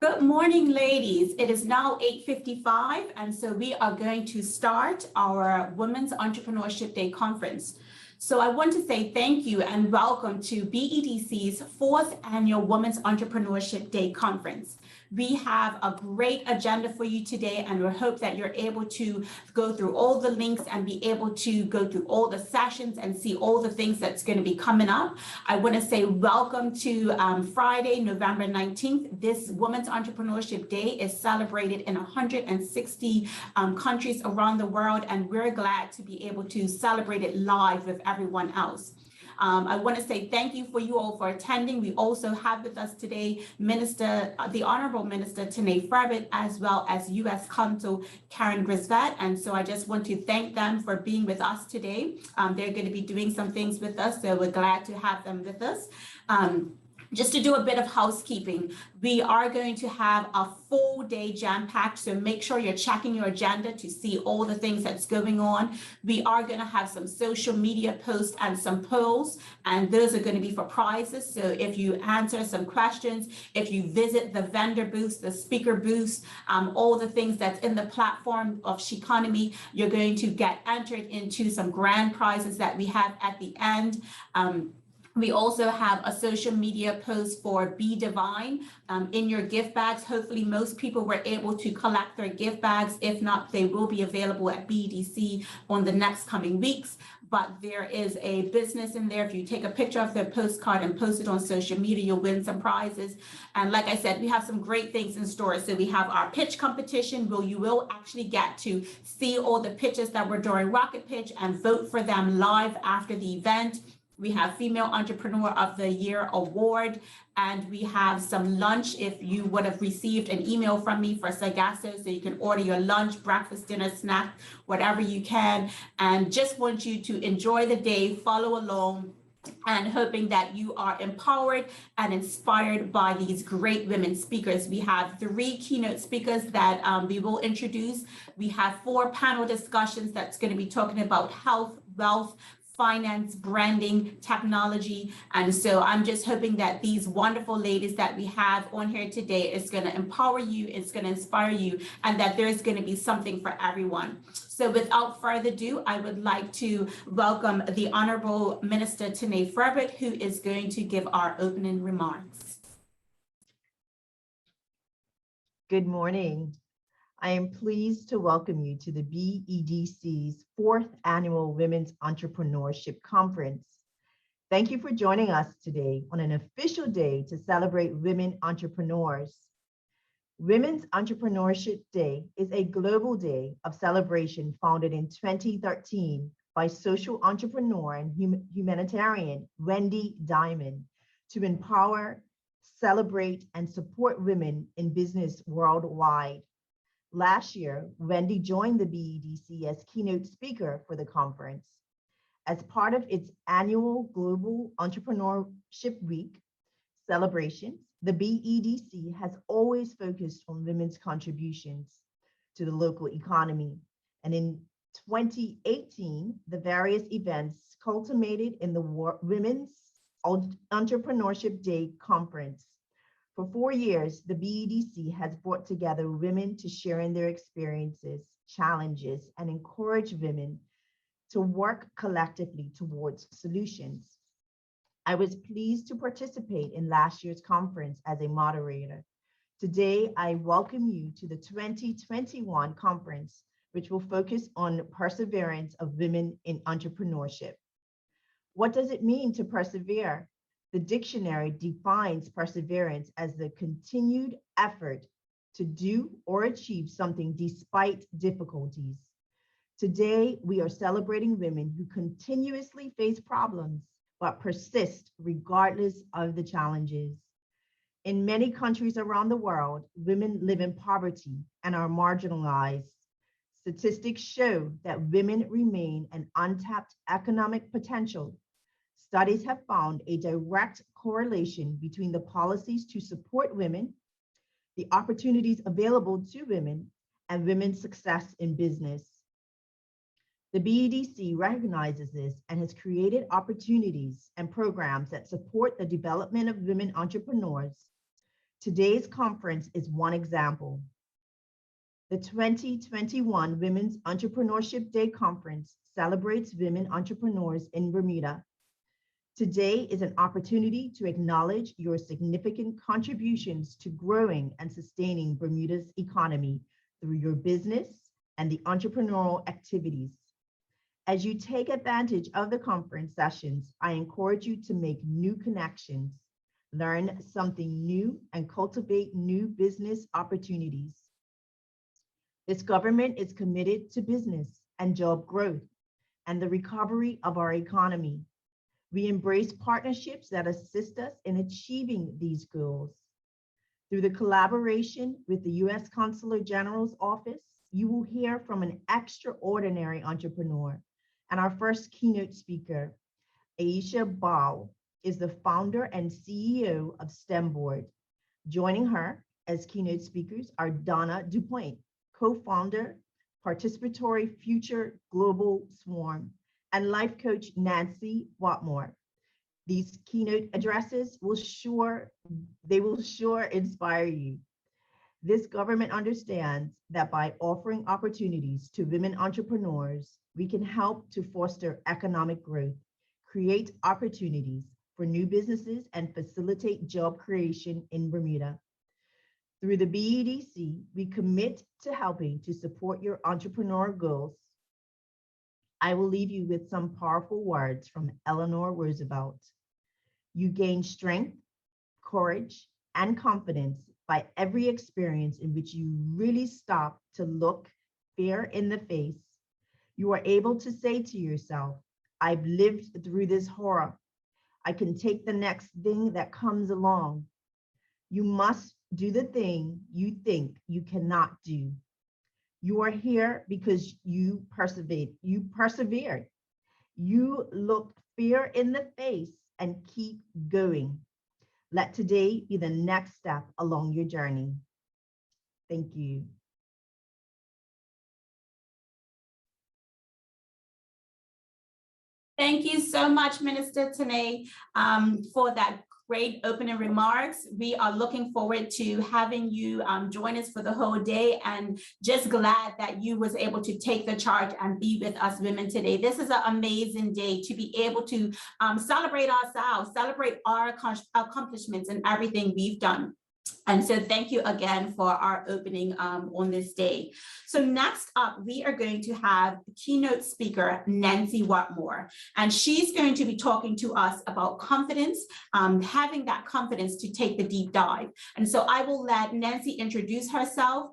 Good morning, ladies. It is now 8:55, and so we are going to start our Women's Entrepreneurship Day conference. So I want to say thank you and welcome to BEDC's 4th Annual Women's Entrepreneurship Day conference. We have a great agenda for you today, and we hope that you're able to go through all the links and be able to go through all the sessions and see all the things that's going to be coming up. I want to say welcome to Friday, November 19th. This Women's Entrepreneurship Day is celebrated in 160 countries around the world, and we're glad to be able to celebrate it live with everyone else. I want to say thank you for you all for attending. We also have with us today the Honorable Minister Tanae Frabit, as well as U.S. Consul Karen Grisvet. And so I just want to thank them for being with us today. They're going to be doing some things with us, so we're glad to have them with us. Just to do a bit of housekeeping, we are going to have a full day jam-packed, so make sure you're checking your agenda to see all the things that's going on. We are going to have some social media posts and some polls, and those are going to be for prizes. So if you answer some questions, if you visit the vendor booths, the speaker booths, all the things that's in the platform of Sheconomy, you're going to get entered into some grand prizes that we have at the end. We also have a social media post for Be Divine in your gift bags. Hopefully most people were able to collect their gift bags. If not, they will be available at BEDC on the next coming weeks. But there is a business in there. If you take a picture of their postcard and post it on social media, you'll win some prizes. And like I said, we have some great things in store. So we have our pitch competition where you will actually get to see all the pitches that were during Rocket Pitch and vote for them live after the event. We have Female Entrepreneur of the Year Award, and we have some lunch if you would have received an email from me for Sagasso, so you can order your lunch, breakfast, dinner, snack, whatever you can. And just want you to enjoy the day, follow along, and hoping that you are empowered and inspired by these great women speakers. We have 3 keynote speakers that we will introduce. We have 4 panel discussions that's going to be talking about health, wealth, finance, branding, technology. And so I'm just hoping that these wonderful ladies that we have on here today is going to empower you, it's going to inspire you, and that there's going to be something for everyone. So without further ado, I would like to welcome the Honorable Minister Tanae Frabit, who is going to give our opening remarks. Good morning. I am pleased to welcome you to the BEDC's 4th Annual Women's Entrepreneurship Conference. Thank you for joining us today on an official day to celebrate women entrepreneurs. Women's Entrepreneurship Day is a global day of celebration founded in 2013 by social entrepreneur and humanitarian Wendy Diamond to empower, celebrate, and support women in business worldwide. Last year, Wendy joined the BEDC as keynote speaker for the conference. As part of its annual Global Entrepreneurship Week celebrations, the BEDC has always focused on women's contributions to the local economy. And in 2018, the various events culminated in the Women's Entrepreneurship Day conference. For 4 years, the BEDC has brought together women to share in their experiences, challenges, and encourage women to work collectively towards solutions. I was pleased to participate in last year's conference as a moderator. Today, I welcome you to the 2021 conference, which will focus on perseverance of women in entrepreneurship. What does it mean to persevere? The dictionary defines perseverance as the continued effort to do or achieve something despite difficulties. Today, we are celebrating women who continuously face problems but persist regardless of the challenges. In many countries around the world, women live in poverty and are marginalized. Statistics show that women remain an untapped economic potential. Studies have found a direct correlation between the policies to support women, the opportunities available to women, and women's success in business. The BEDC recognizes this and has created opportunities and programs that support the development of women entrepreneurs. Today's conference is one example. The 2021 Women's Entrepreneurship Day Conference celebrates women entrepreneurs in Bermuda. Today is an opportunity to acknowledge your significant contributions to growing and sustaining Bermuda's economy through your business and the entrepreneurial activities. As you take advantage of the conference sessions, I encourage you to make new connections, learn something new, and cultivate new business opportunities. This government is committed to business and job growth and the recovery of our economy. We embrace partnerships that assist us in achieving these goals. Through the collaboration with the U.S. Consular General's Office, you will hear from an extraordinary entrepreneur. And our first keynote speaker, Alicia Masini, is the founder and CEO of STEMboard. Joining her as keynote speakers are Donna DuPoint, co-founder, Participatory Future Global Swarm, and life coach Nancy Wattmore. These keynote addresses will sure inspire you. This government understands that by offering opportunities to women entrepreneurs, we can help to foster economic growth, create opportunities for new businesses, and facilitate job creation in Bermuda. Through the BEDC, we commit to helping to support your entrepreneurial goals. I will leave you with some powerful words from Eleanor Roosevelt. You gain strength, courage, and confidence by every experience in which you really stop to look fear in the face. You are able to say to yourself, I've lived through this horror. I can take the next thing that comes along. You must do the thing you think you cannot do. You are here because you persevered. You look fear in the face and keep going. Let today be the next step along your journey. Thank you. Thank you so much, Minister Tene, for that great opening remarks. We are looking forward to having you join us for the whole day, and just glad that you was able to take the charge and be with us women today. This is an amazing day to be able to celebrate ourselves, celebrate our accomplishments and everything we've done. And so thank you again for our opening on this day. So next up, we are going to have keynote speaker, Nancy Wattmore, and she's going to be talking to us about confidence, having that confidence to take the deep dive. And so I will let Nancy introduce herself.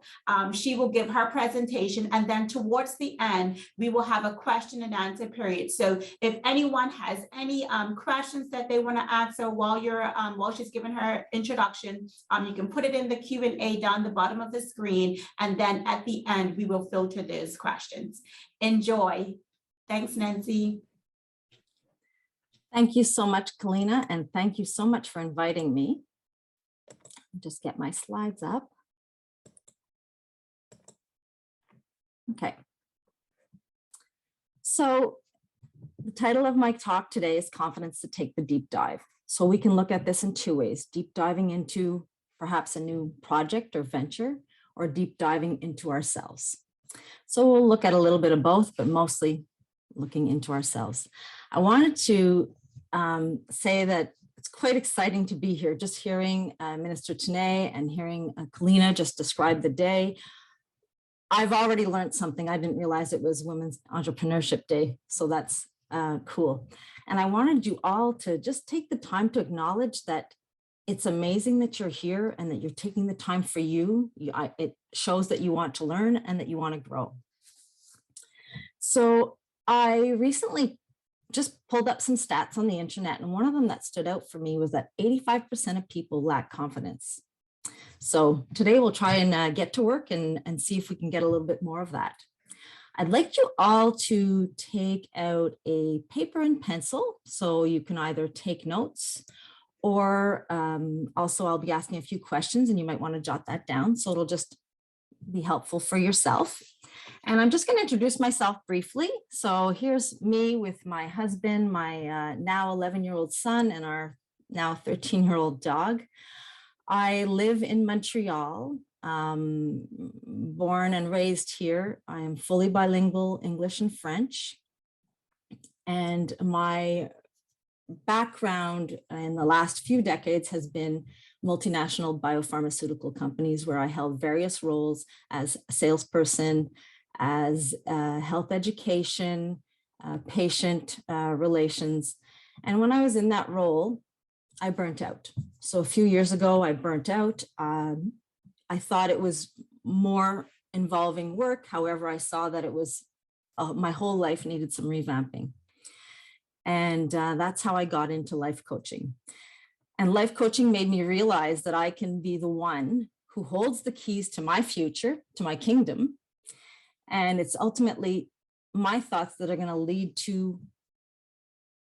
She will give her presentation, and then towards the end, we will have a question and answer period. So if anyone has any questions that they want to answer while she's giving her introduction, you can put it in the Q&A down the bottom of the screen, and then at the end, we will filter those questions. Enjoy. Thanks, Nancy. Thank you so much, Kalina, and thank you so much for inviting me. Just get my slides up. Okay. So the title of my talk today is Confidence to Take the Deep Dive. So we can look at this in two ways: deep diving into perhaps a new project or venture, or deep diving into ourselves. So we'll look at a little bit of both, but mostly looking into ourselves. I wanted to say that it's quite exciting to be here, just hearing Minister Tene and hearing Kalina just describe the day. I've already learned something. I didn't realize it was Women's Entrepreneurship Day, so that's cool. And I wanted you all to just take the time to acknowledge that it's amazing that you're here and that you're taking the time for you. It shows that you want to learn and that you want to grow. So I recently just pulled up some stats on the internet, and one of them that stood out for me was that 85% of people lack confidence. So today we'll try and get to work and see if we can get a little bit more of that. I'd like you all to take out a paper and pencil, so you can either take notes, or also I'll be asking a few questions and you might want to jot that down, so it'll just be helpful for yourself. And I'm just going to introduce myself briefly. So here's me with my husband, my now 11-year-old son, and our now 13-year-old dog. I live in Montreal, born and raised here. I am fully bilingual, English and French. And my background in the last few decades has been multinational biopharmaceutical companies where I held various roles as a salesperson, as health education, patient relations. And when I was in that role, I burnt out. So a few years ago, I burnt out. I thought it was more involving work. However, I saw that it was my whole life needed some revamping. And that's how I got into life coaching. And life coaching made me realize that I can be the one who holds the keys to my future, to my kingdom. And it's ultimately my thoughts that are going to lead to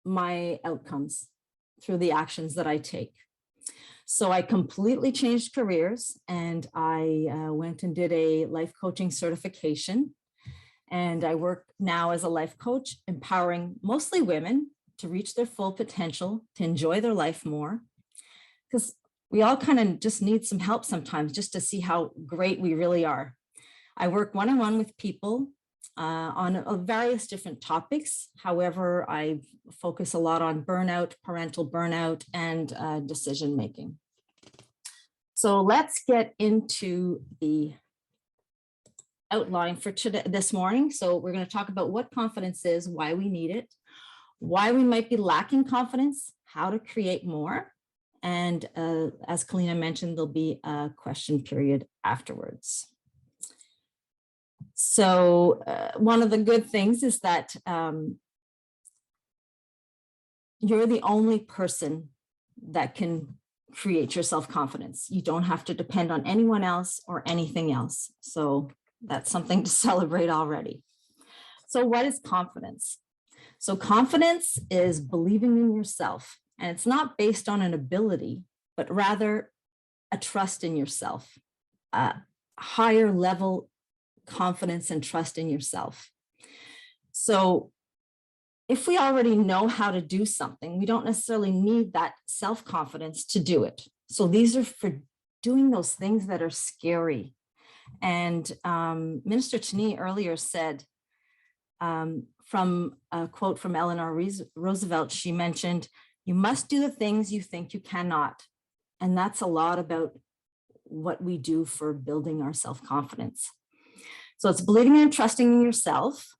my outcomes through the actions that I take. So I completely changed careers and I went and did a life coaching certification. And I work now as a life coach, empowering mostly women to reach their full potential, to enjoy their life more. Because we all kind of just need some help sometimes just to see how great we really are. I work one-on-one with people on various different topics. However, I focus a lot on burnout, parental burnout, and decision-making. So let's get into the outline for today, this morning. So we're going to talk about what confidence is, why we need it, why we might be lacking confidence, how to create more. And as Kalina mentioned, there'll be a question period afterwards. So one of the good things is that you're the only person that can create your self-confidence. You don't have to depend on anyone else or anything else. So that's something to celebrate already. So what is confidence? So confidence is believing in yourself, and it's not based on an ability, but rather a trust in yourself, a higher level confidence and trust in yourself. So if we already know how to do something, we don't necessarily need that self-confidence to do it. So these are for doing those things that are scary. And Minister Chini earlier said, from a quote from Eleanor Roosevelt, she mentioned, you must do the things you think you cannot. And that's a lot about what we do for building our self-confidence. So it's believing and trusting in yourself.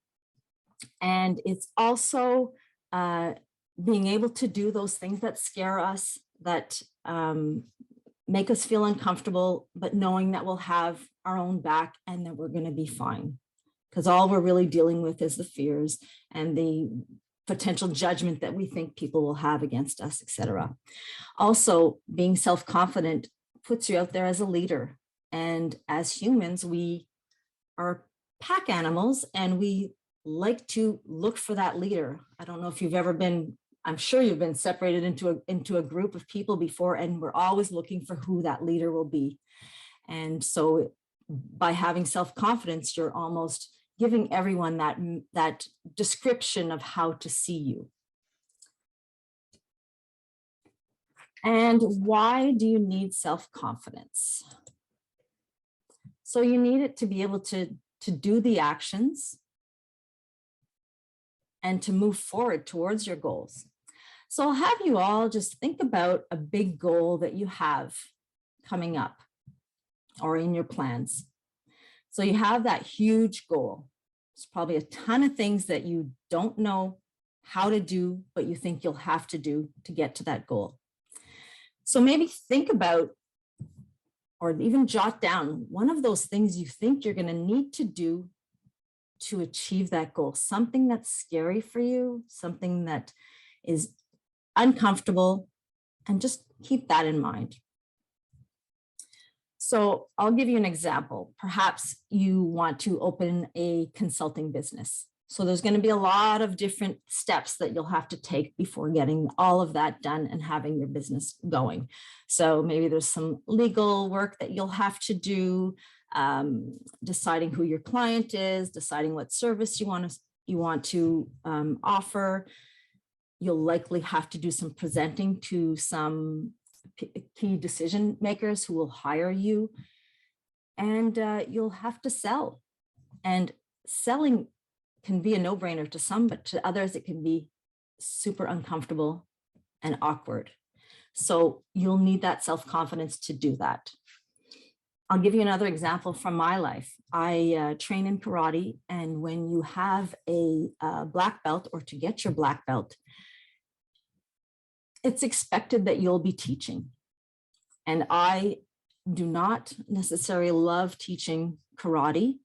And it's also being able to do those things that scare us, that make us feel uncomfortable, but knowing that we'll have our own back and that we're going to be fine. Because all we're really dealing with is the fears and the potential judgment that we think people will have against us, etc. Also, being self-confident puts you out there as a leader. And as humans, we are pack animals and we like to look for that leader. I don't know if you've ever been, I'm sure you've been separated into a group of people before, and we're always looking for who that leader will be. And so by having self-confidence, you're almost giving everyone that description of how to see you. And why do you need self-confidence? So you need it to be able to do the actions and to move forward towards your goals. So I'll have you all just think about a big goal that you have coming up or in your plans. So you have that huge goal. It's probably a ton of things that you don't know how to do, but you think you'll have to do to get to that goal. So maybe think about, or even jot down one of those things you think you're going to need to do to achieve that goal, something that's scary for you, something that is uncomfortable, and just keep that in mind. So I'll give you an example. Perhaps you want to open a consulting business. So there's going to be a lot of different steps that you'll have to take before getting all of that done and having your business going. So maybe there's some legal work that you'll have to do, deciding who your client is, deciding what service you want to offer. You'll likely have to do some presenting to some key decision makers who will hire you, and you'll have to sell. And selling can be a no-brainer to some, but to others it can be super uncomfortable and awkward. So you'll need that self-confidence to do that. I'll give you another example from my life. I train in karate, and when you have a black belt, or to get your black belt, it's expected that you'll be teaching. And I do not necessarily love teaching karate.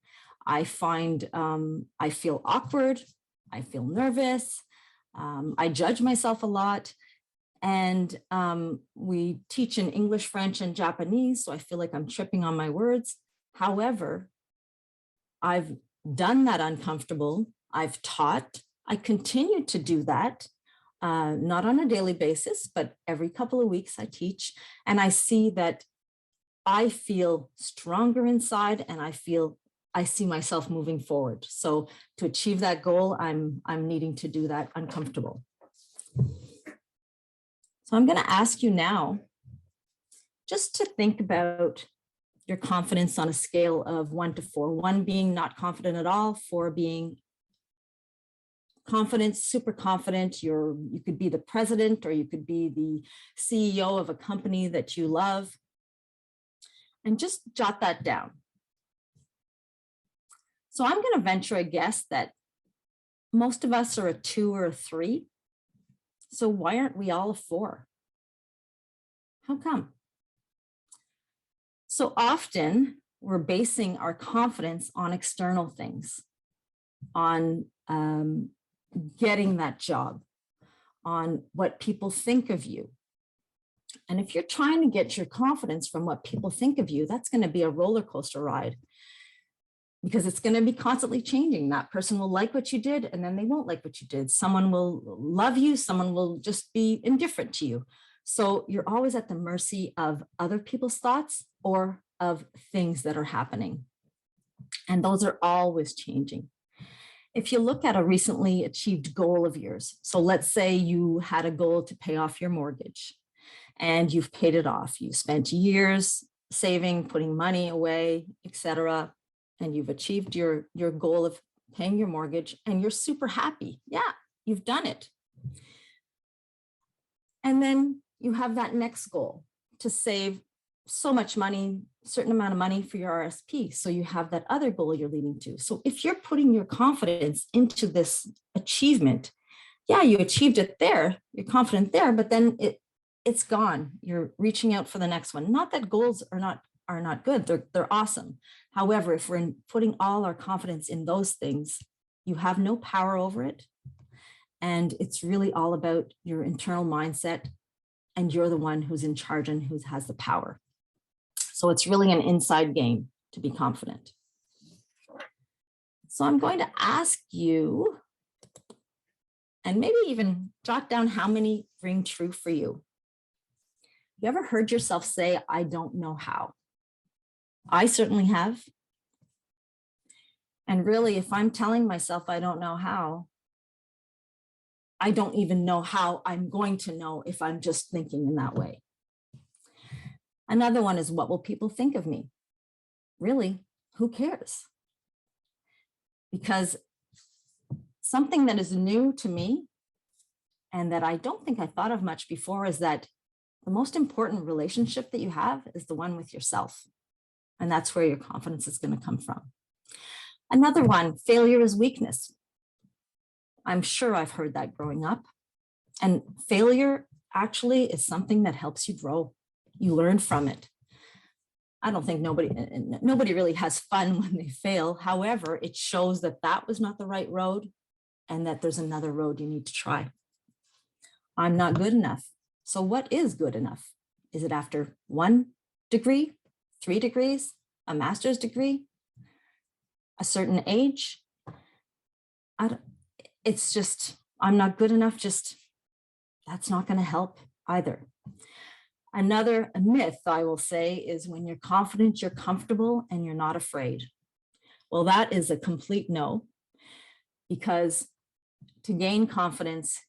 I find I feel awkward, I feel nervous, I judge myself a lot. And we teach in English, French, and Japanese, so I feel like I'm tripping on my words. However, I've done that uncomfortable. I've taught. I continue to do that, not on a daily basis, but every couple of weeks I teach. And I see that I feel stronger inside, and I see myself moving forward. So to achieve that goal, I'm needing to do that uncomfortable. So I'm going to ask you now just to think about your confidence on a scale of 1 to 4, 1 being not confident at all, 4 being confident, super confident. You could be the president, or you could be the CEO of a company that you love. And just jot that down. So I'm going to venture a guess that most of us are a 2 or a 3. So why aren't we all a 4? How come? So often we're basing our confidence on external things, on getting that job, on what people think of you. And if you're trying to get your confidence from what people think of you, that's going to be a roller coaster ride, because it's going to be constantly changing. That person will like what you did, and then they won't like what you did. Someone will love you, someone will just be indifferent to you. So you're always at the mercy of other people's thoughts or of things that are happening. And those are always changing. If you look at a recently achieved goal of yours, so let's say you had a goal to pay off your mortgage, and you've paid it off. You spent years saving, putting money away, etc., and you've achieved your goal of paying your mortgage, and you're super happy. Yeah, you've done it. And then you have that next goal to save so much money, a certain amount of money for your RSP. So you have that other goal you're leading to. So if you're putting your confidence into this achievement, yeah, you achieved it there, you're confident there, but then it's gone. You're reaching out for the next one. Not that goals are not good, they're awesome. However, if we're putting all our confidence in those things, you have no power over it. And it's really all about your internal mindset, and you're the one who's in charge and who has the power. So it's really an inside game to be confident. So I'm going to ask you, and maybe even jot down how many ring true for you. You ever heard yourself say, I don't know how? I certainly have. And really, if I'm telling myself I don't know how, I don't even know how I'm going to know if I'm just thinking in that way. Another one is, what will people think of me? Really, who cares? Because something that is new to me and that I don't think I thought of much before is that the most important relationship that you have is the one with yourself. And that's where your confidence is going to come from. Another one, failure is weakness. I'm sure I've heard that growing up. And failure actually is something that helps you grow. You learn from it. I don't think nobody really has fun when they fail. However, it shows that that was not the right road and that there's another road you need to try. I'm not good enough. So what is good enough? Is it after 1 degree, 3 degrees, a master's degree, a certain age? It's just, I'm not good enough. Just, that's not going to help either. Another myth, I will say, is when you're confident, you're comfortable and you're not afraid. Well, that is a complete no, because to gain confidence,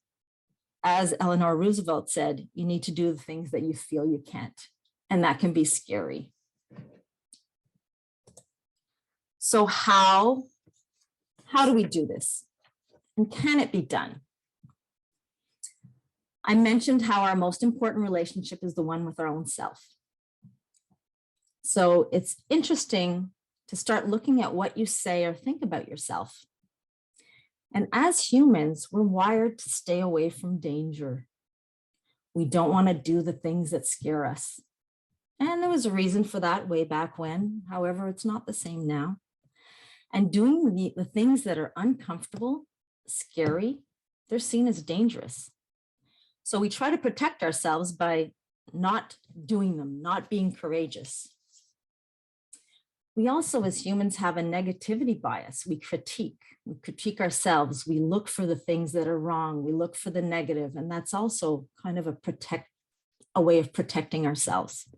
as Eleanor Roosevelt said, you need to do the things that you feel you can't, and that can be scary. So how do we do this? And can it be done? I mentioned how our most important relationship is the one with our own self. So it's interesting to start looking at what you say or think about yourself. And as humans, we're wired to stay away from danger. We don't want to do the things that scare us. And there was a reason for that way back when. However, it's not the same now. And doing the things that are uncomfortable, scary, they're seen as dangerous. So we try to protect ourselves by not doing them, not being courageous. We also, as humans, have a negativity bias. We critique ourselves. We look for the things that are wrong. We look for the negative, and that's also kind of a way of protecting ourselves.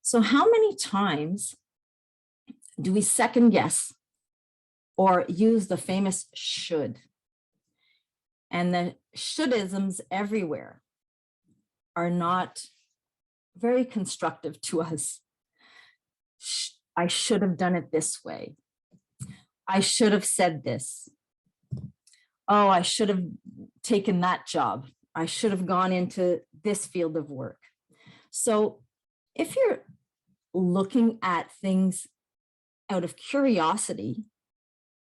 So how many times do we second guess or use the famous should? And the shouldisms everywhere are not very constructive to us. I should have done it this way. I should have said this. Oh, I should have taken that job. I should have gone into this field of work. So if you're looking at things out of curiosity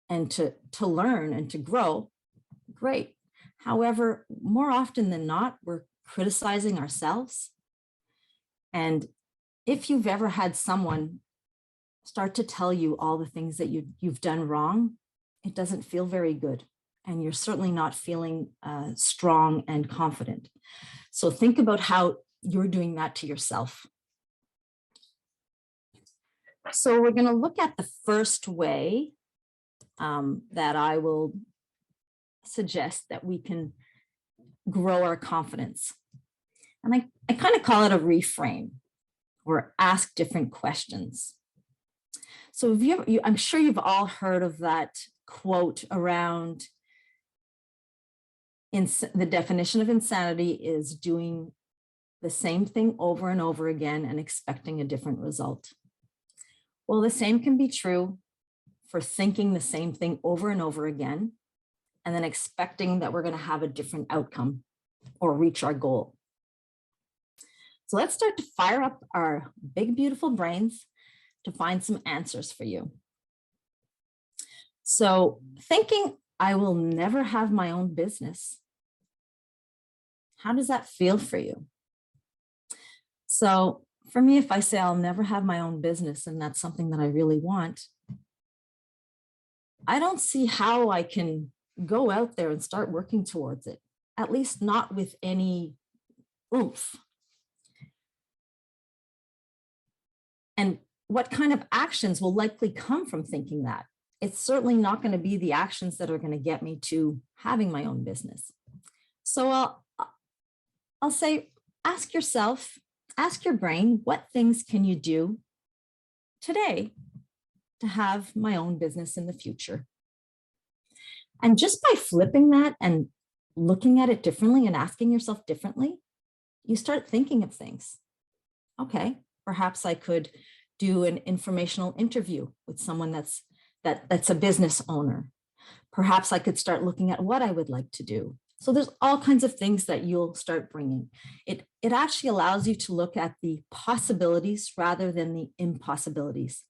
and to learn and to grow, great. However, more often than not, we're criticizing ourselves. And if you've ever had someone start to tell you all the things that you've done wrong, it doesn't feel very good. And you're certainly not feeling strong and confident. So think about how you're doing that to yourself. So we're going to look at the first way that I will suggest that we can grow our confidence. And I kind of call it a reframe or ask different questions. So I'm sure you've all heard of that quote around the definition of insanity is doing the same thing over and over again and expecting a different result. Well, the same can be true for thinking the same thing over and over again and then expecting that we're going to have a different outcome or reach our goal. So let's start to fire up our big, beautiful brains to find some answers for you. So thinking I will never have my own business, how does that feel for you? So for me, if I say I'll never have my own business and that's something that I really want, I don't see how I can go out there and start working towards it, at least not with any oomph. And what kind of actions will likely come from thinking that? It's certainly not going to be the actions that are going to get me to having my own business. So I'll say, ask yourself, ask your brain, what things can you do today to have my own business in the future? And just by flipping that and looking at it differently and asking yourself differently, you start thinking of things. Okay, perhaps I could do an informational interview with someone that's a business owner. Perhaps I could start looking at what I would like to do. So there's all kinds of things that you'll start bringing. It actually allows you to look at the possibilities rather than the impossibilities.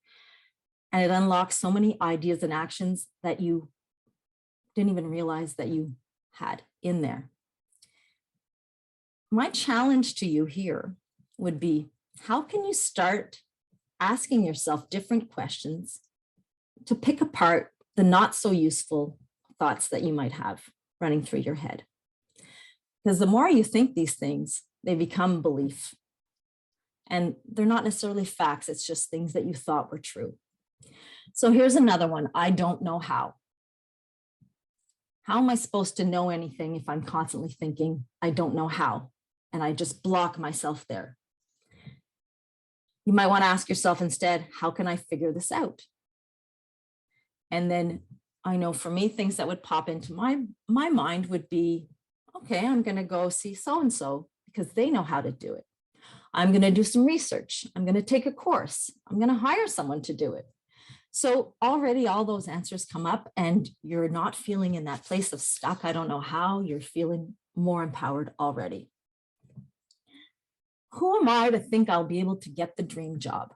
And it unlocks so many ideas and actions that you didn't even realize that you had in there. My challenge to you here would be, how can you start asking yourself different questions to pick apart the not so useful thoughts that you might have running through your head? Because the more you think these things, they become belief. And they're not necessarily facts, it's just things that you thought were true. So here's another one. I don't know how. How am I supposed to know anything if I'm constantly thinking, I don't know how, and I just block myself there? You might want to ask yourself instead, how can I figure this out? And then I know for me, things that would pop into my mind would be, okay, I'm going to go see so-and-so because they know how to do it. I'm going to do some research. I'm going to take a course. I'm going to hire someone to do it. So already all those answers come up and you're not feeling in that place of stuck. I don't know how. You're feeling more empowered already. Who am I to think I'll be able to get the dream job?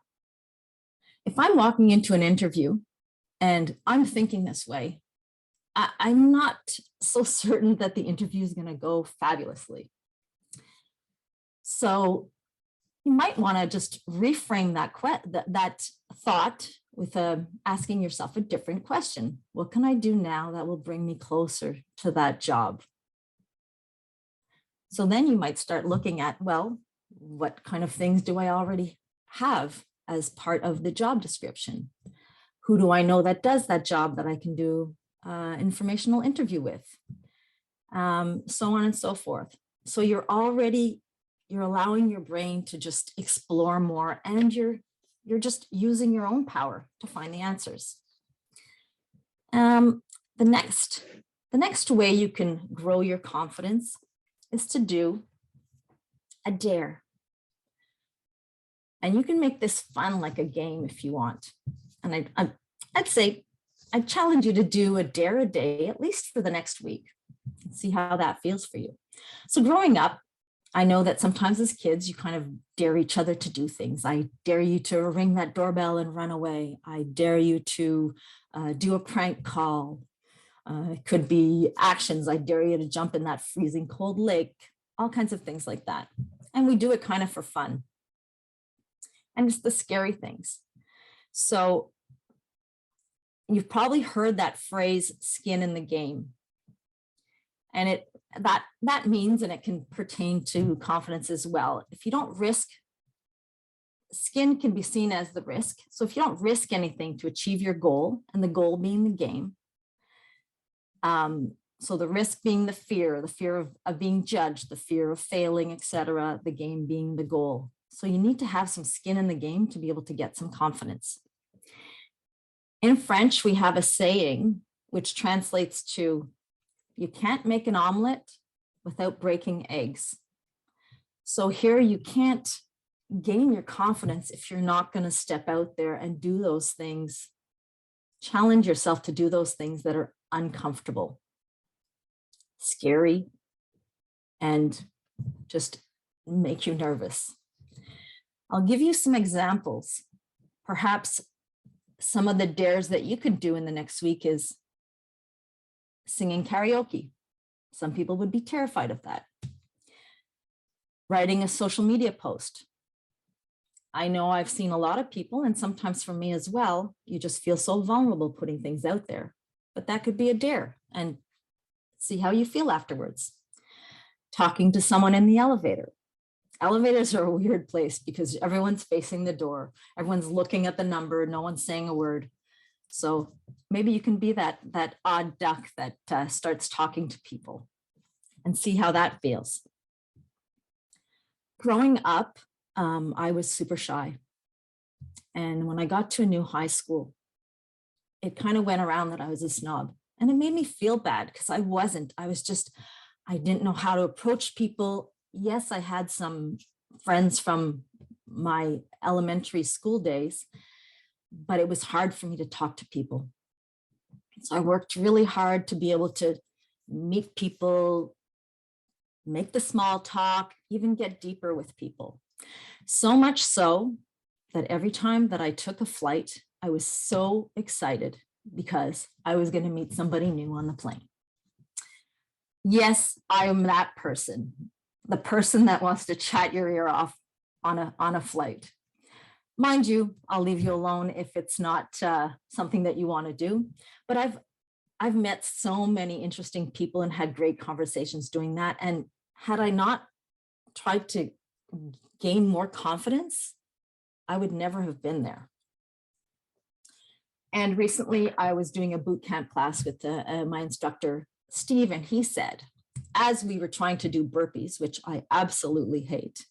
If I'm walking into an interview and I'm thinking this way, I'm not so certain that the interview is going to go fabulously. So you might want to just reframe that thought with asking yourself a different question. What can I do now that will bring me closer to that job? So then you might start looking at, well, what kind of things do I already have as part of the job description? Who do I know that does that job that I can do informational interview with? So on and so forth. So you're allowing your brain to just explore more, and you're just using your own power to find the answers. The next way you can grow your confidence is to do a dare. And you can make this fun, like a game if you want. And I'd say I challenge you to do a dare a day, at least for the next week, and see how that feels for you. So growing up, I know that sometimes as kids, you kind of dare each other to do things. I dare you to ring that doorbell and run away. I dare you to do a prank call. It could be actions. I dare you to jump in that freezing cold lake, all kinds of things like that. And we do it kind of for fun. And it's the scary things. So you've probably heard that phrase, skin in the game. And that means, and it can pertain to confidence as well. If you don't risk, skin can be seen as the risk. So if you don't risk anything to achieve your goal, and the goal being the game, so the risk being the fear of being judged, the fear of failing, etc., the game being the goal. So you need to have some skin in the game to be able to get some confidence. In French, we have a saying which translates to, you can't make an omelet without breaking eggs. So here you can't gain your confidence if you're not going to step out there and do those things. Challenge yourself to do those things that are uncomfortable, scary, and just make you nervous. I'll give you some examples. Perhaps some of the dares that you could do in the next week is singing karaoke. Some people would be terrified of that. Writing a social media post. I know I've seen a lot of people, and sometimes for me as well, you just feel so vulnerable putting things out there, but that could be a dare, and see how you feel afterwards. Talking to someone in the elevator. Elevators are a weird place because everyone's facing the door. Everyone's looking at the number. No one's saying a word. So maybe you can be that odd duck that starts talking to people and see how that feels. Growing up, I was super shy. And when I got to a new high school, it kind of went around that I was a snob. And it made me feel bad because I wasn't. I didn't know how to approach people. Yes, I had some friends from my elementary school days, but it was hard for me to talk to people. So I worked really hard to be able to meet people, make the small talk, even get deeper with people. So much so that every time that I took a flight, I was so excited because I was going to meet somebody new on the plane. Yes, I am that person, the person that wants to chat your ear off on a flight. Mind you, I'll leave you alone if it's not something that you want to do. But I've met so many interesting people and had great conversations doing that. And had I not tried to gain more confidence, I would never have been there. And recently I was doing a boot camp class with my instructor, Steve, and he said, as we were trying to do burpees, which I absolutely hate,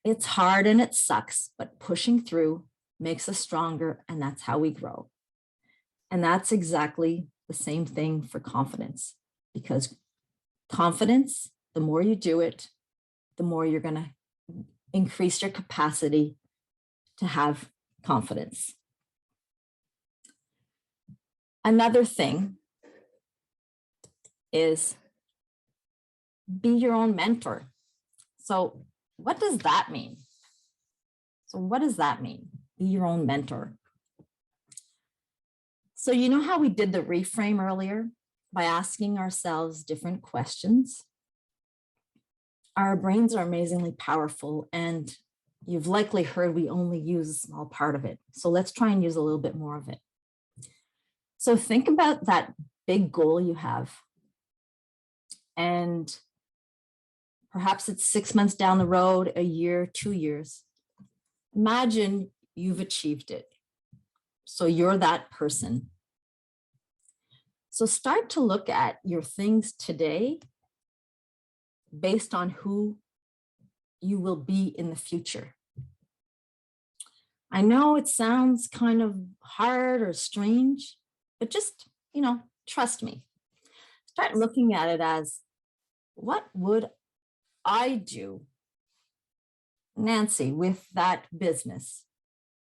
it's hard and it sucks, but pushing through makes us stronger, and that's how we grow. And that's exactly the same thing for confidence, because confidence the more you do it, the more you're going to increase your capacity to have confidence. Another thing is be your own mentor. So what does that mean? Be your own mentor. So you know how we did the reframe earlier by asking ourselves different questions? Our brains are amazingly powerful, and you've likely heard we only use a small part of it. So let's try and use a little bit more of it. So think about that big goal you have. And perhaps it's 6 months down the road, a year, 2 years. Imagine you've achieved it. So you're that person. So start to look at your things today based on who you will be in the future. I know it sounds kind of hard or strange, but just, trust me. Start looking at it as, what would I do, Nancy, with that business?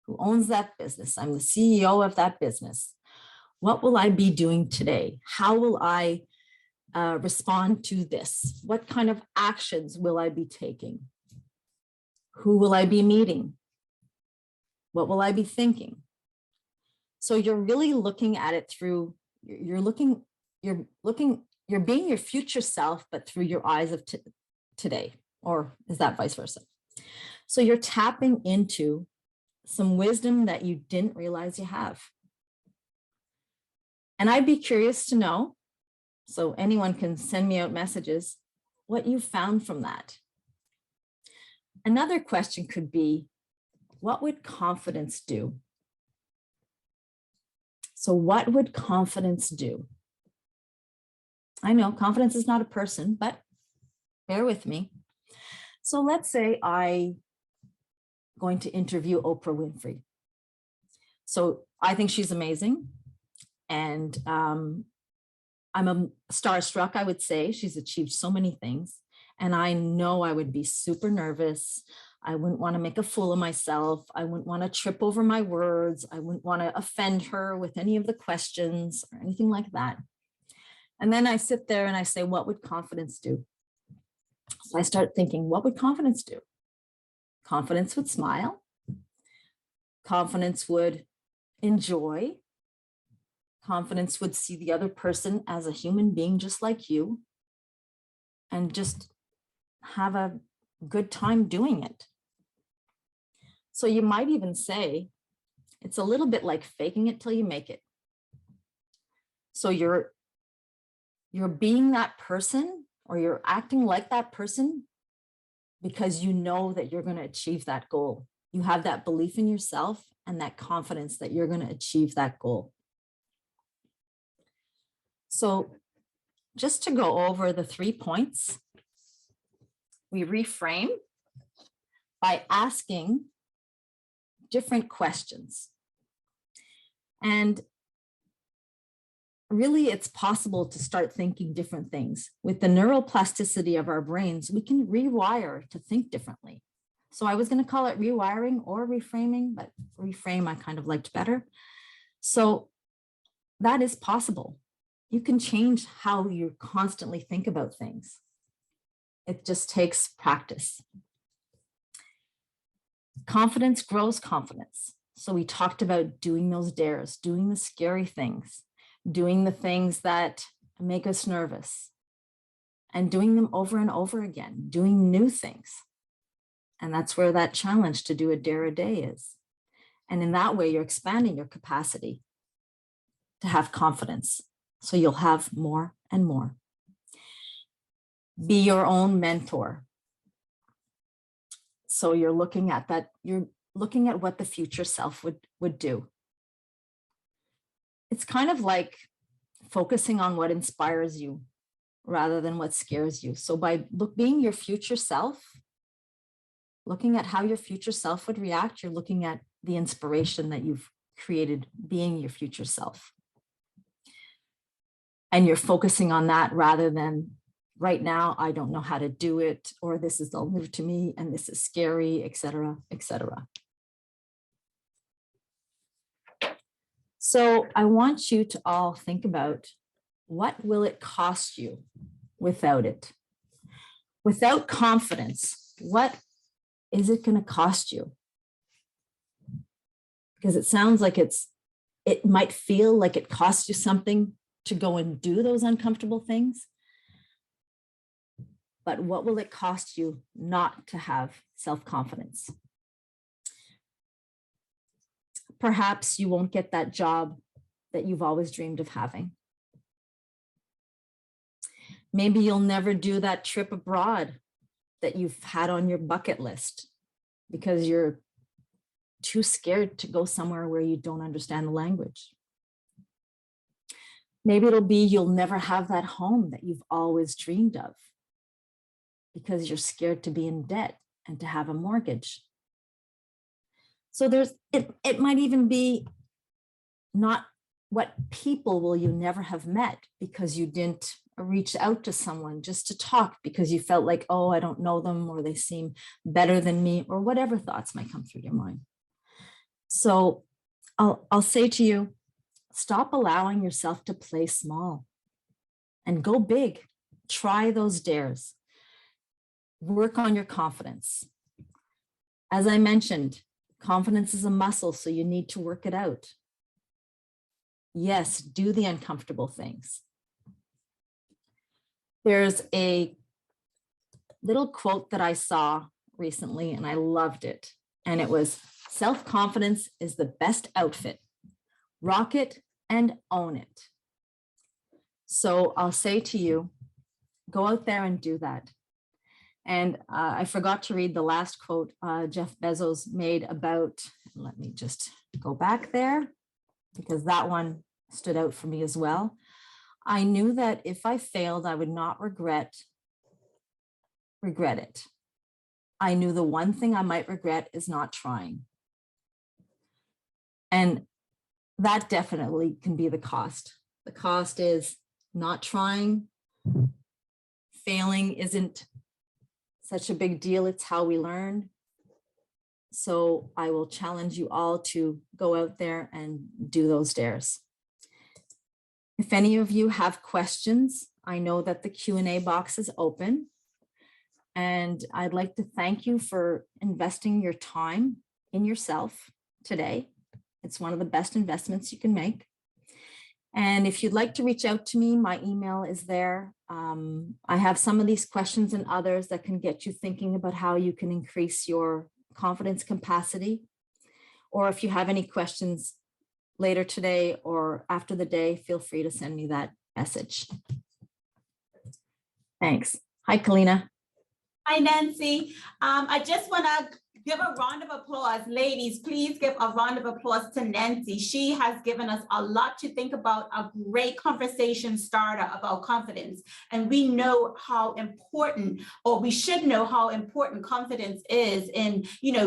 Who owns that business? I'm the CEO of that business. What will I be doing today? How will I respond to this? What kind of actions will I be taking? Who will I be meeting? What will I be thinking? So you're really looking at it through, you're being your future self, but through your eyes of today, or is that vice versa? So you're tapping into some wisdom that you didn't realize you have. And I'd be curious to know, so anyone can send me out messages, what you found from that. Another question could be, what would confidence do? So what would confidence do? I know confidence is not a person, but bear with me. So let's say I'm going to interview Oprah Winfrey. So I think she's amazing. And I'm a starstruck, I would say. She's achieved so many things. And I know I would be super nervous. I wouldn't want to make a fool of myself. I wouldn't want to trip over my words. I wouldn't want to offend her with any of the questions or anything like that. And then I sit there and I say, what would confidence do? So I start thinking, what would confidence do? Confidence would smile. Confidence would enjoy. Confidence would see the other person as a human being just like you and just have a good time doing it. So you might even say it's a little bit like faking it till you make it. So you're being that person, or you're acting like that person because you know that you're going to achieve that goal. You have that belief in yourself and that confidence that you're going to achieve that goal. So just to go over the 3 points, we reframe by asking different questions. And really, it's possible to start thinking different things. With the neuroplasticity of our brains, we can rewire to think differently. So I was going to call it rewiring or reframing, but reframe I kind of liked better. So that is possible. You can change how you constantly think about things. It just takes practice. Confidence grows confidence. So we talked about doing those dares, doing the scary things, doing the things that make us nervous, and doing them over and over again, doing new things. And that's where that challenge to do a dare a day is. And in that way, you're expanding your capacity to have confidence. So you'll have more and more. Be your own mentor. So you're looking at that, you're looking at what the future self would do. It's kind of like focusing on what inspires you rather than what scares you. So by being your future self, looking at how your future self would react, you're looking at the inspiration that you've created being your future self. And you're focusing on that rather than right now, I don't know how to do it, or this is all new to me and this is scary, etc., etc. So I want you to all think about, what will it cost you without it? Without confidence, what is it going to cost you? Because it sounds like it might feel like it costs you something to go and do those uncomfortable things. But what will it cost you not to have self-confidence? Perhaps you won't get that job that you've always dreamed of having. Maybe you'll never do that trip abroad that you've had on your bucket list because you're too scared to go somewhere where you don't understand the language. Maybe it'll be you'll never have that home that you've always dreamed of because you're scared to be in debt and to have a mortgage. So it might even be not what people will you never have met because you didn't reach out to someone just to talk because you felt like, oh, I don't know them, or they seem better than me, or whatever thoughts might come through your mind. So I'll say to you, stop allowing yourself to play small and go big. Try those dares. Work on your confidence. As I mentioned, confidence is a muscle, so you need to work it out. Yes, do the uncomfortable things. There's a little quote that I saw recently and I loved it. And it was, self-confidence is the best outfit. Rock it and own it. So I'll say to you, go out there and do that. And I forgot to read the last quote Jeff Bezos made about, let me just go back there because that one stood out for me as well. I knew that if I failed, I would not regret it. I knew the one thing I might regret is not trying. And that definitely can be the cost. The cost is not trying. Failing isn't such a big deal. It's how we learn. So I will challenge you all to go out there and do those dares. If any of you have questions, I know that the Q&A box is open. And I'd like to thank you for investing your time in yourself today. It's one of the best investments you can make. And if you'd like to reach out to me, my email is there. I have some of these questions and others that can get you thinking about how you can increase your confidence capacity. Or if you have any questions later today or after the day, feel free to send me that message. Thanks. Hi, Kalina. Hi, Nancy. I just want to give a round of applause. Ladies, please give a round of applause to Nancy. She has given us a lot to think about, a great conversation starter about confidence. And we know how important, or we should know how important confidence is in,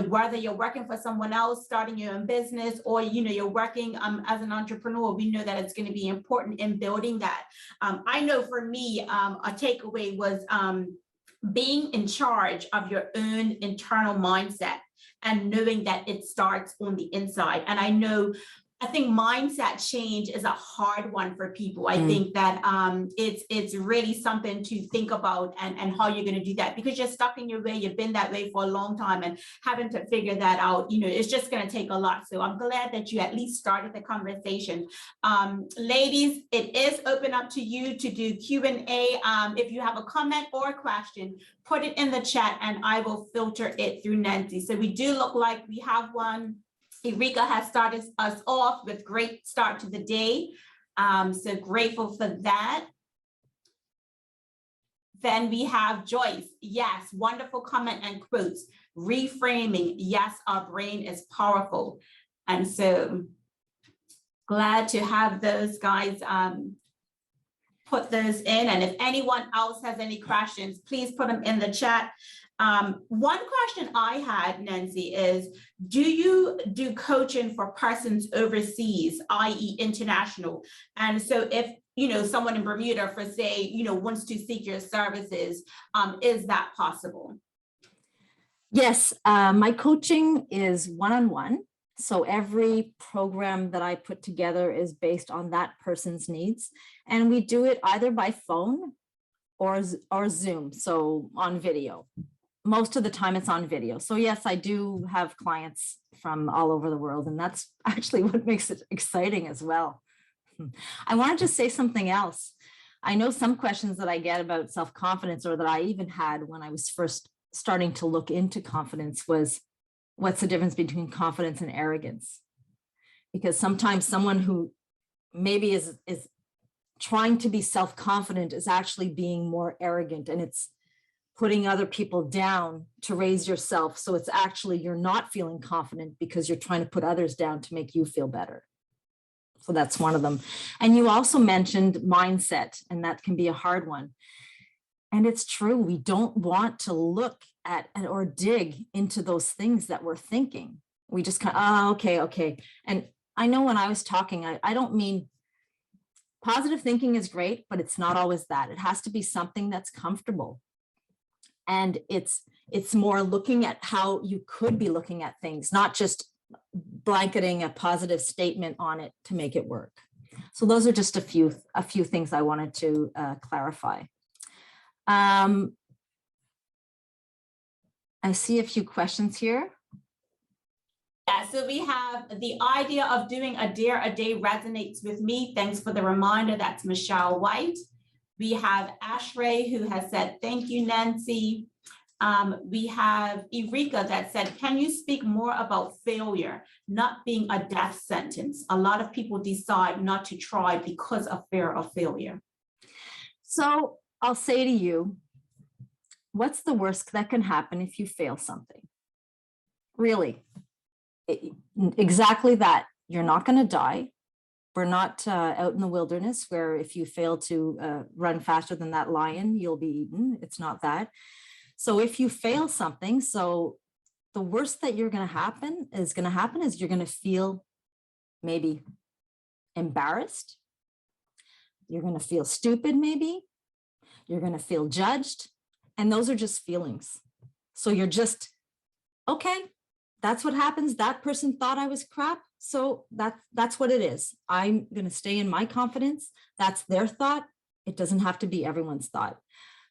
whether you're working for someone else, starting your own business, or, you're working as an entrepreneur. We know that it's going to be important in building that. I know for me, a takeaway was, being in charge of your own internal mindset and knowing that it starts on the inside. And I think mindset change is a hard one for people. I think that it's really something to think about and how you're going to do that, because you're stuck in your way. You've been that way for a long time, and having to figure that out, it's just going to take a lot. So I'm glad that you at least started the conversation. Ladies, it is open up to you to do Q&A. If you have a comment or a question, put it in the chat and I will filter it through Nancy. So we do look like we have one. Erika has started us off with great start to the day. So grateful for that. Then we have Joyce. Yes, wonderful comment and quotes. Reframing. Yes, our brain is powerful. And so glad to have those guys put those in. And if anyone else has any questions, please put them in the chat. One question I had, Nancy, is do you do coaching for persons overseas, i.e. international? And so if someone in Bermuda for say, wants to seek your services. Is that possible? Yes, my coaching is one-on-one. So every program that I put together is based on that person's needs. And we do it either by phone or Zoom, so on video. Most of the time it's on video. So yes, I do have clients from all over the world, and that's actually what makes it exciting as well. I wanted to say something else. I know some questions that I get about self-confidence, or that I even had when I was first starting to look into confidence, was what's the difference between confidence and arrogance? Because sometimes someone who maybe is trying to be self-confident is actually being more arrogant, and it's putting other people down to raise yourself. So it's actually, you're not feeling confident because you're trying to put others down to make you feel better. So that's one of them. And you also mentioned mindset, and that can be a hard one. And it's true, we don't want to look at or dig into those things that we're thinking. We just kind of, oh, okay. And I know when I was talking, I don't mean positive thinking is great, but it's not always that. It has to be something that's comfortable. And it's more looking at how you could be looking at things, not just blanketing a positive statement on it to make it work. So those are just a few things I wanted to clarify. I see a few questions here. Yeah, so we have the idea of doing a dare a day resonates with me. Thanks for the reminder. That's Michelle White. We have Ashray, who has said, thank you, Nancy. We have Eureka that said, can you speak more about failure not being a death sentence? A lot of people decide not to try because of fear of failure. So I'll say to you, what's the worst that can happen if you fail something? Really, exactly that. You're not going to die. We're not out in the wilderness where if you fail to run faster than that lion, you'll be eaten. It's not that. So if you fail something, so the worst that you're going to happen is you're going to feel maybe embarrassed. You're going to feel stupid, maybe. You're going to feel judged. And those are just feelings. So you're just, okay, that's what happens. That person thought I was crap. So that's what it is. I'm going to stay in my confidence. That's their thought. It doesn't have to be everyone's thought.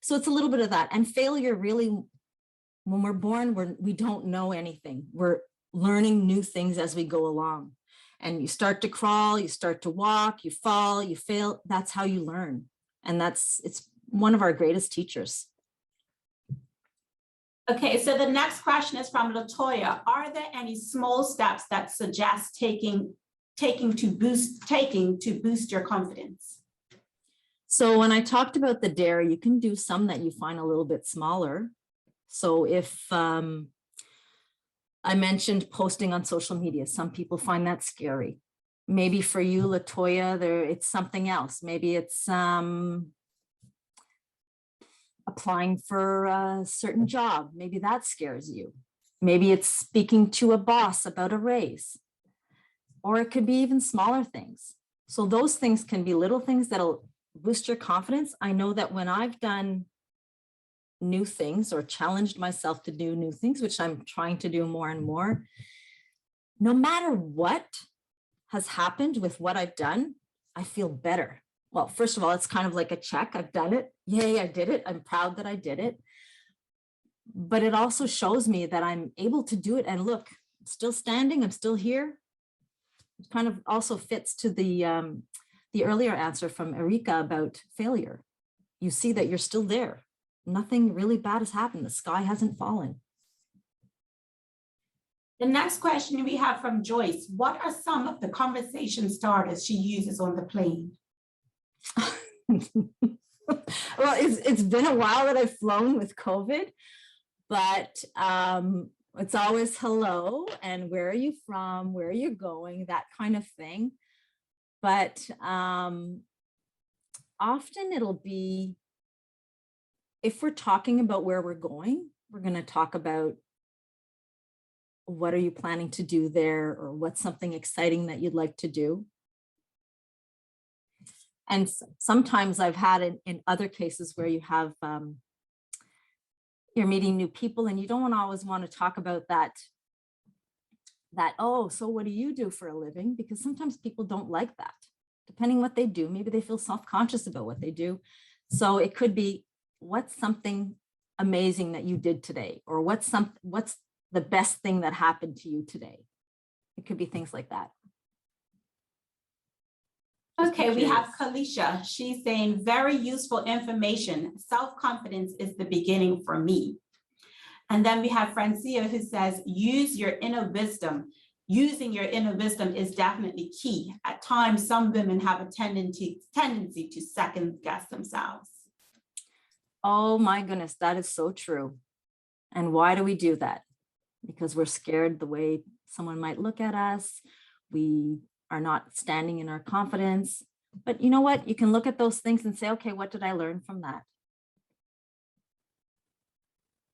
So it's a little bit of that. And failure really, when we're born, we don't know anything. We're learning new things as we go along. And you start to crawl, you start to walk, you fall, you fail. That's how you learn. And it's one of our greatest teachers. Okay, so the next question is from Latoya. Are there any small steps that suggest taking to boost your confidence? So when I talked about the dare, you can do some that you find a little bit smaller. So if I mentioned posting on social media, some people find that scary. Maybe for you, Latoya, it's something else. Maybe it's applying for a certain job. Maybe that scares you. Maybe it's speaking to a boss about a raise, or it could be even smaller things. So those things can be little things that'll boost your confidence. I know that when I've done new things or challenged myself to do new things, which I'm trying to do more and more, no matter what has happened with what I've done, I feel better. Well, first of all, it's kind of like a check. I've done it. Yay, I did it. I'm proud that I did it. But it also shows me that I'm able to do it. And look, I'm still standing. I'm still here. It kind of also fits to the earlier answer from Erika about failure. You see that you're still there. Nothing really bad has happened. The sky hasn't fallen. The next question we have from Joyce. What are some of the conversation starters she uses on the plane? Well, it's been a while that I've flown with COVID, but it's always hello and where are you from? Where are you going? That kind of thing. But often it'll be, if we're talking about where we're going, we're going to talk about what are you planning to do there, or what's something exciting that you'd like to do. And sometimes I've had in other cases where you have, you're meeting new people and you don't always want to talk about that, oh, so what do you do for a living? Because sometimes people don't like that. Depending what they do, maybe they feel self-conscious about what they do. So it could be, what's something amazing that you did today? Or what's the best thing that happened to you today? It could be things like that. Okay, we have Kalisha. She's saying very useful information. Self-confidence is the beginning for me. And then we have Francia who says, use your inner wisdom. Using your inner wisdom is definitely key. At times, some women have a tendency to second guess themselves. Oh my goodness, that is so true. And why do we do that? Because we're scared the way someone might look at us. We are not standing in our confidence. But you know what? You can look at those things and say, okay, what did I learn from that?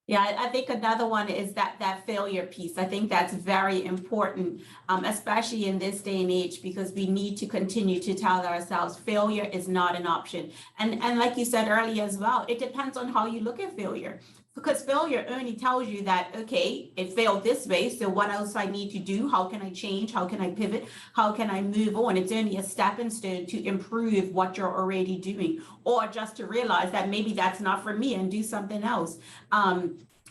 Yeah, I think another one is that failure piece. I think that's very important, especially in this day and age, because we need to continue to tell ourselves failure is not an option. And like you said earlier as well, it depends on how you look at failure. Because failure only tells you that, okay, it failed this way, so what else I need to do? How can I change? How can I pivot? How can I move on? It's only a stepping stone to improve what you're already doing, or just to realize that maybe that's not for me and do something else.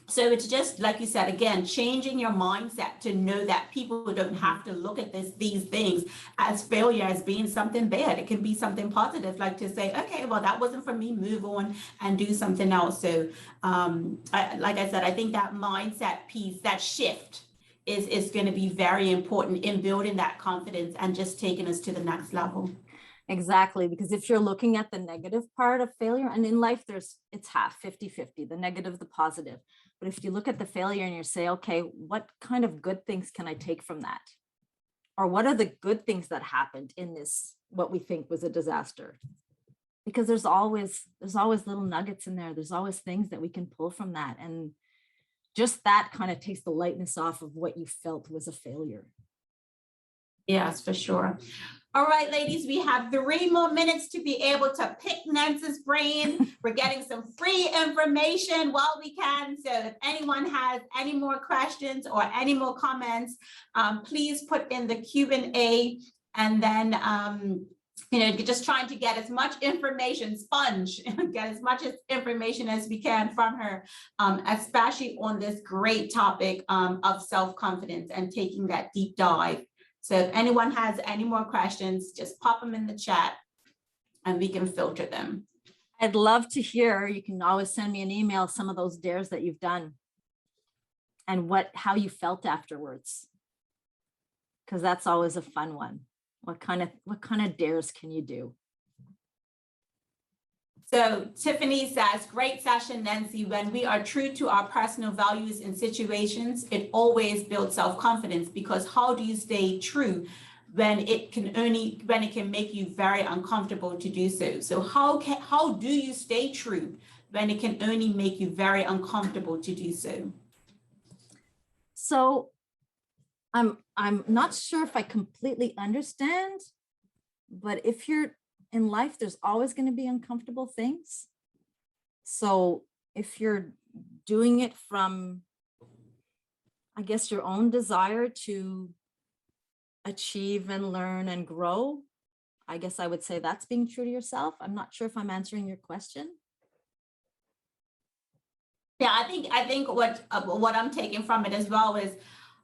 So it's just, like you said, again, changing your mindset to know that people don't have to look at these things as failure as being something bad. It can be something positive, like to say, okay, well, that wasn't for me, move on and do something else. So like I said, I think that mindset piece, that shift is going to be very important in building that confidence and just taking us to the next level. Exactly, because if you're looking at the negative part of failure, and in life, it's half, 50-50, the negative, the positive. But if you look at the failure and you say, okay, what kind of good things can I take from that? Or what are the good things that happened in this, what we think was a disaster? Because there's always little nuggets in there. There's always things that we can pull from that. And just that kind of takes the lightness off of what you felt was a failure. Yes, for sure. All right, ladies, we have 3 more minutes to be able to pick Nancy's brain. We're getting some free information while we can. So if anyone has any more questions or any more comments, please put in the Q&A, and then just trying to get as much information, get as much information as we can from her, especially on this great topic of self-confidence and taking that deep dive. So if anyone has any more questions, just pop them in the chat and we can filter them. I'd love to hear, you can always send me an email, some of those dares that you've done and how you felt afterwards. Because that's always a fun one. What kind of dares can you do? So Tiffany says, great session, Nancy. When we are true to our personal values in situations, it always builds self-confidence, because how do you stay true when it can make you very uncomfortable to do so? So how do you stay true when it can only make you very uncomfortable to do so? So I'm not sure if I completely understand, but if you're in life, there's always going to be uncomfortable things. So if you're doing it from, I guess, your own desire to achieve and learn and grow, I guess I would say that's being true to yourself. I'm not sure if I'm answering your question. Yeah, I think what I'm taking from it as well is,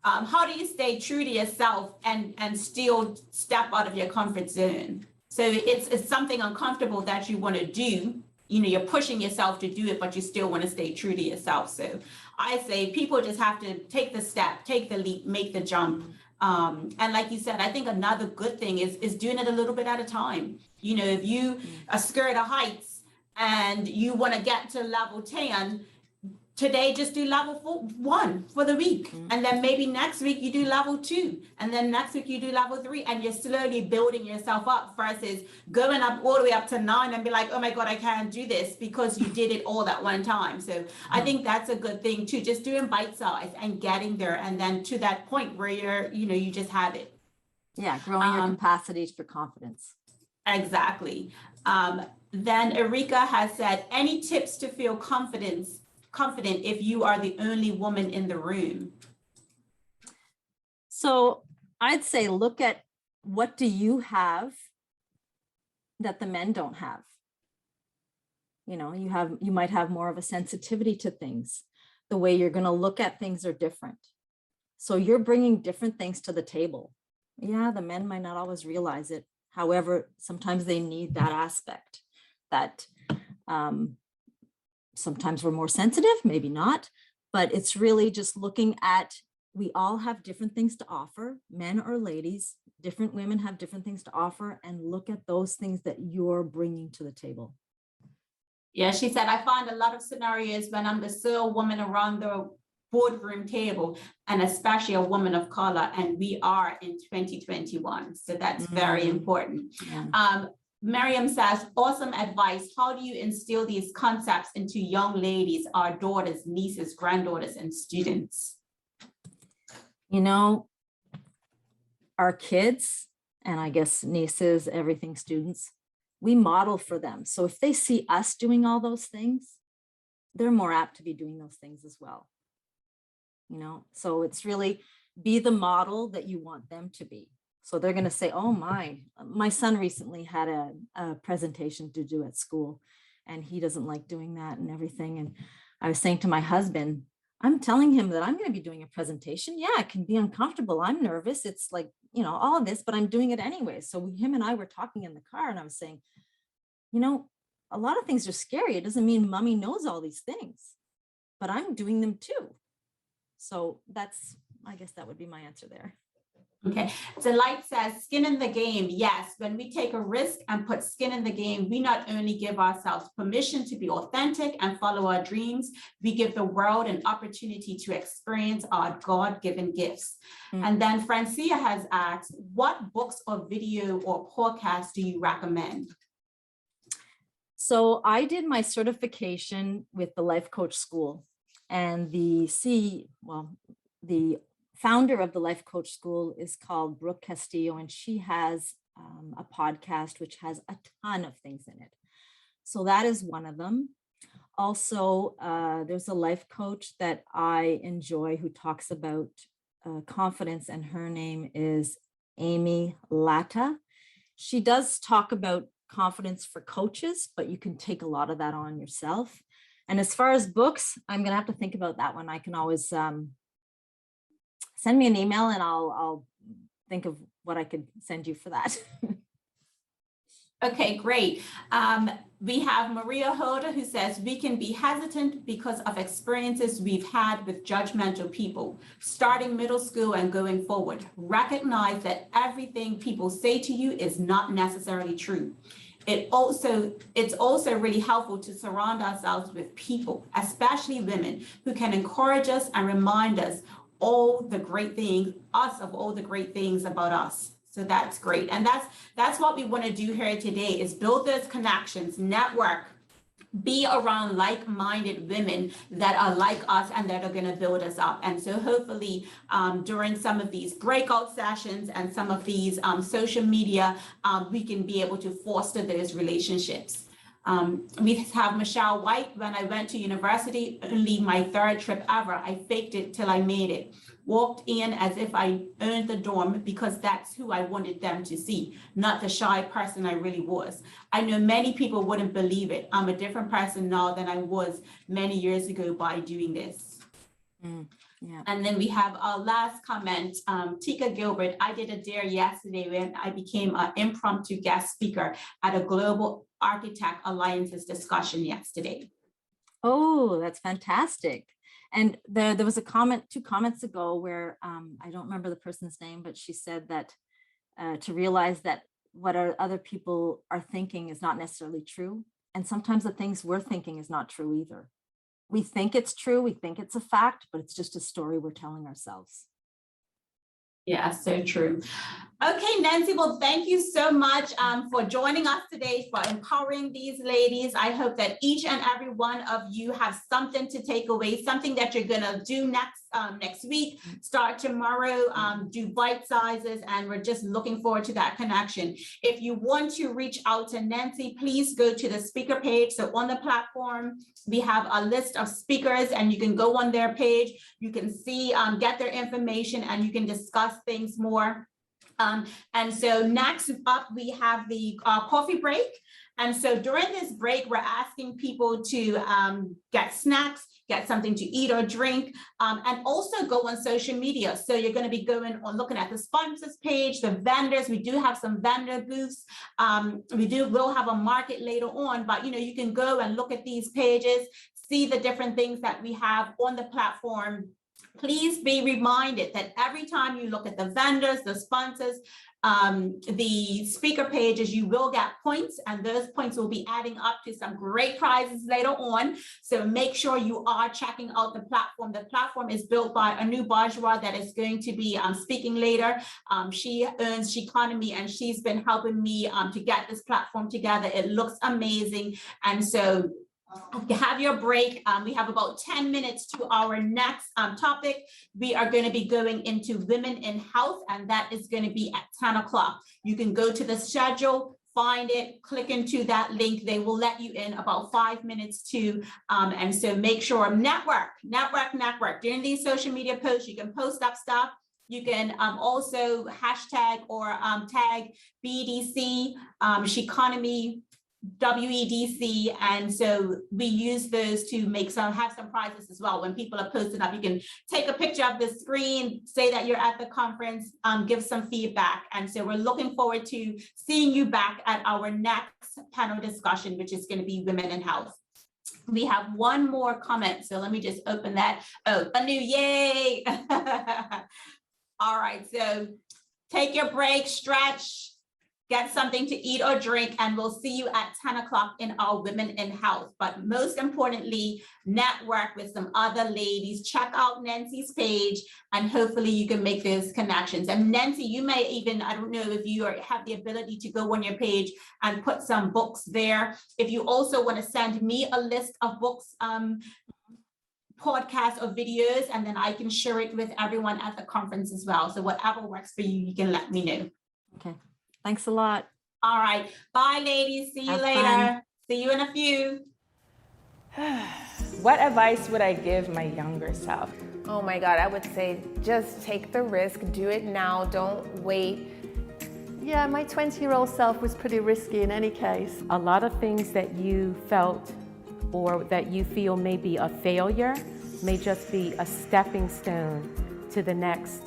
how do you stay true to yourself and still step out of your comfort zone? So it's something uncomfortable that you want to do. You're pushing yourself to do it, but you still want to stay true to yourself. So I say people just have to take the step, take the leap, make the jump. And like you said, I think another good thing is doing it a little bit at a time. If you are scared of heights and you want to get to level 10, today, just do level 1 for the week. And then maybe next week you do level 2. And then next week you do level 3. And you're slowly building yourself up versus going up all the way up to 9 and be like, oh my God, I can't do this, because you did it all at one time. So I think that's a good thing too, just doing bite size and getting there. And then to that point where you just have it. Yeah, growing your capacities for confidence. Exactly. Then Erika has said, any tips to feel confident if you are the only woman in the room? So I'd say, look at what do you have that the men don't have? You know, you might have more of a sensitivity to things. The way you're going to look at things are different. So you're bringing different things to the table. Yeah, the men might not always realize it. However, sometimes they need that aspect that sometimes we're more sensitive, maybe not, but it's really just looking at, we all have different things to offer, men or ladies, different women have different things to offer, and look at those things that you're bringing to the table. Yeah, she said, I find a lot of scenarios when I'm the sole woman around the boardroom table, and especially a woman of color, and we are in 2021. So that's very important. Yeah. Miriam says, awesome advice. How do you instill these concepts into young ladies, our daughters, nieces, granddaughters, and students? You know, our kids, and I guess nieces, everything, students, we model for them. So if they see us doing all those things, they're more apt to be doing those things as well. You know, so it's really be the model that you want them to be. So they're going to say, oh, my son recently had a presentation to do at school, and he doesn't like doing that and everything. And I was saying to my husband, I'm telling him that I'm going to be doing a presentation. Yeah, it can be uncomfortable. I'm nervous. It's like, you know, all of this, but I'm doing it anyway. So him and I were talking in the car, and I was saying, you know, a lot of things are scary. It doesn't mean mommy knows all these things, but I'm doing them too. So I guess that would be my answer there. Okay, Delight says, skin in the game. Yes, when we take a risk and put skin in the game, we not only give ourselves permission to be authentic and follow our dreams, we give the world an opportunity to experience our God-given gifts. And then Francia has asked, what books or video or podcasts do you recommend? So I did my certification with the Life Coach School, and the founder of the Life Coach School is called Brooke Castillo, and she has a podcast which has a ton of things in it. So that is one of them. Also, there's a life coach that I enjoy who talks about confidence, and her name is Amy Latta. She does talk about confidence for coaches, but you can take a lot of that on yourself. And as far as books, I'm going to have to think about that one. I can always send me an email and I'll think of what I could send you for that. Okay, great. We have Maria Hoda who says, we can be hesitant because of experiences we've had with judgmental people, starting middle school and going forward. Recognize that everything people say to you is not necessarily true. It's also really helpful to surround ourselves with people, especially women, who can encourage us and remind us all the great things about us. So that's great. And that's what we want to do here today, is build those connections, network, be around like-minded women that are like us and that are going to build us up. And so hopefully during some of these breakout sessions and some of these social media, we can be able to foster those relationships. We have Michelle White. When I went to university, only my third trip ever, I faked it till I made it. Walked in as if I earned the dorm because that's who I wanted them to see, not the shy person I really was. I know many people wouldn't believe it. I'm a different person now than I was many years ago by doing this. Yeah. And then we have our last comment, Tika Gilbert. I did a dare yesterday when I became an impromptu guest speaker at a Global Architect Alliances discussion yesterday. Oh, that's fantastic. And there was a comment 2 comments ago where I don't remember the person's name, but she said that to realize that what other people are thinking is not necessarily true. And sometimes the things we're thinking is not true either. We think it's true, we think it's a fact, but it's just a story we're telling ourselves. Yeah, so true. Okay, Nancy, well, thank you so much for joining us today, for empowering these ladies. I hope that each and every one of you have something to take away, something that you're gonna do next week, start tomorrow, do bite sizes, and we're just looking forward to that connection. If you want to reach out to Nancy, please go to the speaker page. So on the platform, we have a list of speakers and you can go on their page, you can see, get their information, and you can discuss things more. And so next up, we have the coffee break. And so during this break, we're asking people to get snacks, get something to eat or drink, and also go on social media. So you're going to be going on looking at the sponsors page, the vendors. We do have some vendor booths. We'll have a market later on, but you can go and look at these pages, see the different things that we have on the platform. Please be reminded that every time you look at the vendors, the sponsors, the speaker pages, you will get points, and those points will be adding up to some great prizes later on. So make sure you are checking out the platform. The platform is built by a new bourgeois that is going to be speaking later. She owns Economy, and she's been helping me to get this platform together. It looks amazing. And so have your break. We have about 10 minutes to our next topic. We are going to be going into women in health, and that is going to be at 10 o'clock. You can go to the schedule, find it, click into that link. They will let you in about 5 minutes too. And so make sure network. During these social media posts, you can post up stuff. You can also hashtag or tag BDC, Sheconomy, WEDC, and so we use those to have some prizes as well. When people are posting up, you can take a picture of the screen, say that you're at the conference, give some feedback. And so we're looking forward to seeing you back at our next panel discussion, which is going to be women in health. We have one more comment, so let me just open that. Oh, a new yay. All right, so take your break, stretch, get something to eat or drink, and we'll see you at 10 o'clock in our Women in Health. But most importantly, network with some other ladies. Check out Nancy's page, and hopefully you can make those connections. And Nancy, you may even, I don't know if you have the ability to go on your page and put some books there. If you also want to send me a list of books, podcasts or videos, and then I can share it with everyone at the conference as well. So whatever works for you, you can let me know. Okay. Thanks a lot. All right. Bye, ladies. See you later. Fun. See you in a few. What advice would I give my younger self? Oh my God, I would say just take the risk, do it now, don't wait. Yeah, my 20-year-old self was pretty risky in any case. A lot of things that you felt or that you feel may be a failure may just be a stepping stone to the next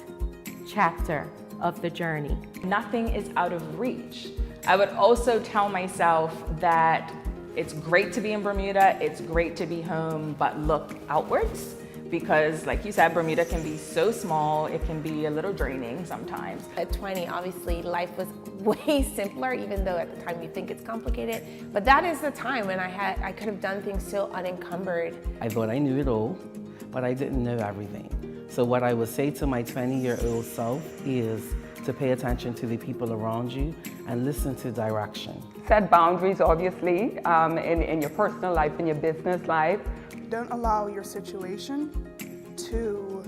chapter of the journey. Nothing is out of reach. I would also tell myself that it's great to be in Bermuda, it's great to be home, but look outwards, because like you said, Bermuda can be so small, it can be a little draining sometimes. At 20, obviously, life was way simpler, even though at the time you think it's complicated. But that is the time when I could have done things so unencumbered. I thought I knew it all, but I didn't know everything. So what I would say to my 20-year-old self is to pay attention to the people around you and listen to direction. Set boundaries, obviously, in your personal life, in your business life. Don't allow your situation to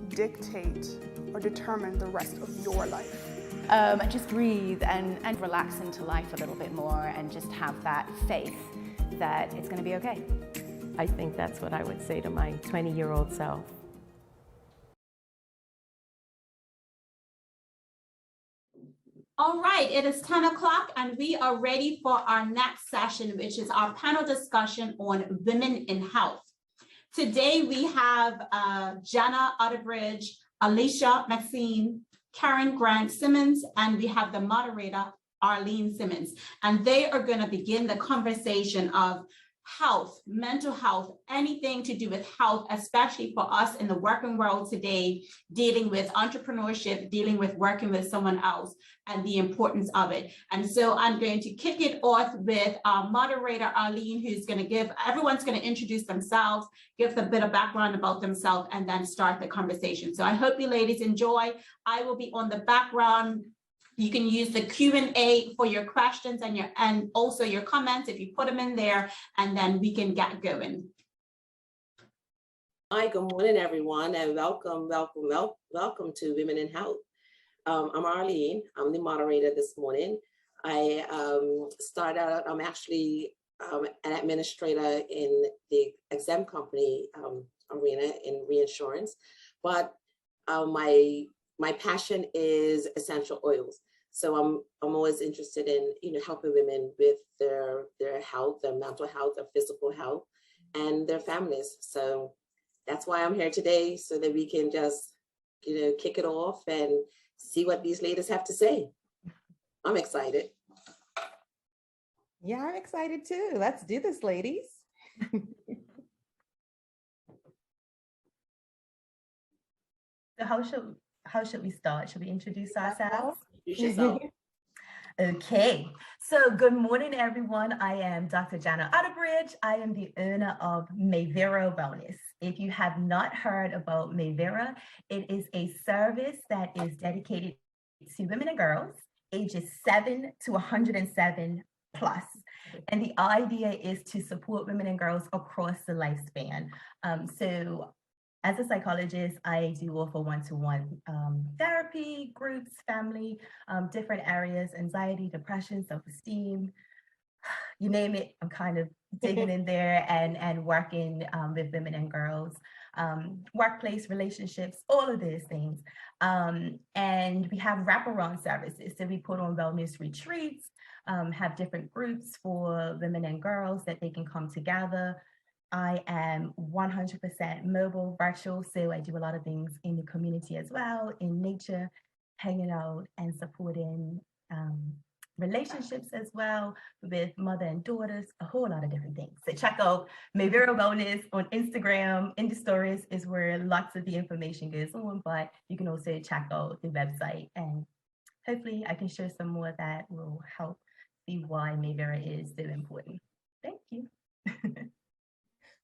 dictate or determine the rest of your life. Just breathe and relax into life a little bit more, and just have that faith that it's going to be okay. I think that's what I would say to my 20-year-old self. All right, it is 10 o'clock and we are ready for our next session, which is our panel discussion on women in health. Today we have Jana Otterbridge, Alicia Masini, Karen Grant Simmons, and we have the moderator, Arlene Simmons. And they are going to begin the conversation of health, mental health, anything to do with health, especially for us in the working world today, dealing with entrepreneurship, dealing with working with someone else, and the importance of it. And so I'm going to kick it off with our moderator, Arlene, who's going to everyone's going to introduce themselves, give a bit of background about themselves, and then start the conversation. So I hope you ladies enjoy. I will be on the background. You can use the Q&A for your questions and also your comments if you put them in there, and then we can get going. Hi, good morning, everyone, and welcome to Women in Health. I'm Arlene. I'm the moderator this morning. I'm actually an administrator in the exam company arena in reinsurance, but my passion is essential oils. So I'm always interested in helping women with their health, their mental health, their physical health, and their families. So that's why I'm here today, so that we can just kick it off and see what these ladies have to say. I'm excited. Yeah, I'm excited too. Let's do this, ladies. So how should we start? Should we introduce ourselves? Introduce yourself. Okay, so good morning, everyone. I am Dr. Jana Otterbridge. I am the owner of Mayvera Wellness. If you have not heard about Mayvera, it is a service that is dedicated to women and girls ages 7 to 107 plus. And the idea is to support women and girls across the lifespan. So as a psychologist, I do offer one-to-one therapy, groups, family, different areas, anxiety, depression, self-esteem, you name it. I'm kind of digging in there and working with women and girls, workplace relationships, all of these things. And we have wraparound services. So we put on wellness retreats, have different groups for women and girls that they can come together. I am 100% mobile, virtual, so I do a lot of things in the community as well, in nature, hanging out and supporting relationships as well with mother and daughters, a whole lot of different things. So check out Mayvera Wellness on Instagram. In the stories is where lots of the information goes on, but you can also check out the website, and hopefully I can share some more that will help see why Mayvera is so important. Thank you.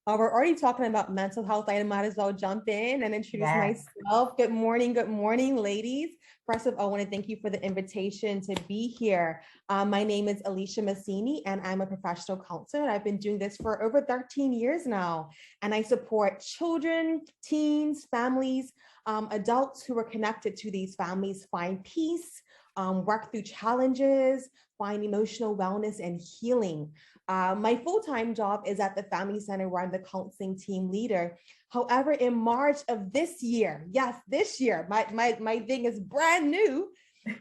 We're already talking about mental health. I might as well jump in and introduce myself. Good morning, ladies. First of all, I want to thank you for the invitation to be here. My name is Alicia Masini, and I'm a professional counselor. I've been doing this for over 13 years now, and I support children, teens, families, adults who are connected to these families find peace, work through challenges, find emotional wellness and healing. My full-time job is at the Family Center where I'm the counseling team leader. However, in March of this year, yes, this year, my thing is brand new.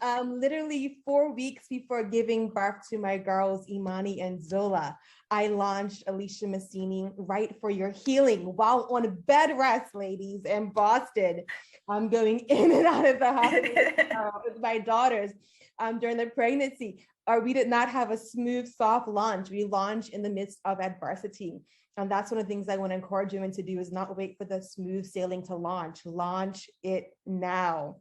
Literally 4 weeks before giving birth to my girls, Imani and Zola, I launched Alicia Masini, Right for Your Healing, while on bed rest, ladies, in Boston. I'm going in and out of the hospital with my daughters during the pregnancy. We did not have a smooth, soft launch. We launched in the midst of adversity. And that's one of the things I want to encourage women to do, is not wait for the smooth sailing to launch. Launch it now.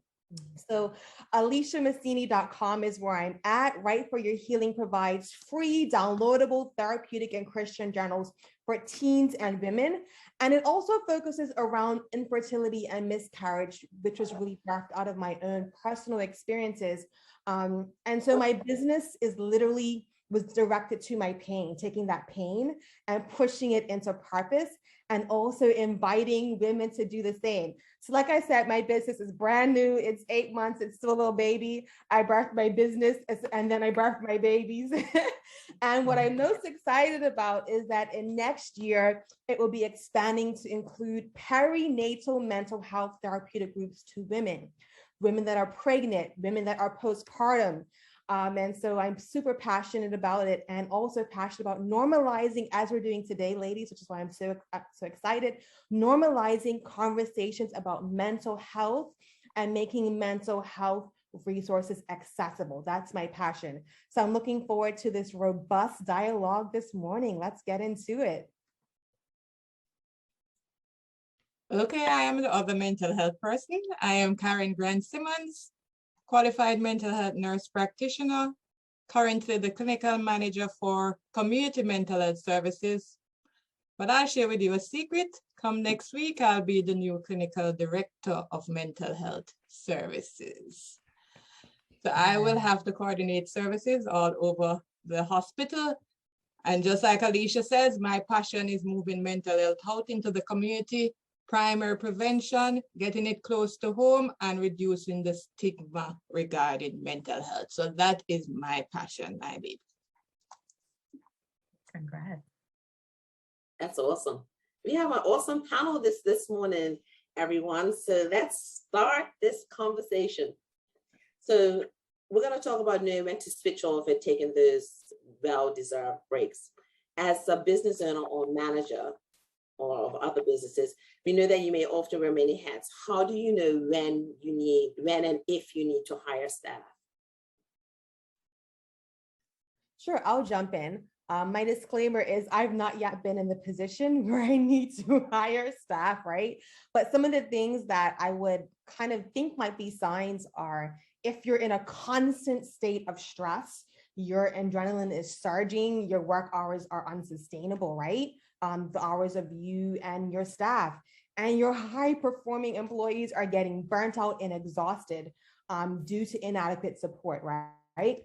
So aliciamasini.com is where I'm at. Right for Your Healing provides free downloadable therapeutic and Christian journals for teens and women. And it also focuses around infertility and miscarriage, which was really birthed out of my own personal experiences. And so my business was directed to my pain, taking that pain and pushing it into purpose, and also inviting women to do the same. So like I said, my business is brand new. It's 8 months. It's still a little baby. I birthed my business and then I birthed my babies. And what I'm most excited about is that in next year, it will be expanding to include perinatal mental health therapeutic groups to women that are pregnant, women that are postpartum. And so I'm super passionate about it, and also passionate about normalizing, as we're doing today, ladies, which is why I'm so excited, normalizing conversations about mental health and making mental health resources accessible. That's my passion. So I'm looking forward to this robust dialogue this morning. Let's get into it. Okay, I am the other mental health person. I am Karen Grant Simmons, qualified mental health nurse practitioner, currently the clinical manager for community mental health services. But I'll share with you a secret. Come next week, I'll be the new clinical director of mental health services. So I will have to coordinate services all over the hospital. And just like Alicia says, my passion is moving mental health out into the community, primary prevention, getting it close to home, and reducing the stigma regarding mental health. So that is my passion, my baby. Congrats. That's awesome. We have an awesome panel this morning, everyone. So let's start this conversation. So we're going to talk about knowing when to switch off and taking those well-deserved breaks. As a business owner or manager or of other businesses, we know that you may often wear many hats. How do you know when and if you need to hire staff? Sure, I'll jump in. My disclaimer is I've not yet been in the position where I need to hire staff, right? But some of the things that I would kind of think might be signs are if you're in a constant state of stress, your adrenaline is surging, your work hours are unsustainable, right? The hours of you and your staff, and your high-performing employees are getting burnt out and exhausted due to inadequate support, right?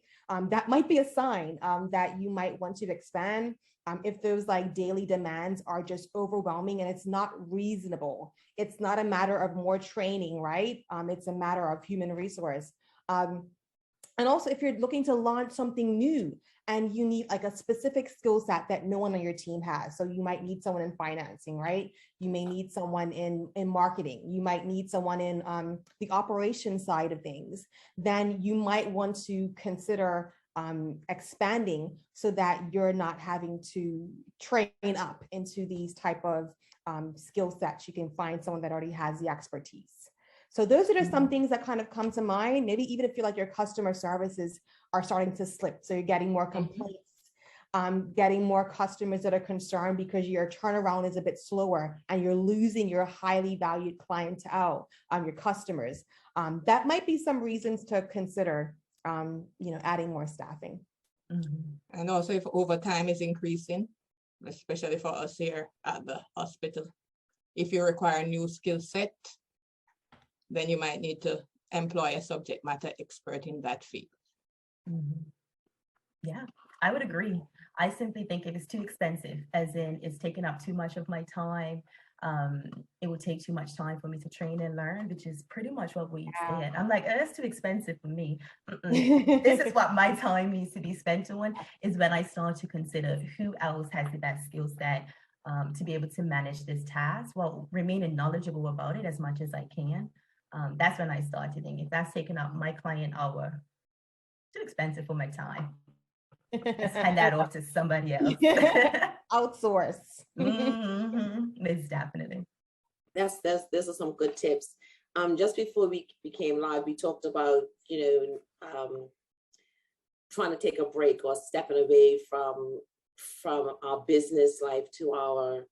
That might be a sign that you might want to expand if those like daily demands are just overwhelming and it's not reasonable. It's not a matter of more training, right? It's a matter of human resource. And also if you're looking to launch something new and you need like a specific skill set that no one on your team has. So you might need someone in financing, right? You may need someone in marketing. You might need someone in the operations side of things. Then you might want to consider expanding so that you're not having to train up into these type of skill sets. You can find someone that already has the expertise. So those are just some things that kind of come to mind. Maybe even if you feel like your customer services are starting to slip. So you're getting more complaints, getting more customers that are concerned because your turnaround is a bit slower and you're losing your highly valued clientele, your customers. That might be some reasons to consider, adding more staffing. And also if overtime is increasing, especially for us here at the hospital, if you require a new skill set, then you might need to employ a subject matter expert in that field. Yeah, I would agree. I simply think if it's too expensive, as in it's taking up too much of my time, it would take too much time for me to train and learn, which is pretty much what we said. I'm like, that's too expensive for me. This is what my time needs to be spent on, is when I start to consider who else has the best skill set to be able to manage this task while remaining knowledgeable about it as much as I can. That's when I start to think if that's taking up my client hour, too expensive for my time. Let's hand that off to somebody else. Outsource. Most definitely. Those are some good tips. Just before we became live, we talked about, trying to take a break or stepping away from our business life to our,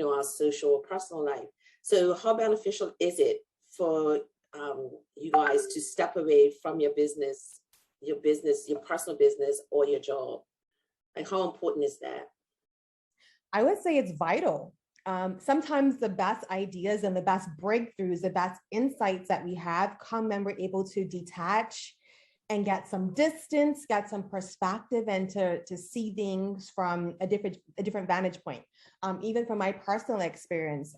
our social or personal life. So how beneficial is it for you guys to step away from your personal business or your job? Like, how important is that? I would say it's vital. Sometimes the best ideas and the best breakthroughs, the best insights that we have come when we're able to detach and get some distance, get some perspective, and to see things from a different vantage point. Even from my personal experience,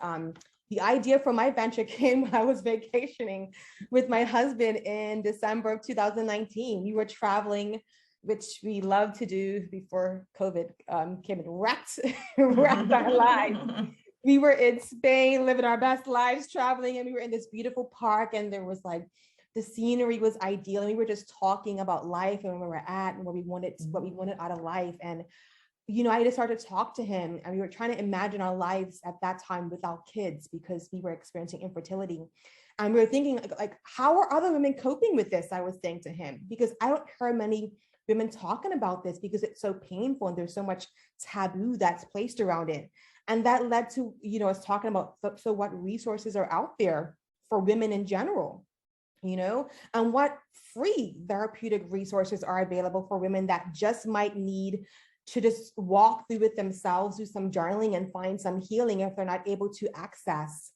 the idea for my venture came when I was vacationing with my husband in December of 2019. We were traveling, which we loved to do before COVID came and wrecked our lives. We were in Spain, living our best lives, traveling, and we were in this beautiful park, and there was like, the scenery was ideal, and we were just talking about life and where we're at and what we wanted out of life. And I just started to talk to him, and we were trying to imagine our lives at that time without kids because we were experiencing infertility. And we were thinking like, how are other women coping with this? I was saying to him, because I don't hear many women talking about this because it's so painful and there's so much taboo that's placed around it. And that led to, us talking about, so what resources are out there for women in general, and what free therapeutic resources are available for women that just might need to just walk through it themselves, do some journaling and find some healing if they're not able to access,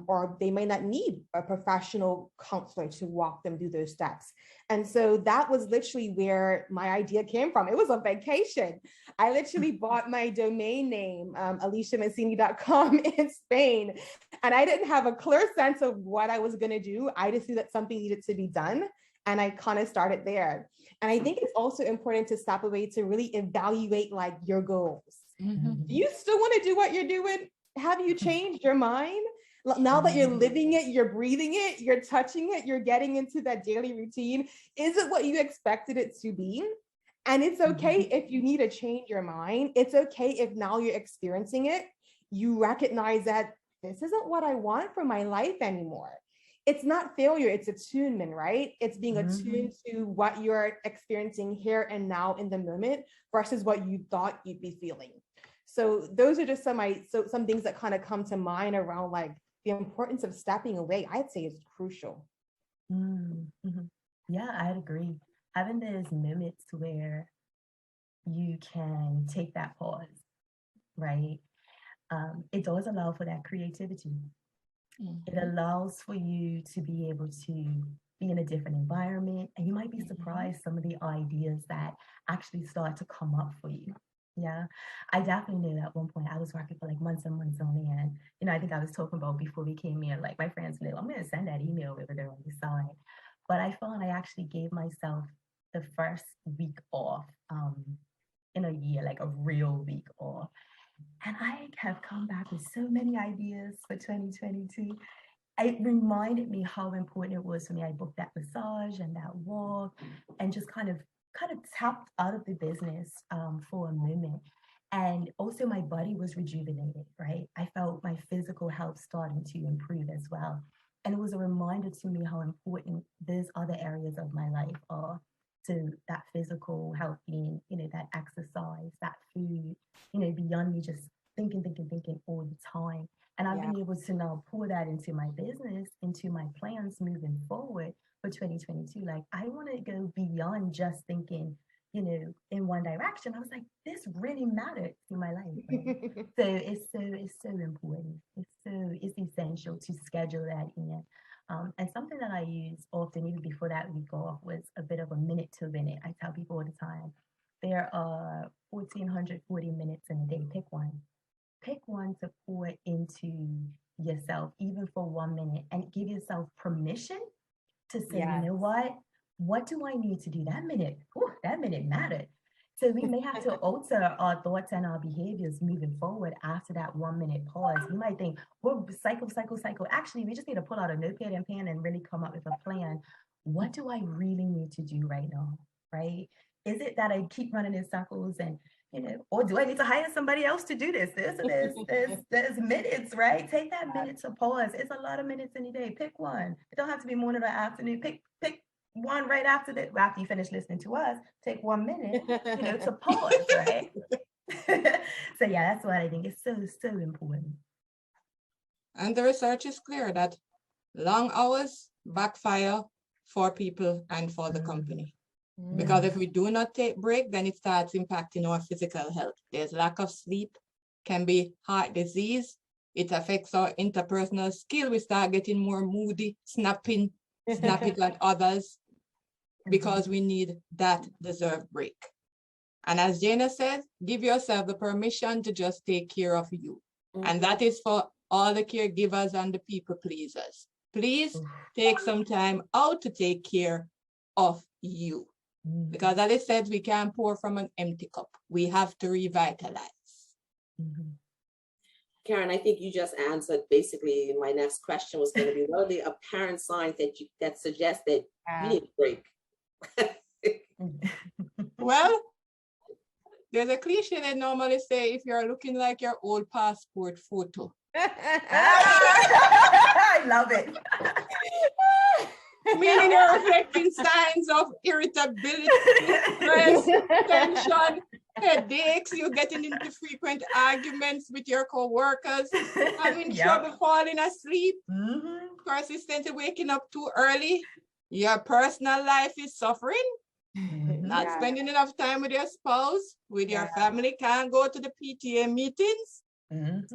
or they may not need a professional counselor to walk them through those steps. And so that was literally where my idea came from. It was a vacation. I literally bought my domain name, aliciamasini.com in Spain. And I didn't have a clear sense of what I was going to do. I just knew that something needed to be done. And I kind of started there. And I think it's also important to step away to really evaluate like your goals. Do you still want to do what you're doing? Have you changed your mind? Now that you're living it, you're breathing it, you're touching it, you're getting into that daily routine. Is it what you expected it to be? And it's okay if you need to change your mind. It's okay if now you're experiencing it, you recognize that this isn't what I want for my life anymore. It's not failure, it's attunement, right? It's being attuned to what you're experiencing here and now in the moment versus what you thought you'd be feeling. So those are just some things that kind of come to mind around like the importance of stepping away. I'd say is crucial. Yeah, I'd agree. Having those moments where you can take that pause, right? It does allow for that creativity. It allows for you to be able to be in a different environment, and you might be surprised some of the ideas that actually start to come up for you. Yeah, I definitely knew at one point I was working for like months and months on end. I think I was talking about before we came here, like my friends knew I'm going to send that email over there on the side. But I found I actually gave myself the first week off in a year, like a real week off. And I have come back with so many ideas for 2022. It reminded me how important it was for me. I booked that massage and that walk and just kind of tapped out of the business for a moment. And also my body was rejuvenated, right? I felt my physical health starting to improve as well. And it was a reminder to me how important those other areas of my life are to that physical health being, that exercise, that food, beyond me just thinking all the time. And I've been able to now pour that into my business, into my plans moving forward for 2022. Like I want to go beyond just thinking, in one direction. I was like, this really mattered to my life. Right? So it's so important. It's essential to schedule that in. And something that I use often, even before that week off, was a bit of a minute to minute. I tell people all the time, there are 1,440 minutes in a day. Pick one. Pick one to pour into yourself, even for 1 minute, and give yourself permission to say, you know what do I need to do that minute? That minute mattered. So we may have to alter our thoughts and our behaviors moving forward after that 1 minute pause. You might think, well, cycle. Actually, we just need to pull out a notepad and pen and really come up with a plan. What do I really need to do right now, right? Is it that I keep running in circles and, or do I need to hire somebody else to do this? There's minutes, right? Take that minute to pause. It's a lot of minutes in a day. Pick one. It don't have to be morning or afternoon. Pick one right after you finish listening to us. Take 1 minute, to pause, right? So yeah, that's what I think is so important. And the research is clear that long hours backfire for people and for the company. Because if we do not take break, then it starts impacting our physical health. There's lack of sleep, can be heart disease. It affects our interpersonal skill. We start getting more moody, snapping at others, because we need that deserved break. And as Jana said, give yourself the permission to just take care of you. And that is for all the caregivers and the people pleasers. Please take some time out to take care of you. Because as I said, we can't pour from an empty cup. We have to revitalize. Karen, I think you just answered basically my next question was going to be, what are the apparent signs that suggest that you need a break? Well, there's a cliche that normally say, if you're looking like your old passport photo, I love it. Meaning you're reflecting signs of irritability, stress, tension, headaches, you're getting into frequent arguments with your co-workers, having trouble falling asleep, persistently waking up too early, your personal life is suffering, not spending enough time with your spouse, with your family, can't go to the PTA meetings.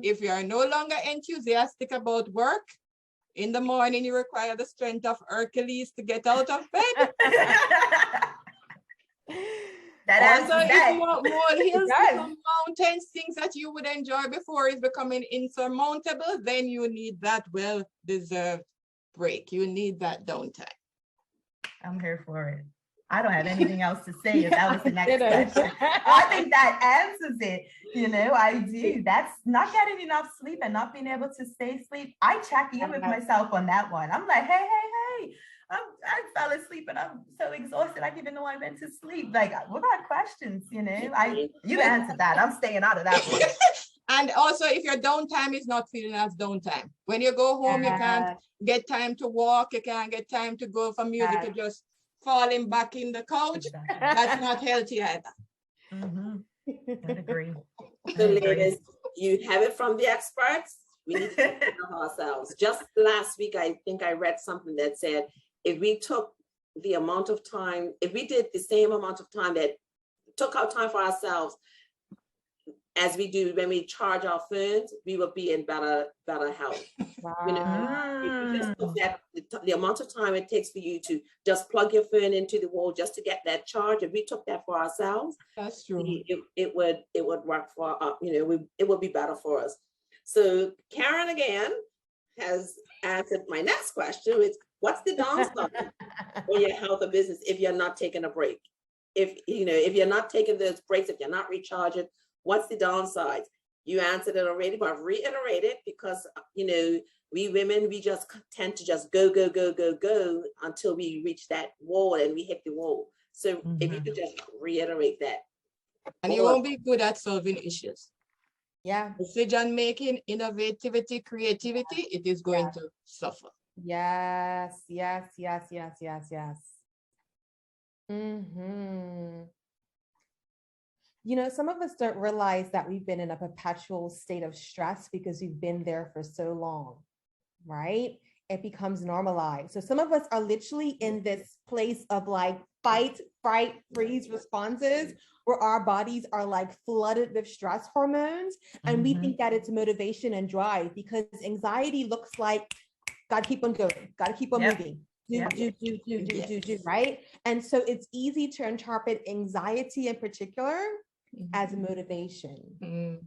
If you are no longer enthusiastic about work, in the morning you require the strength of Hercules to get out of bed. Also, if more hills become mountains, things that you would enjoy before is becoming insurmountable, then you need that well-deserved break. You need that downtime. I'm here for it. I don't have anything else to say if that was the next question. I think that answers it. You know, I do. That's not getting enough sleep and not being able to stay asleep. I check in with myself on that one. I'm like, hey, I fell asleep and I'm so exhausted. I didn't even know I went to sleep. Like, what are questions? You know, you answered that. I'm staying out of that one. And also, if your downtime is not feeling as downtime, when you go home, you can't get time to walk. You can't get time to go for music. You just falling back in the couch. That's not healthy either. I agree. So ladies, you have it from the experts. We need to take care of ourselves. Just last week, I think I read something that said, if we took the amount of time, if we did the same amount of time that took our time for ourselves as we do when we charge our phones, we will be in better health. Wow. You know, if you just look at the amount of time it takes for you to just plug your phone into the wall just to get that charge, if we took that for ourselves, that's true. It would work for it would be better for us. So Karen again has answered my next question, which what's the downside for your health or business if you're not taking a break? If you're not taking those breaks, if you're not recharging, what's the downside? You answered it already, but reiterate it because, we women, we just tend to just go until we reach that wall and we hit the wall. So if you could just reiterate that. And you won't be good at solving issues. Yeah. Decision making, innovativity, creativity, it is going to suffer. Yes. You know, some of us don't realize that we've been in a perpetual state of stress because we've been there for so long, right? It becomes normalized. So some of us are literally in this place of like fight, fright, freeze responses where our bodies are like flooded with stress hormones. And we think that it's motivation and drive because anxiety looks like, gotta keep on going, gotta keep on moving. Do, right? And so it's easy to interpret anxiety in particular as motivation.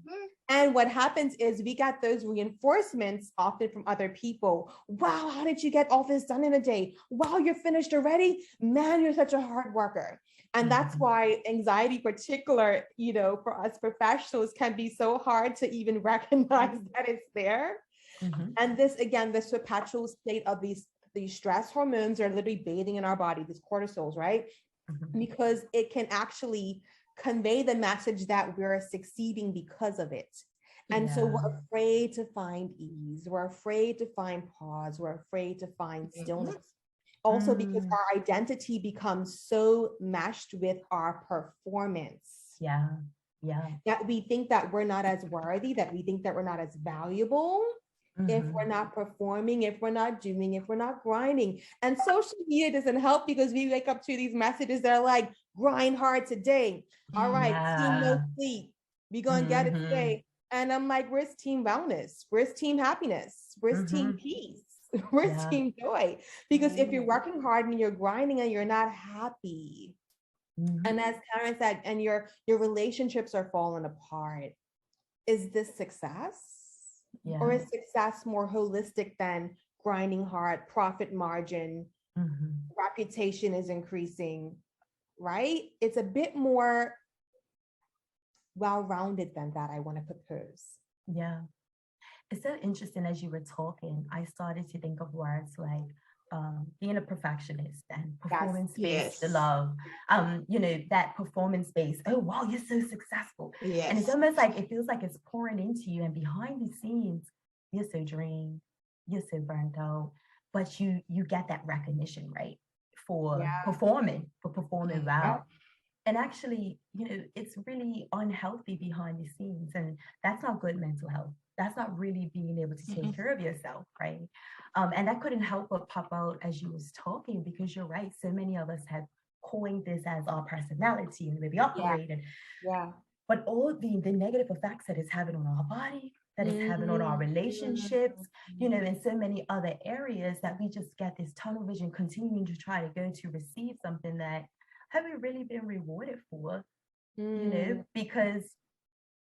And what happens is we got those reinforcements often from other people. Wow, how did you get all this done in a day? Wow, you're finished already? Man, you're such a hard worker. And that's why anxiety in particular, for us professionals can be so hard to even recognize that it's there. And this perpetual state of these stress hormones are literally bathing in our body, these cortisols, right? Because it can actually convey the message that we're succeeding because of it. And so we're afraid to find ease. We're afraid to find pause. We're afraid to find stillness. Also because our identity becomes so meshed with our performance. That we think that we're not as worthy, that we think that we're not as valuable if we're not performing, if we're not doing, if we're not grinding. And social media doesn't help because we wake up to these messages that are like, grind hard today. All right, team no sleep. We're going to get it today. And I'm like, where's team wellness? Where's team happiness? Where's team peace? Where's team joy? Because if you're working hard and you're grinding and you're not happy, and as Karen said, and your relationships are falling apart, is this success? Or is success more holistic than grinding hard, profit margin, reputation is increasing, right? It's a bit more well-rounded than that, I want to propose. Yeah. It's so interesting as you were talking, I started to think of words like being a perfectionist and performance-based love, that performance based, oh, wow, you're so successful. And it's almost like, it feels like it's pouring into you and behind the scenes, you're so drained, you're so burnt out, but you get that recognition, right? For performing well. And actually, it's really unhealthy behind the scenes, and that's not good mental health. That's not really being able to take care of yourself, right? And that couldn't help but pop out as you was talking, because you're right. So many of us have coined this as our personality and the way we operate. But all the negative effects that it's having on our body, that it's having on our relationships, in so many other areas, that we just get this tunnel vision, continuing to try to go to receive something that have we really been rewarded for, because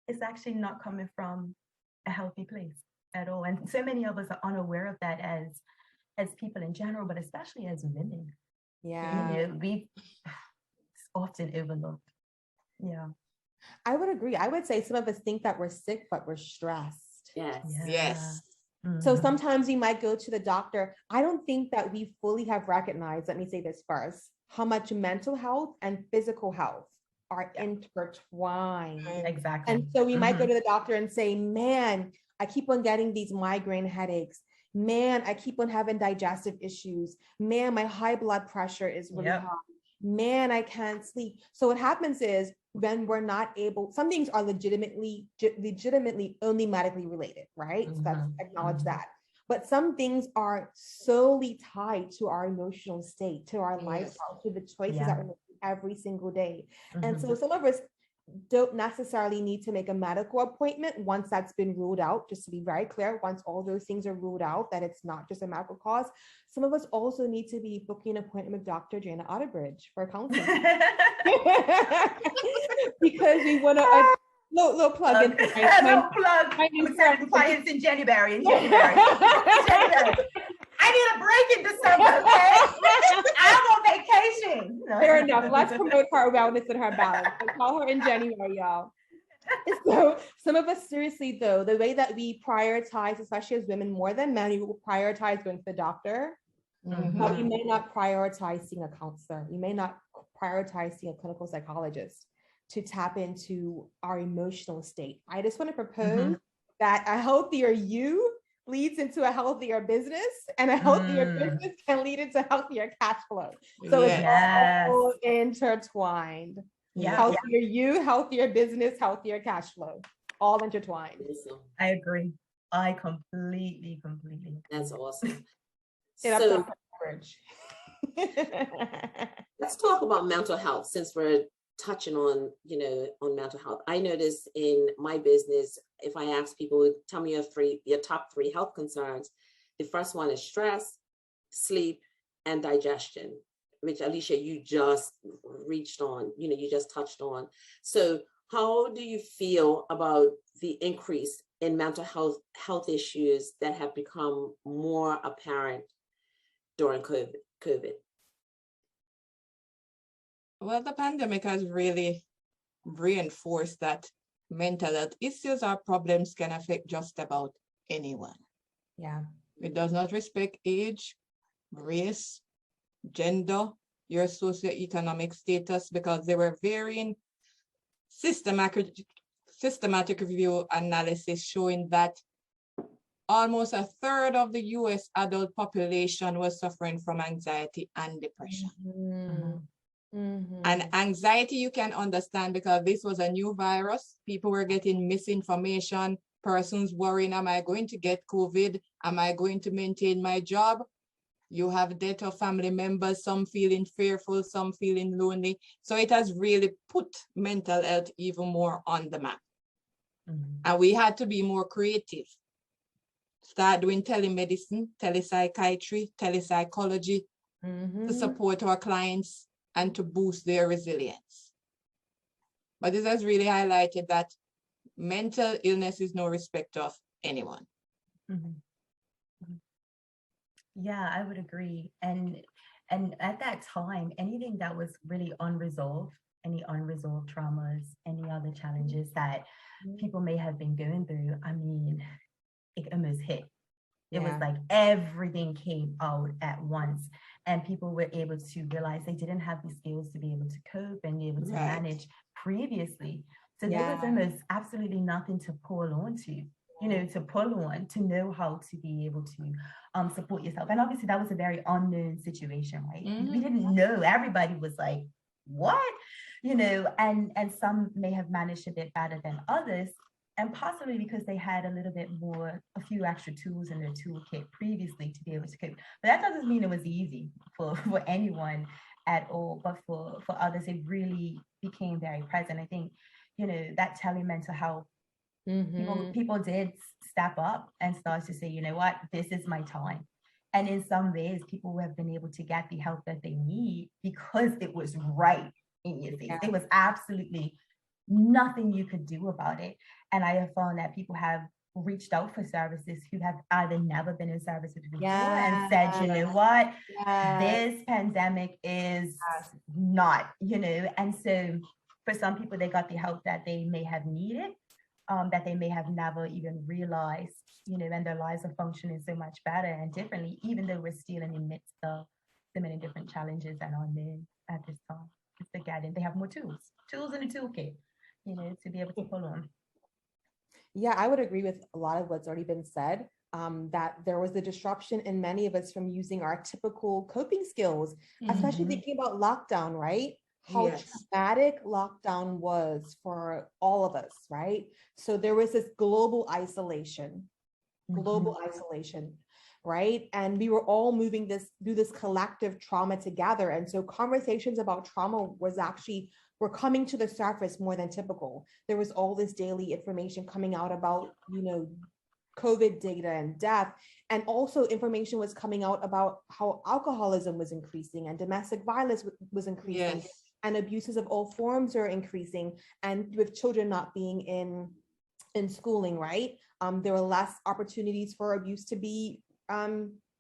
it's actually not coming from a healthy place at all. And so many of us are unaware of that as people in general, but especially as women. We often overlooked. I would agree. I would say some of us think that we're sick, but we're stressed. Yes. So sometimes we might go to the doctor. I don't think that we fully have recognized, let me say this first, how much mental health and physical health are intertwined. Exactly. And so we might go to the doctor and say, man, I keep on getting these migraine headaches. Man, I keep on having digestive issues. Man, my high blood pressure is really high. Man, I can't sleep. So what happens is, when we're not able, some things are legitimately only medically related, right? So let's acknowledge that. But some things are solely tied to our emotional state, to our lifestyle, to the choices that we're making every single day. And so some of us don't necessarily need to make a medical appointment once that's been ruled out, just to be very clear, once all those things are ruled out, that it's not just a medical cause. Some of us also need to be booking an appointment with Dr. Jana Otterbridge for counseling. Because we want to, little plug in. Little plug. I'm sending clients in January. I need a break in December, okay? I'm on vacation. Fair enough. Let's promote her wellness and her balance. I'll call her in January, y'all. So some of us, seriously though, the way that we prioritize, especially as women more than men, we will prioritize going to the doctor, but we may not prioritize seeing a counselor. We may not prioritize seeing a clinical psychologist to tap into our emotional state. I just want to propose that a healthier you leads into a healthier business, and a healthier business can lead into healthier cash flow. So it's all intertwined. Healthier you, healthier business, healthier cash flow, all intertwined. I agree. I completely. That's awesome. So, let's talk about mental health, since we're touching on, on mental health. I notice in my business, if I ask people, tell me your top 3 health concerns, the first one is stress, sleep, and digestion, which Alicia, you just reached on, you just touched on. So how do you feel about the increase in mental health issues that have become more apparent during COVID? Well, the pandemic has really reinforced that mental health issues or problems can affect just about anyone. It does not respect age, race, gender, your socioeconomic status, because there were varying systematic review analysis showing that almost a third of the US adult population was suffering from anxiety and depression. And anxiety you can understand, because this was a new virus. People were getting misinformation, persons worrying, am I going to get COVID? Am I going to maintain my job? You have death of family members, some feeling fearful, some feeling lonely. So it has really put mental health even more on the map. And we had to be more creative. Start doing telemedicine, telepsychiatry, telepsychology to support our clients and to boost their resilience. But this has really highlighted that mental illness is no respect of anyone. Yeah, I would agree. And at that time, anything that was really unresolved, any unresolved traumas, any other challenges that people may have been going through, I mean, it almost hit. It was like everything came out at once, and people were able to realize they didn't have the skills to be able to cope and be able to manage previously. So there was almost absolutely nothing to pull on to. you know, to pull on, to know how to be able to support yourself. And obviously that was a very unknown situation, right? We didn't know. Everybody was like, what? You know, and some may have managed a bit better than others, and possibly because they had a few extra tools in their toolkit previously to be able to cope. But that doesn't mean it was easy for anyone at all, but for others, it really became very present. I think, you know, that telemental health, people did step up and start to say, you know what, this is my time. And in some ways, people have been able to get the help that they need because it was right in your face. There was absolutely nothing you could do about it. And I have found that people have reached out for services who have either never been in services before and said, you know what, this pandemic is not, you know. And so for some people, they got the help that they may have needed, that they may have never even realized, you know, and their lives are functioning so much better and differently, even though we're still in the midst of so many different challenges and unknowns at this time. It's the guidance. They have more tools in the toolkit, you know, to be able to pull on. Yeah, I would agree with a lot of what's already been said, that there was a disruption in many of us from using our typical coping skills, especially thinking about lockdown, right? How traumatic lockdown was for all of us, right? So there was this global isolation, right? And we were all moving through this collective trauma together. And so conversations about trauma were coming to the surface more than typical. There was all this daily information coming out about, you know, COVID data and death. And also information was coming out about how alcoholism was increasing and domestic violence was increasing. And abuses of all forms are increasing, and with children not being in schooling, right? There were less opportunities for abuse to be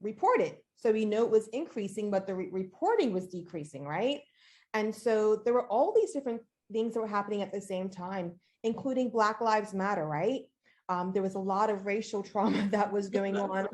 reported. So we know it was increasing, but the reporting was decreasing, right? And so there were all these different things that were happening at the same time, including Black Lives Matter, right? There was a lot of racial trauma that was going on.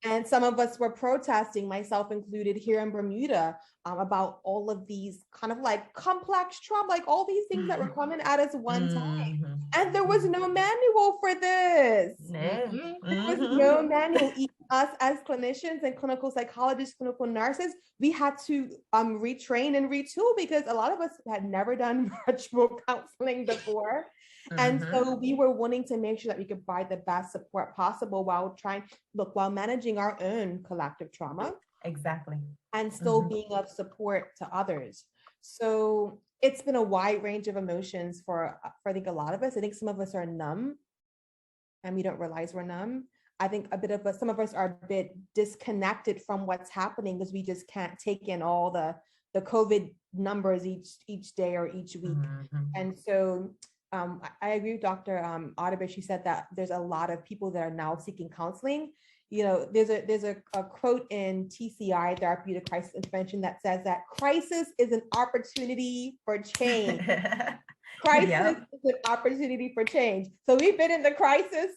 And some of us were protesting, myself included, here in Bermuda, about all of these kind of like complex trauma, like all these things that were coming at us one time. And there was no manual for this. There was no manual. Even us as clinicians and clinical psychologists, clinical nurses, we had to retrain and retool because a lot of us had never done virtual counseling before. And so we were wanting to make sure that we could provide the best support possible while managing our own collective trauma. Exactly. And still being of support to others. So it's been a wide range of emotions for I think a lot of us. I think some of us are numb and we don't realize we're numb. I think some of us are a bit disconnected from what's happening because we just can't take in all the COVID numbers each day or each week. And so I agree with Dr. Otterbridge. She said that there's a lot of people that are now seeking counseling. You know, there's a quote in TCI, Therapeutic Crisis Intervention, that says that crisis is an opportunity for change. Crisis is an opportunity for change. So we've been in the crisis.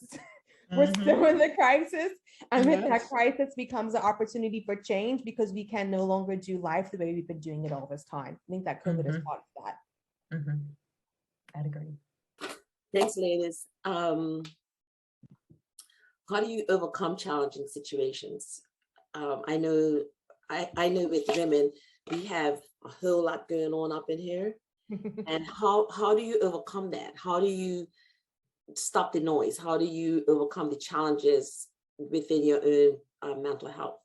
We're still in the crisis. And with that crisis becomes an opportunity for change because we can no longer do life the way we've been doing it all this time. I think that COVID has taught us that. I'd agree. Thanks, ladies. How do you overcome challenging situations? I know with women, we have a whole lot going on up in here. And how do you overcome that? How do you stop the noise? How do you overcome the challenges within your own mental health?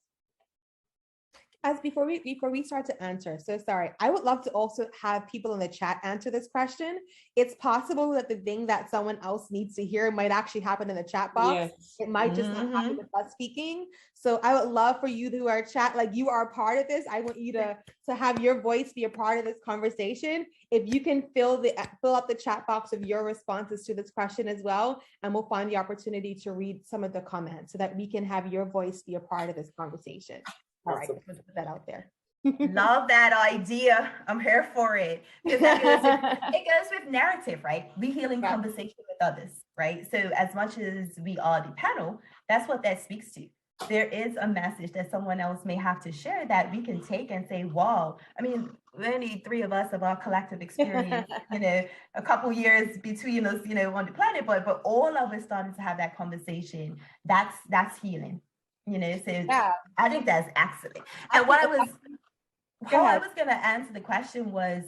As before we start to answer, so sorry, I would love to also have people in the chat answer this question. It's possible that the thing that someone else needs to hear might actually happen in the chat box. It might just not happen with us speaking. So I would love for you who are chat, like you are a part of this. I want you to have your voice be a part of this conversation. If you can fill up the chat box of your responses to this question as well, and we'll find the opportunity to read some of the comments so that we can have your voice be a part of this conversation. All right, let's put that out there. Love that idea. I'm here for it. Because it goes with narrative, right? We healing conversation with others, right? So as much as we are the panel, that's what that speaks to. there is a message that someone else may have to share that we can take and say, wow, I mean, only 3 of us of our collective experience, a couple years between us, on the planet, but all of us starting to have that conversation, that's healing, so yeah. I think that's excellent. And what I was going to answer the question was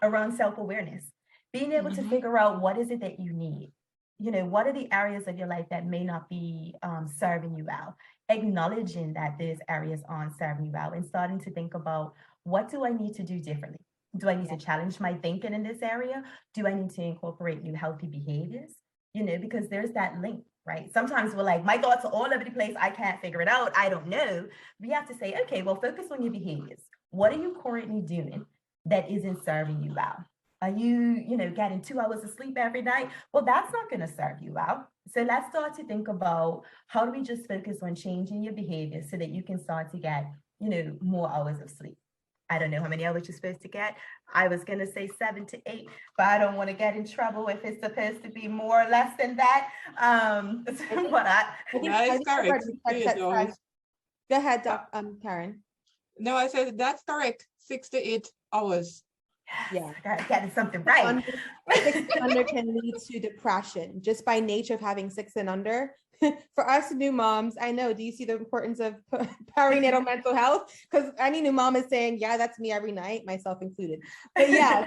around self-awareness, being able to figure out what is it that you need. What are the areas of your life that may not be serving you well? Acknowledging that those areas aren't serving you well and starting to think about, what do I need to do differently? Do I need to challenge my thinking in this area? Do I need to incorporate new healthy behaviors? Because there's that link, right? Sometimes we're like, my thoughts are all over the place. I can't figure it out. I don't know. We have to say, okay, well, focus on your behaviors. What are you currently doing that isn't serving you well? Are you, getting 2 hours of sleep every night? Well, that's not going to serve you well. So let's start to think about, how do we just focus on changing your behavior so that you can start to get, more hours of sleep? I don't know how many hours you're supposed to get. I was going to say 7 to 8, but I don't want to get in trouble if it's supposed to be more or less than that. That is correct. Go ahead, Karen. No, I said that's correct. 6 to 8 hours. Yeah, getting something right. 6 and under can lead to depression just by nature of having 6 and under. For us new moms, I know, do you see the importance of perinatal mental health? Because any new mom is saying, yeah, that's me every night, myself included. But yeah,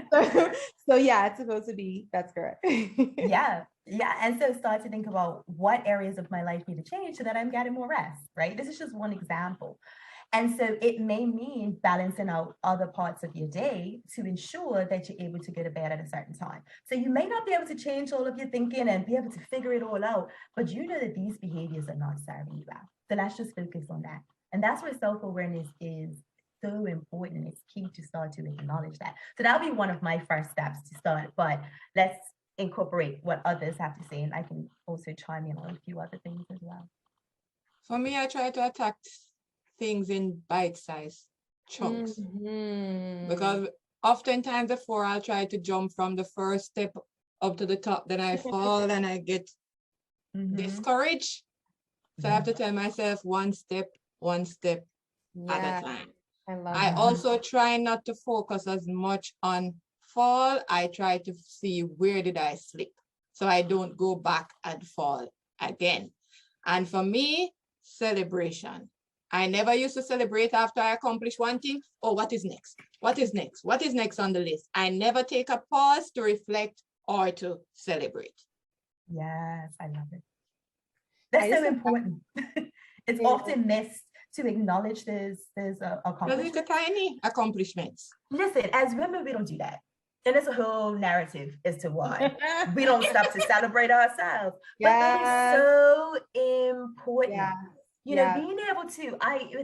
so yeah, it's supposed to be, that's correct. Yeah. And so start to think about what areas of my life need to change so that I'm getting more rest, right? This is just one example. And so it may mean balancing out other parts of your day to ensure that you're able to go to bed at a certain time. So you may not be able to change all of your thinking and be able to figure it all out, but you know that these behaviors are not serving you well. So let's just focus on that. And that's where self-awareness is so important. It's key to start to acknowledge that. So that'll be one of my first steps to start, but let's incorporate what others have to say. And I can also chime in on a few other things as well. For me, I try to attack things in bite-sized chunks, because oftentimes before I'll try to jump from the first step up to the top, then I fall and I get discouraged. So I have to tell myself one step at a time. I also try not to focus as much on fall. I try to see where did I slip, so I don't go back and fall again. And for me, celebration. I never used to celebrate after I accomplish one thing. Oh, what is next? What is next? What is next on the list? I never take a pause to reflect or to celebrate. Yes, I love it. That's so important. It's often missed to acknowledge there's accomplishments. It's a tiny accomplishments. Listen, as women, we don't do that. And there's a whole narrative as to why we don't stop to celebrate ourselves. But that is so important. Yeah. Being able to,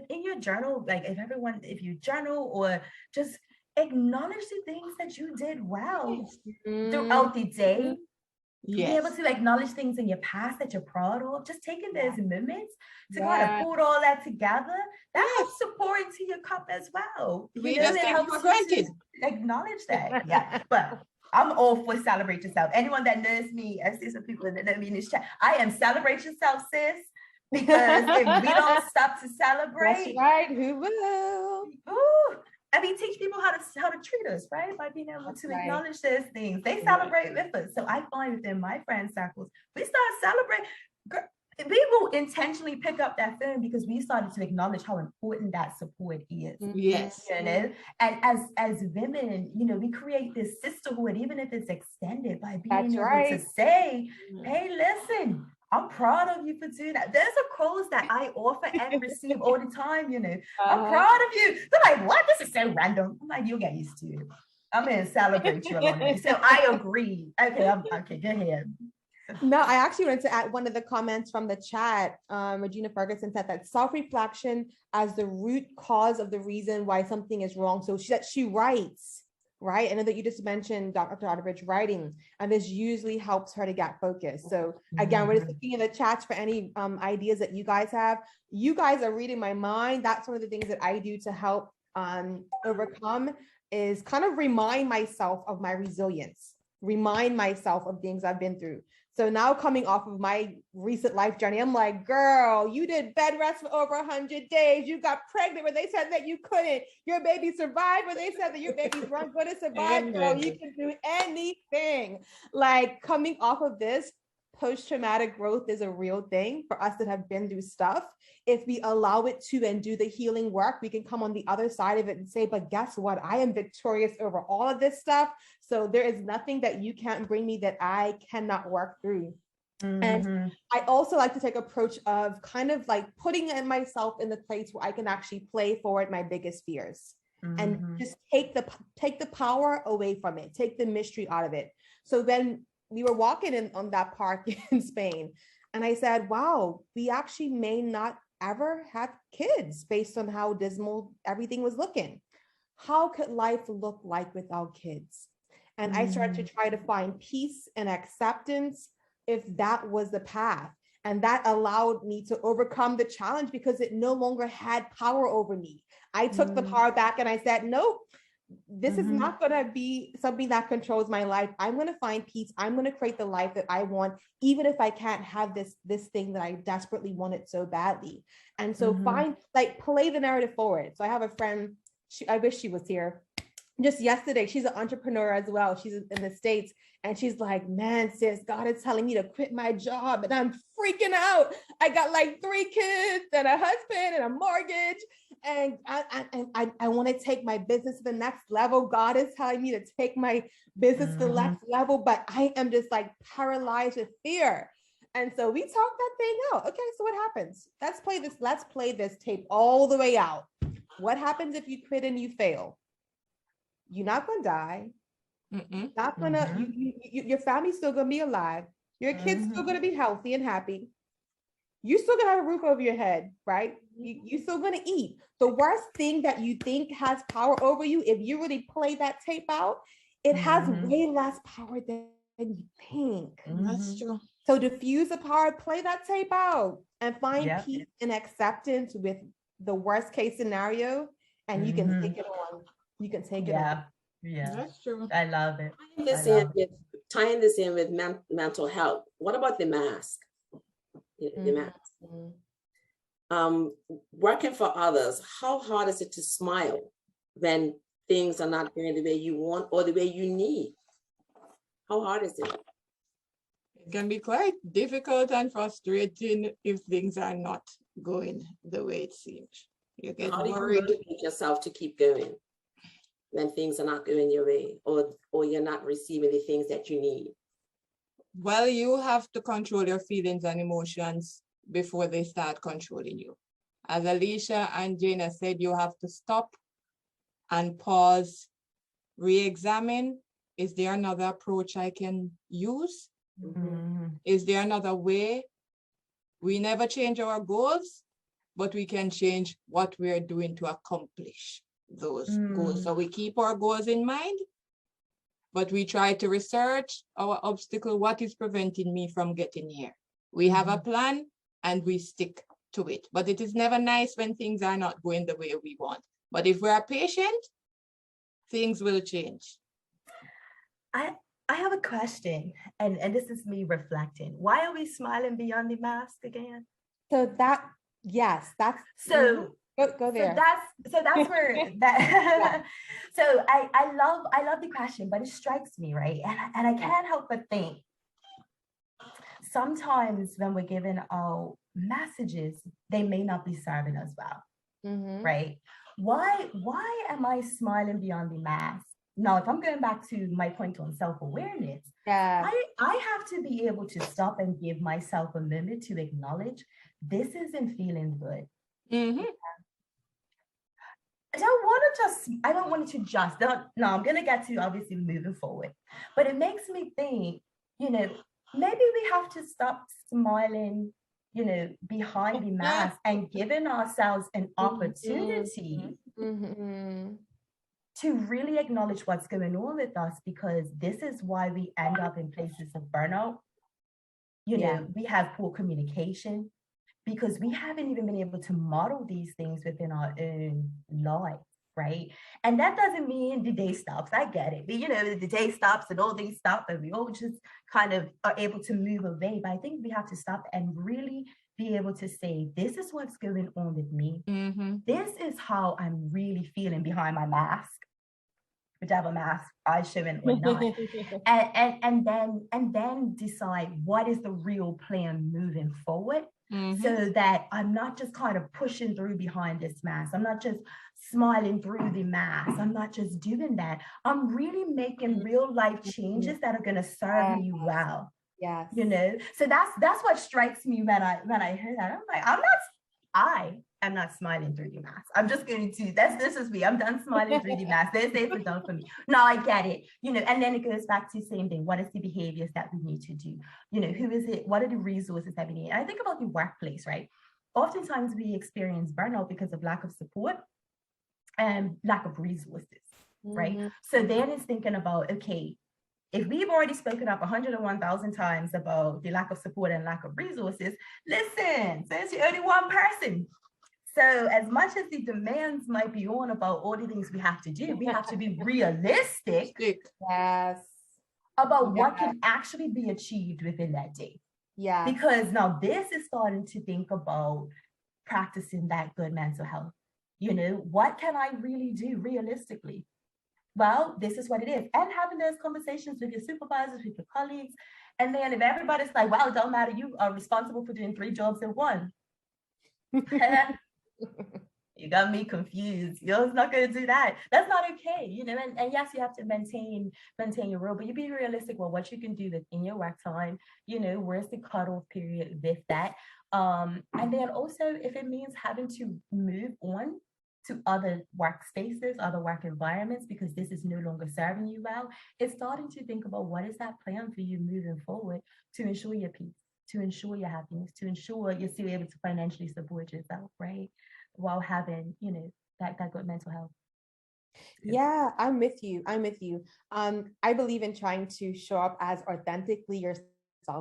in your journal, like if you journal or just acknowledge the things that you did well throughout the day. Be able to acknowledge things in your past that you're proud of, just taking those moments to kind of put all that together, that helps to pour into your cup as well. We just take it for granted. Acknowledge that. Yeah. But I'm all for celebrate yourself. Anyone that knows me, I see some people that know me in this chat, I am celebrate yourself, sis. Because if we don't stop to celebrate, that's right. Who will? Ooh, teach people how to treat us, right? By being able to acknowledge those things. They celebrate with us. So I find within my friend circles, we start celebrating. We will intentionally pick up that phone because we started to acknowledge how important that support is. Yes. And as women, we create this sisterhood, even if it's extended, by being able to say, hey, listen, I'm proud of you for doing that. There's a quote that I offer and receive all the time, I'm proud of you. They're like, what? This is so random. I'm like, you'll get used to it. I'm going to celebrate you along the way. So I agree. Okay, go ahead. No, I actually wanted to add one of the comments from the chat. Regina Ferguson said that self-reflection as the root cause of the reason why something is wrong. So she writes, right? I know that you just mentioned Dr. Otterbridge writing, and this usually helps her to get focused. So again, we're just looking in the chats for any ideas that you guys have. You guys are reading my mind. That's one of the things that I do to help overcome, is kind of remind myself of my resilience, remind myself of things I've been through. So now coming off of my recent life journey, I'm like, girl, you did bed rest for over 100 days. You got pregnant where they said that you couldn't. Your baby survived where they said that your babies weren't going to survive. Girl, you can do anything. Like coming off of this, post-traumatic growth is a real thing for us that have been through stuff. If we allow it to and do the healing work, we can come on the other side of it and say, but guess what? I am victorious over all of this stuff. So there is nothing that you can't bring me that I cannot work through. And I also like to take approach of kind of like putting myself in the place where I can actually play forward my biggest fears and just take the power away from it, take the mystery out of it. So then we were walking on that park in Spain, and I said, wow, we actually may not ever have kids based on how dismal everything was looking. How could life look like without kids? And I started to try to find peace and acceptance if that was the path. And that allowed me to overcome the challenge because it no longer had power over me. I took the power back and I said, nope, this is not going to be something that controls my life. I'm going to find peace. I'm going to create the life that I want, even if I can't have this thing that I desperately wanted so badly. And so play the narrative forward. So I have a friend, I wish she was here. Just yesterday, she's an entrepreneur as well. She's in the States, and she's like, man, sis, God is telling me to quit my job and I'm freaking out. I got like 3 kids and a husband and a mortgage. And I want to take my business to the next level. God is telling me to take my business to the next level, but I am just like paralyzed with fear. And so we talked that thing out. Okay, so what happens? Let's play this tape all the way out. What happens if you quit and you fail? You're not gonna die. Not gonna. Your family's still gonna be alive. Your kids still gonna be healthy and happy. You still gonna have a roof over your head, right? You still gonna eat. The worst thing that you think has power over you, if you really play that tape out, it has way less power than you think. That's true. So diffuse the power, play that tape out, and find peace and acceptance with the worst case scenario, and you can take it on. You can take it on. Yeah, That's true. I love it. Tying this in with mental health. What about the mask? The mask. Working for others, how hard is it to smile when things are not going the way you want or the way you need? How hard is it? It can be quite difficult and frustrating if things are not going the way it seems. You get How do you worried. motivate yourself to keep going when things are not going your way, or you're not receiving the things that you need? Well, you have to control your feelings and emotions before they start controlling you. As Alicia and Jana said, you have to stop and pause, re-examine. Is there another approach I can use? Is there another way? We never change our goals, but we can change what we're doing to accomplish those goals. So we keep our goals in mind, but we try to research our obstacle. What is preventing me from getting here? We have a plan and we stick to it. But it is never nice when things are not going the way we want. But if we are patient, things will change. I have a question, and this is me reflecting. Why are we smiling beyond the mask again? So that's so. Go there. So that's where that. So I love the question, but it strikes me, right, and I can't help but think. Sometimes when we're given our messages, they may not be serving us well, right? Why am I smiling beyond the mask? Now, if I'm going back to my point on self-awareness, I have to be able to stop and give myself a moment to acknowledge this isn't feeling good. I don't want it to just, no, I'm going to get to obviously moving forward, but it makes me think, maybe we have to stop smiling, behind the mask and giving ourselves an opportunity to really acknowledge what's going on with us, because this is why we end up in places of burnout. We have poor communication, because we haven't even been able to model these things within our own lives. right? And that doesn't mean the day stops. I get it. But, you know, the day stops and all things stop and we all just kind of are able to move away. But I think we have to stop and really be able to say, this is what's going on with me. This is how I'm really feeling behind my mask, whichever mask I shouldn't or not. and then decide what is the real plan moving forward. So that I'm not just kind of pushing through behind this mask. I'm not just smiling through the mask. I'm not just doing that. I'm really making real life changes that are going to serve me well. Yes. You know, so that's what strikes me when I hear that. I'm like, I am not smiling through the mask. I'm just going to, this is me. I'm done smiling through the mask. This is done for me. No, I get it. You know, and then it goes back to the same thing. What is the behaviors that we need to do? You know, who is it? What are the resources that we need? And I think about the workplace, right? Oftentimes we experience burnout because of lack of support and lack of resources, right? So then it's thinking about, okay, if we've already spoken up 101,000 times about the lack of support and lack of resources, listen, since you're only one person. So as much as the demands might be on about all the things we have to do, we have to be realistic about what can actually be achieved within that day. Yeah. Because now this is starting to think about practicing that good mental health. You know, what can I really do realistically? Well, this is what it is. And having those conversations with your supervisors, with your colleagues. And then if everybody's like, well, it don't matter, you are responsible for doing 3 jobs in one. You got me confused. You're not going to do that. That's not okay. You know, and yes, you have to maintain your role, but you be realistic with what you can do within your work time. You know, where's the cutoff period with that? And then also if it means having to move on to other workspaces, other work environments, because this is no longer serving you well, it's starting to think about what is that plan for you moving forward to ensure your peace, to ensure your happiness, to ensure you're still able to financially support yourself, right? While having, you know, that good mental health. Yeah, I'm with you. I believe in trying to show up as authentically yourself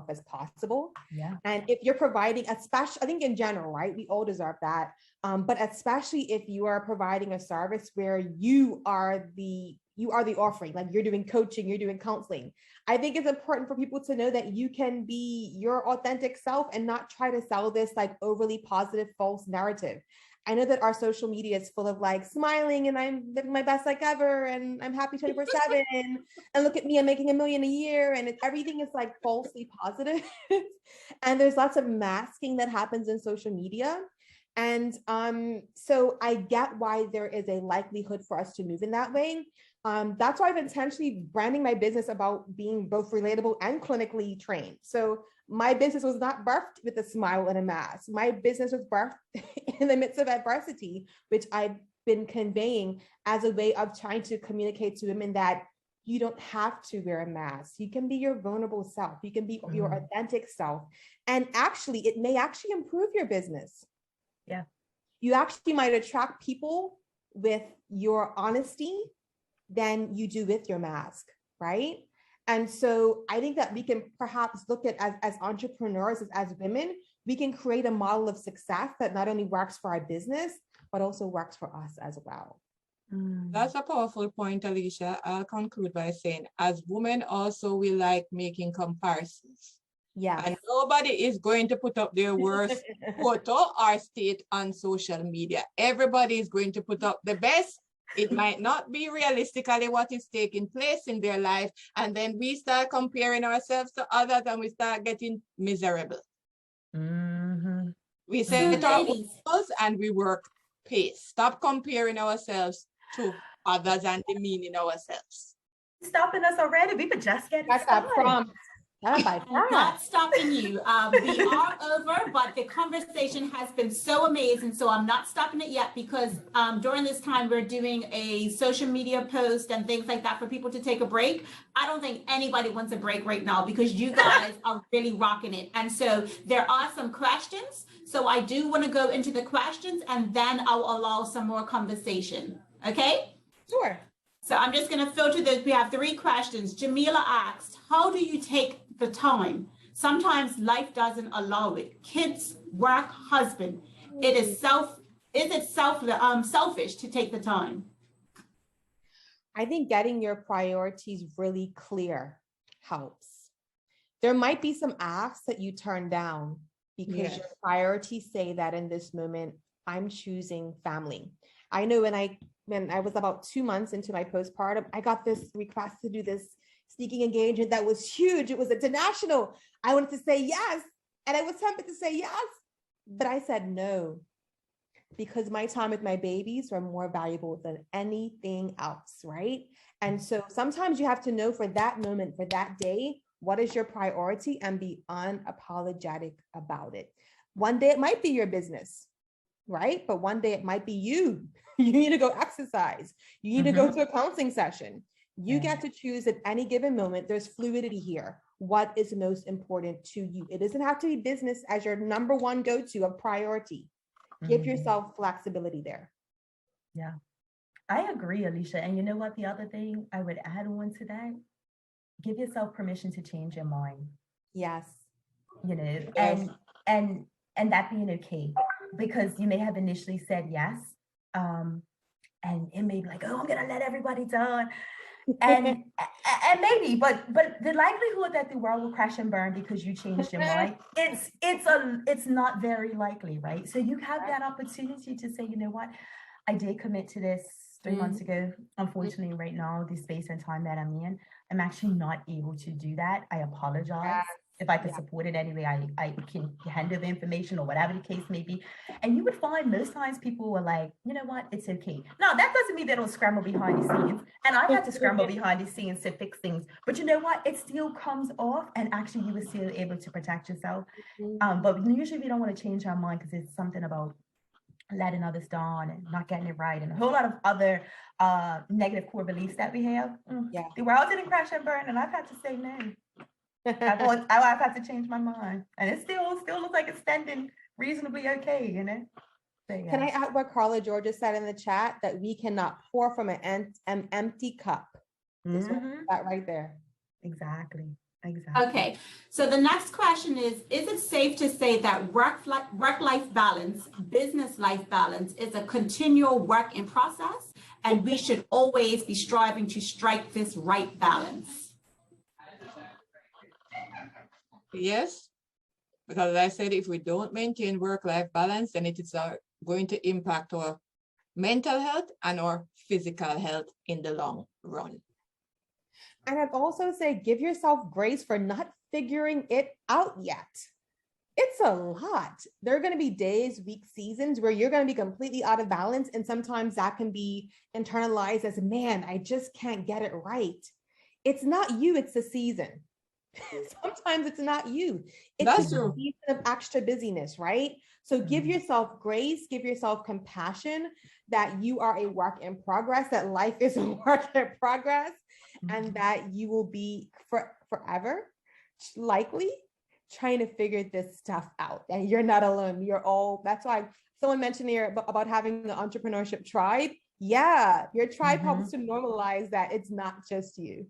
as possible. Yeah. And if you're providing, especially, I think in general, right, we all deserve that. But especially if you are providing a service where you are the offering, like you're doing coaching, you're doing counseling. I think it's important for people to know that you can be your authentic self and not try to sell this like overly positive false narrative. I know that our social media is full of like smiling and I'm living my best life ever and I'm happy 24/7 and look at me, I'm making $1 million a year and everything is like falsely positive. And there's lots of masking that happens in social media. And so I get why there is a likelihood for us to move in that way. That's why I've intentionally branding my business about being both relatable and clinically trained. So my business was not birthed with a smile and a mask. My business was birthed in the midst of adversity, which I've been conveying as a way of trying to communicate to women that you don't have to wear a mask. You can be your vulnerable self. You can be your authentic self. And actually, it may actually improve your business. Yeah. You actually might attract people with your honesty than you do with your mask, right? And so I think that we can perhaps look at as entrepreneurs, as women, we can create a model of success that not only works for our business, but also works for us as well. That's a powerful point, Alicia. I'll conclude by saying, as women also, we like making comparisons. Yeah. And nobody is going to put up their worst photo or state on social media. Everybody is going to put up the best. It might not be realistically what is taking place in their life. And then we start comparing ourselves to others and we start getting miserable. We set our goals and we work pace. Stop comparing ourselves to others and demeaning ourselves. Stopping us already. We could just get started. Not stopping you. We are over, but the conversation has been so amazing. So I'm not stopping it yet because during this time we're doing a social media post and things like that for people to take a break. I don't think anybody wants a break right now because you guys are really rocking it. And so there are some questions. So I do want to go into the questions and then I'll allow some more conversation. Okay? Sure. So I'm just going to filter this. We have 3 questions. Jamila asked, how do you take the time? Sometimes life doesn't allow it. Kids, work, husband. Is it selfish to take the time? I think getting your priorities really clear helps. There might be some asks that you turn down because your priorities say that in this moment, I'm choosing family. I know when I was about 2 months into my postpartum, I got this request to do this speaking engagement that was huge. It was international. I wanted to say yes, and I was tempted to say yes, but I said no, because my time with my babies are more valuable than anything else, right? And so sometimes you have to know for that moment, for that day, what is your priority, and be unapologetic about it. One day it might be your business, right? But one day it might be you. You need to go exercise. You need to go to a counseling session. You get to choose at any given moment. There's fluidity here. What is most important to you? It doesn't have to be business as your number one go-to of priority. Give yourself flexibility there. Yeah, I agree, Alicia. And you know what? The other thing I would add on to that, give yourself permission to change your mind. Yes. You know, and that being okay, because you may have initially said yes, and it may be like, oh, I'm gonna let everybody down, and maybe, but the likelihood that the world will crash and burn because you changed your mind, it's not very likely, right? So you have that opportunity to say, you know what, I did commit to this 3 months ago. Unfortunately, right now, the space and time that I'm in, I'm actually not able to do that. I apologize. If I could support it anyway, I can hand over information or whatever the case may be. And you would find most times people were like, you know what, it's okay. Now, that doesn't mean they don't scramble behind the scenes. And I've had to scramble behind the scenes to fix things. But you know what, it still comes off, and actually you were still able to protect yourself. But usually we don't want to change our mind because it's something about letting others down and not getting it right, and a whole lot of other negative core beliefs that we have. The world didn't crash and burn, and I've had to say no. I've had to change my mind, and it still looks like it's standing reasonably okay, you know. So, yeah. Can I add what Carla Georgia said in the chat, that we cannot pour from an empty cup? That right there. Exactly. Okay, so the next question is it safe to say that work-life balance, business life balance is a continual work in process, and we should always be striving to strike this right balance? Yes, because I said if we don't maintain work-life balance, then it is going to impact our mental health and our physical health in the long run. And I'd also say give yourself grace for not figuring it out yet. It's a lot. There are going to be days, weeks, seasons where you're going to be completely out of balance. And sometimes that can be internalized as, man, I just can't get it right. It's not you, it's the season. Sometimes it's not you. It's a season of extra busyness, right? So give yourself grace, give yourself compassion that you are a work in progress, that life is a work in progress, and that you will be forever likely trying to figure this stuff out. And you're not alone. You're all, that's why someone mentioned here about having the entrepreneurship tribe. Yeah, your tribe helps to normalize that it's not just you.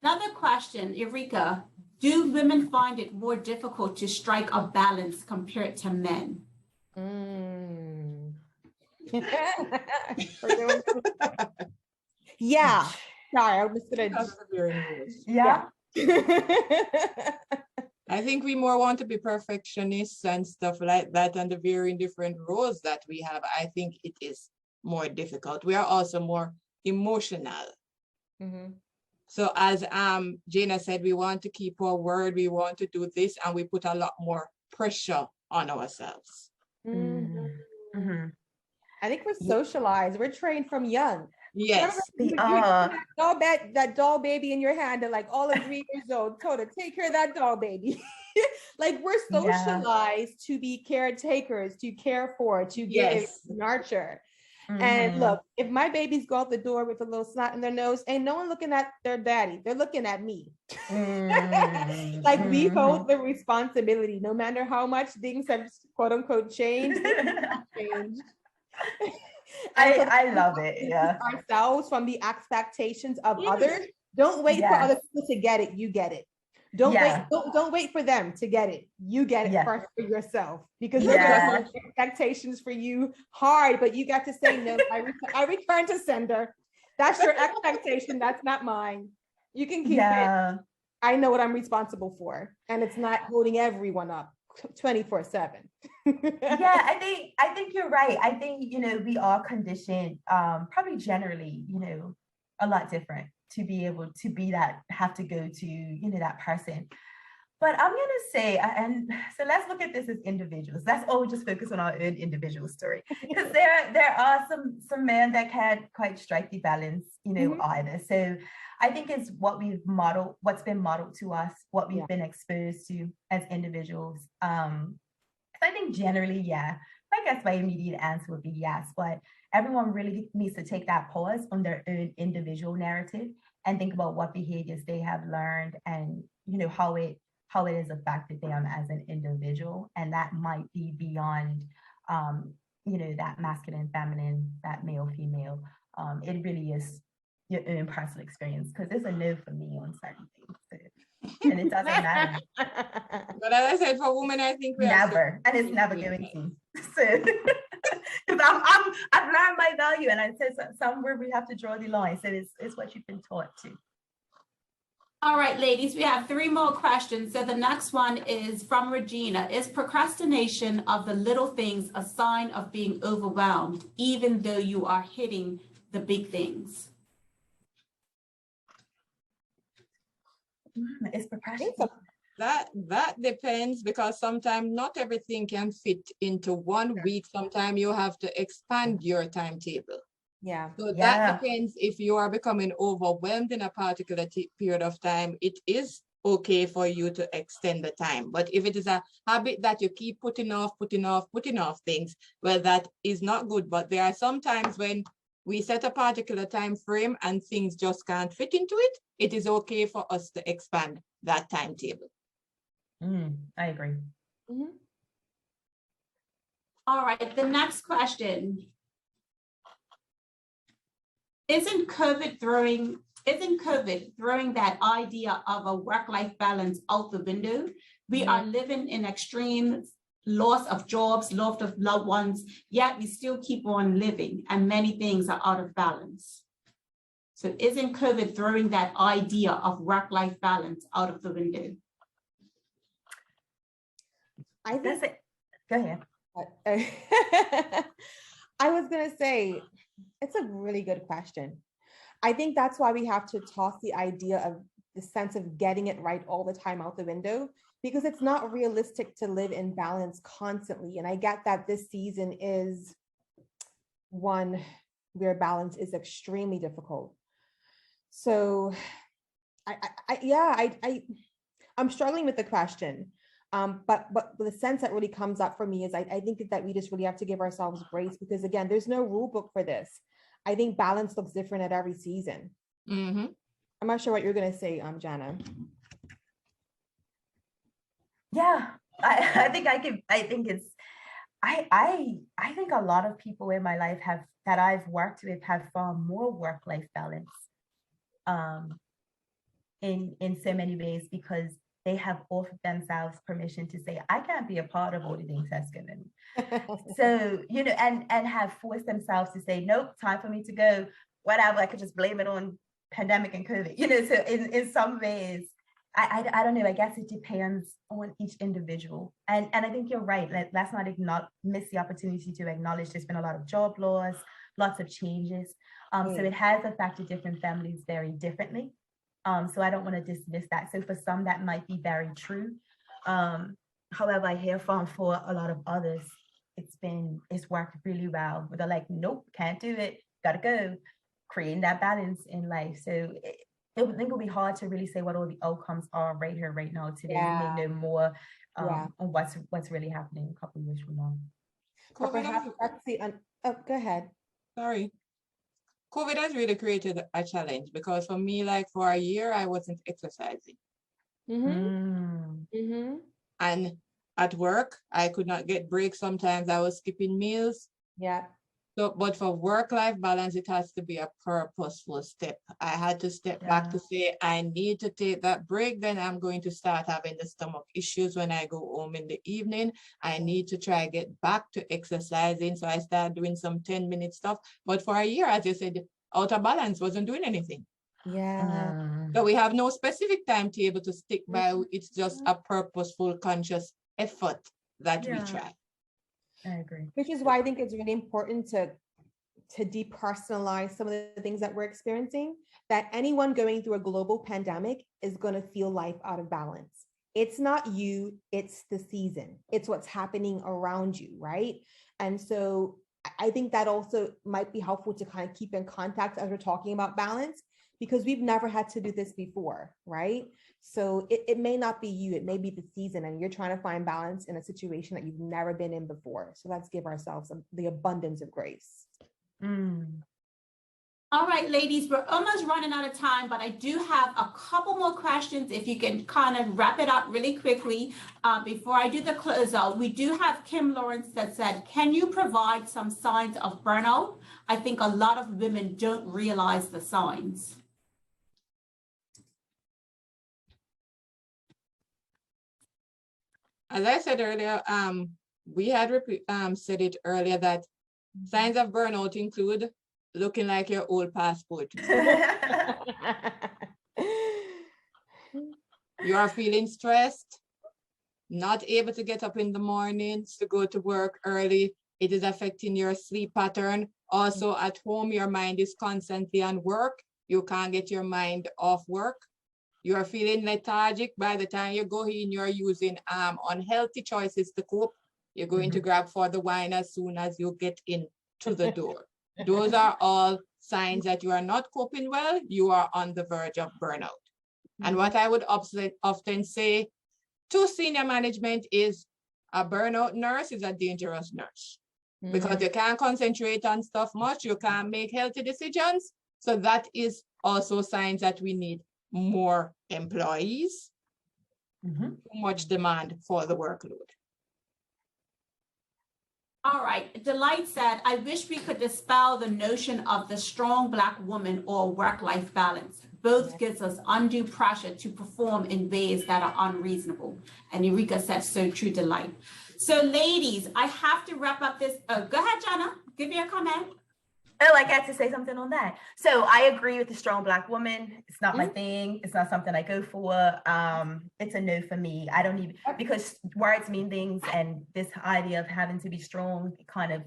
Another question, Eureka, do women find it more difficult to strike a balance compared to men? Yeah. Sorry, I was gonna. Yeah. I think we more want to be perfectionists and stuff like that, and the varying different roles that we have. I think it is more difficult. We are also more emotional. So as Jana said, we want to keep our word, we want to do this, and we put a lot more pressure on ourselves. I think we're socialized. We're trained from young. Yes. That doll baby in your hand at like all of 3 years old. Coda, take care of that doll baby. Like we're socialized to be caretakers, to care for, to give, nurture. And look, if my babies go out the door with a little snot in their nose, ain't no one looking at their daddy. They're looking at me. Like we hold the responsibility, no matter how much things have quote unquote changed. I love it. Yeah. Ourselves from the expectations of others. Don't wait for other people to get it. You get it. Don't wait for them to get it. You get it first for yourself, because they're gonna set expectations for you hard, but you got to say no. I return to sender. That's your expectation. That's not mine. You can keep it. I know what I'm responsible for, and it's not holding everyone up 24/7. I think you're right. I think, we are conditioned, probably generally, a lot different to be able to be that, have to go to, that person. But I'm going to say, and so let's look at this as individuals. Let's all just focus on our own individual story, because there are some men that can quite strike the balance, either. So I think it's what we've modeled, what's been modeled to us, what we've been exposed to as individuals. I think generally, I guess my immediate answer would be yes, but everyone really needs to take that pause on their own individual narrative and think about what behaviors they have learned and, how it has affected them as an individual. And that might be beyond, that masculine, feminine, that male, female. It really is your own personal experience, because there's a no for me on certain things. So, and it doesn't matter. But as I said, for women, I think we never, and it's never going to. So, because I've learned my value, and I said somewhere we have to draw the line. So it's what you've been taught to. All right, ladies, we have 3 more questions. So the next one is from Regina. Is procrastination of the little things a sign of being overwhelmed, even though you are hitting the big things? It's procrastination. That depends, because sometimes not everything can fit into 1 week. Sometimes you have to expand your timetable. So that depends. If you are becoming overwhelmed in a particular period of time, it is okay for you to extend the time. But if it is a habit that you keep putting off things, well, that is not good. But there are some times when we set a particular time frame and things just can't fit into it, it is okay for us to expand that timetable. I agree. All right, the next question. Isn't COVID throwing that idea of a work-life balance out the window? We are living in extreme loss of jobs, loss of loved ones, yet we still keep on living, and many things are out of balance. So isn't COVID throwing that idea of work-life balance out of the window? I think go ahead. I was going to say, it's a really good question. I think that's why we have to toss the idea of the sense of getting it right all the time out the window, because it's not realistic to live in balance constantly. And I get that this season is one where balance is extremely difficult. So I'm struggling with the question. But the sense that really comes up for me is I think that we just really have to give ourselves grace, because again, there's no rule book for this. I think balance looks different at every season. I'm not sure what you're going to say, Jana. I think a lot of people in my life that I've worked with have far more work-life balance in so many ways, because they have offered themselves permission to say, I can't be a part of all the things that's given. So, and have forced themselves to say, nope, time for me to go, whatever. I could just blame it on pandemic and COVID, so in some ways, I don't know, I guess it depends on each individual. And I think you're right. Let's not miss the opportunity to acknowledge there's been a lot of job loss, lots of changes. So it has affected different families very differently. So I don't want to dismiss that. So for some, that might be very true. However, I hear from for a lot of others, it's worked really well. They're like, nope, can't do it, gotta go, creating that balance in life. So I think it'll be hard to really say what all the outcomes are right here, right now. Today, we may know more on what's really happening a couple of years from now. Go ahead. Sorry. COVID has really created a challenge, because for me, like for a year, I wasn't exercising. And at work, I could not get breaks. Sometimes I was skipping meals. So, but for work-life balance, it has to be a purposeful step. I had to step back to say, I need to take that break. Then I'm going to start having the stomach issues when I go home in the evening. I need to try get back to exercising. So I started doing some 10-minute stuff. But for a year, as you said, out of balance, wasn't doing anything. Yeah. So we have no specific timetable to stick by. It's just a purposeful, conscious effort that we try. I agree. Which is why I think it's really important to depersonalize some of the things that we're experiencing, that anyone going through a global pandemic is going to feel life out of balance. It's not you, it's the season. It's what's happening around you, right? And so I think that also might be helpful to kind of keep in context as we're talking about balance, because we've never had to do this before, right? So it may not be you, it may be the season, and you're trying to find balance in a situation that you've never been in before. So let's give ourselves the abundance of grace. All right, ladies, we're almost running out of time, but I do have a couple more questions. If you can kind of wrap it up really quickly before I do the closeout. We do have Kim Lawrence that said, can you provide some signs of burnout? I think a lot of women don't realize the signs. As I said earlier, we had said it earlier that signs of burnout include looking like your old passport. You are feeling stressed, not able to get up in the mornings to go to work early. It is affecting your sleep pattern. Also at home, your mind is constantly on work. You can't get your mind off work. You are feeling lethargic. By the time you go in, you're using unhealthy choices to cope. You're going to grab for the wine as soon as you get into the door. Those are all signs that you are not coping well. You are on the verge of burnout. And what I would often say to senior management is a burnout nurse is a dangerous nurse because you can't concentrate on stuff much. You can't make healthy decisions. So that is also signs that we need more employees, too much demand for the workload. All right, Delight said, I wish we could dispel the notion of the strong Black woman or work-life balance. Both gives us undue pressure to perform in ways that are unreasonable. And Eureka said, so true, Delight. So ladies, I have to wrap up this. Oh, go ahead, Jana, give me a comment. Oh, I got to say something on that. So I agree with the strong Black woman. It's not my thing. It's not something I go for. It's a no for me. I don't even, because words mean things, and this idea of having to be strong kind of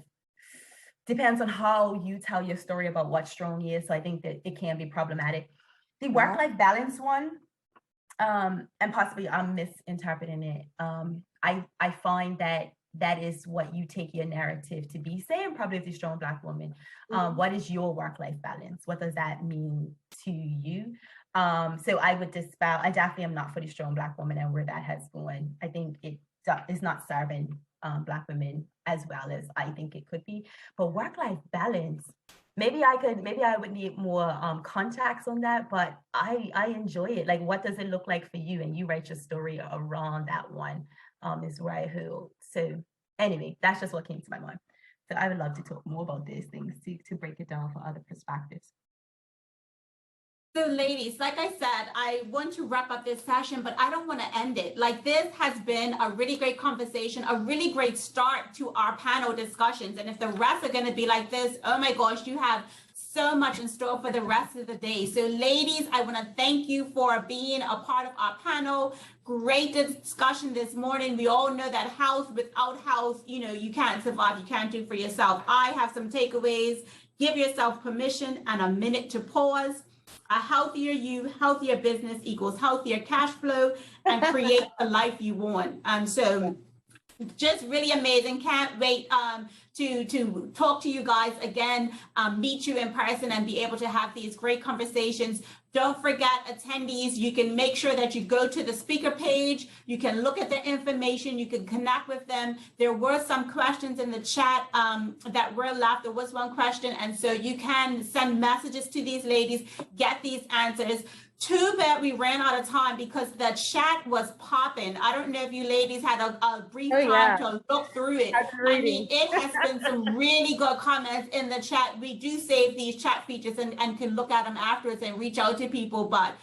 depends on how you tell your story about what strong is. So I think that it can be problematic. The work-life balance one, and possibly I'm misinterpreting it. I find that is what you take your narrative to be. Saying probably if you're a strong Black woman, what is your work-life balance? What does that mean to you? So I would dispel, I definitely am not for the strong Black woman and where that has gone. I think it is not serving Black women as well as I think it could be. But work-life balance, maybe I would need more contacts on that, but I enjoy it. Like, what does it look like for you? And you write your story around that one. Is where I heard. So anyway, that's just what came to my mind. So I would love to talk more about these things to break it down for other perspectives. So ladies, like I said, I want to wrap up this session, but I don't want to end it. Like, this has been a really great conversation, a really great start to our panel discussions. And if the rest are going to be like this, oh my gosh, you have so much in store for the rest of the day. So ladies, I want to thank you for being a part of our panel. Great discussion this morning. We all know that health, without health, you can't survive. You can't do for yourself. I have some takeaways. Give yourself permission and a minute to pause. A healthier you, healthier business equals healthier cash flow and create the life you want. And so just really amazing. Can't wait to talk to you guys again, meet you in person and be able to have these great conversations. Don't forget, attendees, you can make sure that you go to the speaker page. You can look at their information. You can connect with them. There were some questions in the chat that were left. There was one question. And so you can send messages to these ladies, get these answers. Too bad we ran out of time because the chat was popping. I don't know if you ladies had a brief time to look through it. I mean, it has been some really good comments in the chat. We do save these chat features and can look at them afterwards and reach out to people, but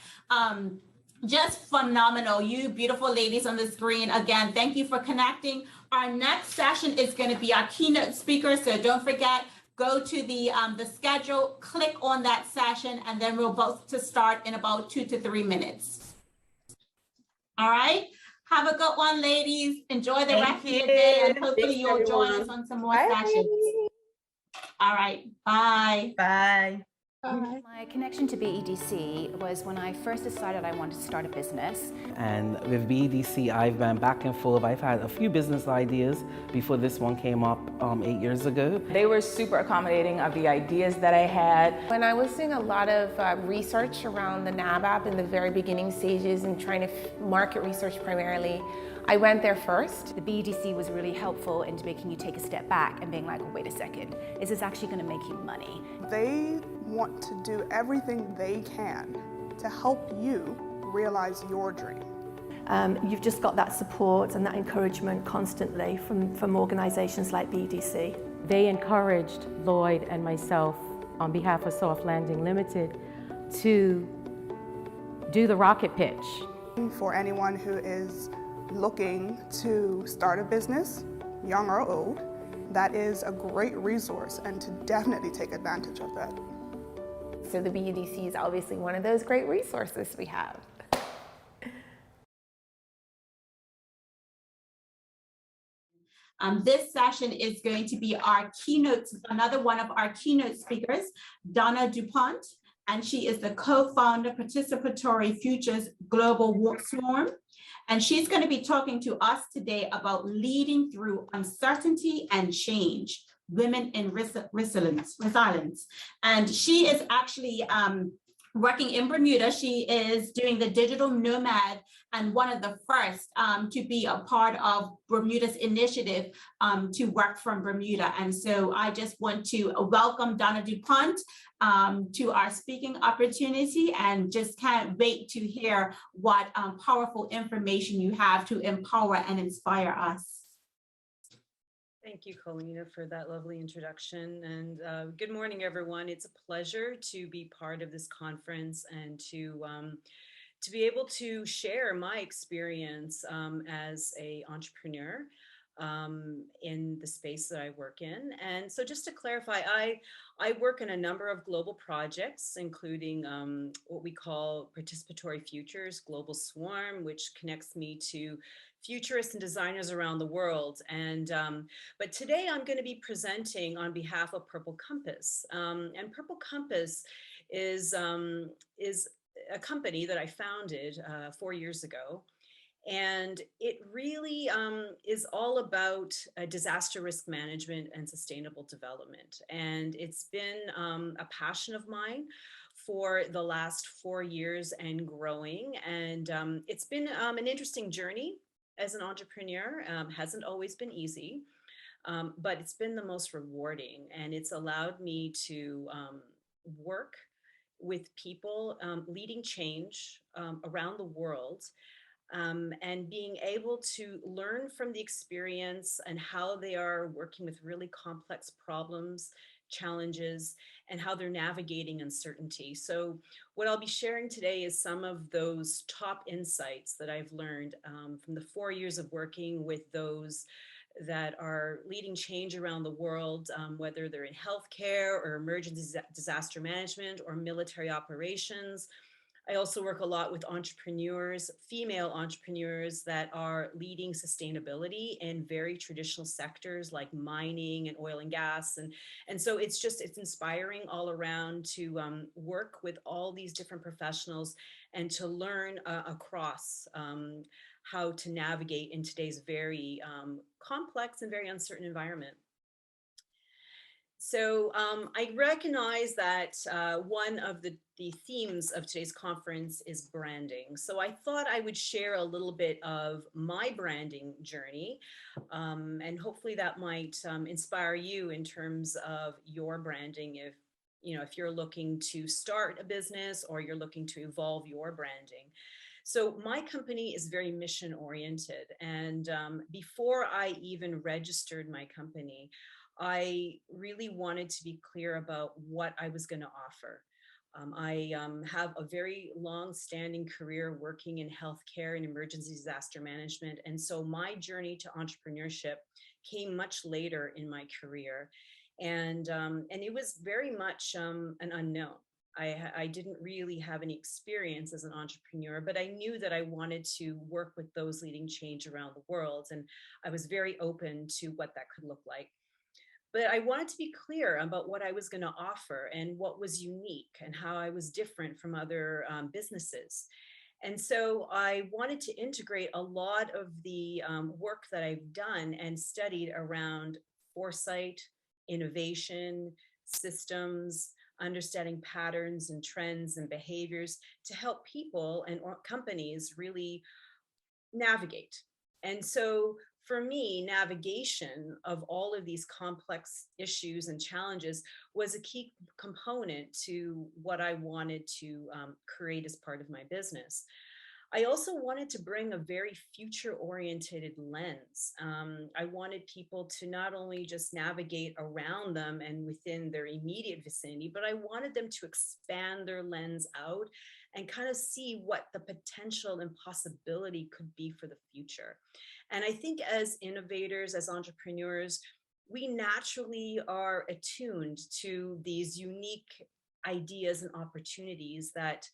just phenomenal. You beautiful ladies on the screen. Again, thank you for connecting. Our next session is going to be our keynote speaker. So don't forget, go to the schedule, click on that session, and then we'll both to start in about 2 to 3 minutes. All right. Have a good one, ladies. Enjoy the rest of your day, and hopefully you'll join us on some more sessions. All right. Bye. Bye. My connection to BEDC was when I first decided I wanted to start a business. And with BEDC, I've been back and forth. I've had a few business ideas before this one came up 8 years ago. They were super accommodating of the ideas that I had. When I was doing a lot of research around the NAB app in the very beginning stages and trying to market research primarily, I went there first. The BEDC was really helpful in making you take a step back and being like, well, wait a second, is this actually going to make you money? They want to do everything they can to help you realize your dream. You've just got that support and that encouragement constantly from organizations like BEDC. They encouraged Lloyd and myself on behalf of Soft Landing Limited to do the rocket pitch. For anyone who is looking to start a business, young or old, that is a great resource, and to definitely take advantage of that. So the BEDC is obviously one of those great resources we have. This session is going to be our keynote, another one of our keynote speakers, Jana DuPont, and she is the co-founder Participatory Futures Global Swarm. And she's going to be talking to us today about leading through uncertainty and change, women in resilience. And she is actually working in Bermuda. She is doing the digital nomad and one of the first to be a part of Bermuda's initiative to work from Bermuda. And so I just want to welcome Jana DuPont to our speaking opportunity, and just can't wait to hear what powerful information you have to empower and inspire us. Thank you, Colina, for that lovely introduction. And good morning, everyone. It's a pleasure to be part of this conference and to be able to share my experience as an entrepreneur in the space that I work in. And so just to clarify, I work in a number of global projects, including what we call Participatory Futures Global Swarm, which connects me to futurists and designers around the world. And but today I'm going to be presenting on behalf of Purple Compass. And Purple Compass is a company that I founded 4 years ago. And it really is all about disaster risk management and sustainable development. And it's been a passion of mine for the last 4 years and growing. And it's been an interesting journey as an entrepreneur. Hasn't always been easy, but it's been the most rewarding. And it's allowed me to work with people leading change around the world. And being able to learn from the experience and how they are working with really complex problems, challenges, and how they're navigating uncertainty. So what I'll be sharing today is some of those top insights that I've learned from the 4 years of working with those that are leading change around the world, whether they're in healthcare or emergency disaster management or military operations. I also work a lot with entrepreneurs, female entrepreneurs that are leading sustainability in very traditional sectors like mining and oil and gas. And so it's inspiring all around to work with all these different professionals and to learn across how to navigate in today's very complex and very uncertain environment. So I recognize that one of the themes of today's conference is branding. So I thought I would share a little bit of my branding journey, and hopefully that might inspire you in terms of your branding if you're looking to start a business or you're looking to evolve your branding. So my company is very mission oriented, and before I even registered my company, I really wanted to be clear about what I was going to offer. I have a very long-standing career working in healthcare and emergency disaster management, and so my journey to entrepreneurship came much later in my career, and it was very much an unknown. I didn't really have any experience as an entrepreneur, but I knew that I wanted to work with those leading change around the world, and I was very open to what that could look like. But I wanted to be clear about what I was going to offer and what was unique and how I was different from other businesses. And so I wanted to integrate a lot of the work that I've done and studied around foresight, innovation, systems, understanding patterns and trends and behaviors to help people and companies really navigate. And so for me, navigation of all of these complex issues and challenges was a key component to what I wanted to create as part of my business. I also wanted to bring a very future-oriented lens. I wanted people to not only just navigate around them and within their immediate vicinity, but I wanted them to expand their lens out and kind of see what the potential and possibility could be for the future. And I think as innovators, as entrepreneurs, we naturally are attuned to these unique ideas and opportunities that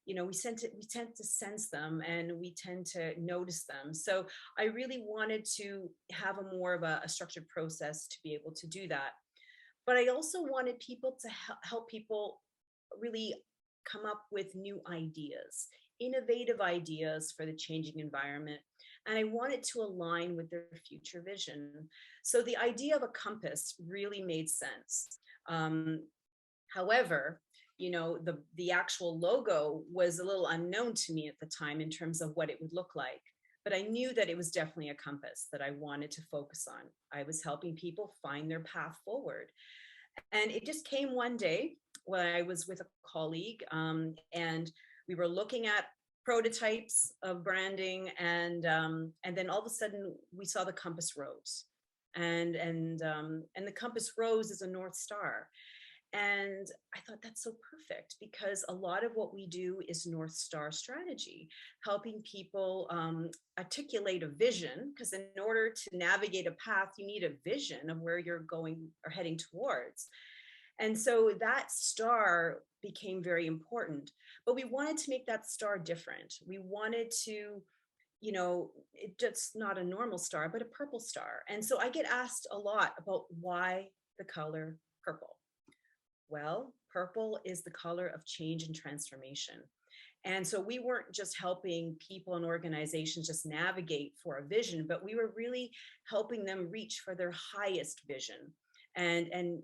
we tend to sense them and we tend to notice them. So I really wanted to have a more of a structured process to be able to do that. But I also wanted people to help people really come up with new ideas, innovative ideas for the changing environment. And I wanted to align with their future vision. So the idea of a compass really made sense. However, the actual logo was a little unknown to me at the time in terms of what it would look like. But I knew that it was definitely a compass that I wanted to focus on. I was helping people find their path forward. And it just came one day when I was with a colleague and we were looking at prototypes of branding and then all of a sudden we saw the compass rose and the compass rose is a North Star. And I thought that's so perfect because a lot of what we do is North Star strategy, helping people articulate a vision, because in order to navigate a path, you need a vision of where you're going or heading towards. And so that star became very important, but we wanted to make that star different. We wanted to, it's just not a normal star, but a purple star. And so I get asked a lot about why the color purple. Well, purple is the color of change and transformation. And so we weren't just helping people and organizations just navigate for a vision, but we were really helping them reach for their highest vision and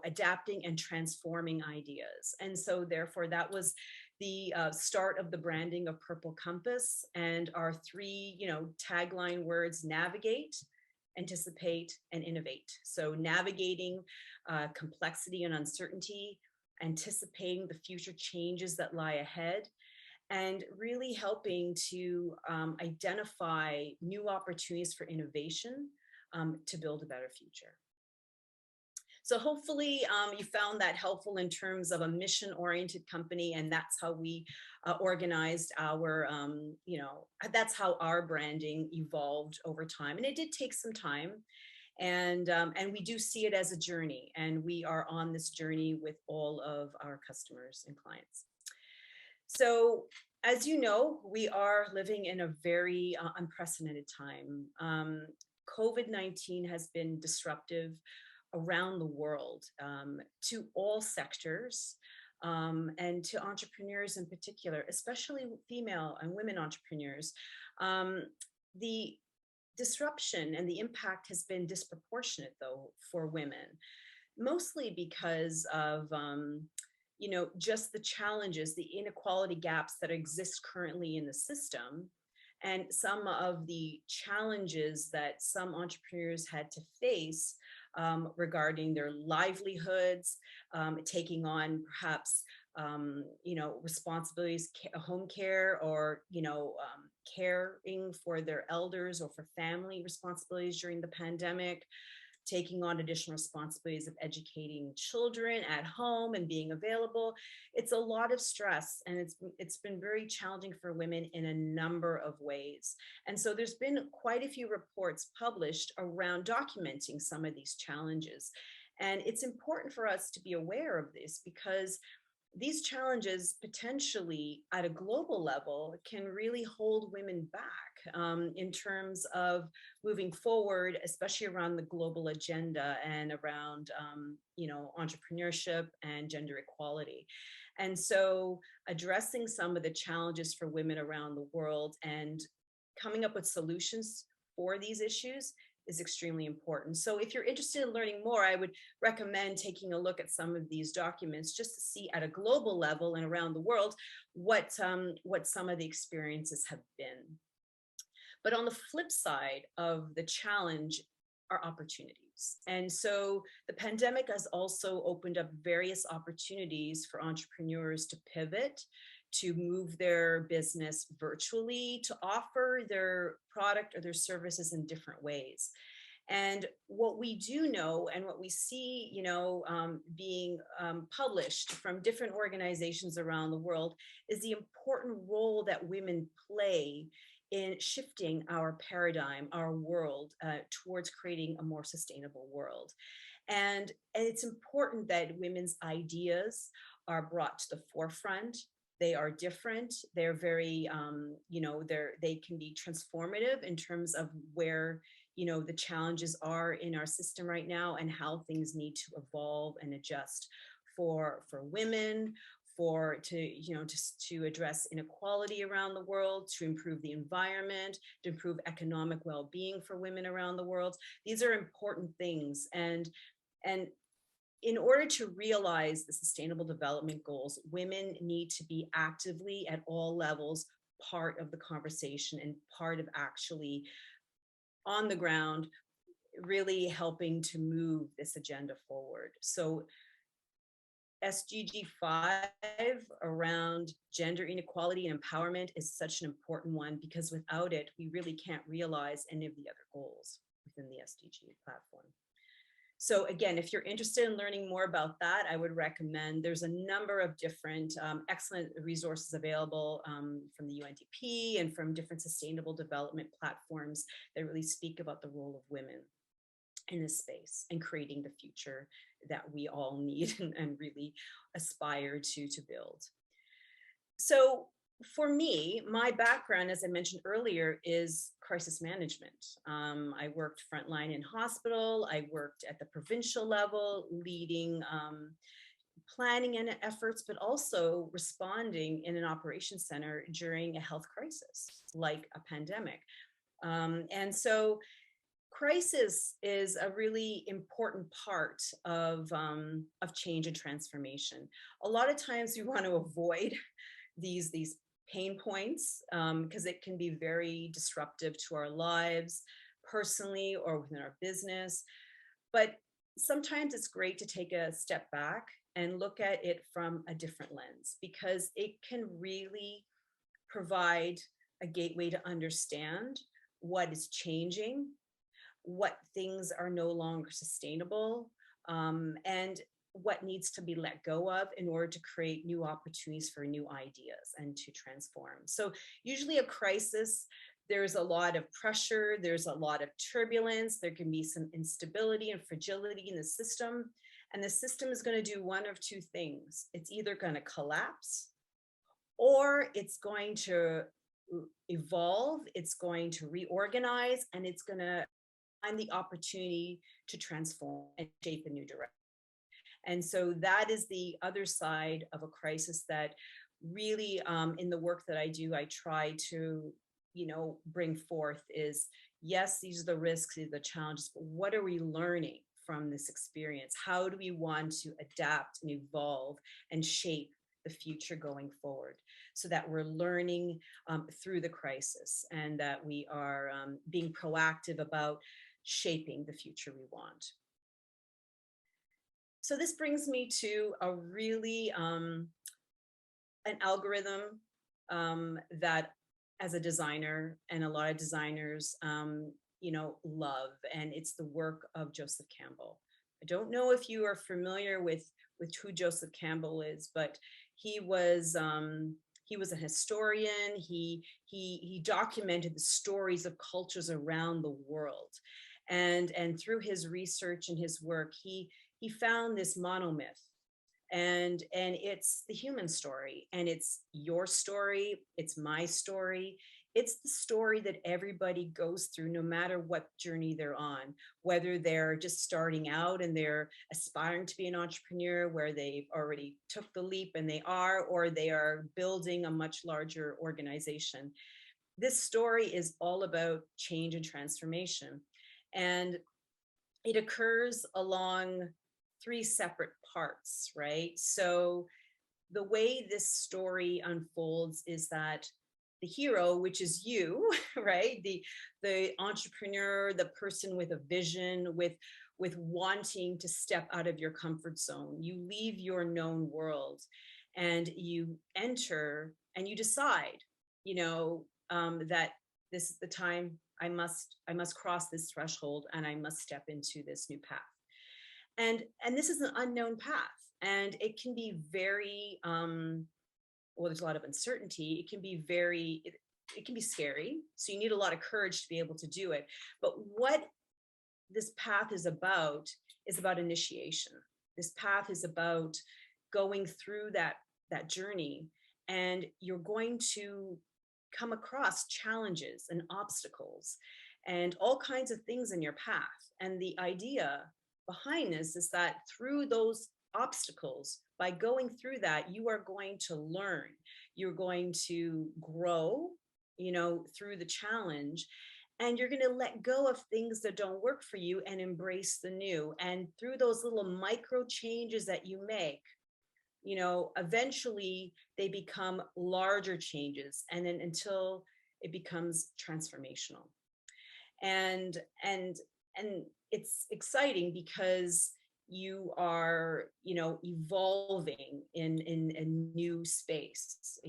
adapting and transforming ideas. And so therefore that was the start of the branding of Purple Compass, and our three, tagline words: navigate, anticipate, and innovate. So navigating complexity and uncertainty, anticipating the future changes that lie ahead, and really helping to identify new opportunities for innovation to build a better future. So hopefully you found that helpful in terms of a mission-oriented company, and that's how we organized our, that's how our branding evolved over time. And it did take some time, and we do see it as a journey, and we are on this journey with all of our customers and clients. So as you know, we are living in a very unprecedented time. COVID-19 has been disruptive around the world to all sectors and to entrepreneurs in particular, especially female and women entrepreneurs. The disruption and the impact has been disproportionate, though, for women, mostly because of just the challenges, the inequality gaps that exist currently in the system, and some of the challenges that some entrepreneurs had to face regarding their livelihoods, taking on perhaps responsibilities, home care, or caring for their elders or for family responsibilities during the pandemic, taking on additional responsibilities of educating children at home and being available. It's a lot of stress, and it's been very challenging for women in a number of ways. And so there's been quite a few reports published around documenting some of these challenges. And it's important for us to be aware of this, because these challenges potentially at a global level can really hold women back in terms of moving forward, especially around the global agenda and around entrepreneurship and gender equality. And so addressing some of the challenges for women around the world and coming up with solutions for these issues is extremely important. So if you're interested in learning more, I would recommend taking a look at some of these documents just to see at a global level and around the world what some of the experiences have been. But on the flip side of the challenge are opportunities. And so the pandemic has also opened up various opportunities for entrepreneurs to pivot, to move their business virtually, to offer their product or their services in different ways. And what we do know and what we see, being published from different organizations around the world is the important role that women play in shifting our paradigm, our world, towards creating a more sustainable world. And it's important that women's ideas are brought to the forefront. They are different. They're very, they can be transformative in terms of where, the challenges are in our system right now and how things need to evolve and adjust for women, to address inequality around the world, to improve the environment, to improve economic well-being for women around the world. These are important things. And in order to realize the Sustainable Development Goals, women need to be actively at all levels part of the conversation and part of actually on the ground, really helping to move this agenda forward. So SDG 5 around gender inequality and empowerment is such an important one, because without it, we really can't realize any of the other goals within the SDG platform. So again, if you're interested in learning more about that, I would recommend, there's a number of different excellent resources available from the UNDP and from different sustainable development platforms that really speak about the role of women in this space and creating the future that we all need and really aspire to build. So for me, my background, as I mentioned earlier, is crisis management. I worked frontline in hospital. I worked at the provincial level, leading planning and efforts, but also responding in an operations center during a health crisis, like a pandemic. And so crisis is a really important part of change and transformation. A lot of times we want to avoid these pain points because it can be very disruptive to our lives personally or within our business. But sometimes it's great to take a step back and look at it from a different lens, because it can really provide a gateway to understand what is changing, what things are no longer sustainable, and what needs to be let go of in order to create new opportunities for new ideas and to transform. So usually a crisis, there's a lot of pressure, there's a lot of turbulence, there can be some instability and fragility in the system. And the system is going to do one of two things. It's either going to collapse, or it's going to evolve, it's going to reorganize, and it's going to find the opportunity to transform and shape a new direction. And so that is the other side of a crisis that really, in the work that I do, I try to, bring forth is, yes, these are the risks, these are the challenges, but what are we learning from this experience? How do we want to adapt and evolve and shape the future going forward, so that we're learning through the crisis and that we are being proactive about shaping the future we want. So this brings me to a really, an algorithm that as a designer and a lot of designers love, and it's the work of Joseph Campbell. I don't know if you are familiar with who Joseph Campbell is, but he was a historian. He documented the stories of cultures around the world, and through his research and his work, he found this monomyth, and it's the human story, and it's your story, it's my story. It's the story that everybody goes through, no matter what journey they're on, whether they're just starting out and they're aspiring to be an entrepreneur, where they've already took the leap and they are, or they are building a much larger organization. This story is all about change and transformation. And it occurs along 3 separate parts, right? So the way this story unfolds is that the hero, which is you, right? The entrepreneur, the person with a vision, with wanting to step out of your comfort zone. You leave your known world and you enter and you decide, that this is the time I must cross this threshold and I must step into this new path. And this is an unknown path, and it can be very, there's a lot of uncertainty. It can be it can be scary. So you need a lot of courage to be able to do it. But what this path is about initiation. This path is about going through that journey, and you're going to come across challenges and obstacles and all kinds of things in your path. And the idea behind this is that through those obstacles, by going through that, you are going to learn, you're going to grow, through the challenge, and you're going to let go of things that don't work for you and embrace the new. And through those little micro changes that you make, eventually they become larger changes, and then until it becomes transformational. And it's exciting because you are, evolving in a new space,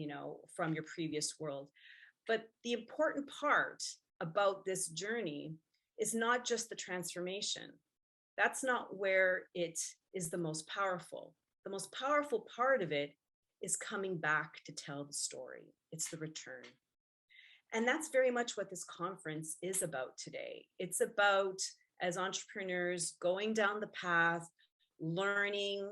from your previous world. But the important part about this journey is not just the transformation. That's not where it is the most powerful. The most powerful part of it is coming back to tell the story. It's the return. And that's very much what this conference is about today. It's about, as entrepreneurs, going down the path, learning,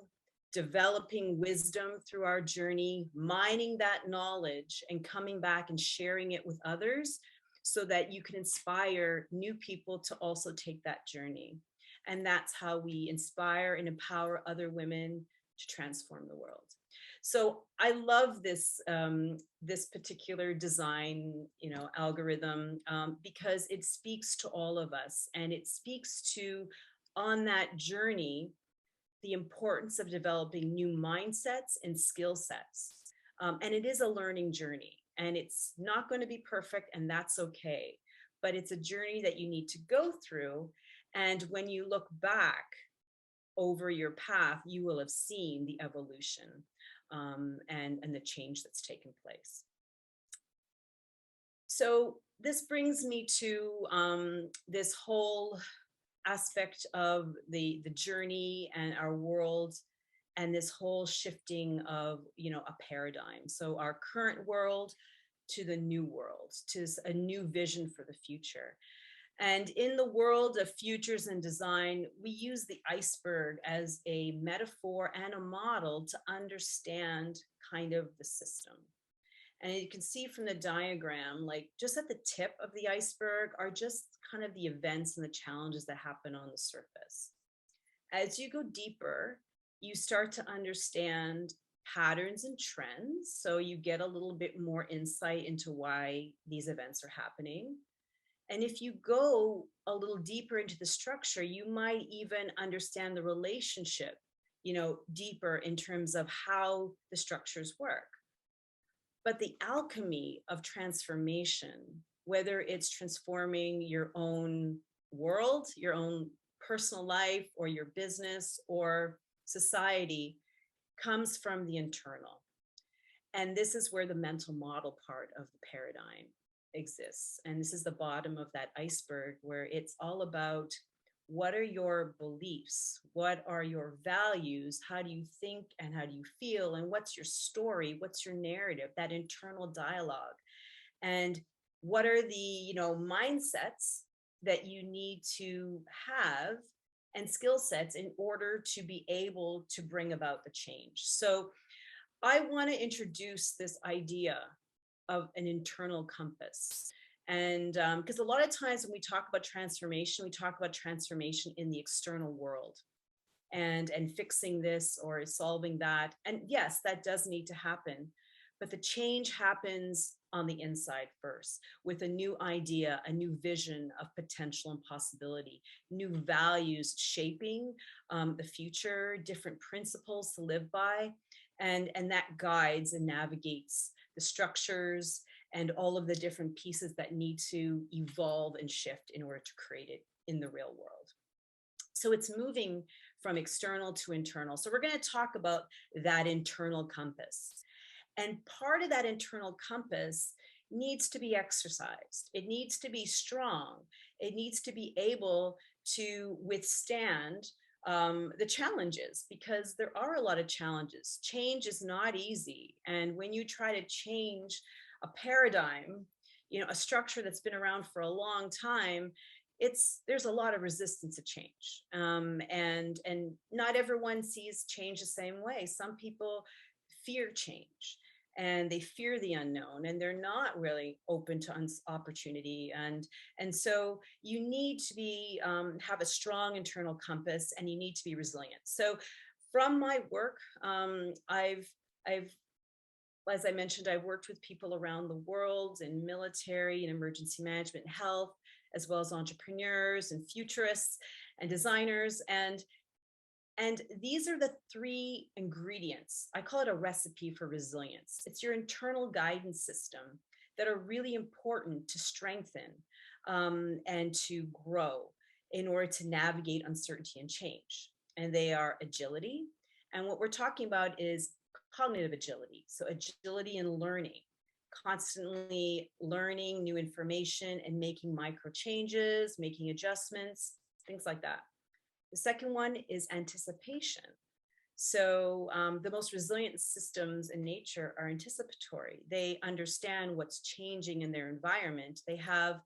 developing wisdom through our journey, mining that knowledge and coming back and sharing it with others so that you can inspire new people to also take that journey. And that's how we inspire and empower other women to transform the world. So I love this this particular design, algorithm, because it speaks to all of us, and it speaks to, on that journey, the importance of developing new mindsets and skill sets. And it is a learning journey, and it's not going to be perfect, and that's okay. But it's a journey that you need to go through. And when you look back over your path, you will have seen the evolution and the change that's taken place. So this brings me to this whole aspect of the journey and our world, and this whole shifting of a paradigm. So our current world to the new world, to a new vision for the future. And in the world of futures and design, we use the iceberg as a metaphor and a model to understand kind of the system. And you can see from the diagram, like just at the tip of the iceberg are just kind of the events and the challenges that happen on the surface. As you go deeper, you start to understand patterns and trends. So you get a little bit more insight into why these events are happening. And if you go a little deeper into the structure, you might even understand the relationship, deeper in terms of how the structures work. But the alchemy of transformation, whether it's transforming your own world, your own personal life, or your business or society, comes from the internal. And this is where the mental model part of the paradigm exists. And this is the bottom of that iceberg, where it's all about what are your beliefs? What are your values? How do you think and how do you feel? And what's your story? What's your narrative, that internal dialogue? And what are the, mindsets that you need to have and skill sets in order to be able to bring about the change? So I want to introduce this idea of an internal compass. And because a lot of times when we talk about transformation, we talk about transformation in the external world and fixing this or solving that. And yes, that does need to happen. But the change happens on the inside first, with a new idea, a new vision of potential and possibility, new values shaping the future, different principles to live by. And that guides and navigates the structures and all of the different pieces that need to evolve and shift in order to create it in the real world. So it's moving from external to internal. So we're going to talk about that internal compass. And part of that internal compass needs to be exercised. It needs to be strong. It needs to be able to withstand the challenges, because there are a lot of challenges. Change is not easy. And when you try to change a paradigm, a structure that's been around for a long time, there's a lot of resistance to change. And not everyone sees change the same way. Some people fear change and they fear the unknown, and they're not really open to opportunity. And so you need to be have a strong internal compass, and you need to be resilient. So from my work, as I mentioned, I've worked with people around the world in military and emergency management, health, as well as entrepreneurs and futurists and designers. And these are the three ingredients. I call it a recipe for resilience. It's your internal guidance system that are really important to strengthen and to grow in order to navigate uncertainty and change. And they are agility. And what we're talking about is cognitive agility. So agility in learning, constantly learning new information and making micro changes, making adjustments, things like that. The second one is anticipation. So the most resilient systems in nature are anticipatory. They understand what's changing in their environment. They have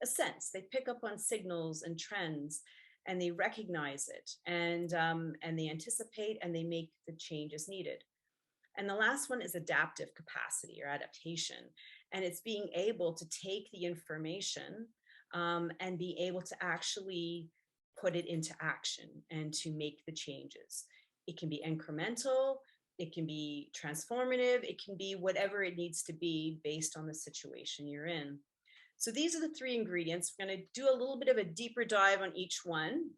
a sense. They pick up on signals and trends, and they recognize it, and they anticipate, and they make the changes needed. And the last one is adaptive capacity or adaptation. And it's being able to take the information and be able to actually put it into action and to make the changes. It can be incremental, it can be transformative, it can be whatever it needs to be based on the situation you're in. So these are the three ingredients. We're going to do a little bit of a deeper dive on each one.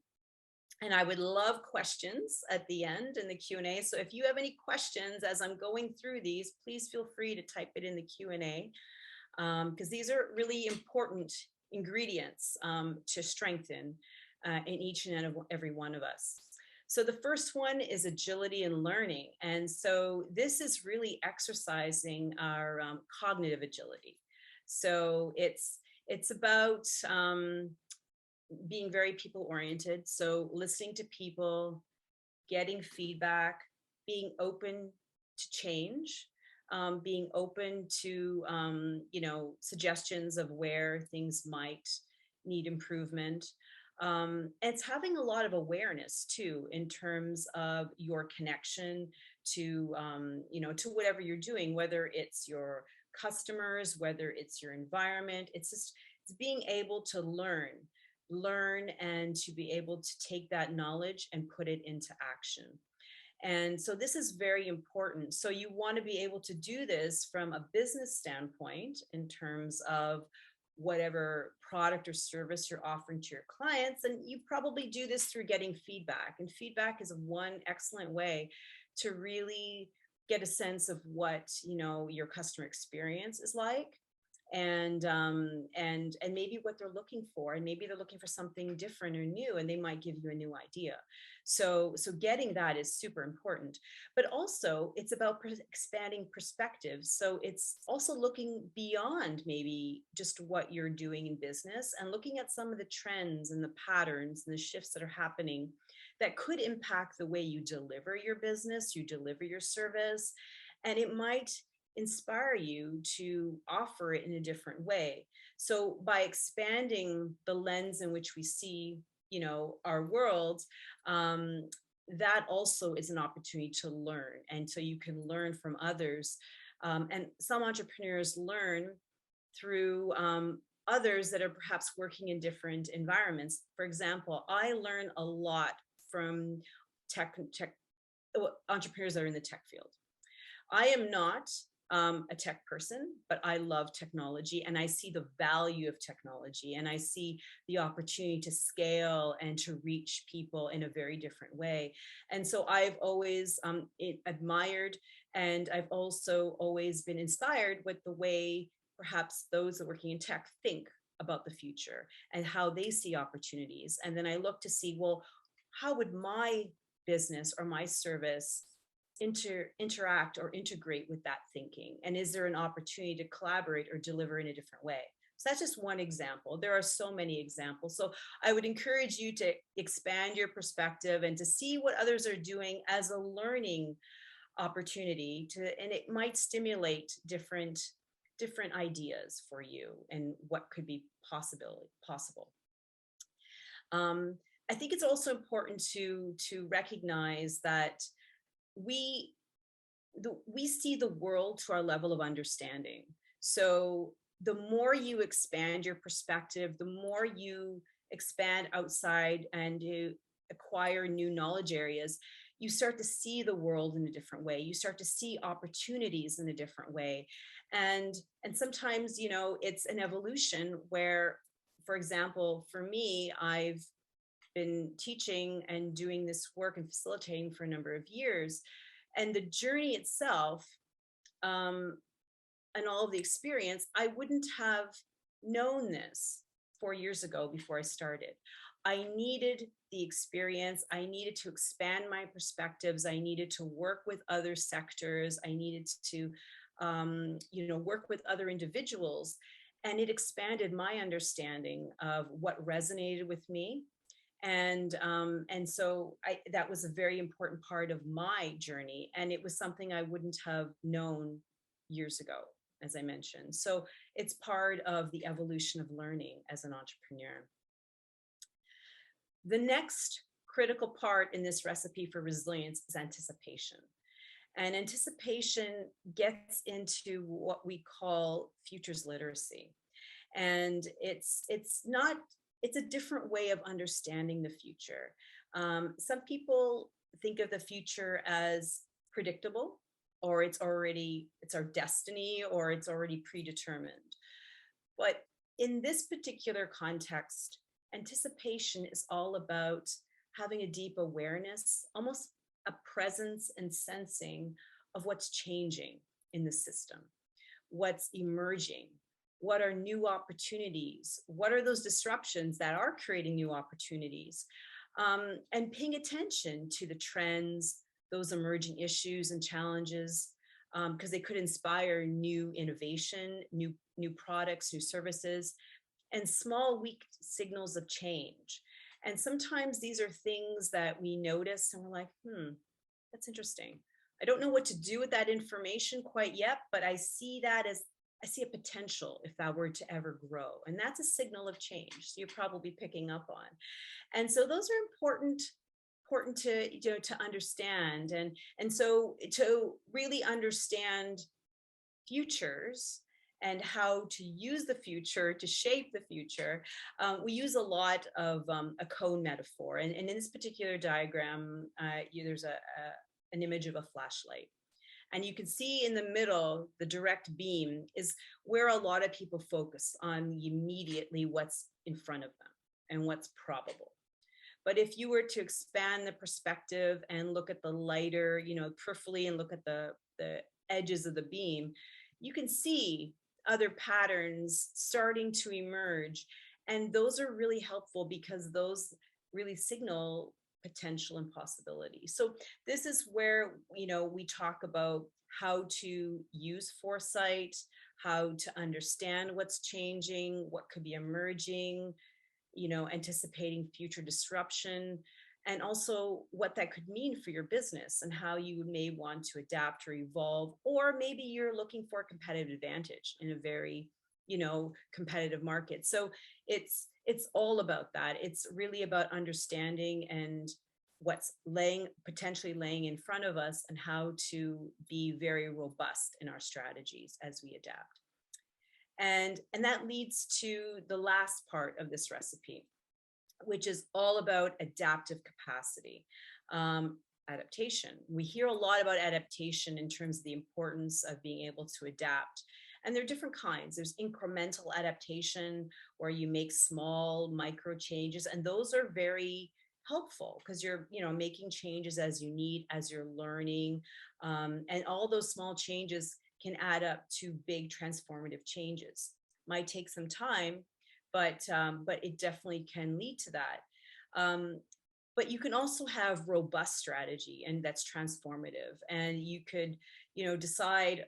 And I would love questions at the end in the Q&A. So if you have any questions as I'm going through these, please feel free to type it in the Q&A, because these are really important ingredients to strengthen in each and every one of us. So the first one is agility in learning. And so this is really exercising our cognitive agility. So it's about being very people oriented. So listening to people, getting feedback, being open to change, being open to, suggestions of where things might need improvement. It's having a lot of awareness too, in terms of your connection to, to whatever you're doing, whether it's your customers, whether it's your environment. It's being able to learn and to be able to take that knowledge and put it into action. And so this is very important. So you want to be able to do this from a business standpoint in terms of whatever product or service you're offering to your clients. And you probably do this through getting feedback. And feedback is one excellent way to really get a sense of what, your customer experience is like, and maybe what they're looking for, and maybe they're looking for something different or new, and they might give you a new idea. So getting that is super important, but also it's about expanding perspectives. So it's also looking beyond maybe just what you're doing in business and looking at some of the trends and the patterns and the shifts that are happening that could impact the way you deliver your business, you deliver your service, and it might inspire you to offer it in a different way. So by expanding the lens in which we see, our world, that also is an opportunity to learn. And so you can learn from others. And some entrepreneurs learn through others that are perhaps working in different environments. For example, I learn a lot from entrepreneurs that are in the tech field. I am not a tech person, but I love technology, and I see the value of technology, and I see the opportunity to scale and to reach people in a very different way. And so I've always admired, and I've also always been inspired with the way perhaps those that are working in tech think about the future and how they see opportunities. And then I look to see, well, how would my business or my service interact or integrate with that thinking? And is there an opportunity to collaborate or deliver in a different way? So that's just one example. There are so many examples. So I would encourage you to expand your perspective and to see what others are doing as a learning opportunity and it might stimulate different ideas for you and what could be possible. I think it's also important to recognize that we see the world to our level of understanding. So the more you expand your perspective, the more you expand outside and you acquire new knowledge areas, you start to see the world in a different way. You start to see opportunities in a different way. And sometimes, it's an evolution where, for example, for me, I've been teaching and doing this work and facilitating for a number of years. And the journey itself and all of the experience, I wouldn't have known this 4 years ago before I started. I needed the experience. I needed to expand my perspectives. I needed to work with other sectors. I needed to, work with other individuals. And it expanded my understanding of what resonated with me. And so that was a very important part of my journey. And it was something I wouldn't have known years ago, as I mentioned. So it's part of the evolution of learning as an entrepreneur. The next critical part in this recipe for resilience is anticipation. And anticipation gets into what we call futures literacy. And it's a different way of understanding the future. Some people think of the future as predictable, or it's our destiny, or it's already predetermined. But in this particular context, anticipation is all about having a deep awareness, almost a presence and sensing of what's changing in the system, what's emerging. What are new opportunities? What are those disruptions that are creating new opportunities? And paying attention to the trends, those emerging issues and challenges, because they could inspire new innovation, new products, new services, and small, weak signals of change. And sometimes these are things that we notice and we're like, that's interesting. I don't know what to do with that information quite yet, but I see a potential if that were to ever grow. And that's a signal of change. So you're probably picking up on. And so those are important to understand. And so to really understand futures and how to use the future to shape the future, we use a lot of a cone metaphor. And in this particular diagram, there's an image of a flashlight. And you can see in the middle, the direct beam is where a lot of people focus on immediately what's in front of them and what's probable. But if you were to expand the perspective and look at the lighter, peripherally, and look at the edges of the beam, you can see other patterns starting to emerge. And those are really helpful because those really signal potential and possibility. So this is where, we talk about how to use foresight, how to understand what's changing, what could be emerging, anticipating future disruption, and also what that could mean for your business and how you may want to adapt or evolve, or maybe you're looking for a competitive advantage in a very, competitive market. So it's all about that. It's really about understanding and what's potentially laying in front of us and how to be very robust in our strategies as we adapt. And that leads to the last part of this recipe, which is all about adaptive capacity, adaptation. We hear a lot about adaptation in terms of the importance of being able to adapt. And there are different kinds. There's incremental adaptation, where you make small micro changes, and those are very helpful because you're making changes as you need, as you're learning, and all those small changes can add up to big transformative changes. Might take some time, but it definitely can lead to that. But you can also have robust strategy, and that's transformative. And you could, decide,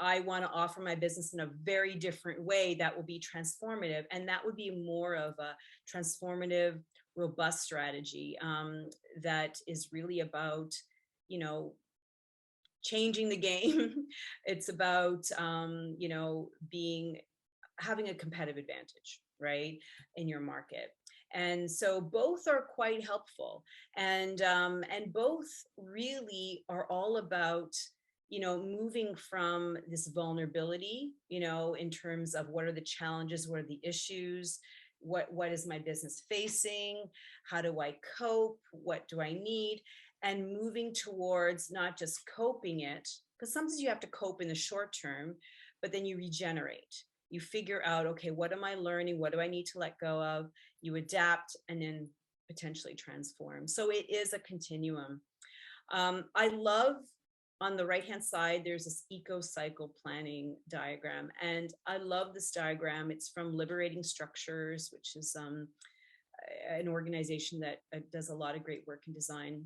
I want to offer my business in a very different way that will be transformative. And that would be more of a transformative, robust strategy that is really about, changing the game. It's about, having a competitive advantage, right, in your market. And so both are quite helpful, and both really are all about, moving from this vulnerability, in terms of what are the challenges, what are the issues, what is my business facing, how do I cope, what do I need, and moving towards not just coping it, because sometimes you have to cope in the short term, but then you regenerate. You figure out, okay, what am I learning? What do I need to let go of? You adapt and then potentially transform. So it is a continuum. I love, on the right-hand side, there's this eco-cycle planning diagram. And I love this diagram. It's from Liberating Structures, which is an organization that does a lot of great work in design.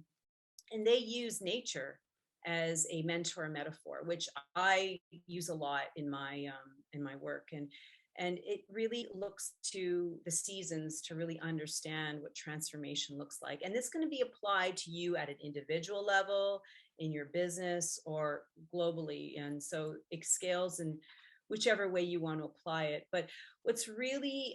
And they use nature as a mentor metaphor, which I use a lot in my work. And it really looks to the seasons to really understand what transformation looks like. And this is going to be applied to you at an individual level, in your business, or globally. And so it scales in whichever way you want to apply it. But what's really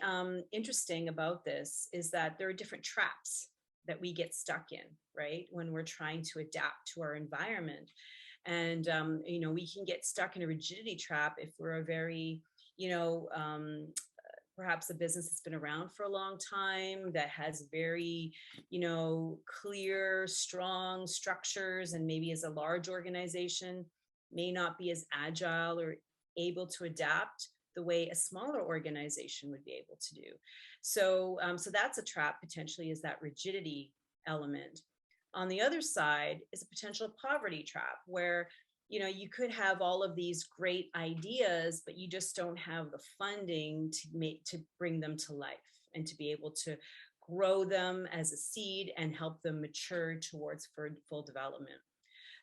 interesting about this is that there are different traps that we get stuck in, right, when we're trying to adapt to our environment. And, we can get stuck in a rigidity trap if we're a very, perhaps a business that's been around for a long time, that has very, clear, strong structures, and maybe as a large organization may not be as agile or able to adapt the way a smaller organization would be able to do. So, so that's a trap potentially, is that rigidity element. On the other side is a potential poverty trap, where you could have all of these great ideas, but you just don't have the funding to bring them to life and to be able to grow them as a seed and help them mature towards full development.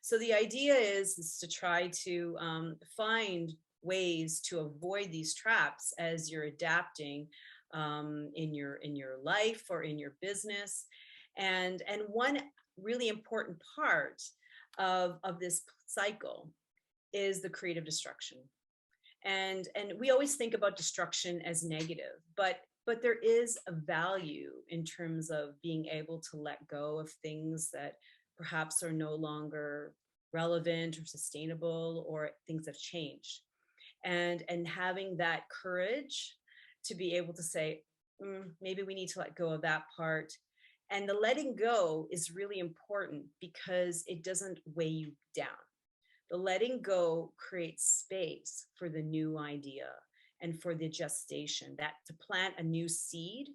So the idea is to try to find ways to avoid these traps as you're adapting in your life or in your business. And one really important part of this cycle is the creative destruction. And we always think about destruction as negative, but there is a value in terms of being able to let go of things that perhaps are no longer relevant or sustainable, or things have changed. And having that courage to be able to say, maybe we need to let go of that part. And the letting go is really important because it doesn't weigh you down. The letting go creates space for the new idea and for the gestation, that to plant a new seed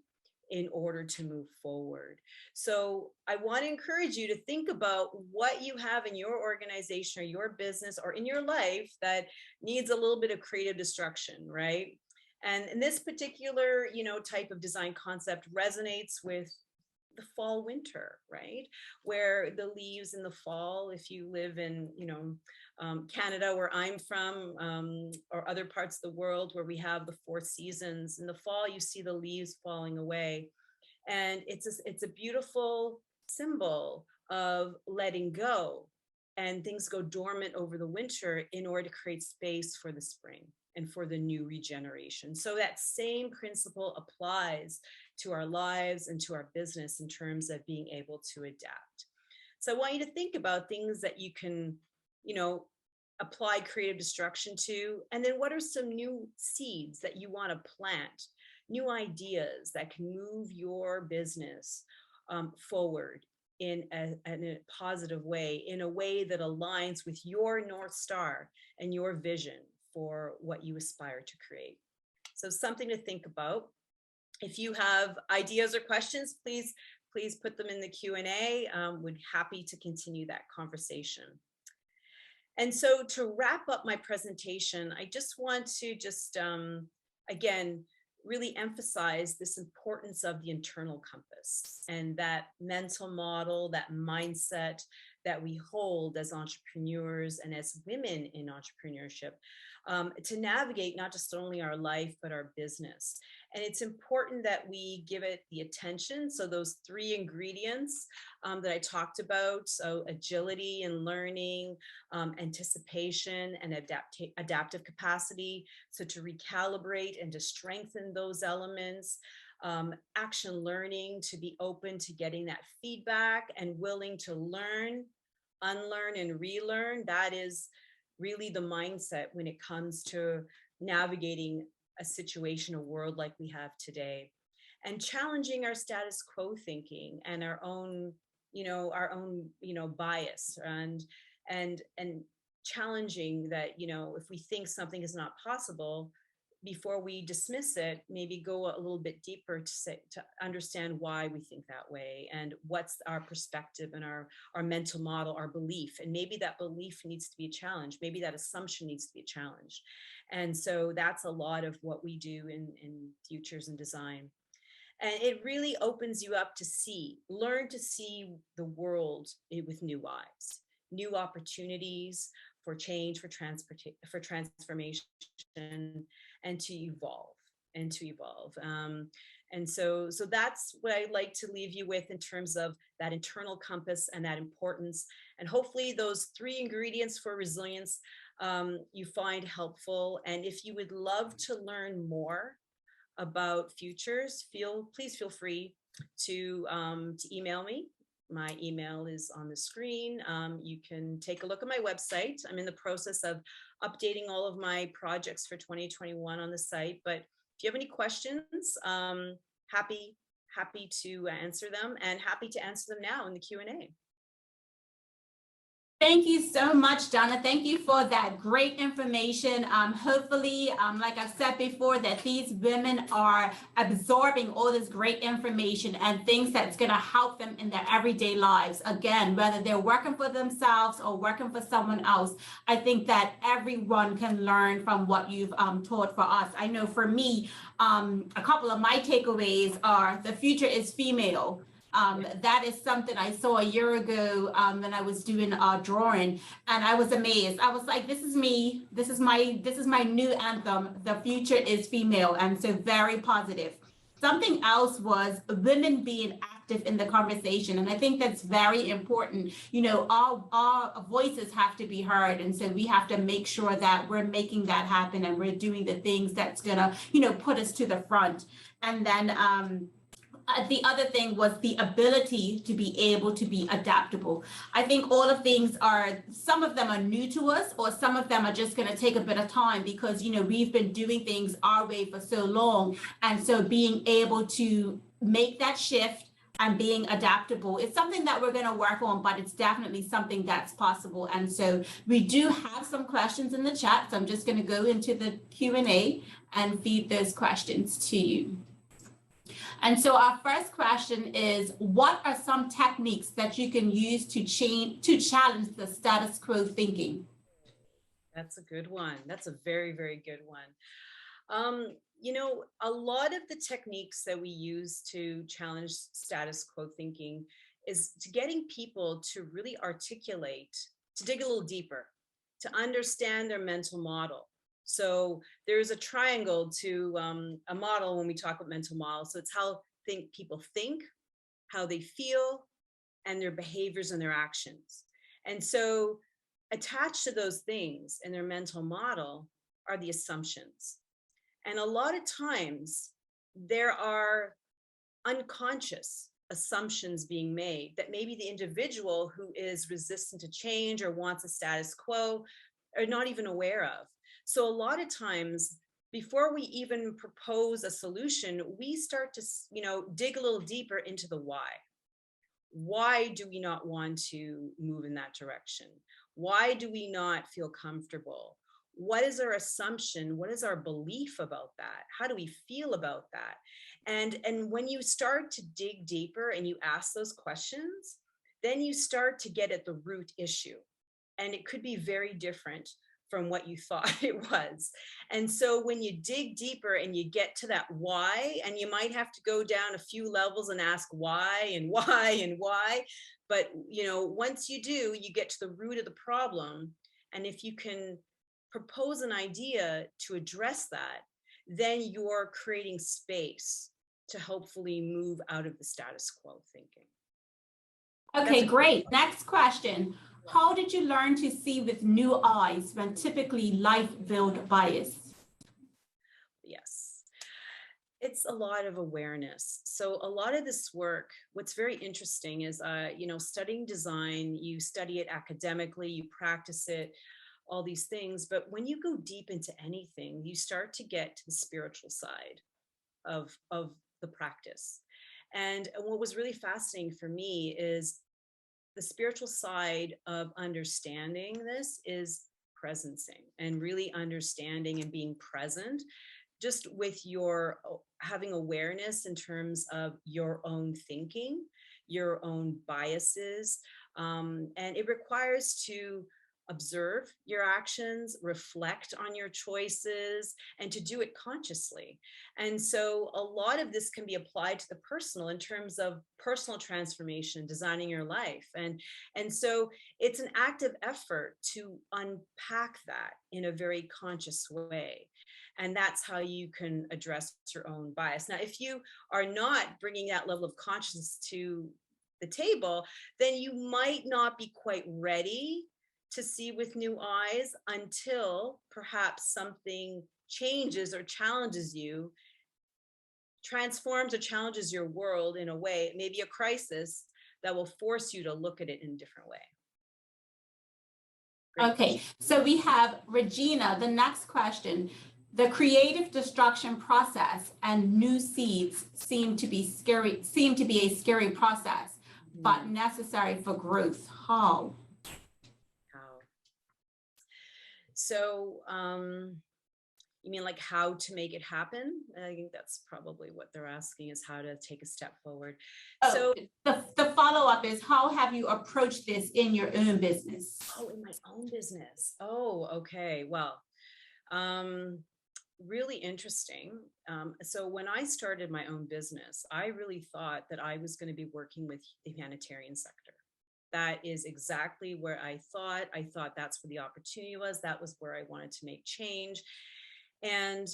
in order to move forward. So I want to encourage you to think about what you have in your organization or your business or in your life that needs a little bit of creative destruction, right? And this particular, type of design concept resonates with the fall winter, right? Where the leaves in the fall, if you live in, Canada, where I'm from, or other parts of the world where we have the 4 seasons, in the fall, you see the leaves falling away. And it's a beautiful symbol of letting go, and things go dormant over the winter in order to create space for the spring and for the new regeneration. So that same principle applies to our lives and to our business in terms of being able to adapt. So I want you to think about things that you can, apply creative destruction to, and then what are some new seeds that you want to plant, new ideas that can move your business forward in a positive way, in a way that aligns with your North Star and your vision for what you aspire to create. So something to think about. If you have ideas or questions, please put them in the Q&A. We're happy to continue that conversation. And so to wrap up my presentation, I just want to again, really emphasize this importance of the internal compass and that mental model, that mindset that we hold as entrepreneurs and as women in entrepreneurship to navigate not just only our life, but our business. And it's important that we give it the attention. So those 3 ingredients that I talked about, so agility and learning, anticipation and adaptive capacity. So to recalibrate and to strengthen those elements, action learning, to be open to getting that feedback and willing to learn, unlearn and relearn. That is really the mindset when it comes to navigating a situation, a world like we have today, and challenging our status quo thinking and our own bias and challenging that, if we think something is not possible, before we dismiss it, maybe go a little bit deeper to understand why we think that way and what's our perspective and our mental model, our belief. And maybe that belief needs to be challenged. Maybe that assumption needs to be challenged. And so that's a lot of what we do in Futures in Design. And it really opens you up to learn to see the world with new eyes, new opportunities for change, for transformation, and to evolve. And so that's what I'd like to leave you with in terms of that internal compass and that importance. And hopefully those 3 ingredients for resilience you find helpful. And if you would love to learn more about Futures, please feel free to email me. My email is on the screen. You can take a look at my website. I'm in the process of updating all of my projects for 2021 on the site. But if you have any questions, happy to answer them, and happy to answer them now in the Q&A. Thank you so much, Jana. Thank you for that great information. Hopefully, like I've said before, that these women are absorbing all this great information and things that's going to help them in their everyday lives. Again, whether they're working for themselves or working for someone else, I think that everyone can learn from what you've taught for us. I know for me, a couple of my takeaways are the future is female. That is something I saw a year ago when I was doing drawing, and I was amazed. I was like, this is me. This is my new anthem. The future is female, and so very positive. Something else was women being active in the conversation, and I think that's very important. Our voices have to be heard, and so we have to make sure that we're making that happen and we're doing the things that's gonna, put us to the front. And then the other thing was the ability to be able to be adaptable. I think all of things some of them are new to us, or some of them are just going to take a bit of time because, we've been doing things our way for so long. And so being able to make that shift and being adaptable is something that we're going to work on, but it's definitely something that's possible. And so we do have some questions in the chat. So I'm just going to go into the Q&A and feed those questions to you. And so our first question is, what are some techniques that you can use to challenge the status quo thinking? That's a good one. That's a very, very good one. You know, a lot of the techniques that we use to challenge status quo thinking is to getting people to really articulate, to dig a little deeper, to understand their mental model. So there's a triangle to a model when we talk about mental model. So it's how people think, how they feel, and their behaviors and their actions. And so attached to those things in their mental model are the assumptions. And a lot of times there are unconscious assumptions being made that maybe the individual who is resistant to change or wants a status quo are not even aware of. So a lot of times, before we even propose a solution, we start to, dig a little deeper into the why. Why do we not want to move in that direction? Why do we not feel comfortable? What is our assumption? What is our belief about that? How do we feel about that? And when you start to dig deeper and you ask those questions, then you start to get at the root issue. And it could be very different from what you thought it was. And so when you dig deeper and you get to that why, and you might have to go down a few levels and ask why and why and why, but once you do, you get to the root of the problem. And if you can propose an idea to address that, then you're creating space to hopefully move out of the status quo thinking. Okay, great. Next question. How did you learn to see with new eyes when typically life built bias? Yes, it's a lot of awareness. So a lot of this work, what's very interesting is, studying design, you study it academically, you practice it, all these things. But when you go deep into anything, you start to get to the spiritual side of the practice. And what was really fascinating for me is the spiritual side of understanding this is presencing and really understanding and being present just with your having awareness in terms of your own thinking, your own biases. And it requires to observe your actions, reflect on your choices, and to do it consciously. And so a lot of this can be applied to the personal in terms of personal transformation, designing your life. And so it's an active effort to unpack that in a very conscious way. And that's how you can address your own bias. Now, if you are not bringing that level of consciousness to the table, then you might not be quite ready to see with new eyes until perhaps something changes or challenges you, transforms or challenges your world in a way, maybe a crisis that will force you to look at it in a different way. Great Okay, question. so we have Regina, the next question. The creative destruction process and new seeds seem to be a scary process, but necessary for growth. How? So, you mean like how to make it happen? I think that's probably what they're asking, is how to take a step forward. So the follow-up is, how have you approached this in your own business? Oh, in my own business. Oh, okay. Well, really interesting. So when I started my own business, I really thought that I was going to be working with the humanitarian sector. That is exactly where I thought. I thought that's where the opportunity was. That was where I wanted to make change. And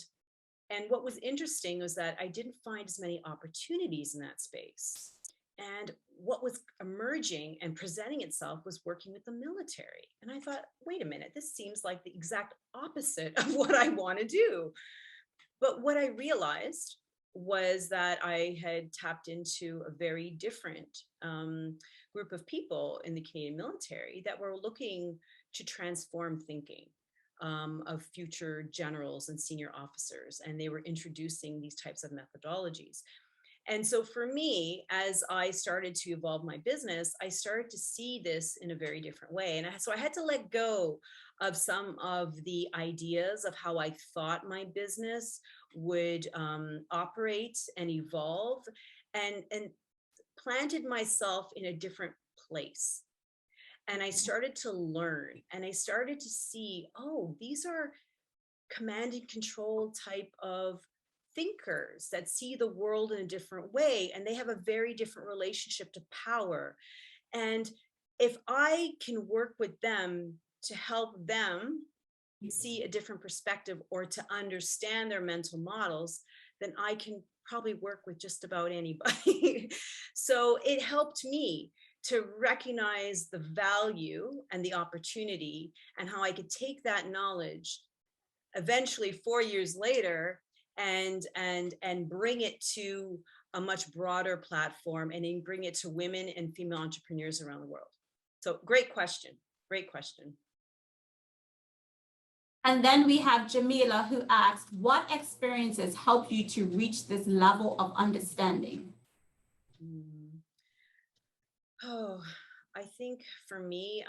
what was interesting was that I didn't find as many opportunities in that space. And what was emerging and presenting itself was working with the military. And I thought, wait a minute, this seems like the exact opposite of what I want to do. But what I realized was that I had tapped into a very different group of people in the Canadian military that were looking to transform thinking of future generals and senior officers. And they were introducing these types of methodologies. And so for me, as I started to evolve my business, I started to see this in a very different way. And so I had to let go of some of the ideas of how I thought my business would operate and evolve, and planted myself in a different place. And I started to learn, and I started to see, oh, these are command and control type of thinkers that see the world in a different way, and they have a very different relationship to power. And if I can work with them to help them see a different perspective or to understand their mental models, then I can probably work with just about anybody. So it helped me to recognize the value and the opportunity, and how I could take that knowledge eventually 4 years later and bring it to a much broader platform, and then bring it to women and female entrepreneurs around the world. So great question. Great question. And then we have Jamila, who asked, what experiences helped you to reach this level of understanding? Oh, I think for me,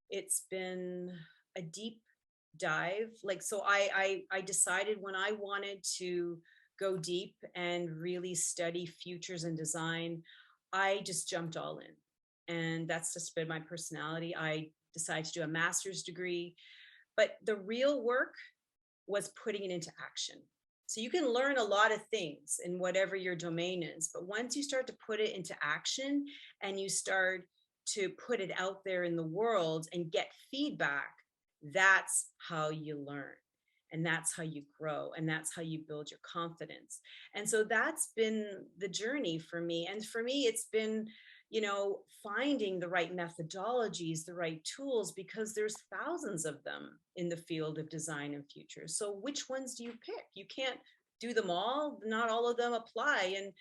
it's been a deep dive. Like, so I decided when I wanted to go deep and really study futures and design, I just jumped all in. And that's just been my personality. I decided to do a master's degree, but the real work was putting it into action. So you can learn a lot of things in whatever your domain is, but once you start to put it into action and you start to put it out there in the world and get feedback, that's how you learn, and that's how you grow, and that's how you build your confidence. And so that's been the journey for me. And for me, it's been, finding the right methodologies, the right tools, because there's thousands of them in the field of design and future. So which ones do you pick? You can't do them all. Not all of them apply. And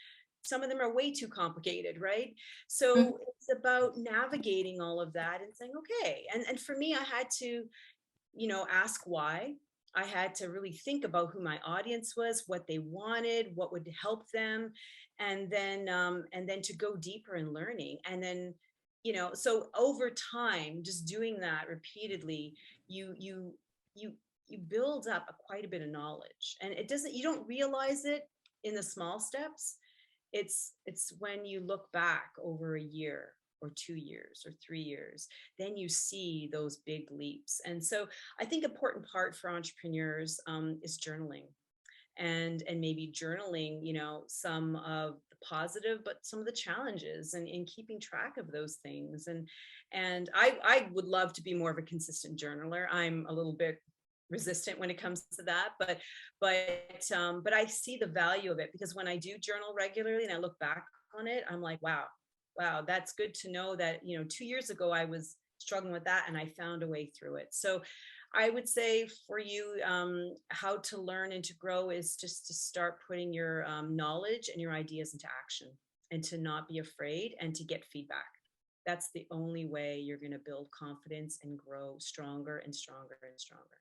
some of them are way too complicated, right? So it's about navigating all of that and saying, okay. And for me, I had to, ask why. I had to really think about who my audience was, what they wanted, what would help them, and then to go deeper in learning. And then, so over time, just doing that repeatedly, you build up quite a bit of knowledge. And you don't realize it in the small steps. It's when you look back over a year or 2 years or 3 years, then you see those big leaps. And so I think important part for entrepreneurs is journaling, and maybe journaling, some of the positive, but some of the challenges, and in keeping track of those things. And I would love to be more of a consistent journaler. I'm a little bit resistant when it comes to that, but I see the value of it, because when I do journal regularly and I look back on it, I'm like, wow, that's good to know that, 2 years ago I was struggling with that and I found a way through it. So I would say for you, how to learn and to grow is just to start putting your knowledge and your ideas into action, and to not be afraid, and to get feedback. That's the only way you're going to build confidence and grow stronger and stronger and stronger.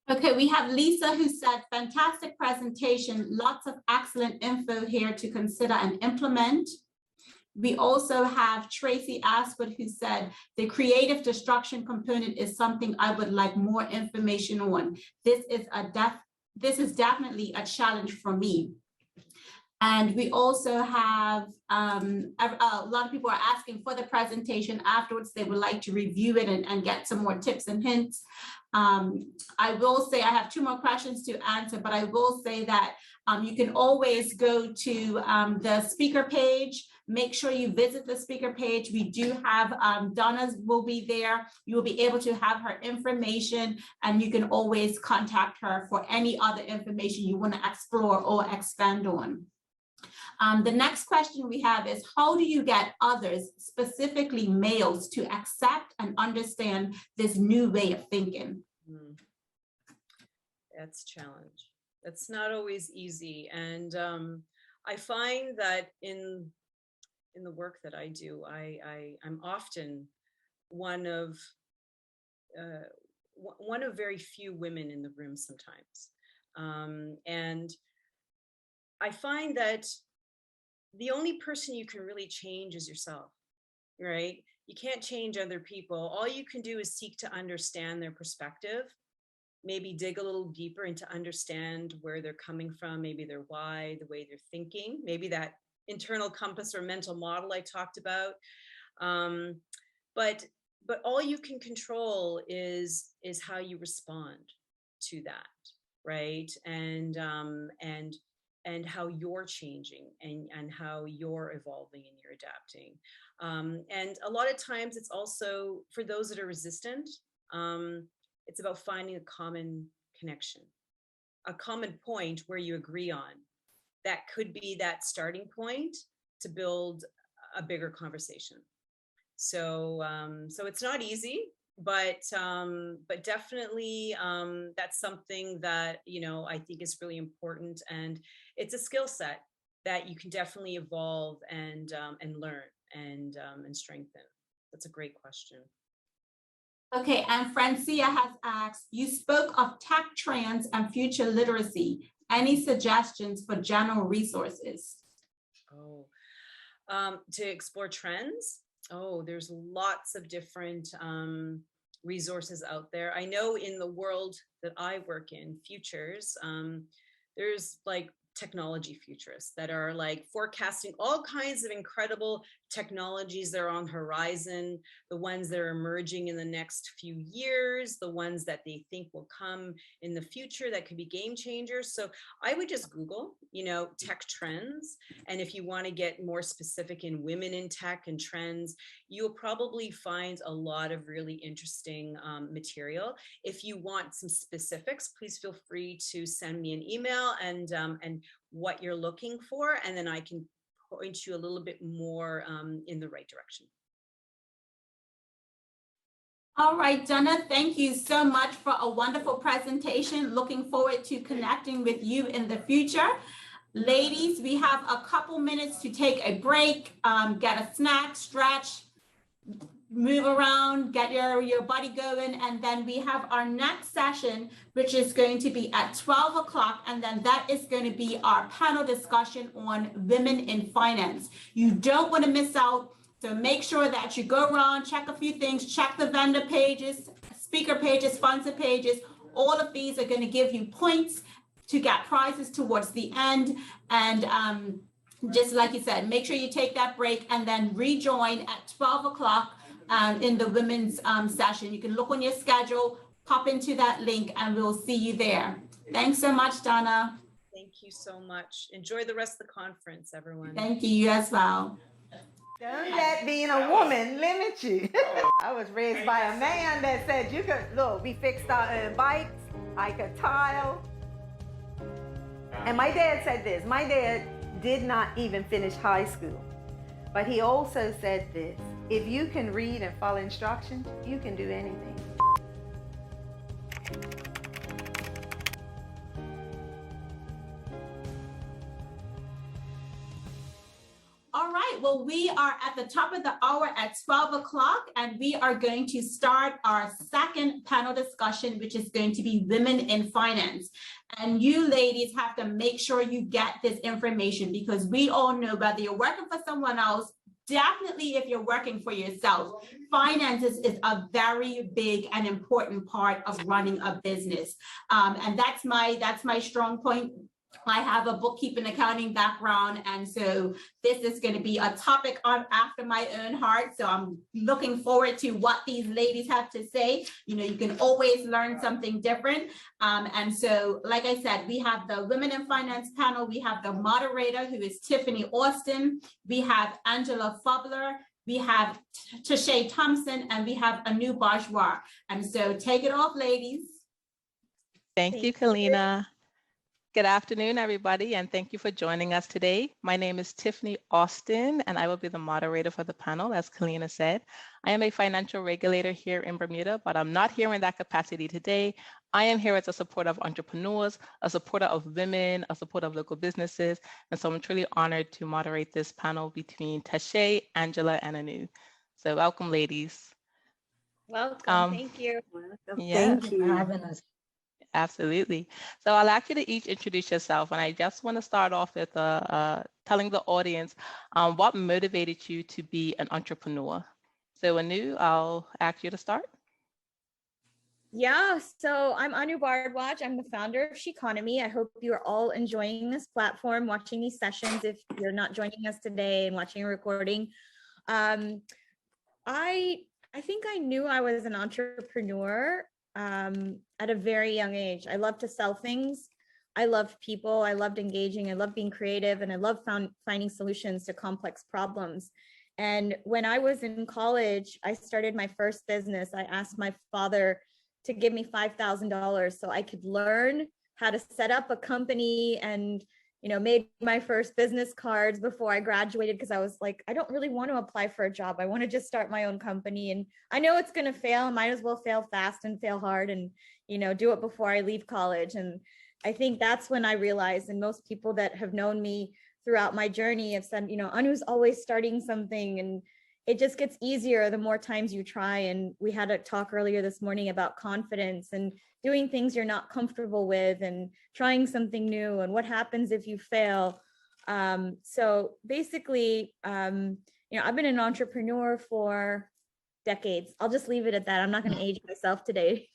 Okay, we have Lisa, who said, fantastic presentation, lots of excellent info here to consider and implement. We also have Tracy Aswood, who said, the creative destruction component is something I would like more information on. This is definitely a challenge for me. And we also have a lot of people are asking for the presentation afterwards. They would like to review it and get some more tips and hints. I will say I have 2 more questions to answer, but I will say that you can always go to the speaker page. Make sure you visit the speaker page. We do have Donna's will be there. You will be able to have her information, and you can always contact her for any other information you want to explore or expand on. The next question we have is, how do you get others, specifically males, to accept and understand this new way of thinking? That's a challenge. That's not always easy. And I find that in the work that I do, I'm often one of very few women in the room sometimes. And I find that the only person you can really change is yourself, right? You can't change other people. All you can do is seek to understand their perspective, maybe dig a little deeper and to understand where they're coming from, maybe their why, the way they're thinking, maybe that internal compass or mental model I talked about. But all you can control is how you respond to that, right? And how you're changing and how you're evolving and you're adapting. And a lot of times it's also for those that are resistant, it's about finding a common connection, a common point where you agree on. That could be that starting point to build a bigger conversation. So it's not easy, but definitely that's something that, you know, I think is really important, and it's a skill set that you can definitely evolve and learn and strengthen. That's a great question. Okay, and Francia has asked, you spoke of tech trends and future literacy. Any suggestions for general resources? Oh, to explore trends? Oh, there's lots of different resources out there. I know in the world that I work in, futures, there's like technology futurists that are like forecasting all kinds of incredible technologies that are on horizon, the ones that are emerging in the next few years, the ones that they think will come in the future that could be game changers. So I would just Google, you know, tech trends. And if you want to get more specific in women in tech and trends, you'll probably find a lot of really interesting material. If you want some specifics, please feel free to send me an email and what you're looking for, and then I can point you a little bit more in the right direction. All right, Jana, thank you so much for a wonderful presentation. Looking forward to connecting with you in the future. Ladies, we have a couple minutes to take a break, get a snack, stretch, move around, get your body going, and then we have our next session, which is going to be at 12 o'clock, and then that is going to be our panel discussion on women in finance. You don't want to miss out, so make sure that you go around, check a few things, check the vendor pages, speaker pages, sponsor pages. All of these are going to give you points to get prizes towards the end, and just like you said, make sure you take that break and then rejoin at 12 o'clock in the women's session. You can look on your schedule, pop into that link, and we'll see you there. Thanks so much, Donna. Thank you so much. Enjoy the rest of the conference, everyone. Thank you as well. Don't let being a woman limit you. I was raised by a man that said you could, look, we fixed our own bikes, I could tile. And my dad said this, my dad did not even finish high school, but he also said this, if you can read and follow instructions, you can do anything. All right, well, we are at the top of the hour at 12 o'clock, and we are going to start our second panel discussion, which is going to be women in finance. And you ladies have to make sure you get this information, because we all know whether you're working for someone else, definitely if you're working for yourself, finances is a very big and important part of running a business. And that's my strong point. I have a bookkeeping accounting background, and so this is going to be a topic on after my own heart. So I'm looking forward to what these ladies have to say. You know, you can always learn something different. And so, like I said, we have the Women in Finance panel. We have the moderator, who is Tiffany Austin. We have Angela Fubler. We have Tashay Thompson, and we have Anu Bajwar. And so take it off, ladies. Thank you, Kalina. Good afternoon, everybody, and thank you for joining us today. My name is Tiffany Austin, and I will be the moderator for the panel, as Kalina said. I am a financial regulator here in Bermuda, but I'm not here in that capacity today. I am here as a supporter of entrepreneurs, a supporter of women, a supporter of local businesses, and so I'm truly honored to moderate this panel between Tashay, Angela, and Anu. So welcome, ladies. Welcome, thank you. Welcome. Thank you for having us. Absolutely. So I'll ask you to each introduce yourself, and I just want to start off with telling the audience what motivated you to be an entrepreneur. So Anu, I'll ask you to start. Yeah, so I'm Anu Bardwaj. I'm the founder of Sheconomy. I hope you are all enjoying this platform, watching these sessions. If you're not joining us today and watching a recording, I think I knew I was an entrepreneur at a very young age. I love to sell things. I loved people. I loved engaging. I loved being creative, and I loved finding solutions to complex problems. And when I was in college, I started my first business. I asked my father to give me $5,000 so I could learn how to set up a company, and made my first business cards before I graduated, because I was like, I don't really want to apply for a job. I want to just start my own company, and I know it's going to fail. I might as well fail fast and fail hard, and do it before I leave college. And I think that's when I realized, and most people that have known me throughout my journey have said, Anu's always starting something, and it just gets easier the more times you try. And we had a talk earlier this morning about confidence and doing things you're not comfortable with and trying something new, and what happens if you fail. So basically, I've been an entrepreneur for decades. I'll just leave it at that. I'm not going to age myself today,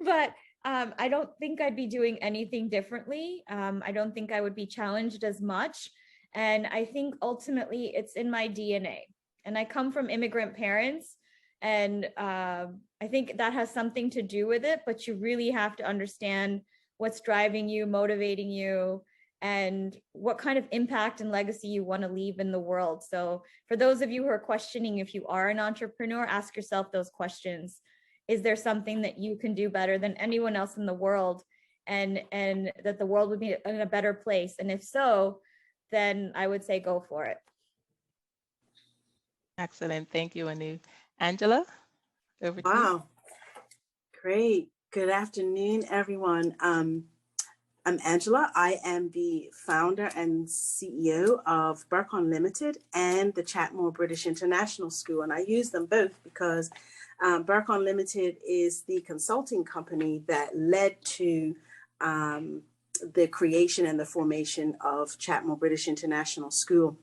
but I don't think I'd be doing anything differently. I don't think I would be challenged as much. And I think ultimately it's in my DNA. And I come from immigrant parents, and I think that has something to do with it, but you really have to understand what's driving you, motivating you, and what kind of impact and legacy you want to leave in the world. So for those of you who are questioning if you are an entrepreneur, ask yourself those questions. Is there something that you can do better than anyone else in the world, and that the world would be in a better place? And if so, then I would say go for it. Excellent. Thank you, Anu. Angela, over to you. Wow. Great. Good afternoon, everyone. I'm Angela. I am the founder and CEO of Burke Unlimited and the Chatmore British International School. And I use them both because Burke Unlimited is the consulting company that led to the creation and the formation of Chatmore British International School.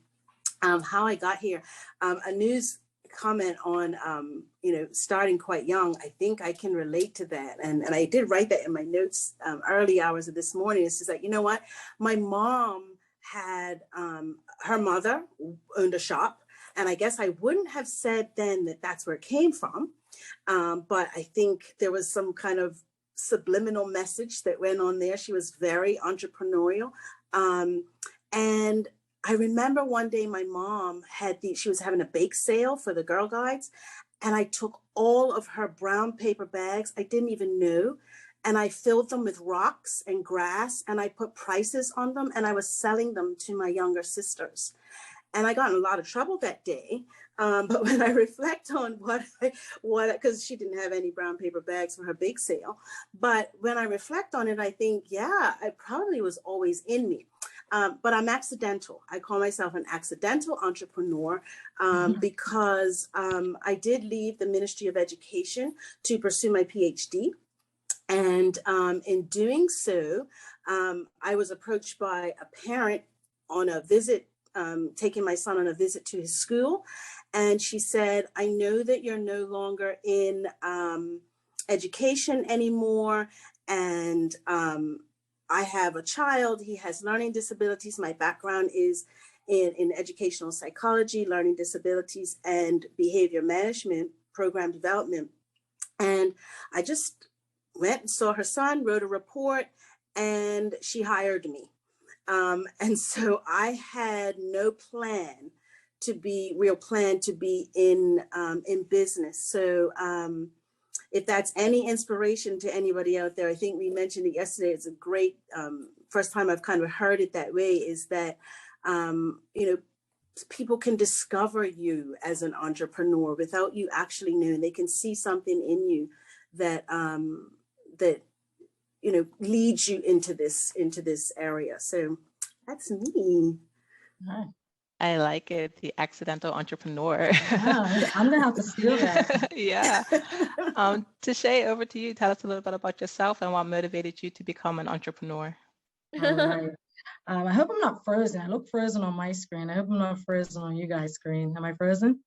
How I got here, Anu's comment on, starting quite young, I think I can relate to that. And I did write that in my notes early hours of this morning. It's just like, you know what? My mom had, her mother owned a shop. And I guess I wouldn't have said then that that's where it came from. But I think there was some kind of subliminal message that went on there. She was very entrepreneurial. And I remember one day my mom she was having a bake sale for the Girl Guides, and I took all of her brown paper bags, I didn't even know, and I filled them with rocks and grass, and I put prices on them, and I was selling them to my younger sisters. And I got in a lot of trouble that day. But when I reflect on because she didn't have any brown paper bags for her bake sale, but when I reflect on it, I think, yeah, it probably was always in me. But I'm accidental. I call myself an accidental entrepreneur because I did leave the Ministry of Education to pursue my PhD. And in doing so, I was approached by a parent on a visit, taking my son on a visit to his school. And she said, I know that you're no longer in education anymore. And I have a child, he has learning disabilities. My background is in educational psychology, learning disabilities, and behavior management, program development. And I just went and saw her son, wrote a report, and she hired me. And so I had no real plan to be in business. So if that's any inspiration to anybody out there, I think we mentioned it yesterday. It's a great first time I've kind of heard it that way, is that, people can discover you as an entrepreneur without you actually knowing. They can see something in you that, leads you into this area. So that's me. I like it, the accidental entrepreneur. Yeah, I'm gonna have to steal that. Yeah. Tashay, over to you. Tell us a little bit about yourself and what motivated you to become an entrepreneur. All right. I hope I'm not frozen. I look frozen on my screen. I hope I'm not frozen on you guys' screen. Am I frozen?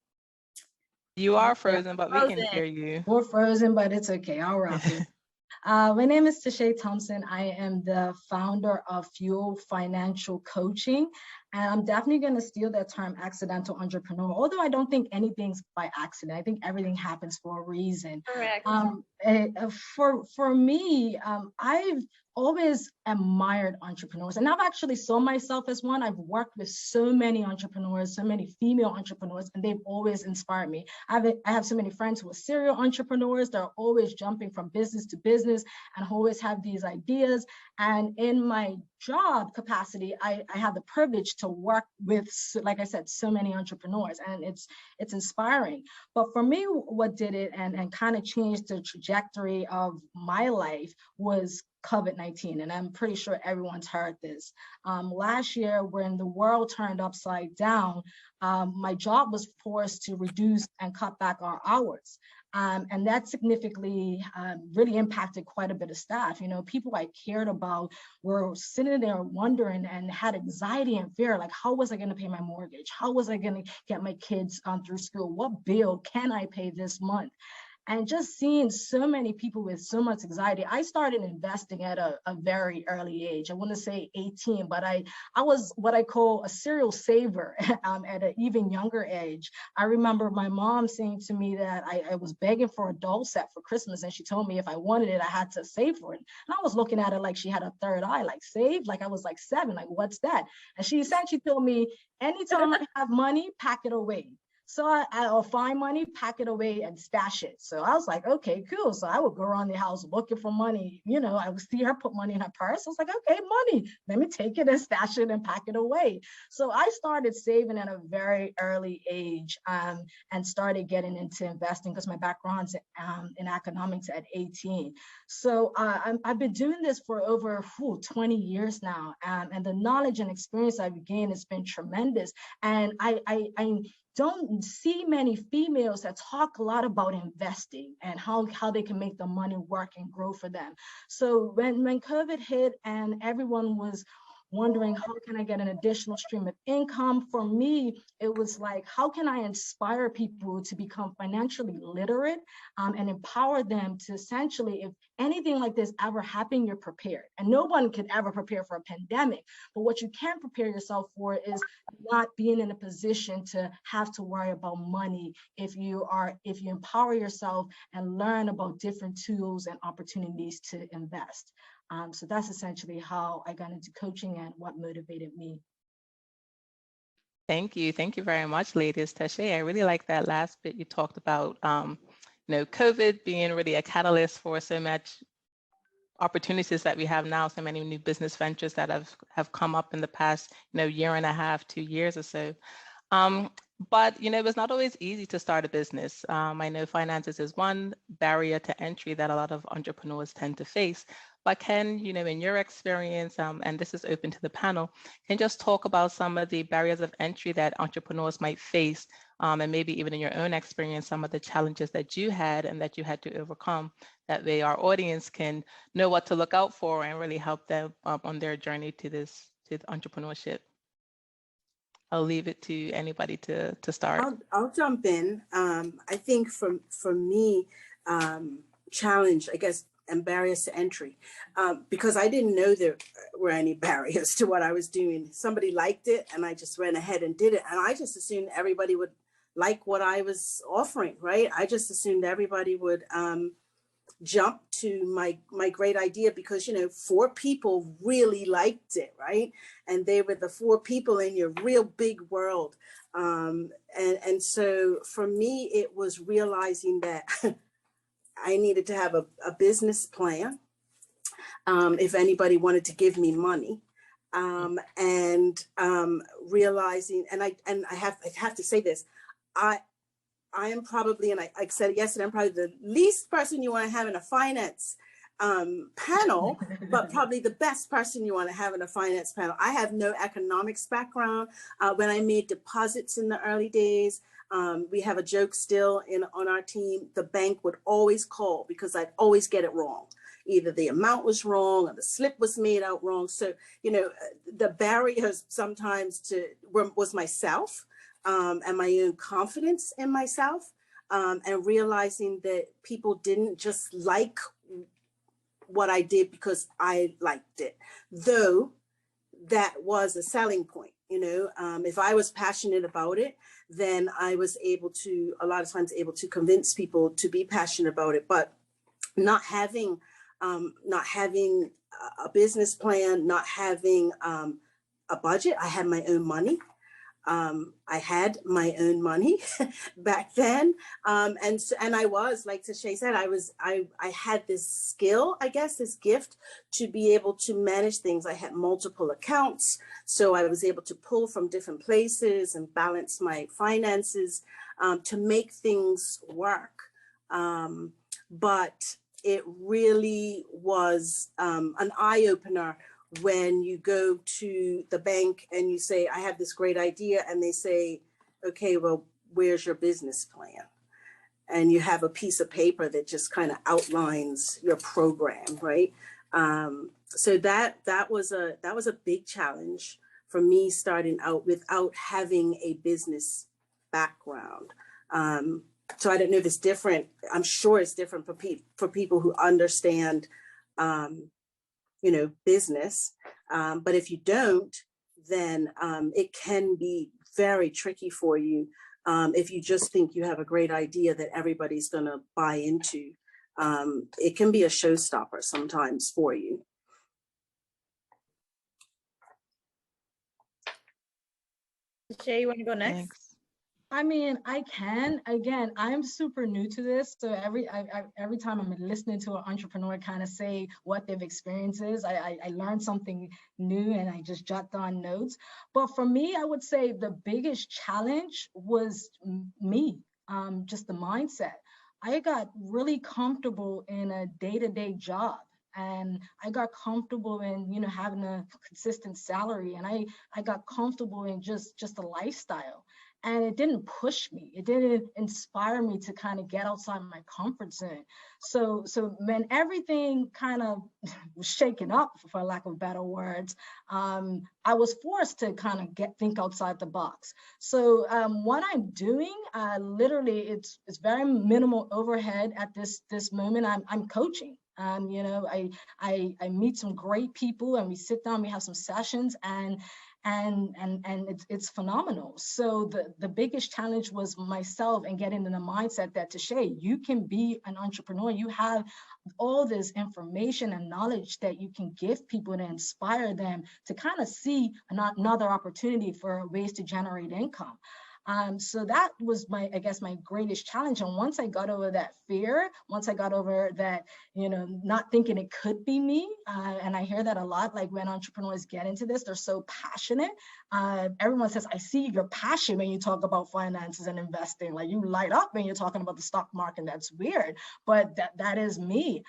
You are frozen, but we can hear you. We're frozen, but it's okay. I'll rock it. My name is Tashay Thompson. I am the founder of Fuel Financial Coaching, and I'm definitely going to steal that term, accidental entrepreneur, although I don't think anything's by accident. I think everything happens for a reason. Correct. For me, I've always admired entrepreneurs, and I've actually saw myself as one. I've worked with so many entrepreneurs, so many female entrepreneurs, and they've always inspired me. I have so many friends who are serial entrepreneurs. They're always jumping from business to business and always have these ideas. And in my job capacity, I have the privilege to work with, like I said, so many entrepreneurs, and it's inspiring. But for me, what did it and kind of changed the trajectory of my life was COVID-19, and I'm pretty sure everyone's heard this. Last year, when the world turned upside down, my job was forced to reduce and cut back our hours. And that significantly really impacted quite a bit of staff. You know, people I cared about were sitting there wondering and had anxiety and fear, like, how was I going to pay my mortgage? How was I going to get my kids through school? What bill can I pay this month? And just seeing so many people with so much anxiety, I started investing at a very early age. I want to say 18, but I was what I call a serial saver at an even younger age. I remember my mom saying to me that I was begging for a doll set for Christmas, and she told me if I wanted it, I had to save for it. And I was looking at her like she had a third eye, like save? Like I was like 7, like what's that? And she essentially told me, anytime I have money, pack it away. So I'll find money, pack it away, and stash it. So I was like, okay, cool. So I would go around the house looking for money. You know, I would see her put money in her purse. I was like, okay, money. Let me take it and stash it and pack it away. So I started saving at a very early age and started getting into investing because my background's in economics at 18. So I've been doing this for over 20 years now. And the knowledge and experience I've gained has been tremendous. And I don't see many females that talk a lot about investing and how they can make the money work and grow for them. So when COVID hit and everyone was wondering, how can I get an additional stream of income? For me, it was like, how can I inspire people to become financially literate and empower them to essentially, if anything like this ever happened, you're prepared. And no one could ever prepare for a pandemic. But what you can prepare yourself for is not being in a position to have to worry about money if you empower yourself and learn about different tools and opportunities to invest. So that's essentially how I got into coaching and what motivated me. Thank you. Thank you very much, ladies. Tashay, I really like that last bit you talked about, COVID being really a catalyst for so much opportunities that we have now, so many new business ventures that have come up in the past, year and a half, 2 years or so. But, it was not always easy to start a business. I know finances is one barrier to entry that a lot of entrepreneurs tend to face. But can, in your experience, and this is open to the panel, can just talk about some of the barriers of entry that entrepreneurs might face, and maybe even in your own experience, some of the challenges that you had and that you had to overcome, that way our audience can know what to look out for and really help them on their journey to entrepreneurship. I'll leave it to anybody to start. I'll jump in. I think for me, challenge, I guess, and barriers to entry, because I didn't know there were any barriers to what I was doing. Somebody liked it and I just went ahead and did it. And I just assumed everybody would like what I was offering, right? I just assumed everybody would jump to my great idea because, 4 people really liked it, right? And they were the 4 people in your real big world. And so for me, it was realizing that I needed to have a business plan if anybody wanted to give me money, and realizing, and I have to say this, I am probably, and I said it yesterday, I'm probably the least person you want to have in a finance panel, but probably the best person you want to have in a finance panel. I have no economics background. When I made deposits in the early days, we have a joke still on our team. The bank would always call because I'd always get it wrong. Either the amount was wrong or the slip was made out wrong. So, the barriers sometimes was myself and my own confidence in myself. and realizing that people didn't just like what I did because I liked it, though that was a selling point. If I was passionate about it, then I was able to, a lot of times, able to convince people to be passionate about it. But not having a business plan, not having a budget. I had my own money. I had my own money back then. And I was, like Tashay said, I had this skill, I guess, this gift to be able to manage things. I had multiple accounts, so I was able to pull from different places and balance my finances to make things work. But it really was an eye-opener when you go to the bank and you say, I have this great idea, and they say, okay, well, where's your business plan? And you have a piece of paper that just kind of outlines your program, right? So that was a big challenge for me, starting out without having a business background. So I don't know if it's different. I'm sure it's different for people who understand business. But if you don't, then it can be very tricky for you if you just think you have a great idea that everybody's going to buy into. It can be a showstopper sometimes for you. Shay, you want to go next? Thanks. I mean, I can. Again, I'm super new to this, so every time I'm listening to an entrepreneur kind of say what they've experienced is, I learned something new and I just jot down notes. But for me, I would say the biggest challenge was me, just the mindset. I got really comfortable in a day-to-day job. And I got comfortable in, having a consistent salary, and I got comfortable in just a lifestyle. And it didn't push me. It didn't inspire me to kind of get outside my comfort zone. So when everything kind of was shaken up, for lack of better words, I was forced to kind of think outside the box. So what I'm doing, literally, it's very minimal overhead at this moment. I'm coaching. I meet some great people, and we sit down, we have some sessions, and it's phenomenal. So the biggest challenge was myself and getting in the mindset that, Tashay, you can be an entrepreneur. You have all this information and knowledge that you can give people to inspire them to kind of see another opportunity for ways to generate income. So that was my greatest challenge. And once I got over that fear, once I got over that, not thinking it could be me, and I hear that a lot, like when entrepreneurs get into this, they're so passionate. Everyone says, I see your passion when you talk about finances and investing, like you light up when you're talking about the stock market. That's weird, but that is me.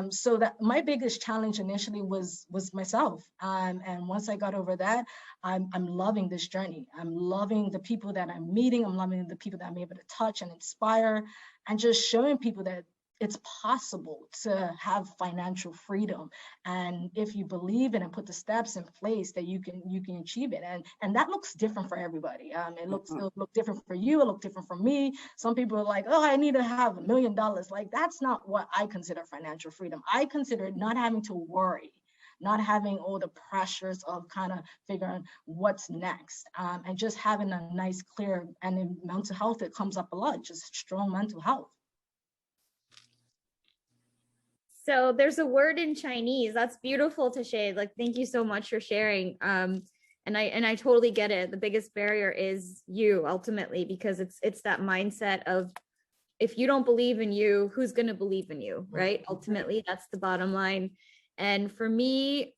So that my biggest challenge initially was myself. And once I got over that, I'm loving this journey. I'm loving the people that I'm meeting. I'm loving the people that I'm able to touch and inspire, and just showing people that it's possible to have financial freedom. And if you believe in and put the steps in place, that you can achieve it. And that looks different for everybody. It'll look different for you. It'll look different for me. Some people are like, oh, I need to have $1 million. Like, that's not what I consider financial freedom. I consider not having to worry, not having all the pressures of kind of figuring what's next, and just having a nice, clear, and in mental health, it comes up a lot, just strong mental health. So there's a word in Chinese that's beautiful, Tashay. Like, thank you so much for sharing. And I totally get it. The biggest barrier is you, ultimately, because it's that mindset of, if you don't believe in you, who's going to believe in you, right? Ultimately, that's the bottom line. And for me,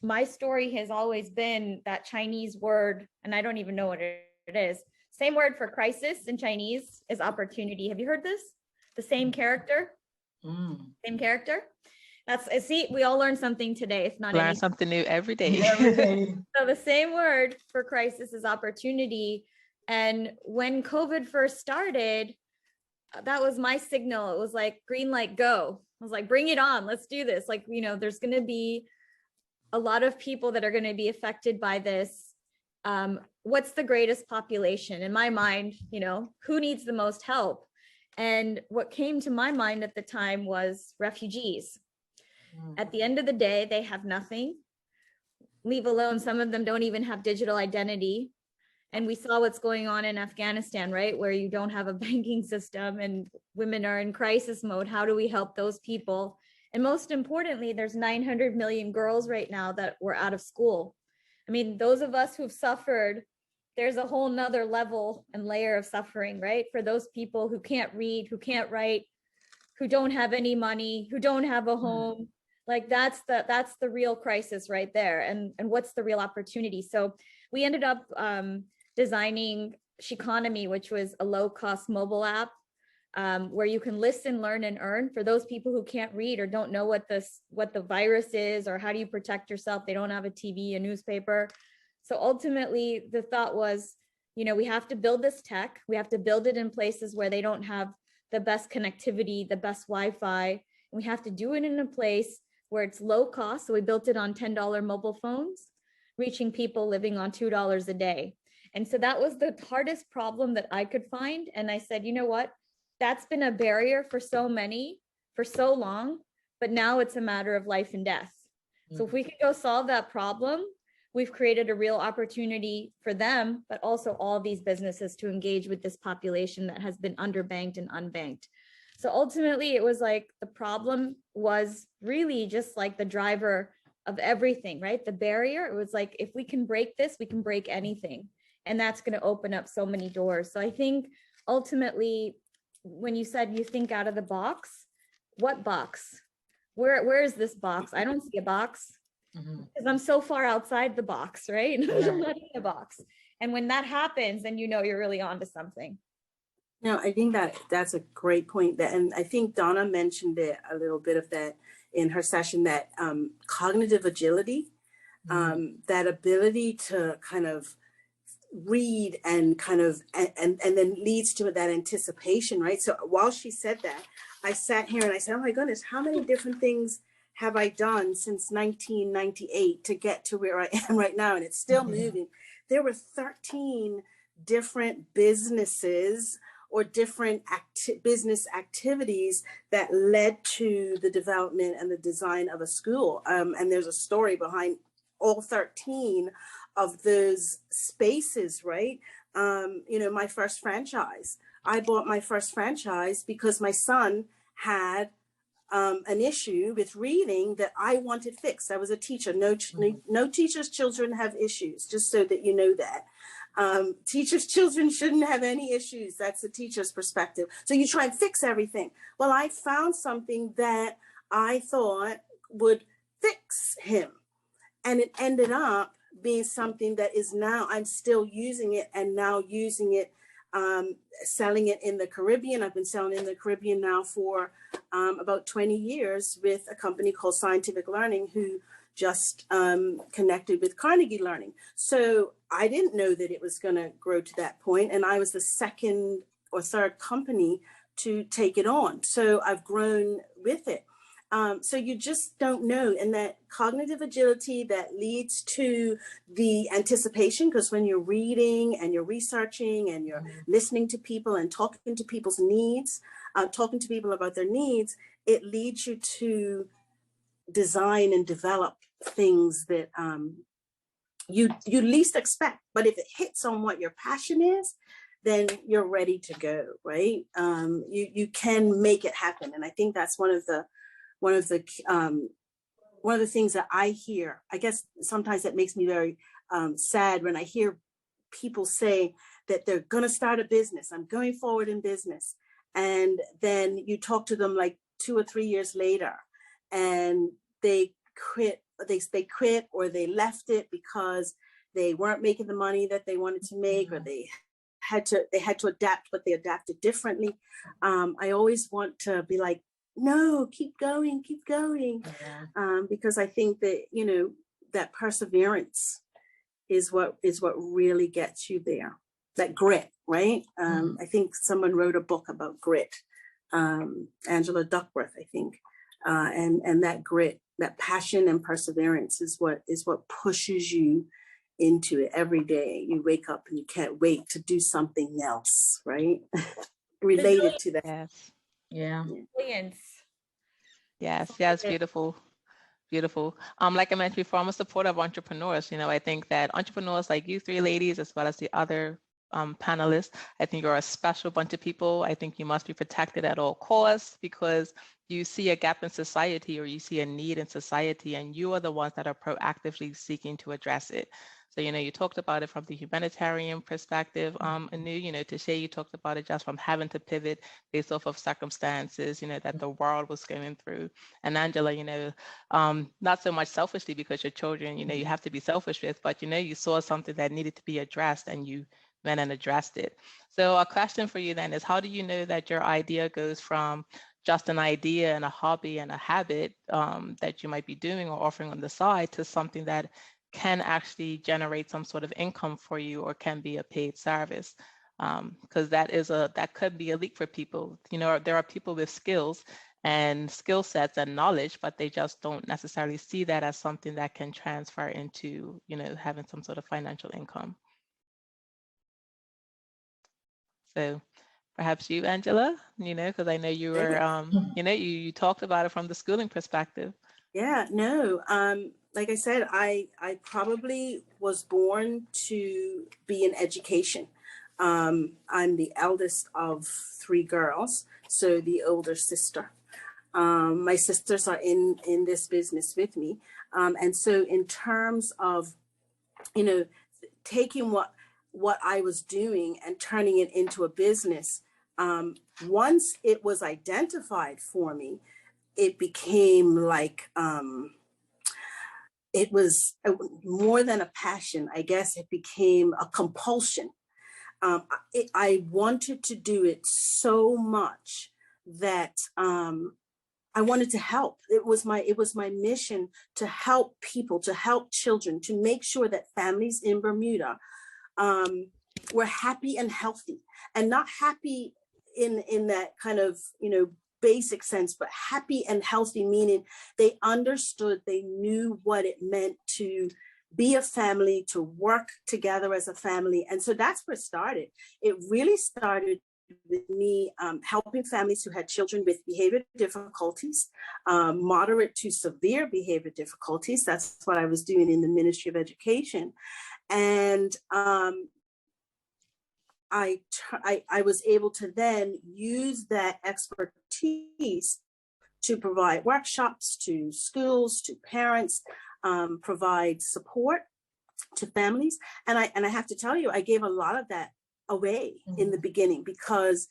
my story has always been that Chinese word, and I don't even know what it is. Same word for crisis in Chinese is opportunity. Have you heard this? The same character. Same character. See, we all learn something today. If not, learn something new every day. So the same word for crisis is opportunity. And when COVID first started, that was my signal. It was like, green light, go. I was like, bring it on. Let's do this. Like, there's going to be a lot of people that are going to be affected by this. What's the greatest population? In my mind, who needs the most help? And what came to my mind at the time was refugees. At the end of the day, they have nothing, leave alone some of them don't even have digital identity. And we saw what's going on in Afghanistan, right? Where you don't have a banking system and women are in crisis mode. How do we help those people? And most importantly, there's 900 million girls right now that were out of school. I mean, those of us who've suffered, there's a whole nother level and layer of suffering, right? For those people who can't read, who can't write, who don't have any money, who don't have a home. Like that's the real crisis right there. And what's the real opportunity? So we ended up designing Sheconomy, which was a low-cost mobile app where you can listen, learn, and earn for those people who can't read or don't know what the virus is or how do you protect yourself. They don't have a TV, a newspaper. So ultimately, the thought was, you know, we have to build this tech. We have to build it in places where they don't have the best connectivity, the best Wi-Fi. And we have to do it in a place where it's low cost. So we built it on $10 mobile phones, reaching people living on $2 a day. And so that was the hardest problem that I could find. And I said, you know what? That's been a barrier for so many for so long, but now it's a matter of life and death. So if we could go solve that problem, we've created a real opportunity for them, but also all these businesses to engage with this population that has been underbanked and unbanked. So ultimately, it was like the problem was really just like the driver of everything, right? The barrier, it was like, if we can break this, we can break anything. And that's going to open up so many doors. So I think ultimately, when you said you think out of the box, what box? Where is this box? I don't see a box because I'm so far outside the box, right? I'm not in the box. And when that happens, then you know you're really onto something. No, I think that's a great point. And I think Donna mentioned it a little bit of that in her session, that cognitive agility, that ability to kind of read and kind of, and then leads to that anticipation, right? So while she said that, I sat here and I said, oh my goodness, how many different things have I done since 1998 to get to where I am right now? And it's still moving. There were 13 different businesses or different business activities that led to the development and the design of a school. And there's a story behind all 13 of those spaces, right? You know, my first franchise, I bought my first franchise because my son had an issue with reading that I wanted fixed. I was a teacher. No teacher's children have issues, just so that you know that. Teachers' children shouldn't have any issues. That's the teacher's perspective. So you try and fix everything. Well, I found something that I thought would fix him. And it ended up being something that is now, I'm still using it and now using it, selling it in the Caribbean. I've been selling in the Caribbean now for about 20 years with a company called Scientific Learning, who just connected with Carnegie Learning. So I didn't know that it was going to grow to that point, and I was the second or third company to take it on. So I've grown with it. So you just don't know. And that cognitive agility that leads to the anticipation, because when you're reading and you're researching and you're listening to people and talking to people's needs, talking to people about their needs, it leads you to design and develop things that you least expect. But if it hits on what your passion is, then you're ready to go, right? You can make it happen. And I think that's one of the things that I hear. I guess sometimes that makes me very sad when I hear people say that they're going to start a business. I'm going forward in business. And then you talk to them like 2 or 3 years later and they quit, they quit or they left it because they weren't making the money that they wanted to make, or they had to adapt, but they adapted differently. I always want to be like, no, keep going, because I think that, you know, that perseverance is what really gets you there. That grit, right? I think someone wrote a book about grit, Angela Duckworth, I think, and that grit, that passion and perseverance is what pushes you into it every day. You wake up and you can't wait to do something else, right? related to that. Yes. Yeah. Resilience. Yes, beautiful. Beautiful. Like I mentioned before, I'm a supporter of entrepreneurs. I think that entrepreneurs like you three ladies, as well as the other panelists, I think you're a special bunch of people. I think you must be protected at all costs because you see a gap in society or you see a need in society, and you are the ones that are proactively seeking to address it. So, you talked about it from the humanitarian perspective. Anu, Tashay, you talked about it just from having to pivot based off of circumstances, that the world was going through. And Angela, not so much selfishly because your children, you have to be selfish with, but, you saw something that needed to be addressed and you went and addressed it. So a question for you then is, how do you know that your idea goes from just an idea and a hobby and a habit that you might be doing or offering on the side to something that can actually generate some sort of income for you or can be a paid service? Because that could be a leap for people. There are people with skills and skill sets and knowledge, but they just don't necessarily see that as something that can transfer into, having some sort of financial income. So perhaps you, Angela, because I know you were, you talked about it from the schooling perspective. Yeah, no. Like I said, I probably was born to be in education. I'm the eldest of 3 girls, so the older sister. My sisters are in this business with me. And so in terms of, taking what I was doing and turning it into a business, once it was identified for me, it became like, it was more than a passion. I guess it became a compulsion. I wanted to do it so much that I wanted to help. It was my mission to help people, to help children, to make sure that families in Bermuda were happy and healthy, and not happy in that kind of, basic sense, but happy and healthy, meaning they understood, they knew what it meant to be a family, to work together as a family. And so that's where it started. It really started with me helping families who had children with behavior difficulties, moderate to severe behavior difficulties. That's what I was doing in the Ministry of Education. And I was able to then use that expertise to provide workshops to schools, to parents, provide support to families. And I have to tell you, I gave a lot of that away in the beginning, because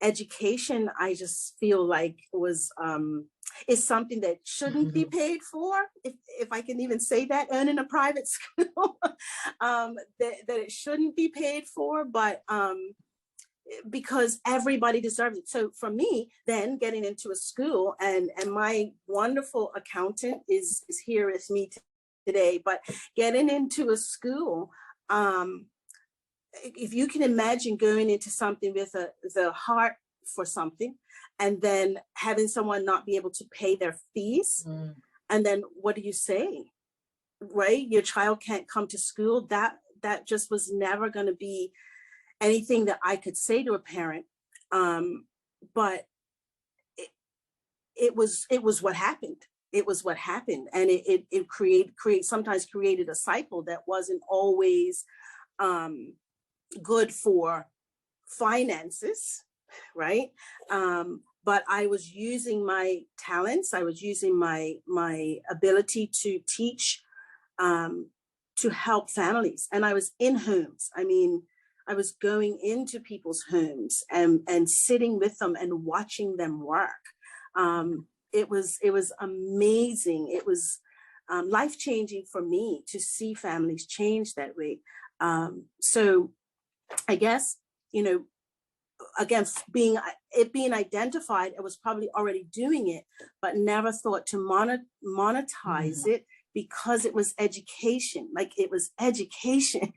education, I just feel like is something that shouldn't be paid for, if I can even say that, earning a private school, that it shouldn't be paid for, but because everybody deserves it. So for me, then getting into a school, and my wonderful accountant is here with me today, but getting into a school, if you can imagine going into something with the heart for something, and then having someone not be able to pay their fees, and then what do you say, right? Your child can't come to school. That just was never going to be anything that I could say to a parent. But it was what happened. It was what happened, and it sometimes created a cycle that wasn't always good for finances, right? But I was using my talents. I was using my ability to teach, to help families. And I was in homes. I mean, I was going into people's homes and sitting with them and watching them work. It was amazing. It was life-changing for me to see families change that way. So I guess, again, being identified, I was probably already doing it, but never thought to monetize it, because it was education. Like, it was education.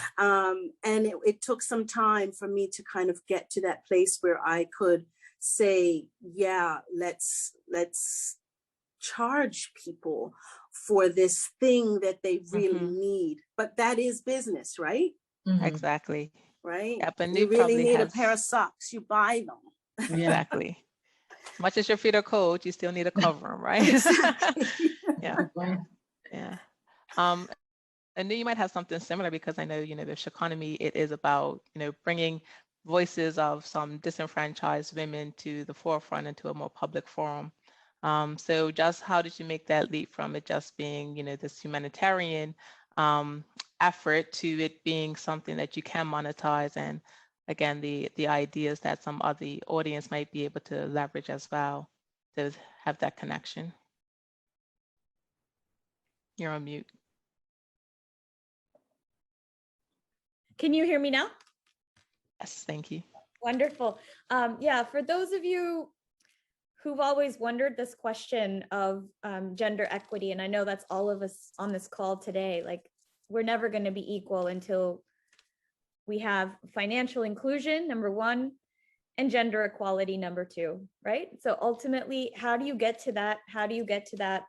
And it took some time for me to kind of get to that place where I could say, yeah, let's charge people for this thing that they really need. But that is business, right? Exactly. right? Yep, and You new really probably need a has pair of socks, you buy them. exactly. As much as your feet are cold, you still need to cover them, right? Exactly. Yeah, yeah. I know you might have something similar because I know, you know, the Shakonomy, it is about, you know, bringing voices of some disenfranchised women to the forefront into a more public forum. So just how did you make that leap from it just being, you know, this humanitarian effort to it being something that you can monetize, and again, the ideas that some of the audience might be able to leverage as well to have that connection? You're on mute. Can you hear me now? Yes, thank you. Wonderful. Yeah, for those of you who've always wondered this question of gender equity, and I know that's all of us on this call today, like we're never going to be equal until we have financial inclusion, number one, and gender equality, number two, right? So ultimately, how do you get to that? How do you get to that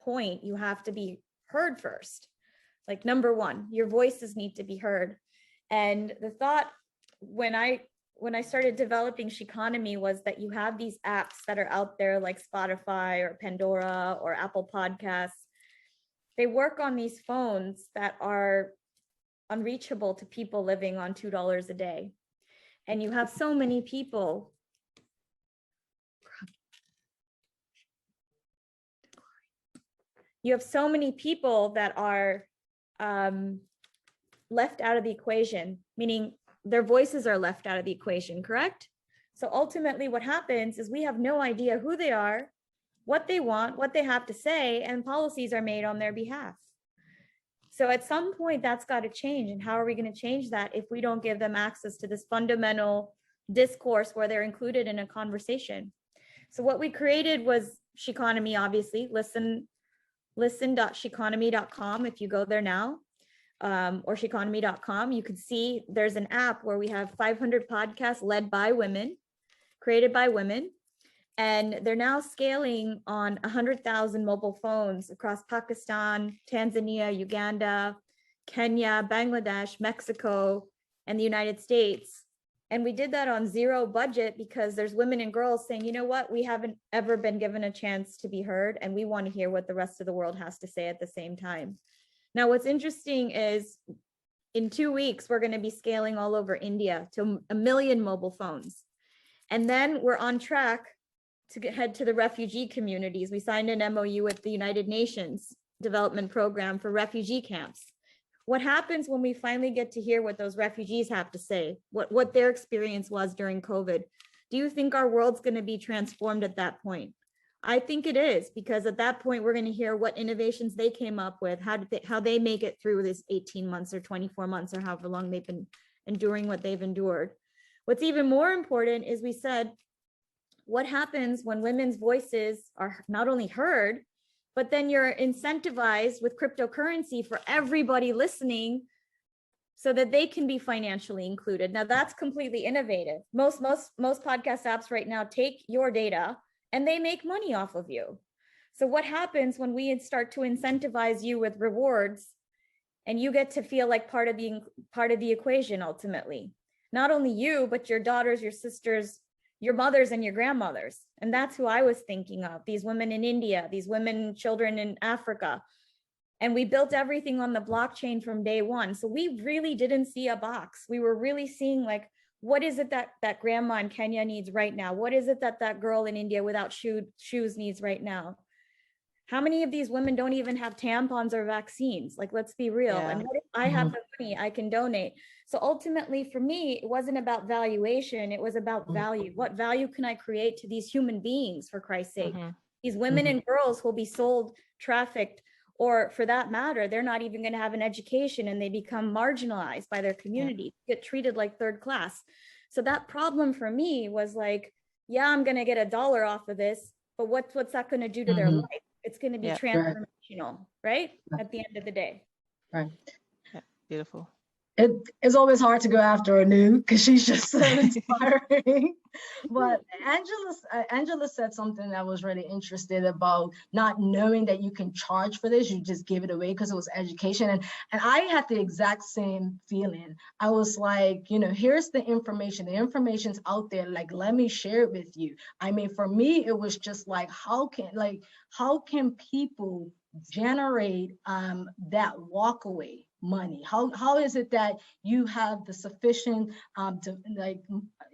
point? You have to be heard first. Like number one, your voices need to be heard. And the thought when I started developing Shakonomy was that you have these apps that are out there like Spotify or Pandora or Apple Podcasts. They work on these phones that are unreachable to people living on $2 a day. And you have so many people that are left out of the equation, meaning their voices are left out of the equation, correct? So ultimately what happens is we have no idea who they are, what they want, what they have to say, and policies are made on their behalf. So at some point that's got to change. And how are we going to change that if we don't give them access to this fundamental discourse where they're included in a conversation? So what we created was Shakonomy, obviously, listen.shakonomy.com. If you go there now, or shakonomy.com, you can see there's an app where we have 500 podcasts led by women, created by women, and they're now scaling on 100,000 mobile phones across Pakistan, Tanzania, Uganda, Kenya, Bangladesh, Mexico, and the United States. And we did that on zero budget because there's women and girls saying, you know what, we haven't ever been given a chance to be heard, and we want to hear what the rest of the world has to say at the same time. Now, what's interesting is in 2 weeks, we're going to be scaling all over India to 1 million mobile phones. And then we're on track to head to the refugee communities. We signed an MOU with the United Nations Development Program for refugee camps. What happens when we finally get to hear what those refugees have to say, what their experience was during COVID? Do you think our world's going to be transformed at that point? I think it is, because at that point, we're going to hear what innovations they came up with, how they make it through this 18 months or 24 months or however long they've been enduring what they've endured. What's even more important is we said, what happens when women's voices are not only heard, but then you're incentivized with cryptocurrency for everybody listening so that they can be financially included. Now that's completely innovative. Most podcast apps right now take your data and they make money off of you. So what happens when we start to incentivize you with rewards and you get to feel like part of the equation ultimately? Not only you, but your daughters, your sisters, your mothers and your grandmothers. And that's who I was thinking of, these women in India, these women, children in Africa. And we built everything on the blockchain from day one. So we really didn't see a box. We were really seeing like, what is it that grandma in Kenya needs right now? What is it that girl in India without shoes needs right now? How many of these women don't even have tampons or vaccines? Like, let's be real. Yeah. And what if I have the money, I can donate. So ultimately for me, it wasn't about valuation. It was about value. What value can I create to these human beings, for Christ's sake? These women and girls will be sold, trafficked, or for that matter, they're not even going to have an education and they become marginalized by their community, get treated like third class. So that problem for me was like, yeah, I'm going to get $1 off of this, but what's that going to do to their life? It's going to be transformational, right? At the end of the day. Right. Yeah, beautiful. It's always hard to go after a new because she's just so inspiring. But Angela said something that was really interesting about not knowing that you can charge for this. You just give it away because it was education. And I had the exact same feeling. I was like, you know, here's the information. The information's out there. Like, let me share it with you. I mean, for me, it was just like, how can people generate that walk away money? How is it that you have the sufficient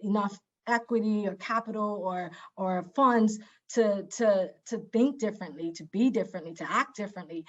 enough equity or capital or funds to think differently, to be differently, to act differently?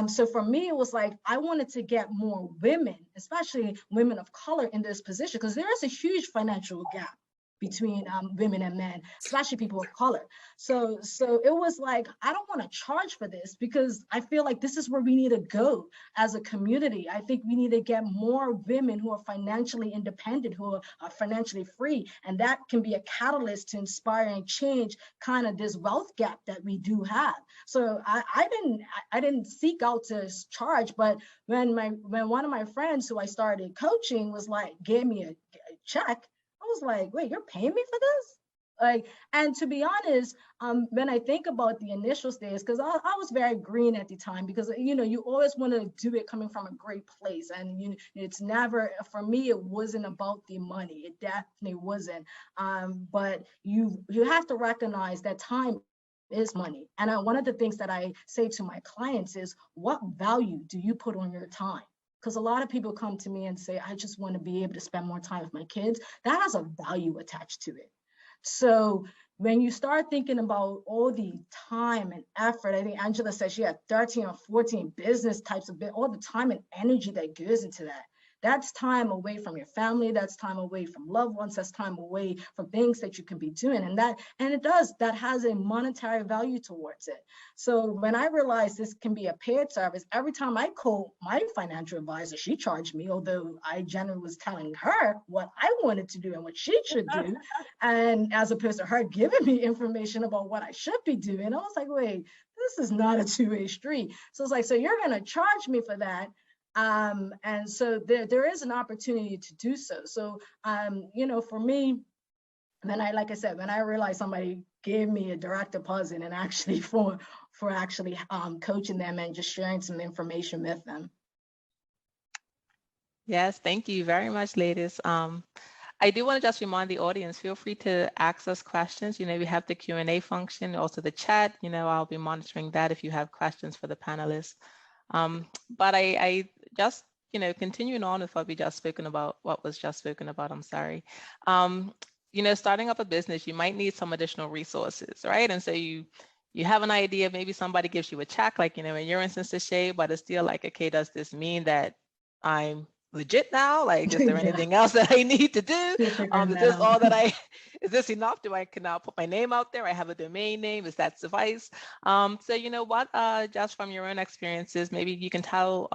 So for me, it was like I wanted to get more women, especially women of color, in this position, because there is a huge financial gap between women and men, especially people of color. So it was like, I don't want to charge for this because I feel like this is where we need to go as a community. I think we need to get more women who are financially independent, who are financially free. And that can be a catalyst to inspire and change kind of this wealth gap that we do have. So I didn't seek out to charge, but when one of my friends who I started coaching was like, gave me a check, I was like, wait, you're paying me for this? Like, and to be honest, when I think about the initial stage, because I was very green at the time, because, you know, you always want to do it coming from a great place. And it's never, for me, it wasn't about the money. It definitely wasn't. But you have to recognize that time is money. And one of the things that I say to my clients is, what value do you put on your time? Because a lot of people come to me and say, I just want to be able to spend more time with my kids. That has a value attached to it. So when you start thinking about all the time and effort, I think Angela said she had 13 or 14 business types of all the time and energy that goes into that. That's time away from your family. That's time away from loved ones. That's time away from things that you can be doing. And that has a monetary value towards it. So when I realized this can be a paid service, every time I call my financial advisor, she charged me, although I generally was telling her what I wanted to do and what she should do. And as opposed to her giving me information about what I should be doing, I was like, wait, this is not a two-way street. So it's like, so you're going to charge me for that. And so there is an opportunity to do so. So, you know, for me, when I realized somebody gave me a direct deposit and actually for actually coaching them and just sharing some information with them. Yes, thank you very much, ladies. I do want to just remind the audience, feel free to ask us questions. You know, we have the Q&A function, also the chat. You know, I'll be monitoring that if you have questions for the panelists. But I just, you know, continuing on with what was just spoken about, I'm sorry. You know, starting up a business, you might need some additional resources, right? And so you have an idea, maybe somebody gives you a check, like, you know, in your instance, Shay, but it's still like, okay, does this mean that I'm legit now? Like, is there anything else that I need to do? Is this enough? I can now put my name out there? I have a domain name. Does that suffice? So you know what, just from your own experiences, maybe you can tell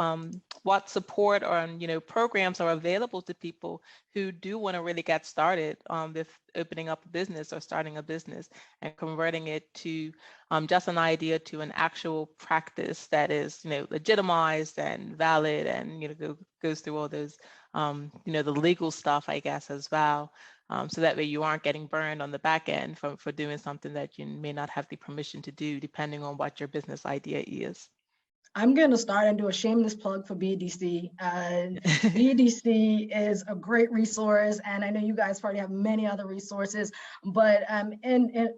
what support or, you know, programs are available to people who do want to really get started with opening up a business or starting a business and converting it to just an idea to an actual practice that is, you know, legitimized and valid and, you know, goes through all those, you know, the legal stuff, I guess, as well. So that way you aren't getting burned on the back end for doing something that you may not have the permission to do, depending on what your business idea is. I'm going to start and do a shameless plug for BDC. BDC is a great resource, and I know you guys probably have many other resources, but in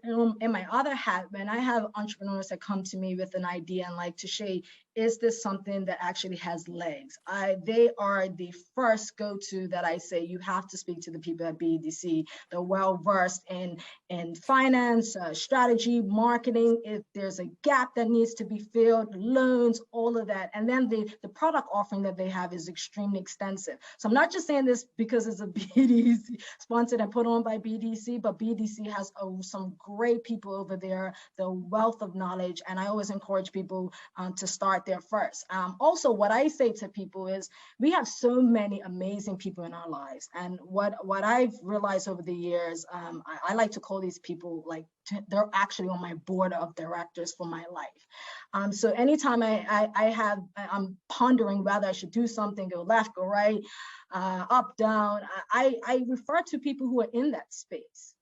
my other hat, when I have entrepreneurs that come to me with an idea and like, Tashay, is this something that actually has legs? They are the first go-to that I say, you have to speak to the people at BDC. They're well-versed in finance, strategy, marketing. If there's a gap that needs to be filled, loans, all of that. And then the product offering that they have is extremely extensive. So I'm not just saying this because it's a BDC sponsored and put on by BDC, but BDC has some great people over there, the wealth of knowledge. And I always encourage people to start start there first. Also, what I say to people is we have so many amazing people in our lives. And what I've realized over the years, I like to call these people like, they're actually on my board of directors for my life. So anytime I'm pondering whether I should do something, go left, go right, up, down, I refer to people who are in that space.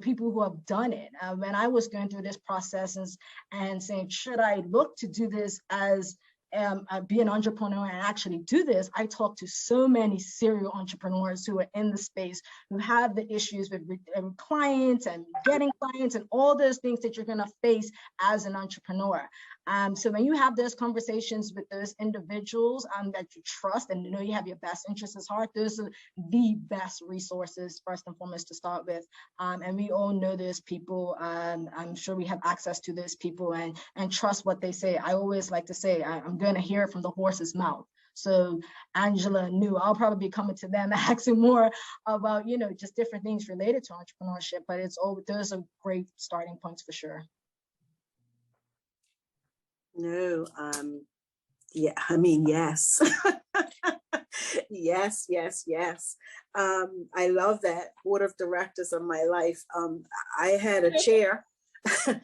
People who have done it. When I was going through this process and saying, should I look to do this as be an entrepreneur and actually do this, I talked to so many serial entrepreneurs who are in the space, who have the issues with clients and getting clients and all those things that you're going to face as an entrepreneur. So when you have those conversations with those individuals that you trust and you have your best interests at heart, those are the best resources, first and foremost, to start with. And we all know those people. I'm sure we have access to those people and trust what they say. I always like to say, I'm going to hear it from the horse's mouth. So Angela knew I'll probably be coming to them asking more about, just different things related to entrepreneurship, but those are great starting points for sure. No, yeah, I mean, yes. yes. I love that board of directors of my life. I had a chair. The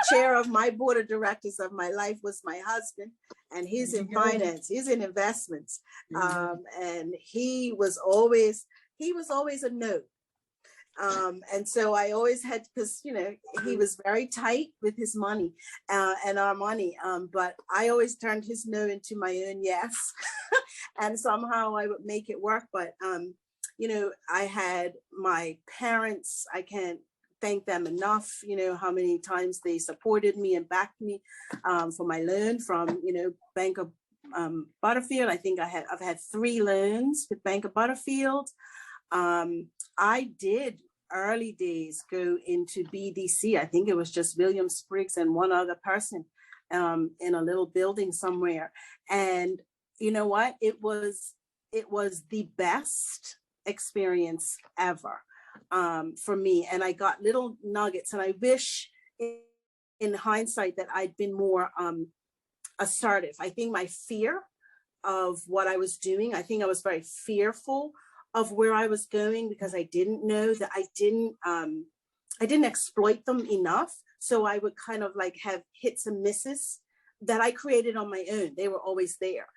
chair of my board of directors of my life was my husband, and he's in finance, he's in investments. And he was always a no. And so I always had, because, he was very tight with his money and our money. But I always turned his no into my own yes. And somehow I would make it work. But, I had my parents, I can't thank them enough, how many times they supported me and backed me for my loan from, Bank of Butterfield. I think I've had 3 loans with Bank of Butterfield. I did early days go into BDC. I think it was just William Spriggs and one other person in a little building somewhere. And you know what? It was the best experience ever for me. And I got little nuggets, and I wish in hindsight that I'd been more assertive. I think my fear of what I was doing, I think I was very fearful of where I was going because I didn't know that I didn't exploit them enough. So I would kind of like have hits and misses that I created on my own. They were always there.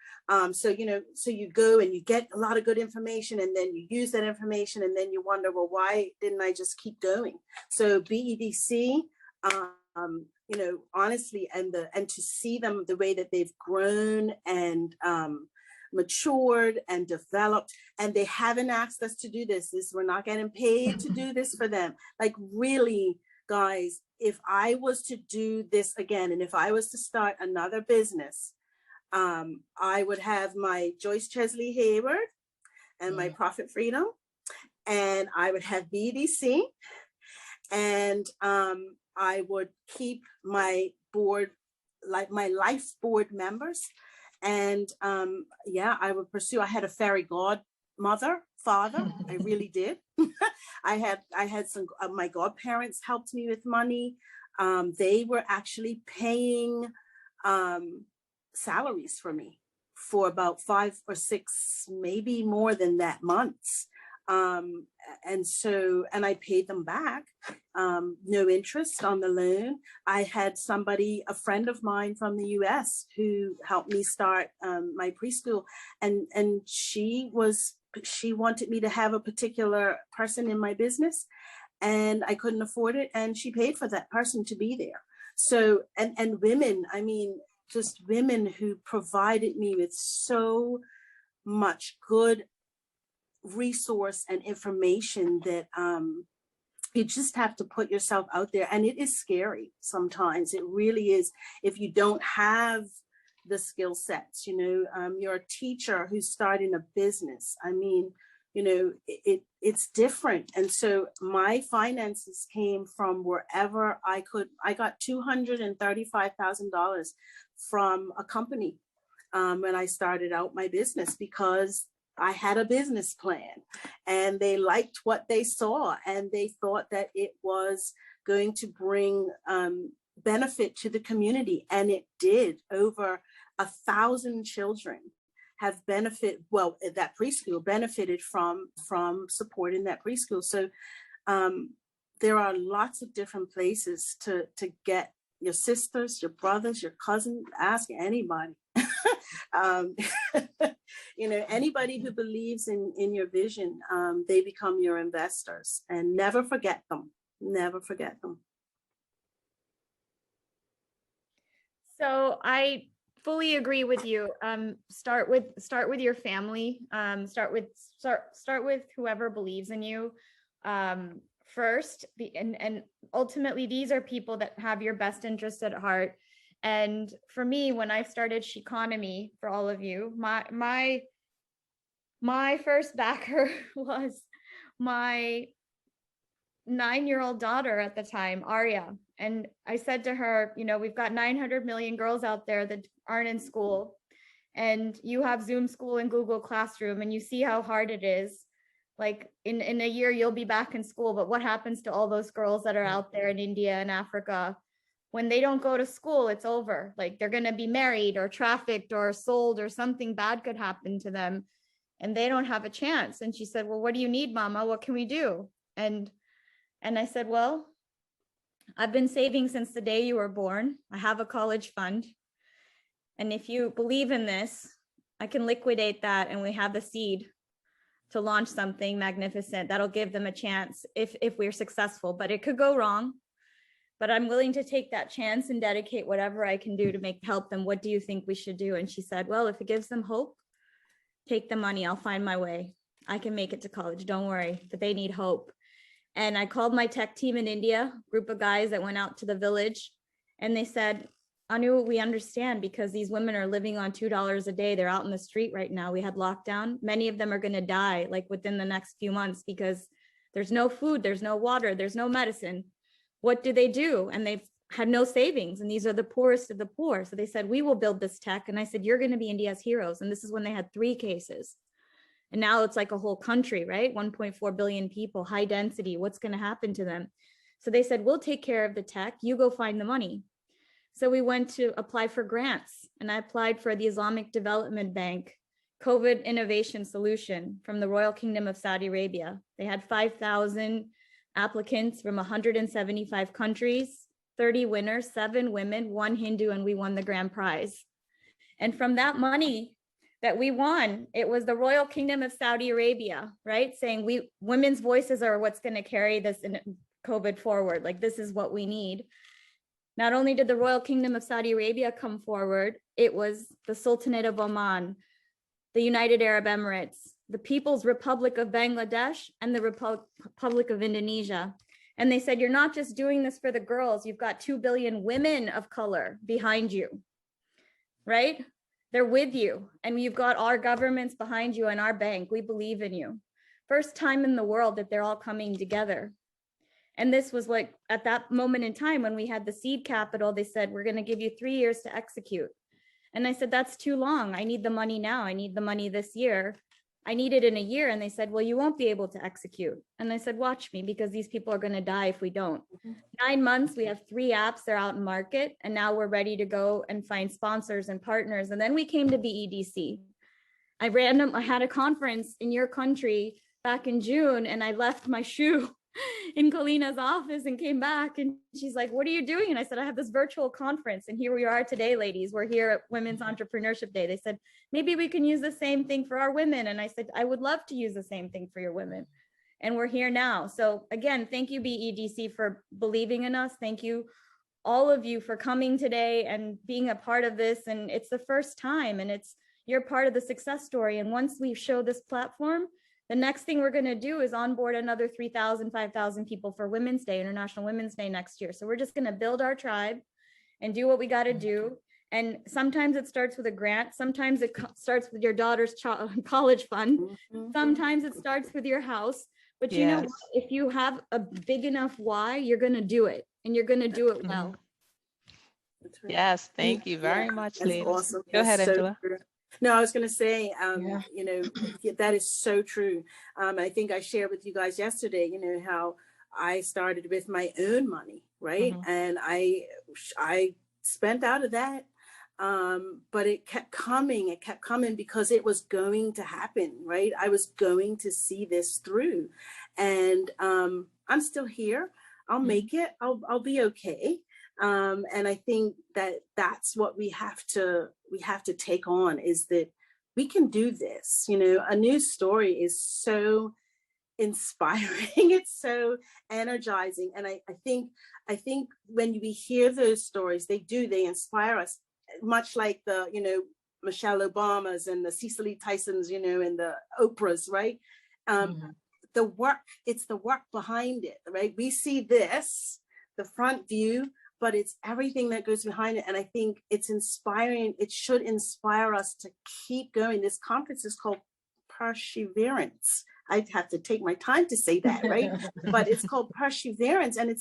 So you go and you get a lot of good information, and then you use that information, and then you wonder, well, why didn't I just keep going? So BEDC, honestly, and to see them the way that they've grown and matured and developed, and they haven't asked us to do this. We're not getting paid to do this for them. Like, really, guys, if I was to do this again, and if I was to start another business, I would have my Joyce Chesley Hayward and my Profit Freedom, and I would have BDC, and I would keep my board, like my life board members. And I would pursue. I had a fairy godmother, father. I really did. I had some. My godparents helped me with money. They were actually paying salaries for me for about 5 or 6, maybe more than that, months. And I paid them back, no interest on the loan. I had a friend of mine from the US who helped me start my preschool, and she wanted me to have a particular person in my business, and I couldn't afford it, and she paid for that person to be there. So, and women, I mean, just women who provided me with so much good resource and information that you just have to put yourself out there. And it is scary sometimes. It really is. If you don't have the skill sets, you're a teacher who's starting a business. I mean, it's different. And so my finances came from wherever I could. I got $235,000 from a company when I started out my business, because I had a business plan, and they liked what they saw, and they thought that it was going to bring benefit to the community. And it did. Over 1,000 children have that preschool benefited from supporting that preschool. So there are lots of different places to get your sisters, your brothers, your cousin, ask anybody. Anybody who believes in your vision, they become your investors, and never forget them. Never forget them. So I fully agree with you. Start with your family. Start with whoever believes in you first. And ultimately, these are people that have your best interest at heart. And for me, when I started Sheconomy, for all of you, my first backer was my 9-year-old daughter at the time, Arya. And I said to her, we've got 900 million girls out there that aren't in school, and you have Zoom school and Google Classroom, and you see how hard it is. Like in a year, you'll be back in school, but what happens to all those girls that are out there in India and Africa? When they don't go to school, it's over. Like they're going to be married or trafficked or sold, or something bad could happen to them, and they don't have a chance. And she said, well, what do you need, Mama? What can we do? And I said, well, I've been saving since the day you were born. I have a college fund. And if you believe in this, I can liquidate that, and we have the seed to launch something magnificent that'll give them a chance if we're successful. But it could go wrong. But I'm willing to take that chance and dedicate whatever I can do to help them. What do you think we should do? And she said, well, if it gives them hope, take the money. I'll find my way. I can make it to college. Don't worry, but they need hope. And I called my tech team in India, group of guys that went out to the village, and they said, Anu, we understand, because these women are living on $2 a day. They're out in the street right now. We had lockdown. Many of them are going to die like within the next few months because there's no food, there's no water, there's no medicine. What do? And they've had no savings, and these are the poorest of the poor. So they said, we will build this tech. And I said, you're going to be India's heroes. And this is when they had 3 cases. And now it's like a whole country, right? 1.4 billion people, high density. What's going to happen to them? So they said, we'll take care of the tech. You go find the money. So we went to apply for grants, and I applied for the Islamic Development Bank COVID Innovation Solution from the Royal Kingdom of Saudi Arabia. They had 5,000 applicants from 175 countries, 30 winners, 7 women, 1 Hindu, and we won the grand prize. And from that money that we won, it was the Royal Kingdom of Saudi Arabia, right? Saying women's voices are what's going to carry this in COVID forward. Like, this is what we need. Not only did the Royal Kingdom of Saudi Arabia come forward, it was the Sultanate of Oman, the United Arab Emirates, the People's Republic of Bangladesh, and the Republic of Indonesia. And they said, you're not just doing this for the girls, you've got 2 billion women of color behind you, right? They're with you, and you've got our governments behind you and our bank. We believe in you. First time in the world that they're all coming together. And this was like at that moment in time when we had the seed capital, they said, we're going to give you 3 years to execute. And I said, that's too long. I need the money now. I need the money this year. I need it in a year. And they said, well, you won't be able to execute. And I said, watch me, because these people are going to die if we don't. 9 months, we have 3 apps, they're out in market. And now we're ready to go and find sponsors and partners. And then we came to BEDC. I had a conference in your country back in June, and I left my shoe in Kalina's office and came back, and she's like, what are you doing? And I said, I have this virtual conference, and here we are today, ladies. We're here at Women's Entrepreneurship Day. They said, maybe we can use the same thing for our women. And I said, I would love to use the same thing for your women. And we're here now. So again, thank you, BEDC, for believing in us. Thank you, all of you, for coming today and being a part of this. And it's the first time, and you're part of the success story. And once we show this platform, the next thing we're going to do is onboard another 3,000, 5,000 people for Women's Day, International Women's Day next year. So we're just going to build our tribe and do what we got to do. And sometimes it starts with a grant. Sometimes it starts with your daughter's college fund. Sometimes it starts with your house. But you know what? If you have a big enough why, you're going to do it, and you're going to do it well. Yes, thank you very much, ladies. Awesome. Go ahead, Angela. No, I was going to say, that is so true. I think I shared with you guys yesterday, how I started with my own money, right? And I spent out of that. But it kept coming because it was going to happen, right? I was going to see this through, and I'm still here. I'll make it. I'll be okay. And I think that's what we have to take on, is that we can do this. You know, a news story is so inspiring. It's so energizing. And I think when we hear those stories, they inspire us, much like the, you know, Michelle Obamas and the Cicely Tysons, you know, and the Oprahs, right? The work, it's the work behind it, right? We see this, the front view, but it's everything that goes behind it. And I think it's inspiring. It should inspire us to keep going. This conference is called Perseverance. I'd have to take my time to say that, right? But it's called Perseverance, and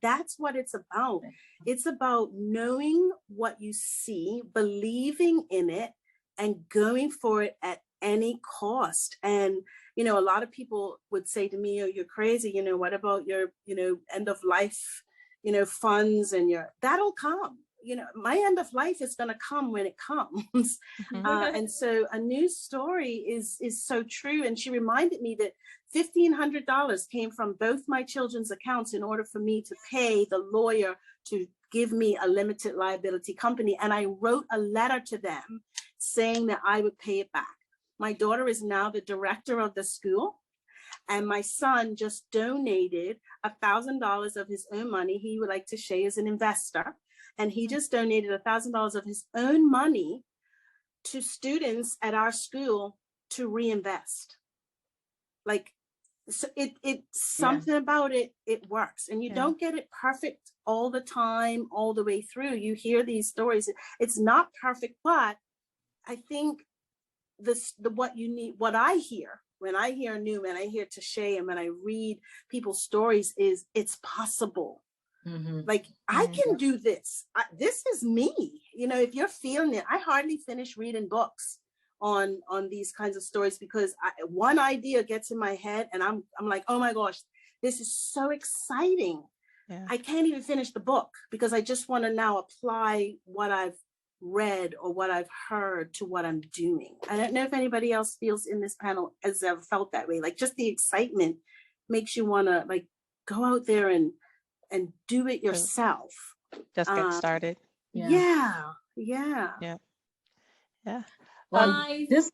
that's what it's about. It's about knowing what you see, believing in it, and going for it at any cost. And, you know, a lot of people would say to me, oh, you're crazy. You know, what about your, you know, end of life, you know, funds, and that'll come. You know, my end of life is going to come when it comes. And so a news story is so true. And she reminded me that $1,500 came from both my children's accounts in order for me to pay the lawyer to give me a limited liability company. And I wrote a letter to them saying that I would pay it back. My daughter is now the director of the school. And my son just donated $1,000 of his own money. He would like to share as an investor. And he just donated $1,000 of his own money to students at our school to reinvest. Like, so it's something about it, it works. And you don't get it perfect all the time, all the way through. You hear these stories. It's not perfect, but I think what you need, what I hear, when I hear Newman, I hear Tashay, and when I read people's stories, is it's possible. Like, I can do this. This is me. You know, if you're feeling it, I hardly finish reading books on these kinds of stories, because one idea gets in my head and I'm like, oh my gosh, this is so exciting. I can't even finish the book because I just want to now apply what I've read or what I've heard to what I'm doing. I don't know if anybody else feels in this panel as I've felt that way. Like, just the excitement makes you want to, like, go out there and do it yourself. Just get started. Yeah. This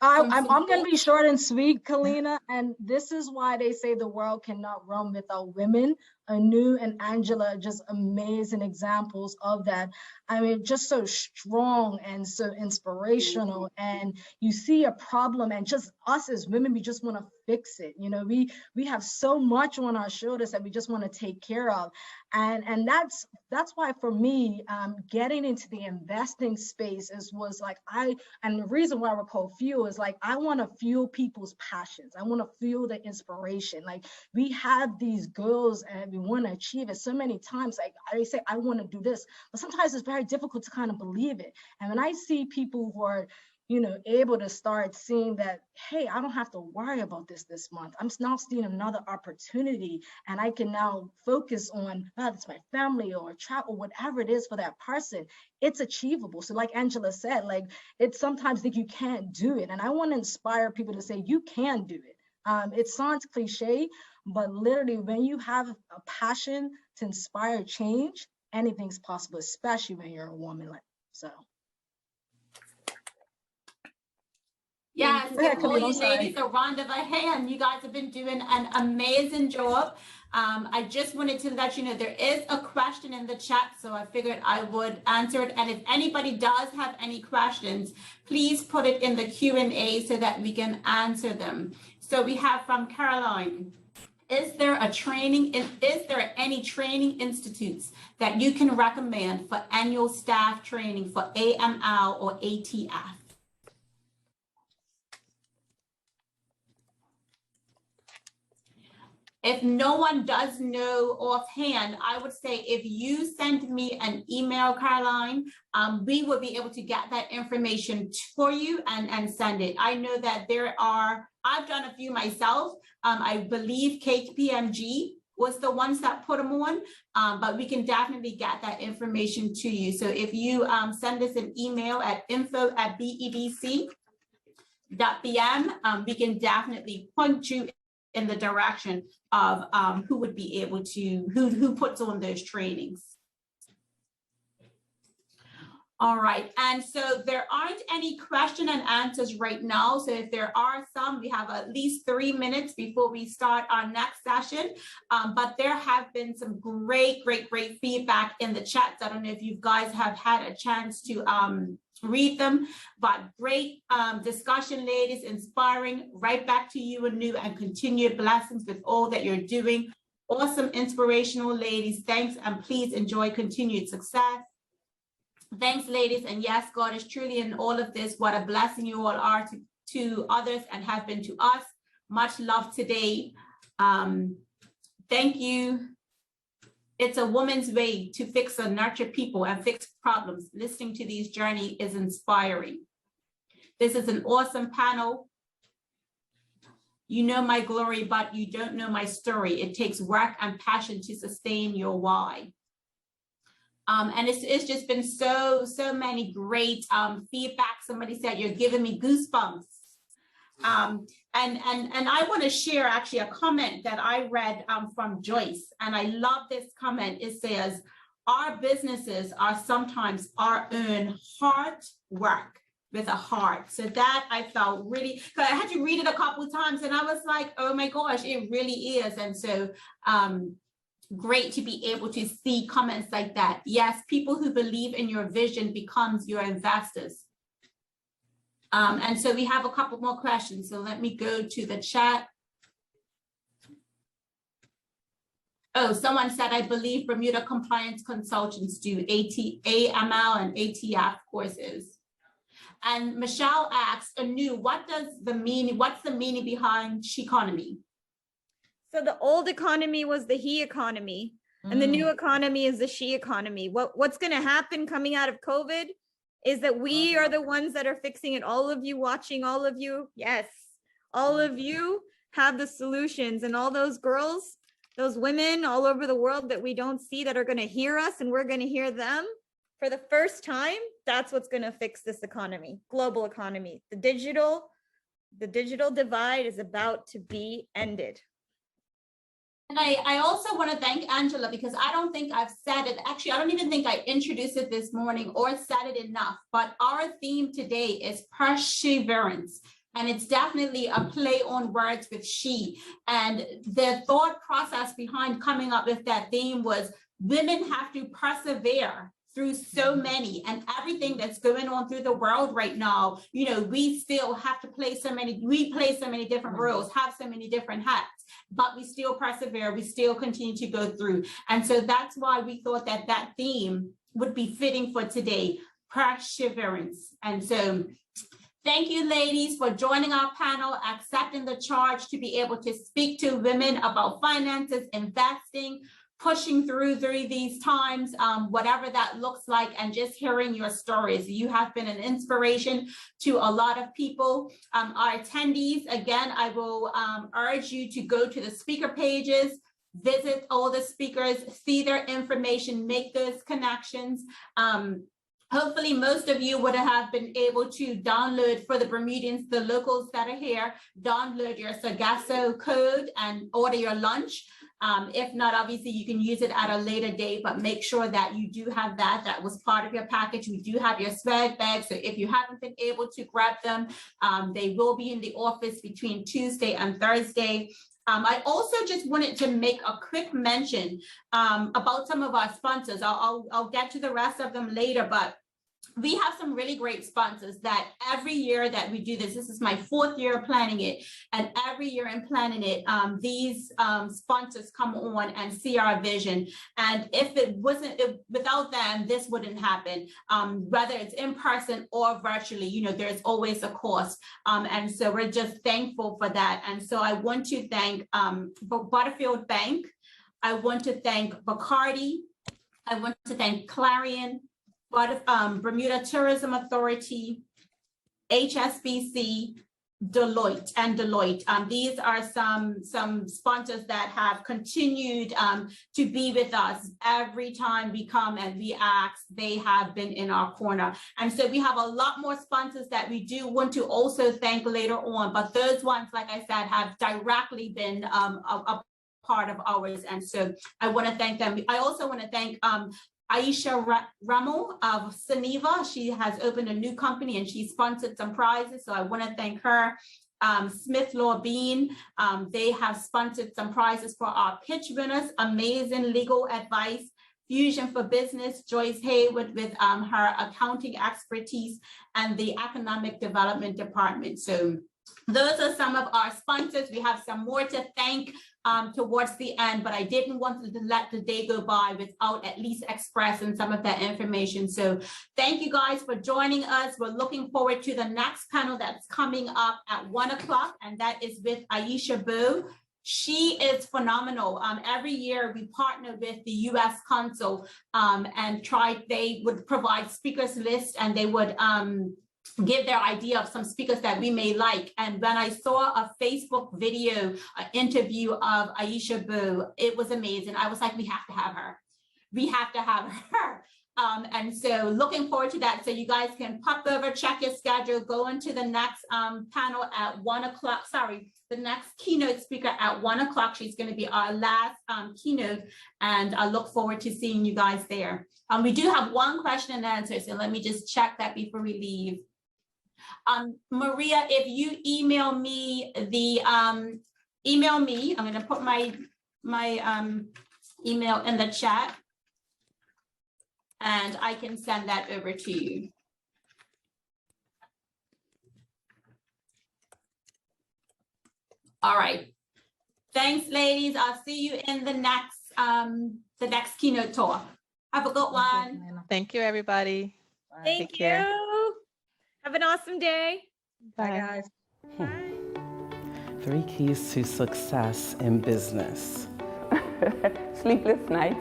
I'm going to be short and sweet, Kalina, and this is why they say the world cannot run without women. Anu and Angela are just amazing examples of that. I mean, just so strong and so inspirational. And you see a problem, and just us as women, we just want to fix it. You know, we have so much on our shoulders that we just want to take care of. And that's why for me, getting into the investing space was like, and the reason why we're called Fuel is like, I want to fuel people's passions. I want to fuel the inspiration. Like, we have these goals and we want to achieve it so many times. Like, I say, I want to do this, but sometimes it's very difficult to kind of believe it. And when I see people who are, you know, able to start seeing that, hey, I don't have to worry about this month. I'm now seeing another opportunity, and I can now focus on whether it's my family or travel, whatever it is for that person. It's achievable. So like Angela said, like, it's sometimes think you can't do it. And I want to inspire people to say you can do it. It sounds cliche, but literally when you have a passion to inspire change, anything's possible, especially when you're a woman. Like, so. Yes, give all you ladies a round of a hand. You guys have been doing an amazing job. I just wanted to let you know there is a question in the chat, so I figured I would answer it. And if anybody does have any questions, please put it in the Q&A so that we can answer them. So we have from Caroline. Is there any training institutes that you can recommend for annual staff training for AML or ATF? If no one does know offhand, I would say if you send me an email, Caroline, we will be able to get that information for you and send it. I know that I've done a few myself. I believe KPMG was the ones that put them on, but we can definitely get that information to you. So if you send us an email at info@bedc.bm, we can definitely point you in the direction of who would be able to, who puts on those trainings. All right, and so there aren't any question and answers right now. So if there are some, we have at least 3 minutes before we start our next session. But there have been some great feedback in the chats. I don't know if you guys have had a chance to read them, but great discussion, ladies, inspiring. Right back to you, Anu, and continued blessings with all that you're doing. Awesome, inspirational, ladies. Thanks, and please enjoy continued success. Thanks, ladies. And yes, God is truly in all of this. What a blessing you all are to others and have been to us. Much love today. Thank you. It's a woman's way to fix and nurture people and fix problems. Listening to these journeys is inspiring. This is an awesome panel. You know my glory, but you don't know my story. It takes work and passion to sustain your why. And it's just been so many great feedback. Somebody said, you're giving me goosebumps. And I want to share actually a comment that I read from Joyce. And I love this comment. It says, our businesses are sometimes our own hard work with a heart. So that I felt really, because I had to read it a couple of times and I was like, oh my gosh, it really is. And so, great to be able to see comments like that. Yes, people who believe in your vision becomes your investors. And so we have a couple more questions. So let me go to the chat. Oh, someone said, I believe Bermuda compliance consultants do AML and ATF courses. And Michelle asks, Anu, what's the meaning behind she-economy? So the old economy was the he economy, and the new economy is the she economy. What's going to happen coming out of COVID is that we are the ones that are fixing it. All of you watching, all of you, yes, all of you have the solutions, and all those girls, those women all over the world that we don't see that are going to hear us and we're going to hear them for the first time. That's what's going to fix this economy, global economy. The digital divide is about to be ended. And I also want to thank Angela, because I don't think I've said it. Actually, I don't even think I introduced it this morning or said it enough. But our theme today is perseverance. And it's definitely a play on words with she. And the thought process behind coming up with that theme was women have to persevere through so many and everything that's going on through the world right now. You know, we still have to play so many different roles, have so many different hats, but we still persevere, we still continue to go through. And so that's why we thought that that theme would be fitting for today, perseverance. And so thank you, ladies, for joining our panel, accepting the charge to be able to speak to women about finances, investing, pushing through these times, whatever that looks like, and just hearing your stories. You have been an inspiration to a lot of people. Our attendees, again, I will urge you to go to the speaker pages, visit all the speakers, see their information, make those connections. Hopefully, most of you would have been able to download, for the Bermudians, the locals that are here, download your Sargasso code and order your lunch. If not, obviously, you can use it at a later date, but make sure that you do have that. That was part of your package. We do have your swag bags. So if you haven't been able to grab them, they will be in the office between Tuesday and Thursday. I also just wanted to make a quick mention about some of our sponsors. I'll get to the rest of them later, but we have some really great sponsors that every year that we do this is my 4th year planning it. And every year in planning it, these sponsors come on and see our vision. And if it wasn't, without them, this wouldn't happen. Whether it's in person or virtually, you know, there's always a cost. And so we're just thankful for that. And so I want to thank Butterfield Bank. I want to thank Bacardi. I want to thank Clarion, Bermuda Tourism Authority, HSBC, Deloitte. These are some sponsors that have continued to be with us every time we come and we ask. They have been in our corner, and so we have a lot more sponsors that we do want to also thank later on. But those ones, like I said, have directly been a part of ours, and so I want to thank them. I also want to thank Aisha Ramo of Seneva. She has opened a new company and she sponsored some prizes, so I want to thank her. Smith Law Bean, they have sponsored some prizes for our pitch winners. Amazing legal advice. Fusion for Business, Joyce Haywood with her accounting expertise, and the Economic Development Department. So those are some of our sponsors. We have some more to thank towards the end, but I didn't want to let the day go by without at least expressing some of that information. So thank you guys for joining us. We're looking forward to the next panel that's coming up at 1 o'clock, and that is with Aisha Boo. She is phenomenal. Every year we partner with the U.S. Consul and they would provide speakers list, and they would give their idea of some speakers that we may like. And when I saw a Facebook video interview of Aisha Boo, it was amazing. I was like, we have to have her. We have to have her. And so looking forward to that. So you guys can pop over, check your schedule, go into the next panel at 1 o'clock. Sorry, the next keynote speaker at 1 o'clock. She's going to be our last keynote, and I look forward to seeing you guys there. We do have one question and answer, so let me just check that before we leave. Maria, if you email me I'm going to put my email in the chat, and I can send that over to you. All right. Thanks, ladies. I'll see you in the next keynote talk. Have a good one. Thank you, everybody. Thank Take care. you. Have an awesome day. Bye, guys. 3 keys to success in business. Sleepless nights.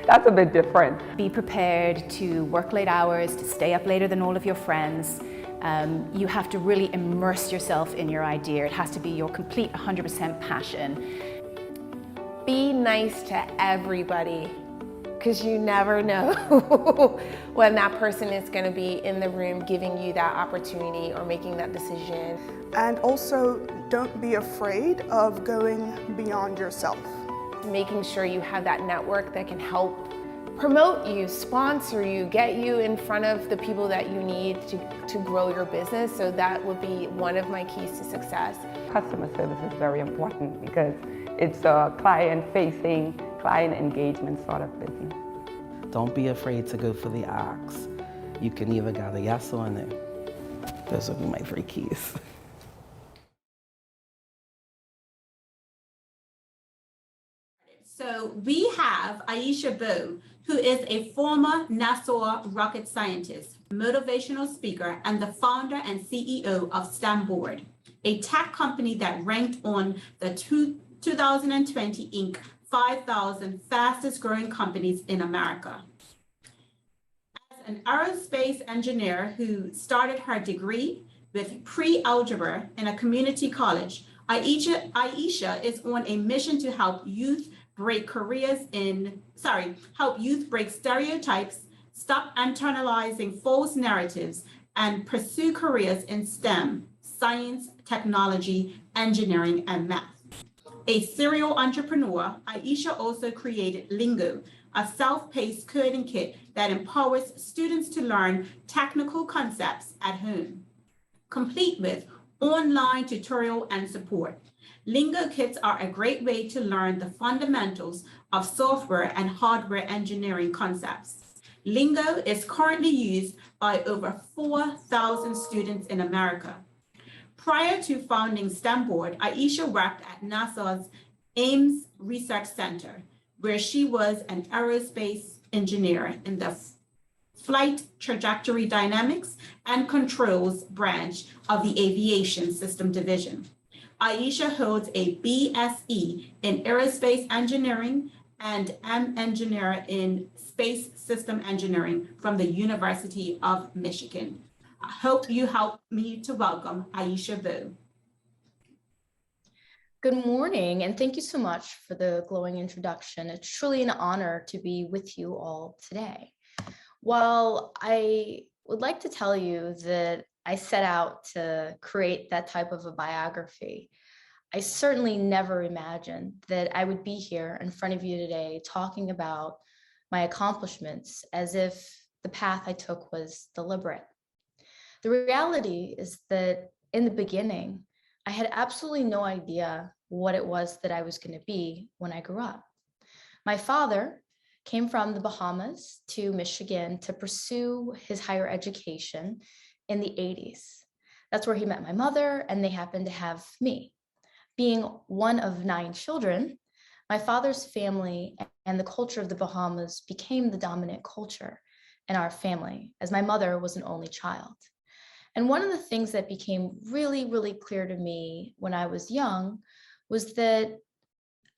That's a bit different. Be prepared to work late hours, to stay up later than all of your friends. You have to really immerse yourself in your idea. It has to be your complete 100% passion. Be nice to everybody, because you never know when that person is going to be in the room giving you that opportunity or making that decision. And also, don't be afraid of going beyond yourself. Making sure you have that network that can help promote you, sponsor you, get you in front of the people that you need to grow your business. So that would be one of my keys to success. Customer service is very important because it's a client-facing, client engagement sort of business. Don't be afraid to go for the ask. You can either get a yes or a no. Those would be my 3 keys. So we have Aisha Boo, who is a former NASA rocket scientist, motivational speaker, and the founder and CEO of Stamboard, a tech company that ranked on the 2020 Inc. 5,000 fastest growing companies in America. As an aerospace engineer who started her degree with pre-algebra in a community college, Aisha is on a mission to help youth break stereotypes, stop internalizing false narratives, and pursue careers in STEM, science, technology, engineering, and math. A serial entrepreneur, Aisha also created Lingo, a self-paced coding kit that empowers students to learn technical concepts at home, complete with online tutorial and support. Lingo kits are a great way to learn the fundamentals of software and hardware engineering concepts. Lingo is currently used by over 4,000 students in America. Prior to founding Stamboard, Aisha worked at NASA's Ames Research Center, where she was an aerospace engineer in the Flight Trajectory Dynamics and Controls branch of the Aviation System Division. Aisha holds a BSE in Aerospace Engineering and an engineer in Space System Engineering from the University of Michigan. I hope you help me to welcome Aisha Vu. Good morning, and thank you so much for the glowing introduction. It's truly an honor to be with you all today. While I would like to tell you that I set out to create that type of a biography, I certainly never imagined that I would be here in front of you today talking about my accomplishments as if the path I took was deliberate. The reality is that in the beginning, I had absolutely no idea what it was that I was going to be when I grew up. My father came from the Bahamas to Michigan to pursue his higher education in the 80s. That's where he met my mother, and they happened to have me. Being one of 9 children, my father's family and the culture of the Bahamas became the dominant culture in our family, as my mother was an only child. And one of the things that became really, really clear to me when I was young was that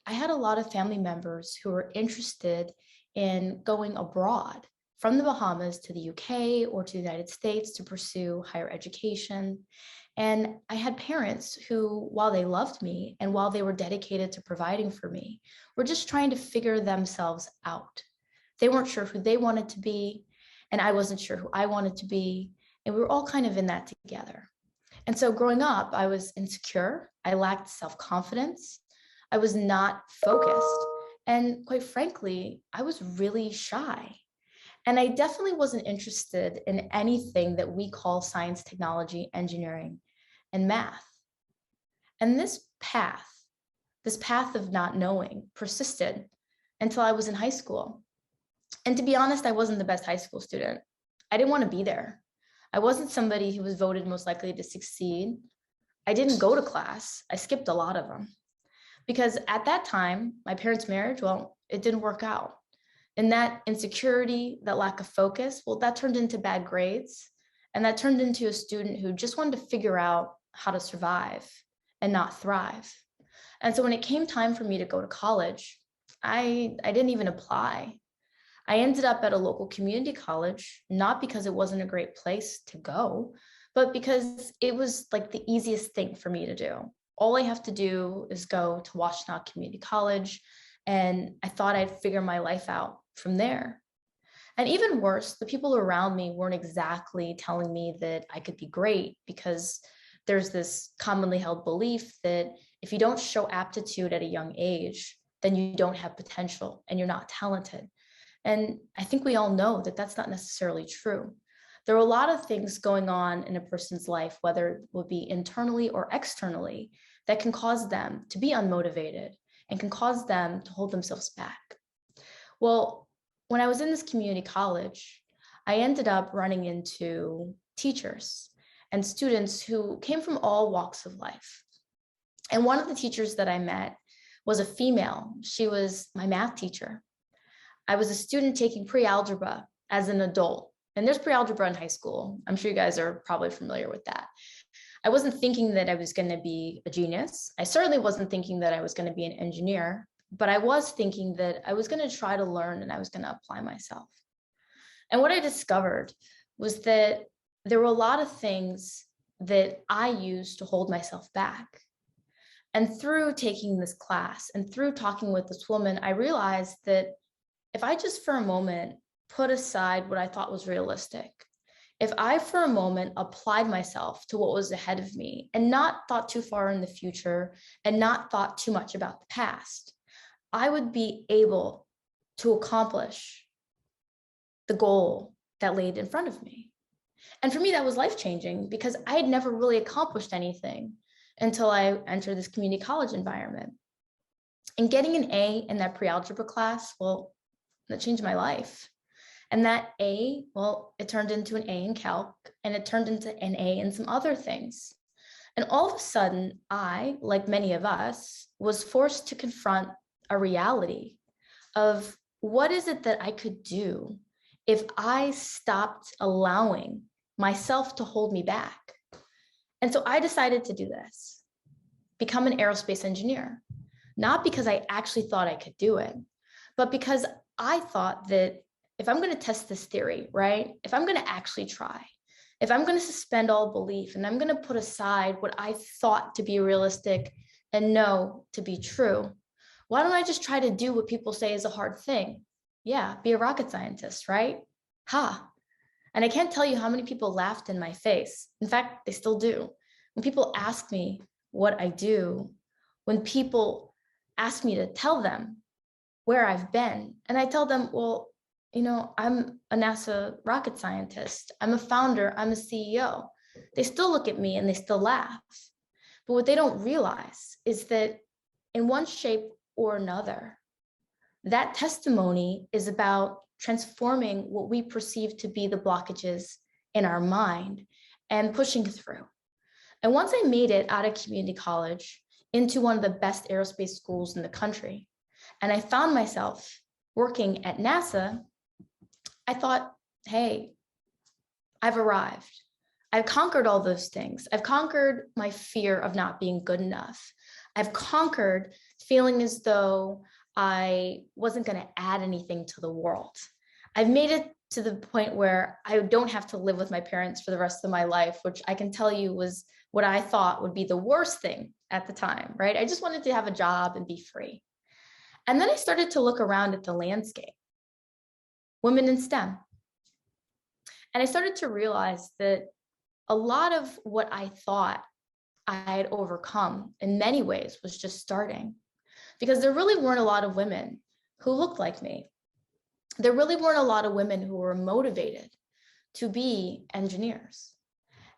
I had a lot of family members who were interested in going abroad from the Bahamas to the UK or to the United States to pursue higher education. And I had parents who, while they loved me and while they were dedicated to providing for me, were just trying to figure themselves out. They weren't sure who they wanted to be, and I wasn't sure who I wanted to be. And we were all kind of in that together. And so growing up, I was insecure. I lacked self-confidence. I was not focused. And quite frankly, I was really shy. And I definitely wasn't interested in anything that we call science, technology, engineering, and math. And this path of not knowing persisted until I was in high school. And to be honest, I wasn't the best high school student. I didn't want to be there. I wasn't somebody who was voted most likely to succeed. I didn't go to class. I skipped a lot of them. Because at that time, my parents' marriage, well, it didn't work out. And that insecurity, that lack of focus, well, that turned into bad grades. And that turned into a student who just wanted to figure out how to survive and not thrive. And so when it came time for me to go to college, I didn't even apply. I ended up at a local community college, not because it wasn't a great place to go, but because it was like the easiest thing for me to do. All I have to do is go to Washtenaw Community College, and I thought I'd figure my life out from there. And even worse, the people around me weren't exactly telling me that I could be great, because there's this commonly held belief that if you don't show aptitude at a young age, then you don't have potential and you're not talented. And I think we all know that that's not necessarily true. There are a lot of things going on in a person's life, whether it would be internally or externally, that can cause them to be unmotivated and can cause them to hold themselves back. Well, when I was in this community college, I ended up running into teachers and students who came from all walks of life. And one of the teachers that I met was a female. She was my math teacher. I was a student taking pre-algebra as an adult, and there's pre-algebra in high school. I'm sure you guys are probably familiar with that. I wasn't thinking that I was going to be a genius. I certainly wasn't thinking that I was going to be an engineer, but I was thinking that I was going to try to learn and I was going to apply myself. And what I discovered was that there were a lot of things that I used to hold myself back. And through taking this class and through talking with this woman, I realized that if I just for a moment put aside what I thought was realistic, if I for a moment applied myself to what was ahead of me and not thought too far in the future and not thought too much about the past, I would be able to accomplish the goal that laid in front of me. And for me, that was life-changing because I had never really accomplished anything until I entered this community college environment. And getting an A in that pre-algebra class, well, that changed my life. And that A, well, it turned into an A in calc, and it turned into an A in some other things. And all of a sudden, I, like many of us, was forced to confront a reality of what is it that I could do if I stopped allowing myself to hold me back. And so I decided to do this, become an aerospace engineer, not because I actually thought I could do it, but because I thought that if I'm going to test this theory, right, if I'm going to actually try, if I'm going to suspend all belief and I'm going to put aside what I thought to be realistic and know to be true, why don't I just try to do what people say is a hard thing? Yeah, be a rocket scientist, right? Ha. And I can't tell you how many people laughed in my face. In fact, they still do. When people ask me what I do, when people ask me to tell them where I've been, and I tell them, well, you know, I'm a NASA rocket scientist, I'm a founder, I'm a CEO. They still look at me and they still laugh. But what they don't realize is that in one shape or another, that testimony is about transforming what we perceive to be the blockages in our mind and pushing through. And once I made it out of community college into one of the best aerospace schools in the country, and I found myself working at NASA, I thought, hey, I've arrived. I've conquered all those things. I've conquered my fear of not being good enough. I've conquered feeling as though I wasn't going to add anything to the world. I've made it to the point where I don't have to live with my parents for the rest of my life, which I can tell you was what I thought would be the worst thing at the time, right? I just wanted to have a job and be free. And then I started to look around at the landscape, women in STEM. And I started to realize that a lot of what I thought I had overcome in many ways was just starting, because there really weren't a lot of women who looked like me. There really weren't a lot of women who were motivated to be engineers.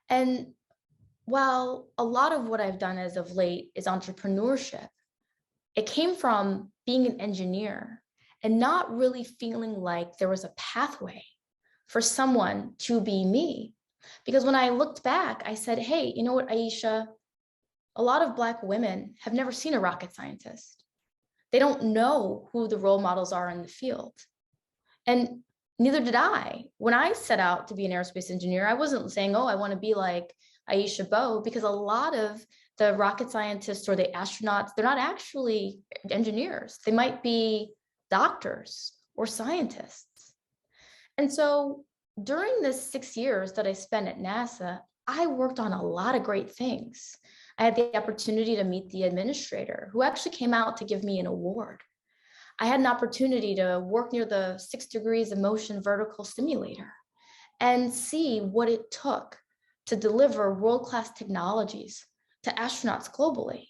And while a lot of what I've done as of late is entrepreneurship, it came from being an engineer and not really feeling like there was a pathway for someone to be me. Because when I looked back, I said, hey, you know what, Aisha, a lot of Black women have never seen a rocket scientist. They don't know who the role models are in the field. And neither did I. When I set out to be an aerospace engineer, I wasn't saying, oh, I want to be like Aisha Bowe, because a lot of the rocket scientists or the astronauts, they're not actually engineers. They might be doctors or scientists. And so during the 6 years that I spent at NASA, I worked on a lot of great things. I had the opportunity to meet the administrator, who actually came out to give me an award. I had an opportunity to work near the 6 degrees of motion vertical simulator and see what it took to deliver world-class technologies to astronauts globally.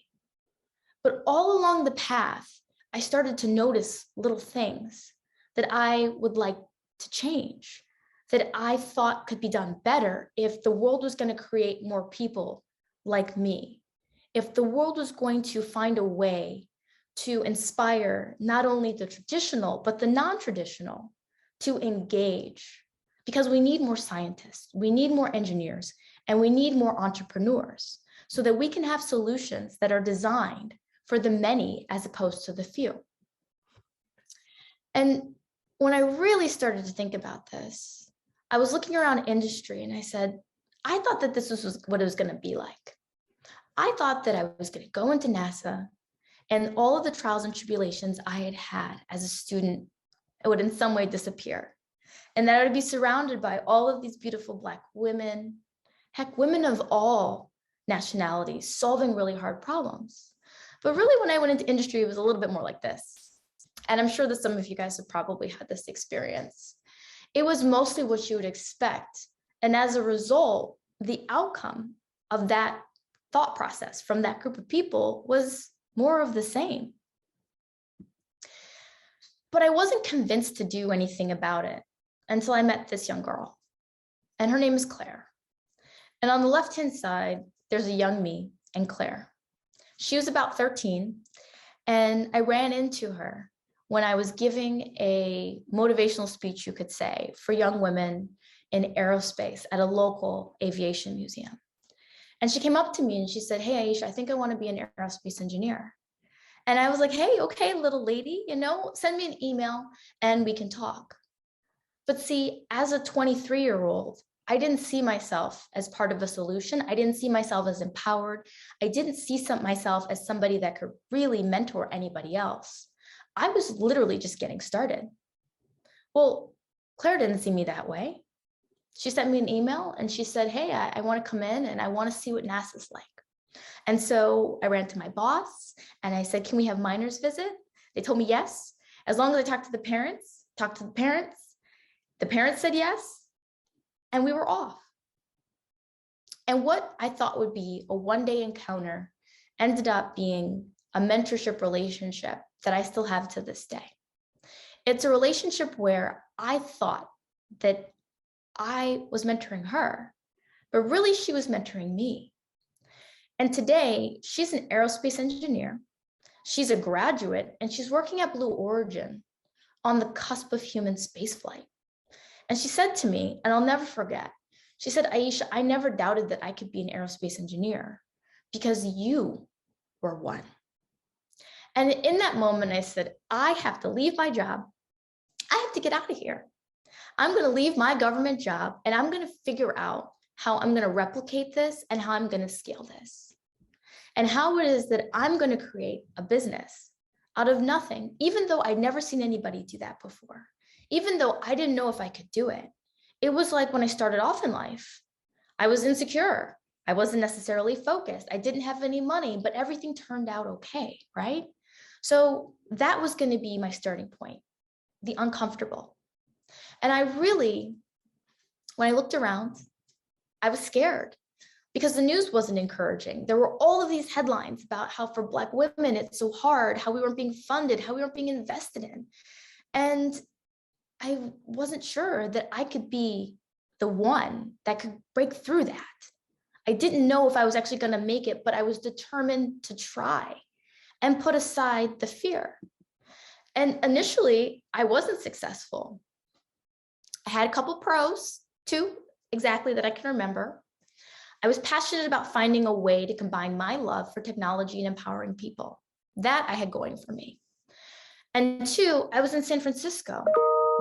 But all along the path, I started to notice little things that I would like to change, that I thought could be done better if the world was going to create more people like me, if the world was going to find a way to inspire not only the traditional, but the non-traditional to engage, because we need more scientists, we need more engineers, and we need more entrepreneurs so that we can have solutions that are designed for the many as opposed to the few. And when I really started to think about this, I was looking around industry and I said, I thought that this was what it was going to be like. I thought that I was going to go into NASA and all of the trials and tribulations I had had as a student would in some way disappear. And that I would be surrounded by all of these beautiful Black women, heck, women of all nationalities solving really hard problems. But really when I went into industry, it was a little bit more like this. And I'm sure that some of you guys have probably had this experience. It was mostly what you would expect. And as a result, the outcome of that thought process from that group of people was more of the same. But I wasn't convinced to do anything about it until I met this young girl. And her name is Claire. And on the left-hand side, there's a young me and Claire. She was about 13, and I ran into her when I was giving a motivational speech, you could say, for young women in aerospace at a local aviation museum. And she came up to me and she said, hey, Aisha, I think I want to be an aerospace engineer. And I was like, hey, okay, little lady, you know, send me an email and we can talk. But see, as a 23-year-old, I didn't see myself as part of a solution. I didn't see myself as empowered. I didn't see myself as somebody that could really mentor anybody else. I was literally just getting started. Well, Claire didn't see me that way. She sent me an email and she said, hey, I want to come in and I want to see what NASA's like. And so I ran to my boss and I said, can we have minors visit? They told me yes. As long as I talked to the parents, the parents said yes, and we were off. And what I thought would be a one-day encounter ended up being a mentorship relationship that I still have to this day. It's a relationship where I thought that I was mentoring her, but really she was mentoring me. And today she's an aerospace engineer. She's a graduate and she's working at Blue Origin on the cusp of human spaceflight. And she said to me, and I'll never forget, she said, Aisha, I never doubted that I could be an aerospace engineer because you were one. And in that moment, I said, I have to leave my job. I have to get out of here. I'm going to leave my government job and I'm going to figure out how I'm going to replicate this and how I'm going to scale this. And how it is that I'm going to create a business out of nothing, even though I'd never seen anybody do that before, even though I didn't know if I could do it. It was like when I started off in life, I was insecure. I wasn't necessarily focused. I didn't have any money, but everything turned out okay, right? So that was going to be my starting point, the uncomfortable. And I really, when I looked around, I was scared because the news wasn't encouraging. There were all of these headlines about how for Black women, it's so hard, how we weren't being funded, how we weren't being invested in. And I wasn't sure that I could be the one that could break through that. I didn't know if I was actually going to make it, but I was determined to try and put aside the fear. And initially, I wasn't successful. I had a couple pros, 2 exactly that I can remember. I was passionate about finding a way to combine my love for technology and empowering people. That I had going for me. And 2, I was in San Francisco,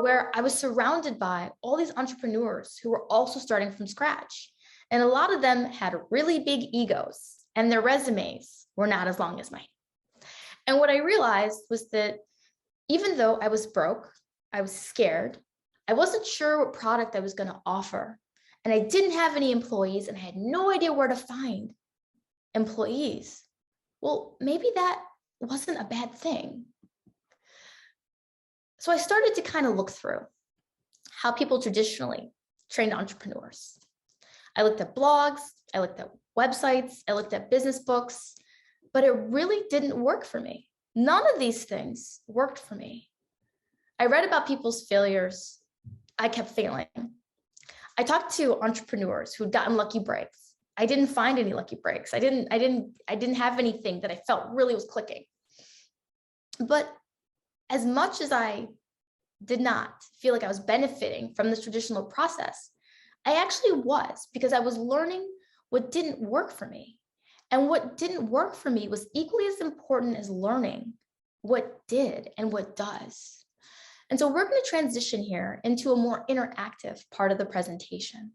where I was surrounded by all these entrepreneurs who were also starting from scratch. And a lot of them had really big egos and their resumes were not as long as mine. And what I realized was that even though I was broke, I was scared, I wasn't sure what product I was going to offer. And I didn't have any employees and I had no idea where to find employees. Well, maybe that wasn't a bad thing. So I started to kind of look through how people traditionally trained entrepreneurs. I looked at blogs, I looked at websites, I looked at business books, but it really didn't work for me. None of these things worked for me. I read about people's failures. I kept failing. I talked to entrepreneurs who'd gotten lucky breaks. I didn't find any lucky breaks. I didn't have anything that I felt really was clicking. But as much as I did not feel like I was benefiting from this traditional process, I actually was, because I was learning what didn't work for me. And what didn't work for me was equally as important as learning what did and what does. And so we're going to transition here into a more interactive part of the presentation.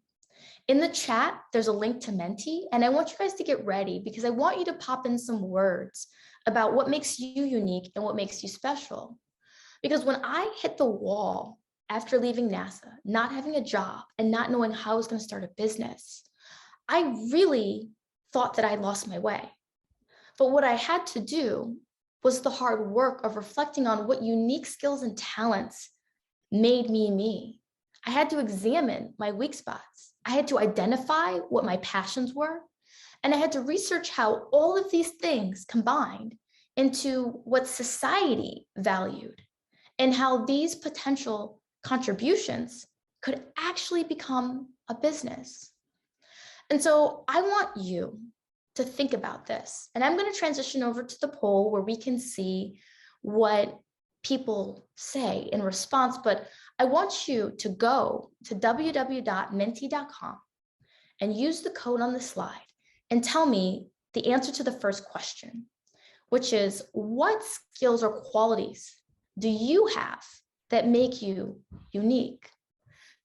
In the chat, there's a link to Menti, and I want you guys to get ready because I want you to pop in some words about what makes you unique and what makes you special. Because when I hit the wall after leaving NASA, not having a job and not knowing how I was going to start a business, I really thought that I lost my way. But what I had to do was the hard work of reflecting on what unique skills and talents made me me. I had to examine my weak spots. I had to identify what my passions were. And I had to research how all of these things combined into what society valued and how these potential contributions could actually become a business. And so I want you to think about this. And I'm going to transition over to the poll where we can see what people say in response. But I want you to go to www.menti.com and use the code on the slide and tell me the answer to the first question, which is, what skills or qualities do you have that make you unique?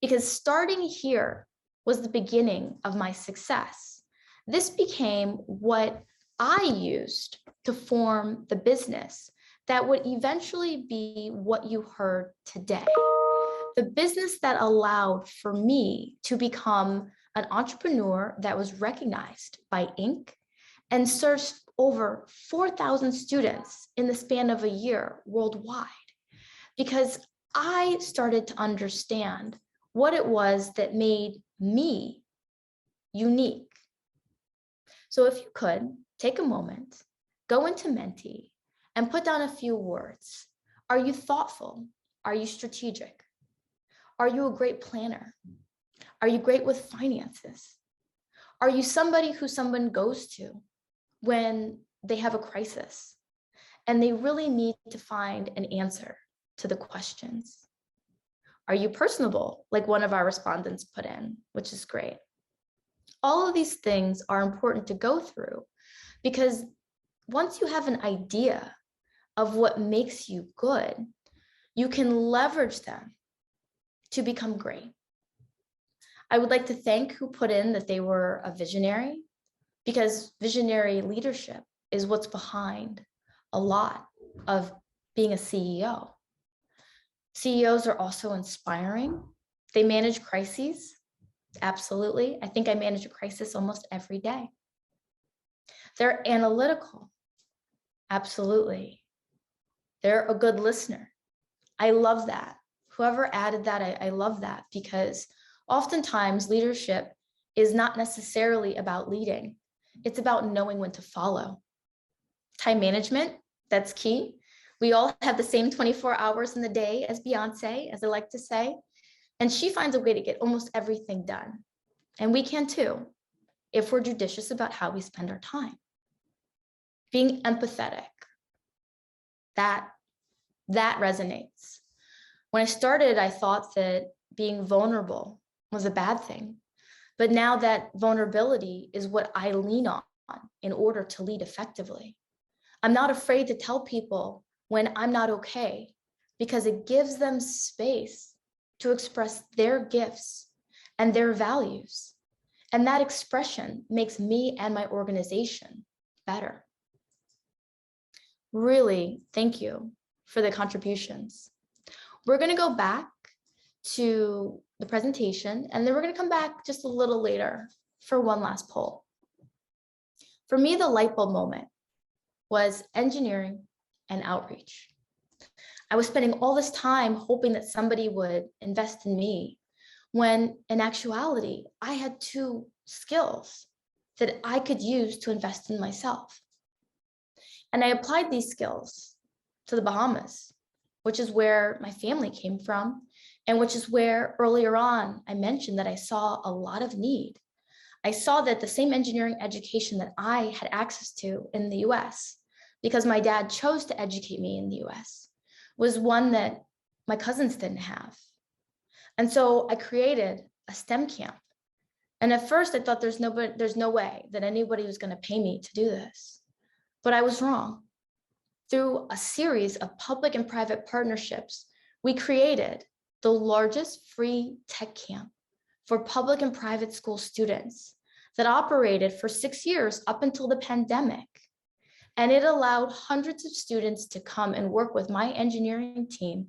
Because starting here was the beginning of my success. This became what I used to form the business that would eventually be what you heard today. the business that allowed for me to become an entrepreneur that was recognized by Inc. and served over 4,000 students in the span of a year worldwide, because I started to understand what it was that made me unique. So if you could take a moment, go into Menti and put down a few words. Are you thoughtful? Are you strategic? Are you a great planner? Are you great with finances? Are you somebody who someone goes to when they have a crisis and they really need to find an answer to the questions? Are you personable, like one of our respondents put in, which is great? All of these things are important to go through, because once you have an idea of what makes you good, you can leverage them to become great. I would like to thank who put in that they were a visionary, because visionary leadership is what's behind a lot of being a CEO. CEOs are also inspiring. They manage crises. Absolutely. I think I manage a crisis almost every day. They're analytical. Absolutely. They're a good listener. I love that. Whoever added that, I love that, because oftentimes leadership is not necessarily about leading. It's about knowing when to follow. Time management, that's key. We all have the same 24 hours in the day as Beyonce, as I like to say, and she finds a way to get almost everything done. And we can too, if we're judicious about how we spend our time. Being empathetic, that resonates. When I started, I thought that being vulnerable was a bad thing. But now that vulnerability is what I lean on in order to lead effectively. I'm not afraid to tell people when I'm not okay, because it gives them space to express their gifts and their values. And that expression makes me and my organization better. Really, thank you for the contributions. We're going to go back to the presentation, and then we're going to come back just a little later for one last poll. For me, the light bulb moment was engineering and outreach. I was spending all this time hoping that somebody would invest in me, when in actuality, I had two skills that I could use to invest in myself. And I applied these skills to the Bahamas, which is where my family came from, and which is where earlier on I mentioned that I saw a lot of need. I saw that the same engineering education that I had access to in the US, because my dad chose to educate me in the US, was one that my cousins didn't have. And so I created a STEM camp. And at first I thought there's no way that anybody was going to pay me to do this. But I was wrong. Through a series of public and private partnerships, we created the largest free tech camp for public and private school students that operated for 6 years up until the pandemic. And it allowed hundreds of students to come and work with my engineering team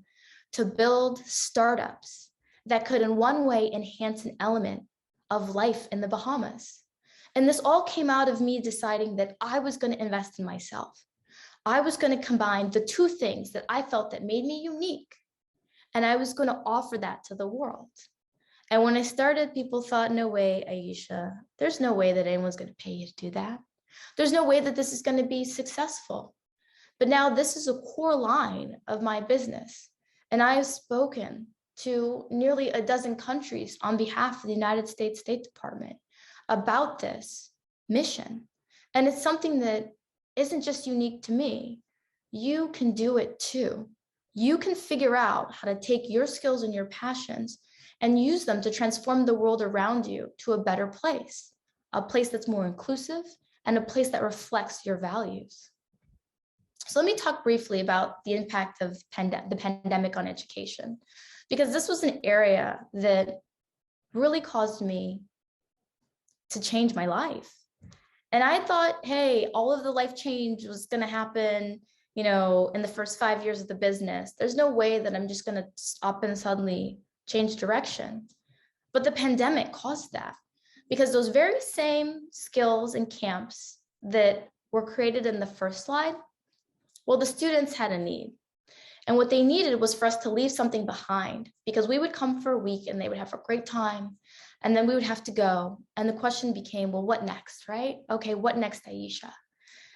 to build startups that could in one way enhance an element of life in the Bahamas. And this all came out of me deciding that I was going to invest in myself. I was going to combine the two things that I felt that made me unique, and I was going to offer that to the world. And when I started, people thought, no way, Aisha, there's no way that anyone's going to pay you to do that. There's no way that this is going to be successful. But now this is a core line of my business. And I have spoken to nearly a dozen countries on behalf of the United States State Department about this mission. And it's something that isn't just unique to me. You can do it too. You can figure out how to take your skills and your passions and use them to transform the world around you to a better place, a place that's more inclusive and a place that reflects your values. So let me talk briefly about the impact of the pandemic on education, because this was an area that really caused me to change my life. And I thought, hey, all of the life change was going to happen, in the first 5 years of the business. There's no way that I'm just going to up and suddenly change direction. But the pandemic caused that, because those very same skills and camps that were created in the first slide, well, the students had a need. And what they needed was for us to leave something behind, because we would come for a week and they would have a great time. And then we would have to go. And the question became, well, what next, right? Okay, what next, Aisha?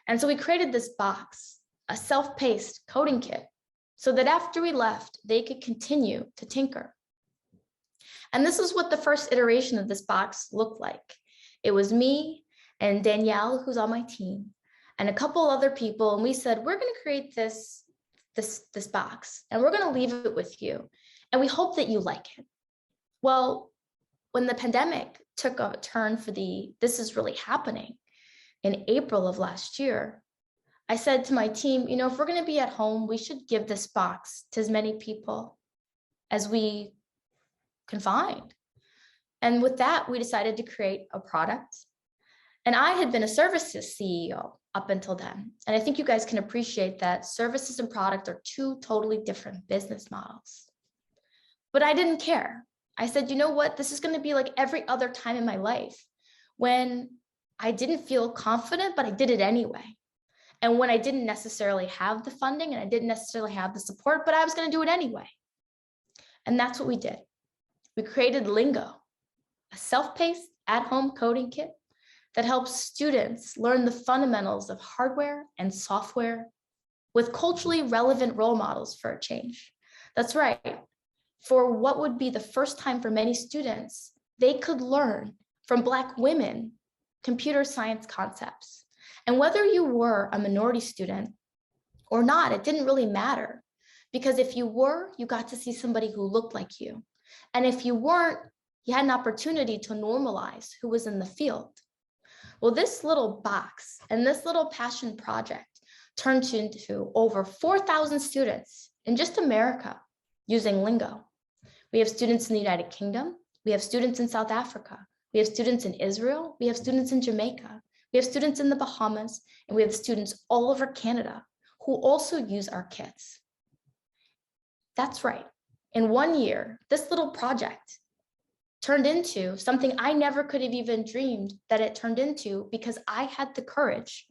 And so we created this box, a self-paced coding kit, so that after we left, they could continue to tinker. And this is what the first iteration of this box looked like. It was me and Danielle, who's on my team, and a couple other people. And we said, we're going to create this box, and we're going to leave it with you. And we hope that you like it. Well, when the pandemic took a turn for this is really happening in April of last year, I said to my team, you know, if we're going to be at home, we should give this box to as many people as we can find. And with that, we decided to create a product. And I had been a services CEO up until then. And I think you guys can appreciate that services and product are two totally different business models. But I didn't care. I said, you know what? This is going to be like every other time in my life when I didn't feel confident, but I did it anyway. And when I didn't necessarily have the funding and I didn't necessarily have the support, but I was going to do it anyway. And that's what we did. We created Lingo, a self-paced at-home coding kit that helps students learn the fundamentals of hardware and software with culturally relevant role models for a change. That's right. For what would be the first time for many students, they could learn from Black women computer science concepts. And whether you were a minority student or not, it didn't really matter. Because if you were, you got to see somebody who looked like you. And if you weren't, you had an opportunity to normalize who was in the field. Well, this little box and this little passion project turned into over 4,000 students in just America using Lingo. We have students in the United Kingdom. We have students in South Africa. We have students in Israel. We have students in Jamaica. We have students in the Bahamas, and we have students all over Canada who also use our kits. That's right. In 1 year, this little project turned into something I never could have even dreamed that it turned into, because I had the courage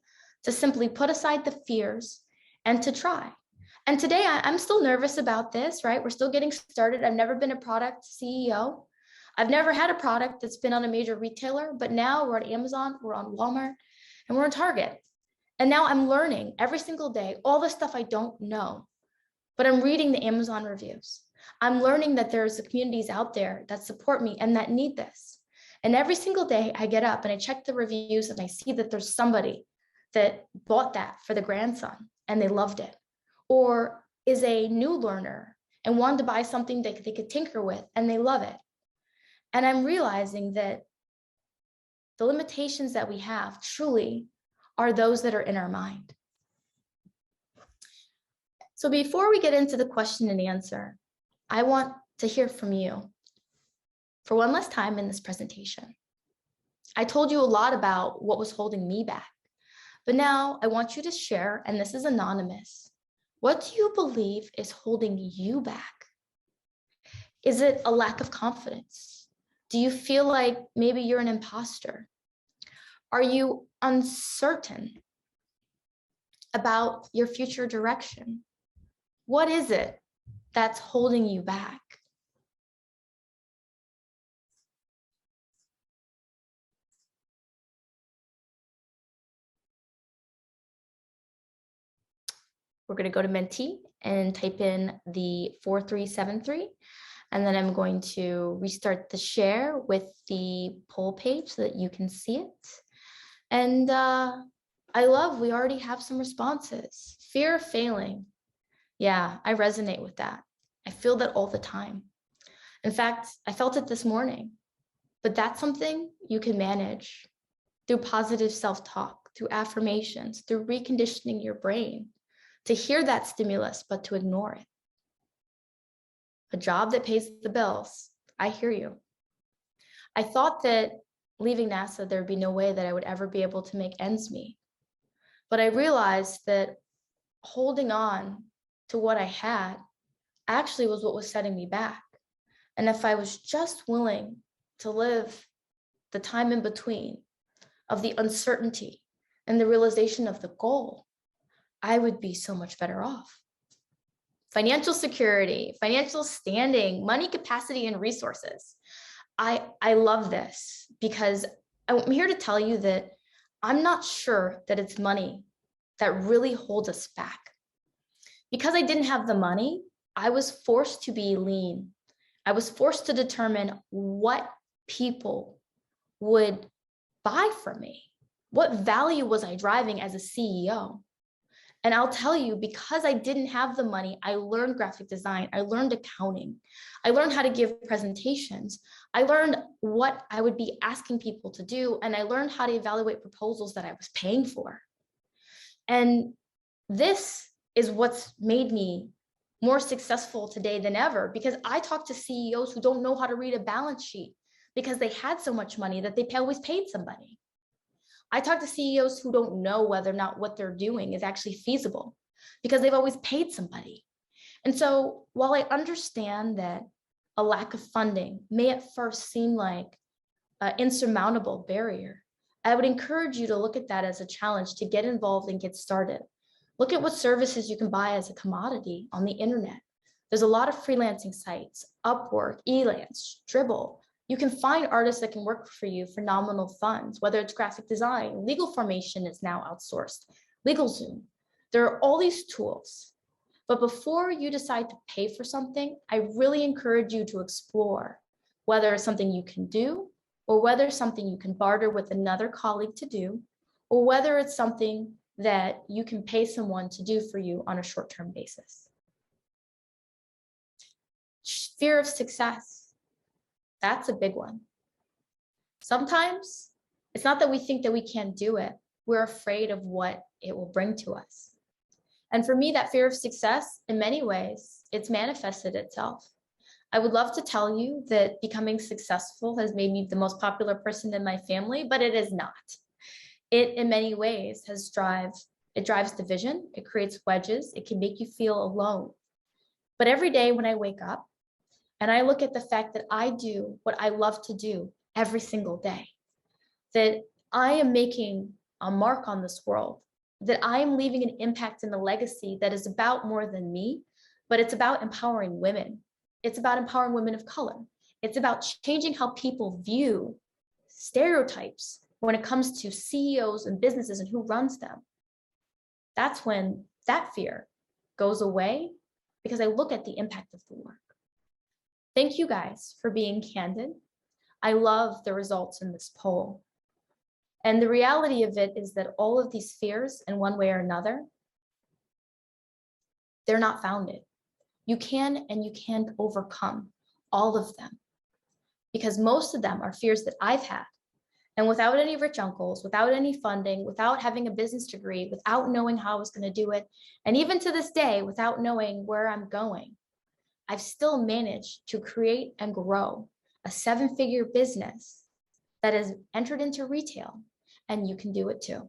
to simply put aside the fears and to try. And today I'm still nervous about this, right? We're still getting started. I've never been a product CEO. I've never had a product that's been on a major retailer, but now we're on Amazon, we're on Walmart, and we're on Target. And now I'm learning every single day all the stuff I don't know, but I'm reading the Amazon reviews. I'm learning that there's communities out there that support me and that need this. And every single day I get up and I check the reviews and I see that there's somebody that bought that for the grandson and they loved it, or is a new learner and wanted to buy something that they could tinker with and they love it. And I'm realizing that the limitations that we have truly are those that are in our mind. So before we get into the question and answer, I want to hear from you for one last time in this presentation. I told you a lot about what was holding me back, but now I want you to share, and this is anonymous, what do you believe is holding you back? Is it a lack of confidence? Do you feel like maybe you're an imposter? Are you uncertain about your future direction? What is it that's holding you back? We're going to go to Menti and type in the 4373. And then I'm going to restart the share with the poll page so that you can see it. And we already have some responses. Fear of failing. Yeah, I resonate with that. I feel that all the time. In fact, I felt it this morning, but that's something you can manage through positive self-talk, through affirmations, through reconditioning your brain to hear that stimulus, but to ignore it. A job that pays the bills. I hear you. I thought that leaving NASA, there'd be no way that I would ever be able to make ends meet. But I realized that holding on to what I had actually was what was setting me back. And if I was just willing to live the time in between of the uncertainty and the realization of the goal, I would be so much better off. Financial security, financial standing, money capacity, and resources. I love this because I'm here to tell you that I'm not sure that it's money that really holds us back. Because I didn't have the money, I was forced to be lean. I was forced to determine what people would buy from me. What value was I driving as a CEO? And I'll tell you, because I didn't have the money, I learned graphic design, I learned accounting, I learned how to give presentations, I learned what I would be asking people to do, and I learned how to evaluate proposals that I was paying for. And this is what's made me more successful today than ever, because I talk to CEOs who don't know how to read a balance sheet because they had so much money that they always paid somebody. I talk to CEOs who don't know whether or not what they're doing is actually feasible because they've always paid somebody. And so while I understand that a lack of funding may at first seem like an insurmountable barrier, I would encourage you to look at that as a challenge to get involved and get started. Look at what services you can buy as a commodity on the internet. There's a lot of freelancing sites, Upwork, Elance, Dribbble. You can find artists that can work for you for nominal funds, whether it's graphic design, legal formation is now outsourced, LegalZoom. There are all these tools. But before you decide to pay for something, I really encourage you to explore whether it's something you can do, or whether it's something you can barter with another colleague to do, or whether it's something that you can pay someone to do for you on a short-term basis. Fear of success. That's a big one. Sometimes it's not that we think that we can't do it. We're afraid of what it will bring to us. And for me, that fear of success, in many ways, it's manifested itself. I would love to tell you that becoming successful has made me the most popular person in my family, but it is not. It, in many ways, it drives division, it creates wedges, it can make you feel alone. But every day when I wake up, and I look at the fact that I do what I love to do every single day, that I am making a mark on this world, that I am leaving an impact and a legacy that is about more than me, but it's about empowering women. It's about empowering women of color. It's about changing how people view stereotypes when it comes to CEOs and businesses and who runs them. That's when that fear goes away, because I look at the impact of the work. Thank you guys for being candid. I love the results in this poll. And the reality of it is that all of these fears, in one way or another, they're not founded. You can and you can't overcome all of them, because most of them are fears that I've had. And without any rich uncles, without any funding, without having a business degree, without knowing how I was going to do it, and even to this day, without knowing where I'm going, I've still managed to create and grow a 7-figure business that has entered into retail, and you can do it too.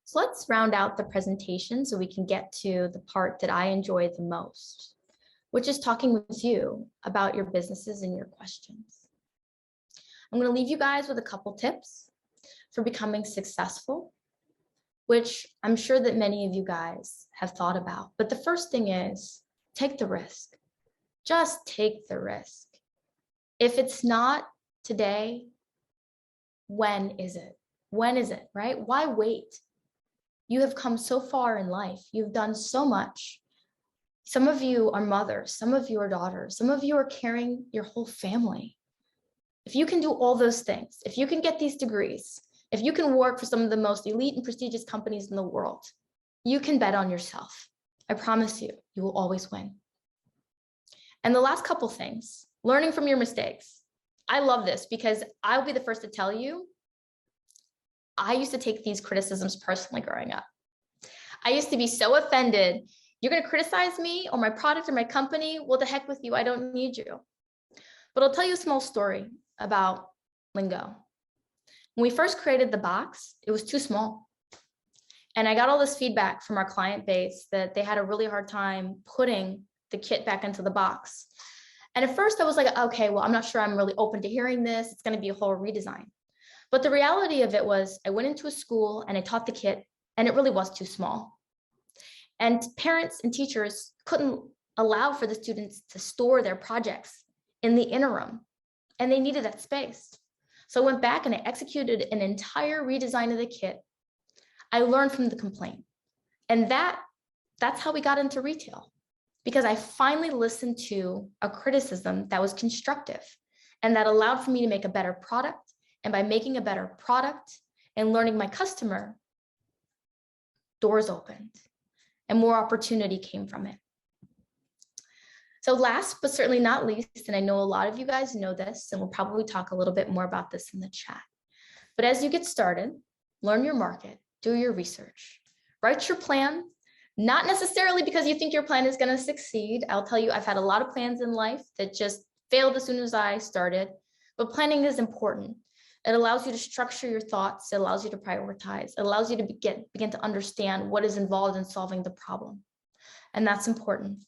So let's round out the presentation so we can get to the part that I enjoy the most, which is talking with you about your businesses and your questions. I'm going to leave you guys with a couple tips for becoming successful, which I'm sure that many of you guys have thought about. But the first thing is take the risk. Just take the risk. If it's not today, when is it? When is it, right? Why wait? You have come so far in life. You've done so much. Some of you are mothers, some of you are daughters, some of you are carrying your whole family. If you can do all those things, if you can get these degrees, if you can work for some of the most elite and prestigious companies in the world, you can bet on yourself. I promise you, you will always win. And the last couple things, learning from your mistakes. I love this because I'll be the first to tell you, I used to take these criticisms personally growing up. I used to be so offended. You're going to criticize me or my product or my company? Well, the heck with you. I don't need you. But I'll tell you a small story about Lingo. When we first created the box, it was too small. And I got all this feedback from our client base that they had a really hard time putting the kit back into the box. And at first I was like, okay, well, I'm not sure I'm really open to hearing this. It's going to be a whole redesign. But the reality of it was I went into a school and I taught the kit, and it really was too small. And parents and teachers couldn't allow for the students to store their projects in the interim, and they needed that space. So I went back and I executed an entire redesign of the kit. I learned from the complaint, and that's how we got into retail, because I finally listened to a criticism that was constructive and that allowed for me to make a better product. And by making a better product and learning my customer, doors opened and more opportunity came from it. So last but certainly not least, and I know a lot of you guys know this, and we'll probably talk a little bit more about this in the chat. But as you get started, learn your market, do your research, write your plan, not necessarily because you think your plan is going to succeed. I'll tell you, I've had a lot of plans in life that just failed as soon as I started, but planning is important. It allows you to structure your thoughts. It allows you to prioritize. It allows you to begin to understand what is involved in solving the problem. And that's important.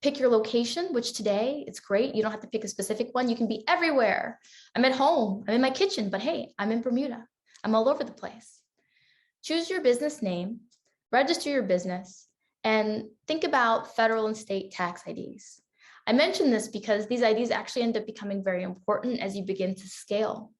Pick your location, which today it's great. You don't have to pick a specific one. You can be everywhere. I'm at home. I'm in my kitchen, but hey, I'm in Bermuda. I'm all over the place. Choose your business name, register your business, and think about federal and state tax IDs. I mention this because these IDs actually end up becoming very important as you begin to scale.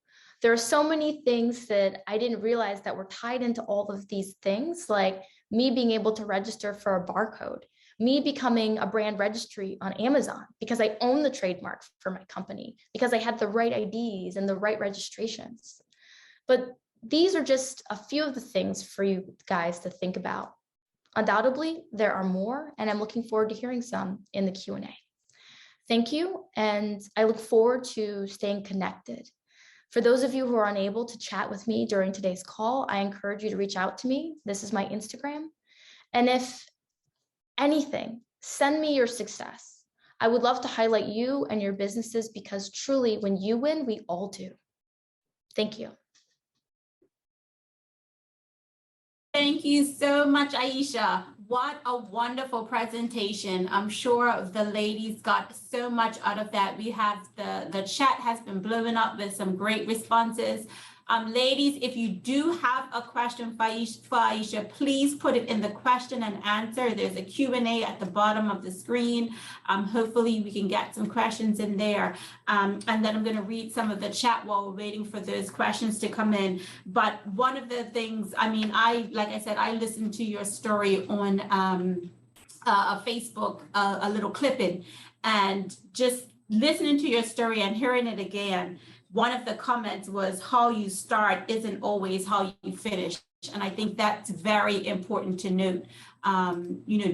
There are so many things that I didn't realize that were tied into all of these things, like me being able to register for a barcode, me becoming a brand registry on Amazon because I own the trademark for my company, because I had the right IDs and the right registrations. But these are just a few of the things for you guys to think about. Undoubtedly, there are more, and I'm looking forward to hearing some in the Q&A. Thank you, and I look forward to staying connected. For those of you who are unable to chat with me during today's call, I encourage you to reach out to me. This is my Instagram. And if anything, send me your success. I would love to highlight you and your businesses, because truly, when you win, we all do. Thank you. Thank you so much, Aisha. What a wonderful presentation. I'm sure the ladies got so much out of that. We have the chat has been blowing up with some great responses. Ladies, if you do have a question for Aisha, please put it in the question and answer. There's a Q&A at the bottom of the screen. Hopefully we can get some questions in there. And then I'm going to read some of the chat while we're waiting for those questions to come in. But one of the things, I mean, like I said, I listened to your story on a Facebook, a little clipping, and just listening to your story and hearing it again. One of the comments was, how you start isn't always how you finish. And I think that's very important to note,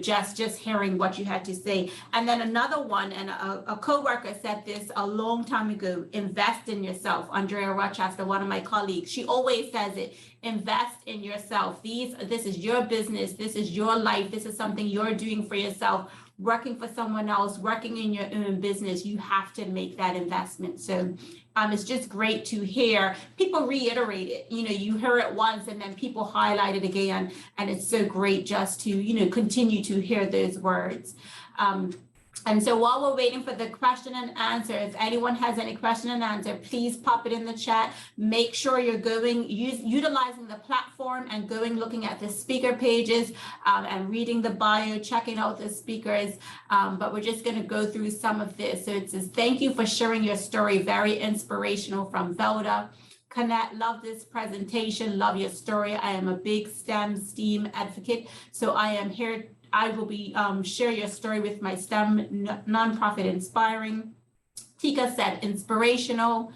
just hearing what you had to say. And then another one, and a coworker said this a long time ago, invest in yourself. Andrea Rochester, one of my colleagues, she always says it, invest in yourself. This is your business. This is your life. This is something you're doing for yourself. Working for someone else, working in your own business, you have to make that investment. So it's just great to hear people reiterate it. You hear it once and then people highlight it again. And it's so great just to, continue to hear those words. And so while we're waiting for the question and answer, if anyone has any question and answer, please pop it in the chat. Make sure you're utilizing the platform and looking at the speaker pages and reading the bio, checking out the speakers. But we're just going to go through some of this. So it says, thank you for sharing your story. Very inspirational, from Velda. Connect, love this presentation, love your story. I am a big STEM advocate, so I will be share your story with my STEM nonprofit Inspiring. Tika said inspirational.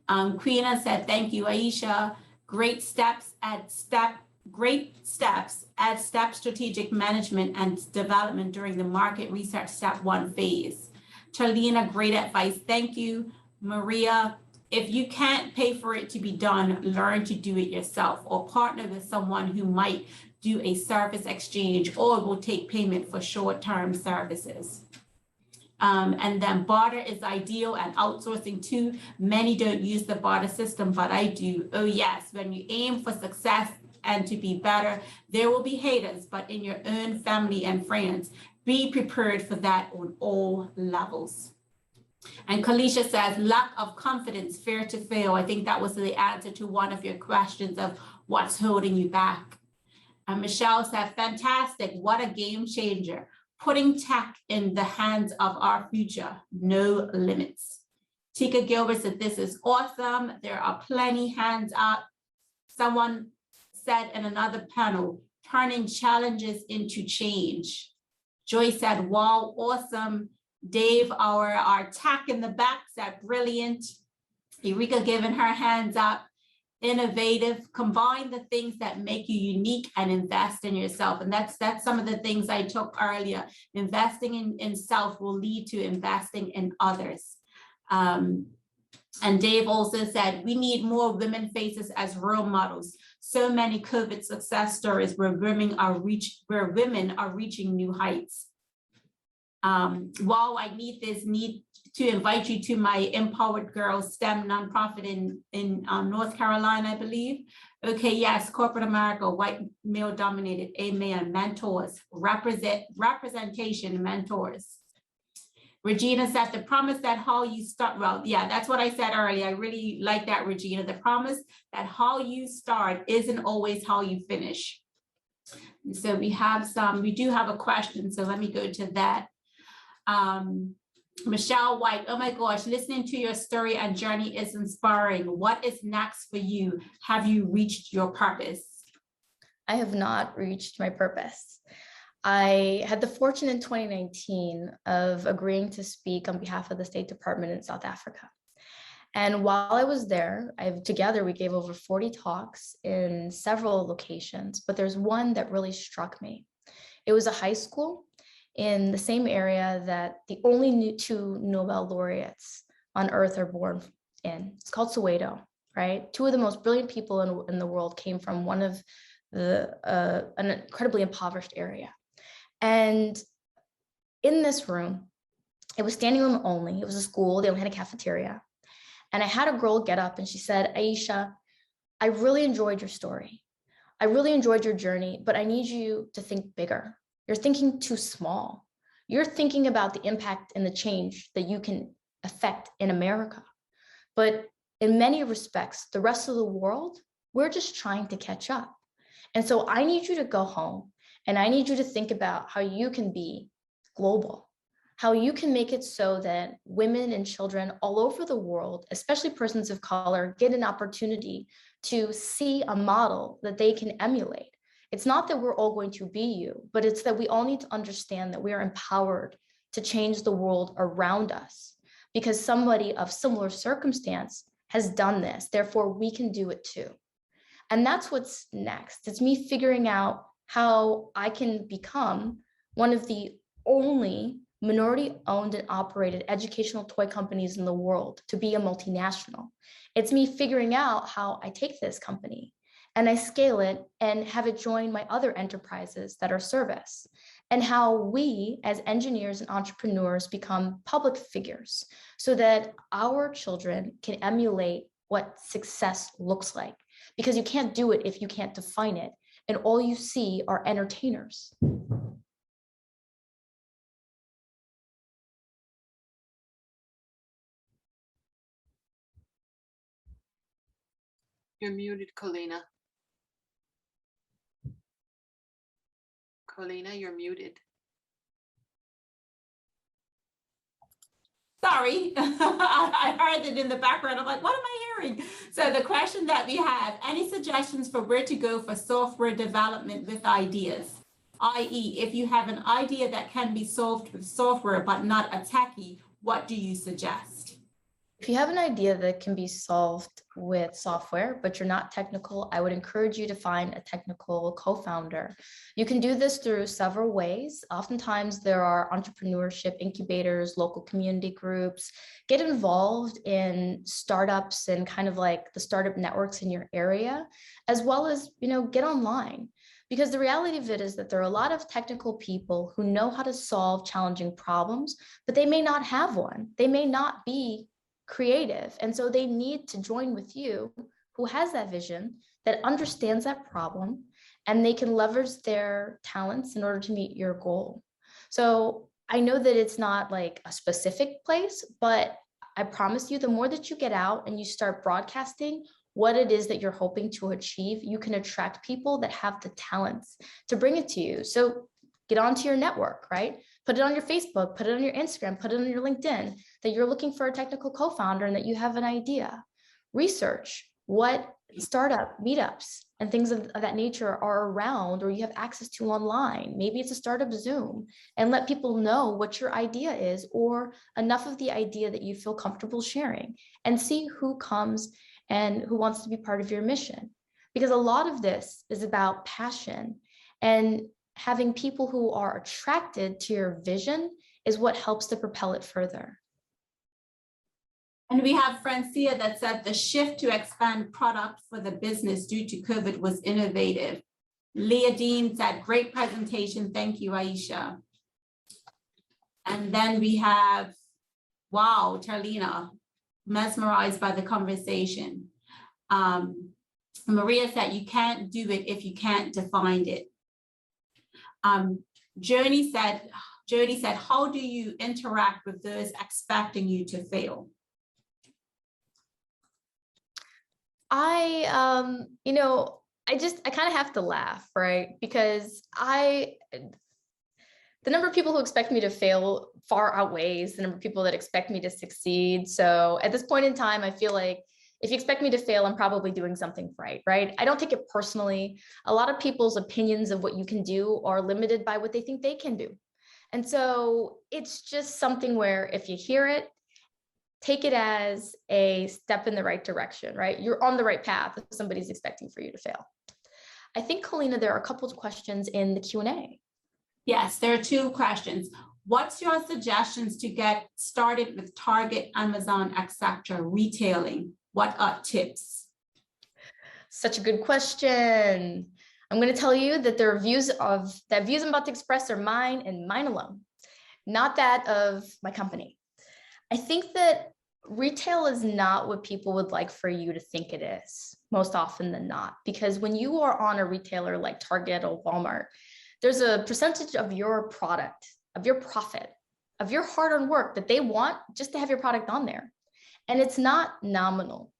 Queena said, thank you, Aisha. Great steps, add step strategic management and development during the market research step 1 phase. Charlena, great advice. Thank you. Maria, if you can't pay for it to be done, learn to do it yourself or partner with someone who might do a service exchange or will take payment for short-term services. And then barter is ideal and outsourcing too. Many don't use the barter system, but I do. Oh yes, when you aim for success and to be better, there will be haters, but in your own family and friends, Be prepared for that on all levels. And Kalisha says, lack of confidence, fear to fail. I think that was the answer to one of your questions of what's holding you back. And Michelle said, fantastic, what a game changer. Putting tech in the hands of our future, no limits. Tika Gilbert said, this is awesome. There are plenty hands up. Someone said in another panel, turning challenges into change. Joy said, wow, awesome. Dave, our tech in the back said, brilliant. Eureka giving her hands up. Innovative, combine the things that make you unique and invest in yourself. And that's some of the things I took earlier. Investing in self will lead to investing in others. And Dave also said, we need more women faces as role models. So many COVID success stories where women are reaching new heights. While I need to invite you to my Empowered Girls STEM nonprofit in North Carolina, I believe. Okay, yes, corporate America, white male dominated, amen, mentors, representation, mentors. Regina said, the promise that how you start, well, yeah, that's what I said earlier. I really like that, Regina. The promise that how you start isn't always how you finish. So we do have a question, so let me go to that. Michelle White, oh my gosh, listening to your story and journey is inspiring. What is next for you? Have you reached your purpose? I have not reached my purpose. I had the fortune in 2019 of agreeing to speak on behalf of the State Department in South Africa. And while I was there, together we gave over 40 talks in several locations, but there's one that really struck me. It was a high school in the same area that the only two Nobel laureates on earth are born in. It's called Soweto, right? Two of the most brilliant people in the world came from one of an incredibly impoverished area. And in this room, it was standing room only. It was a school, they only had a cafeteria. And I had a girl get up and she said, Aisha, I really enjoyed your story. I really enjoyed your journey, but I need you to think bigger. You're thinking too small. You're thinking about the impact and the change that you can affect in America. But in many respects, the rest of the world, we're just trying to catch up. And so I need you to go home and I need you to think about how you can be global, how you can make it so that women and children all over the world, especially persons of color, get an opportunity to see a model that they can emulate. It's not that we're all going to be you, but it's that we all need to understand that we are empowered to change the world around us because somebody of similar circumstance has done this. Therefore, we can do it too. And that's what's next. It's me figuring out how I can become one of the only minority-owned and operated educational toy companies in the world to be a multinational. It's me figuring out how I take this company and I scale it and have it join my other enterprises that are service, and how we as engineers and entrepreneurs become public figures so that our children can emulate what success looks like. Because you can't do it if you can't define it, and all you see are entertainers. You're muted, Colina. Colina, you're muted. Sorry, I heard it in the background. I'm like, what am I hearing? So the question that we have, any suggestions for where to go for software development with ideas? i.e., if you have an idea that can be solved with software, but not a techie, what do you suggest? If you have an idea that can be solved with software, but you're not technical, I would encourage you to find a technical co-founder. You can do this through several ways. Oftentimes there are entrepreneurship incubators, local community groups. Get involved in startups and kind of like the startup networks in your area, as well as, get online. Because the reality of it is that there are a lot of technical people who know how to solve challenging problems, but they may not have one. They may not be creative. And so they need to join with you who has that vision, that understands that problem, and they can leverage their talents in order to meet your goal. So I know that it's not like a specific place, but I promise you, the more that you get out and you start broadcasting what it is that you're hoping to achieve, you can attract people that have the talents to bring it to you. So get onto your network, right? Put it on your Facebook, put it on your Instagram, put it on your LinkedIn, that you're looking for a technical co-founder and that you have an idea. Research what startup meetups and things of that nature are around or you have access to online. Maybe it's a startup Zoom, and let people know what your idea is or enough of the idea that you feel comfortable sharing, and see who comes and who wants to be part of your mission. Because a lot of this is about passion, and having people who are attracted to your vision is what helps to propel it further. And we have Francia that said the shift to expand product for the business due to COVID was innovative. Leah Dean said, great presentation. Thank you, Aisha. And then we have, wow, Tarlina, mesmerized by the conversation. Maria said, you can't do it if you can't define it. Jody said, how do you interact with those expecting you to fail? I kind of have to laugh, right? Because the number of people who expect me to fail far outweighs the number of people that expect me to succeed. So at this point in time, I feel like if you expect me to fail, I'm probably doing something right? I don't take it personally. A lot of people's opinions of what you can do are limited by what they think they can do. And so it's just something where if you hear it, take it as a step in the right direction, right? You're on the right path if somebody's expecting for you to fail. I think, Colina, there are a couple of questions in the Q&A. Yes, there are 2 questions. What's your suggestions to get started with Target, Amazon, etc. retailing? What are tips? Such a good question. I'm going to tell you that the views I'm about to express are mine and mine alone, not that of my company. I think that retail is not what people would like for you to think it is, most often than not, because when you are on a retailer like Target or Walmart, there's a percentage of your product, of your profit, of your hard-earned work that they want just to have your product on there. And it's not nominal.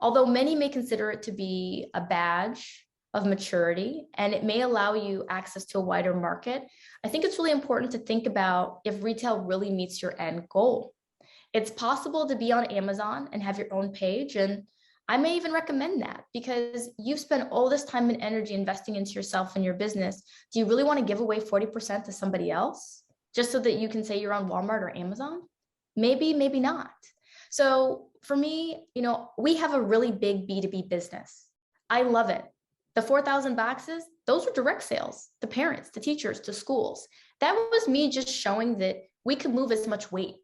Although many may consider it to be a badge of maturity, and it may allow you access to a wider market, I think it's really important to think about if retail really meets your end goal. It's possible to be on Amazon and have your own page, and I may even recommend that because you've spent all this time and energy investing into yourself and your business. Do you really want to give away 40% to somebody else just so that you can say you're on Walmart or Amazon? Maybe, maybe not. So for me, we have a really big B2B business. I love it. The 4,000 boxes, those were direct sales to parents, to teachers, to schools. That was me just showing that we could move as much weight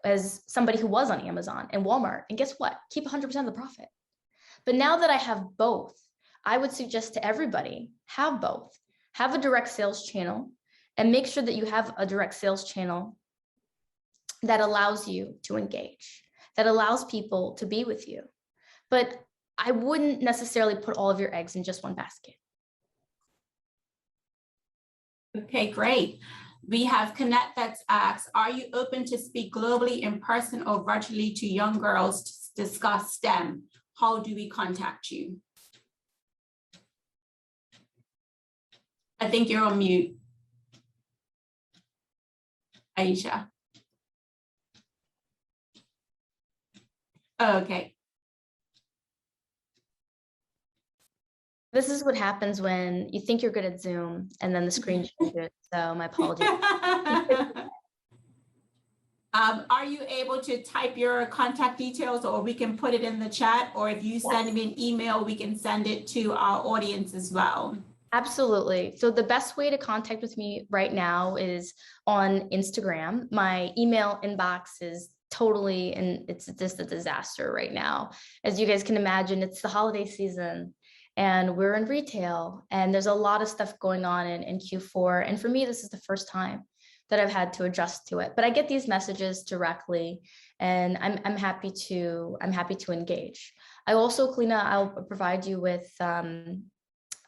as somebody who was on Amazon and Walmart. And guess what? Keep 100% of the profit. But now that I have both, I would suggest to everybody, have both. Have a direct sales channel and make sure that you have a direct sales channel that allows you to engage, that allows people to be with you. But I wouldn't necessarily put all of your eggs in just one basket. Okay, great. We have Connect that's asked, are you open to speak globally, in person, or virtually to young girls to discuss STEM? How do we contact you? I think you're on mute, Aisha. Oh, okay. This is what happens when you think you're good at Zoom and then the screen changes. So my apologies. Are you able to type your contact details, or we can put it in the chat, or if you send me an email, we can send it to our audience as well? Absolutely. So the best way to contact with me right now is on Instagram. My email inbox is totally, and it's just a disaster right now. As you guys can imagine, it's the holiday season. And we're in retail, and there's a lot of stuff going on in Q4. And for me, this is the first time that I've had to adjust to it. But I get these messages directly, and I'm happy to engage. I also, Colina, I'll provide you with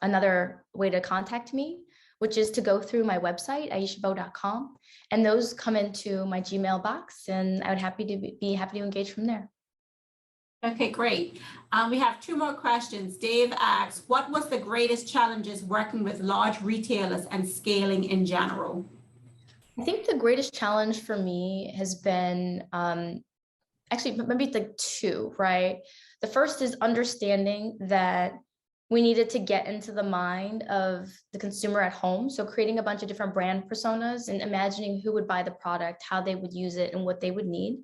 another way to contact me, which is to go through my website, aishabow.com, and those come into my Gmail box, and I would be happy to engage from there. Okay, great. We have 2 more questions. Dave asks, what was the greatest challenges working with large retailers and scaling in general? I think the greatest challenge for me has been actually maybe the 2, right? The first is understanding that we needed to get into the mind of the consumer at home. So creating a bunch of different brand personas and imagining who would buy the product, how they would use it, and what they would need.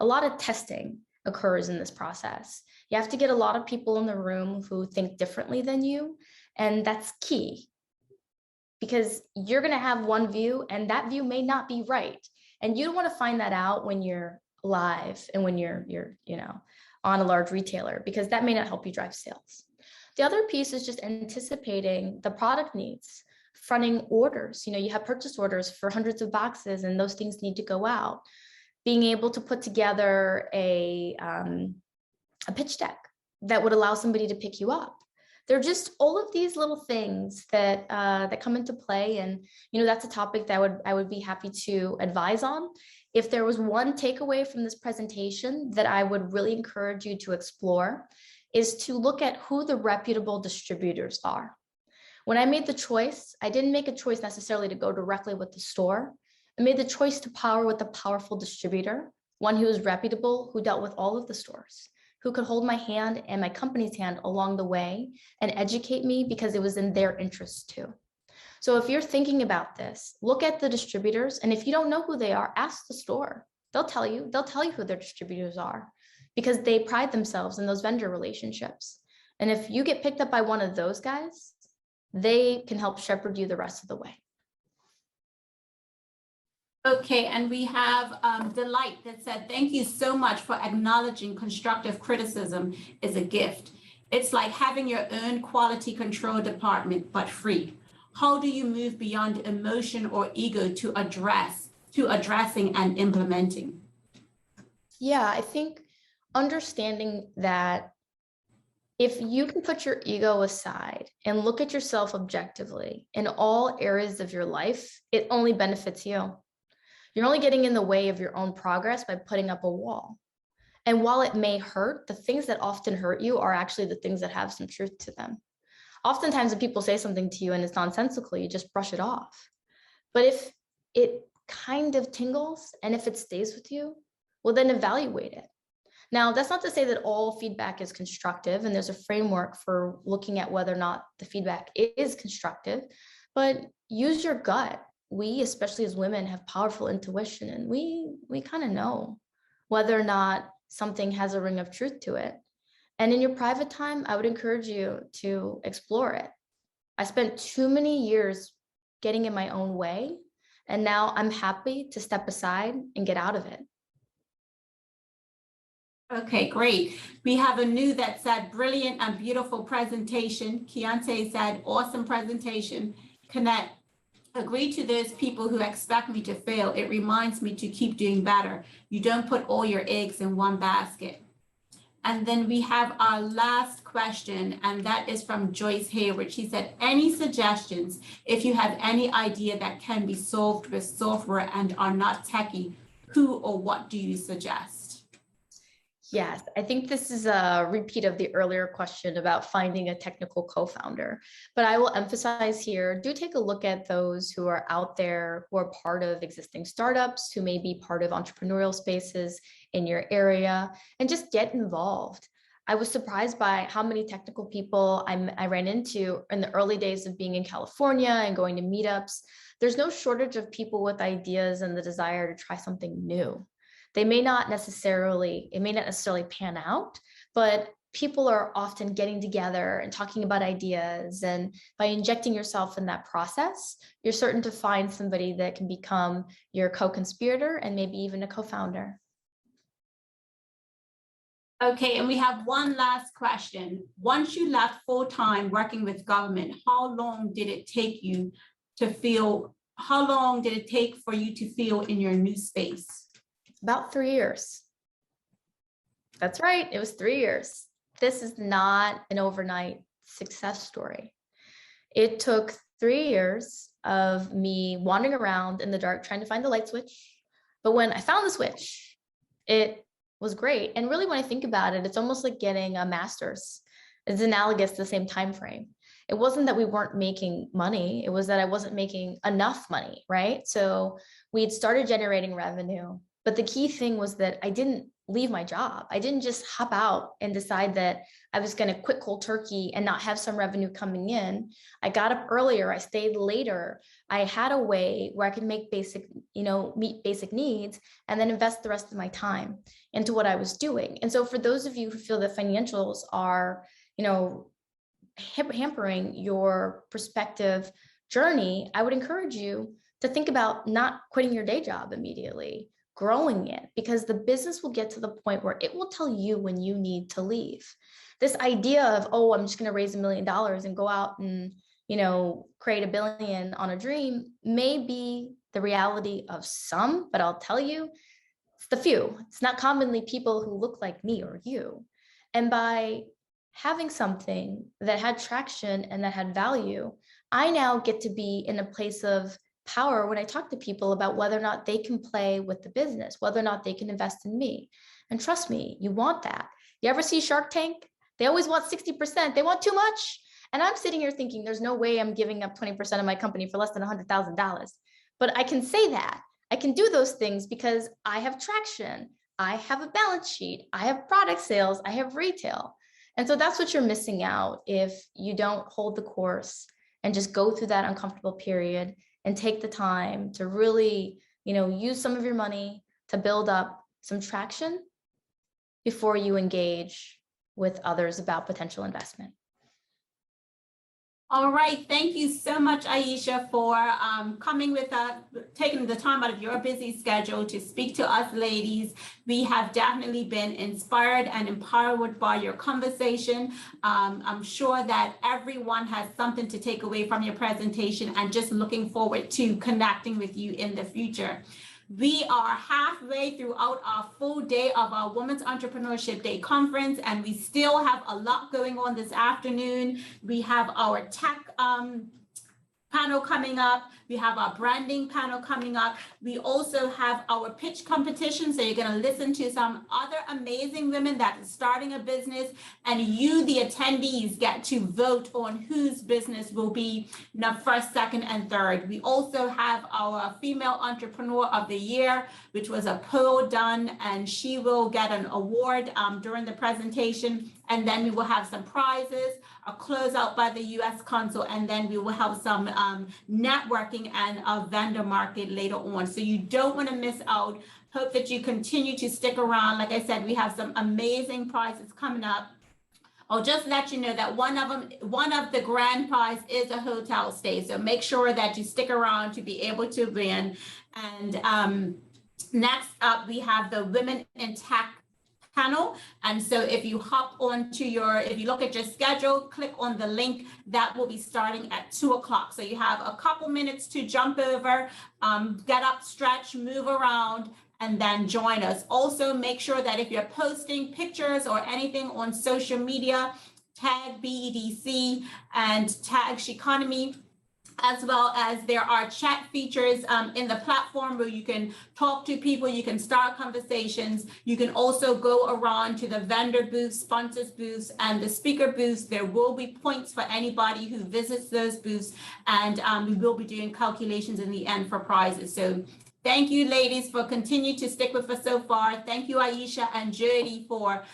A lot of testing occurs in this process. You have to get a lot of people in the room who think differently than you, and that's key, because you're going to have one view and that view may not be right, and you don't want to find that out when you're live and when you're on a large retailer, because that may not help you drive sales. The other piece is just anticipating the product needs, fronting orders. You have purchase orders for hundreds of boxes and those things need to go out. Being able to put together a pitch deck that would allow somebody to pick you up. They're just all of these little things that come into play, and that's a topic that I would be happy to advise on. If there was one takeaway from this presentation that I would really encourage you to explore, is to look at who the reputable distributors are. When I made the choice, I didn't make a choice necessarily to go directly with the store. I made the choice to power with a powerful distributor, one who is reputable, who dealt with all of the stores, who could hold my hand and my company's hand along the way and educate me, because it was in their interest too. So if you're thinking about this, look at the distributors, and if you don't know who they are, ask the store. They'll tell you who their distributors are, because they pride themselves in those vendor relationships. And if you get picked up by one of those guys, they can help shepherd you the rest of the way. Okay, and we have Delight that said, thank you so much for acknowledging constructive criticism is a gift. It's like having your own quality control department, but free. How do you move beyond emotion or ego to addressing and implementing? Yeah, I think understanding that if you can put your ego aside and look at yourself objectively in all areas of your life, it only benefits you. You're only getting in the way of your own progress by putting up a wall. And while it may hurt, the things that often hurt you are actually the things that have some truth to them. Oftentimes when people say something to you and it's nonsensical, you just brush it off. But if it kind of tingles and if it stays with you, well, then evaluate it. Now, that's not to say that all feedback is constructive, and there's a framework for looking at whether or not the feedback is constructive, but use your gut. We, especially as women, have powerful intuition, and we kind of know whether or not something has a ring of truth to it. And in your private time, I would encourage you to explore it. I spent too many years getting in my own way, and now I'm happy to step aside and get out of it. Okay, great. We have a new that said, brilliant and beautiful presentation. Keontae said, awesome presentation. Connect. Agree to those people who expect me to fail. It reminds me to keep doing better. You don't put all your eggs in one basket. And then we have our last question, and that is from Joyce Hayward. She said, any suggestions if you have any idea that can be solved with software and are not techie, who or what do you suggest? Yes, I think this is a repeat of the earlier question about finding a technical co-founder, but I will emphasize here, do take a look at those who are out there, who are part of existing startups, who may be part of entrepreneurial spaces in your area, and just get involved. I was surprised by how many technical people I ran into in the early days of being in California and going to meetups. There's no shortage of people with ideas and the desire to try something new. It may not necessarily pan out, but people are often getting together and talking about ideas. And by injecting yourself in that process, you're certain to find somebody that can become your co-conspirator and maybe even a co-founder. Okay, and we have one last question. Once you left full-time working with government, how long did it take for you to feel in your new space? About 3 years. That's right, it was 3 years. This is not an overnight success story. It took 3 years of me wandering around in the dark trying to find the light switch. But when I found the switch, it was great. And really, when I think about it, it's almost like getting a master's. It's analogous to the same time frame. It wasn't that we weren't making money. It was that I wasn't making enough money, right? So we had started generating revenue. But the key thing was that I didn't leave my job. I didn't just hop out and decide that I was going to quit cold turkey and not have some revenue coming in. I got up earlier. I stayed later. I had a way where I could make basic, meet basic needs and then invest the rest of my time into what I was doing. And so for those of you who feel that financials are, hampering your prospective journey, I would encourage you to think about not quitting your day job immediately, growing it, because the business will get to the point where it will tell you when you need to leave. This idea of, oh, I'm just going to raise $1 million and go out and, create $1 billion on a dream may be the reality of some, but I'll tell you, it's the few. It's not commonly people who look like me or you. And by having something that had traction and that had value, I now get to be in a place of power when I talk to people about whether or not they can play with the business, whether or not they can invest in me. And trust me, you want that. You ever see Shark Tank? They always want 60%. They want too much. And I'm sitting here thinking, there's no way I'm giving up 20% of my company for less than $100,000. But I can say that. I can do those things because I have traction. I have a balance sheet. I have product sales. I have retail. And so that's what you're missing out if you don't hold the course and just go through that uncomfortable period and take the time to really, use some of your money to build up some traction before you engage with others about potential investment. All right, thank you so much, Aisha, for coming with us, taking the time out of your busy schedule to speak to us ladies. We have definitely been inspired and empowered by your conversation. I'm sure that everyone has something to take away from your presentation and just looking forward to connecting with you in the future. We are halfway throughout our full day of our Women's Entrepreneurship Day conference, and we still have a lot going on this afternoon. We have our tech panel coming up. We have our branding panel coming up. We also have our pitch competition. So you're going to listen to some other amazing women that are starting a business, and you, the attendees, get to vote on whose business will be first, second, and third. We also have our Female Entrepreneur of the Year, which was a poll done, and she will get an award during the presentation. And then we will have some prizes, a closeout by the U.S. Consul, and then we will have some networking and a vendor market later on. So you don't want to miss out. Hope that you continue to stick around. Like I said, we have some amazing prizes coming up. I'll just let you know that one of the grand prize is a hotel stay. So make sure that you stick around to be able to win. And next up, we have the Women in Tech panel. And so if you hop onto if you look at your schedule, click on the link, that will be starting at 2:00. So you have a couple minutes to jump over, get up, stretch, move around, and then join us. Also, make sure that if you're posting pictures or anything on social media, tag BEDC and tag Sheconomy, as well as there are chat features in the platform where you can talk to people, you can start conversations. You can also go around to the vendor booths, sponsors booths, and the speaker booths. There will be points for anybody who visits those booths, and we will be doing calculations in the end for prizes. So thank you, ladies, for continuing to stick with us so far. Thank you, Aisha and Jody, for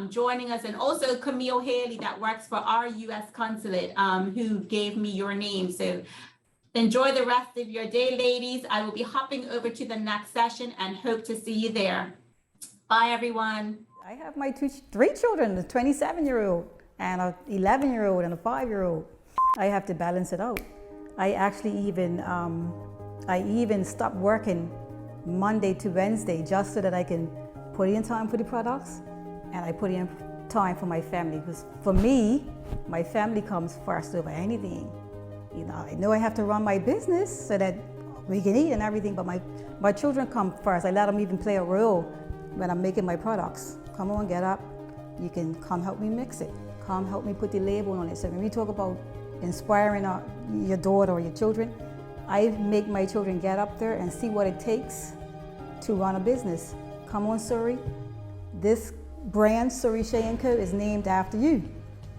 joining us, and also Camille Haley that works for our U.S. consulate, who gave me your name. So enjoy the rest of your day, ladies. I will be hopping over to the next session and hope to see you there. Bye, everyone. I have my three children, a 27-year-old and an 11-year-old and a 5-year-old. I have to balance it out. I actually even stopped working Monday to Wednesday just so that I can put in time for the products and I put in time for my family. Because for me, my family comes first over anything. I know I have to run my business so that we can eat and everything, but my children come first. I let them even play a role when I'm making my products. Come on, get up. You can come help me mix it. Come help me put the label on it. So when we talk about inspiring your daughter or your children, I make my children get up there and see what it takes to run a business. Come on, Surrey. This brand, Surrey Shea & Co, is named after you.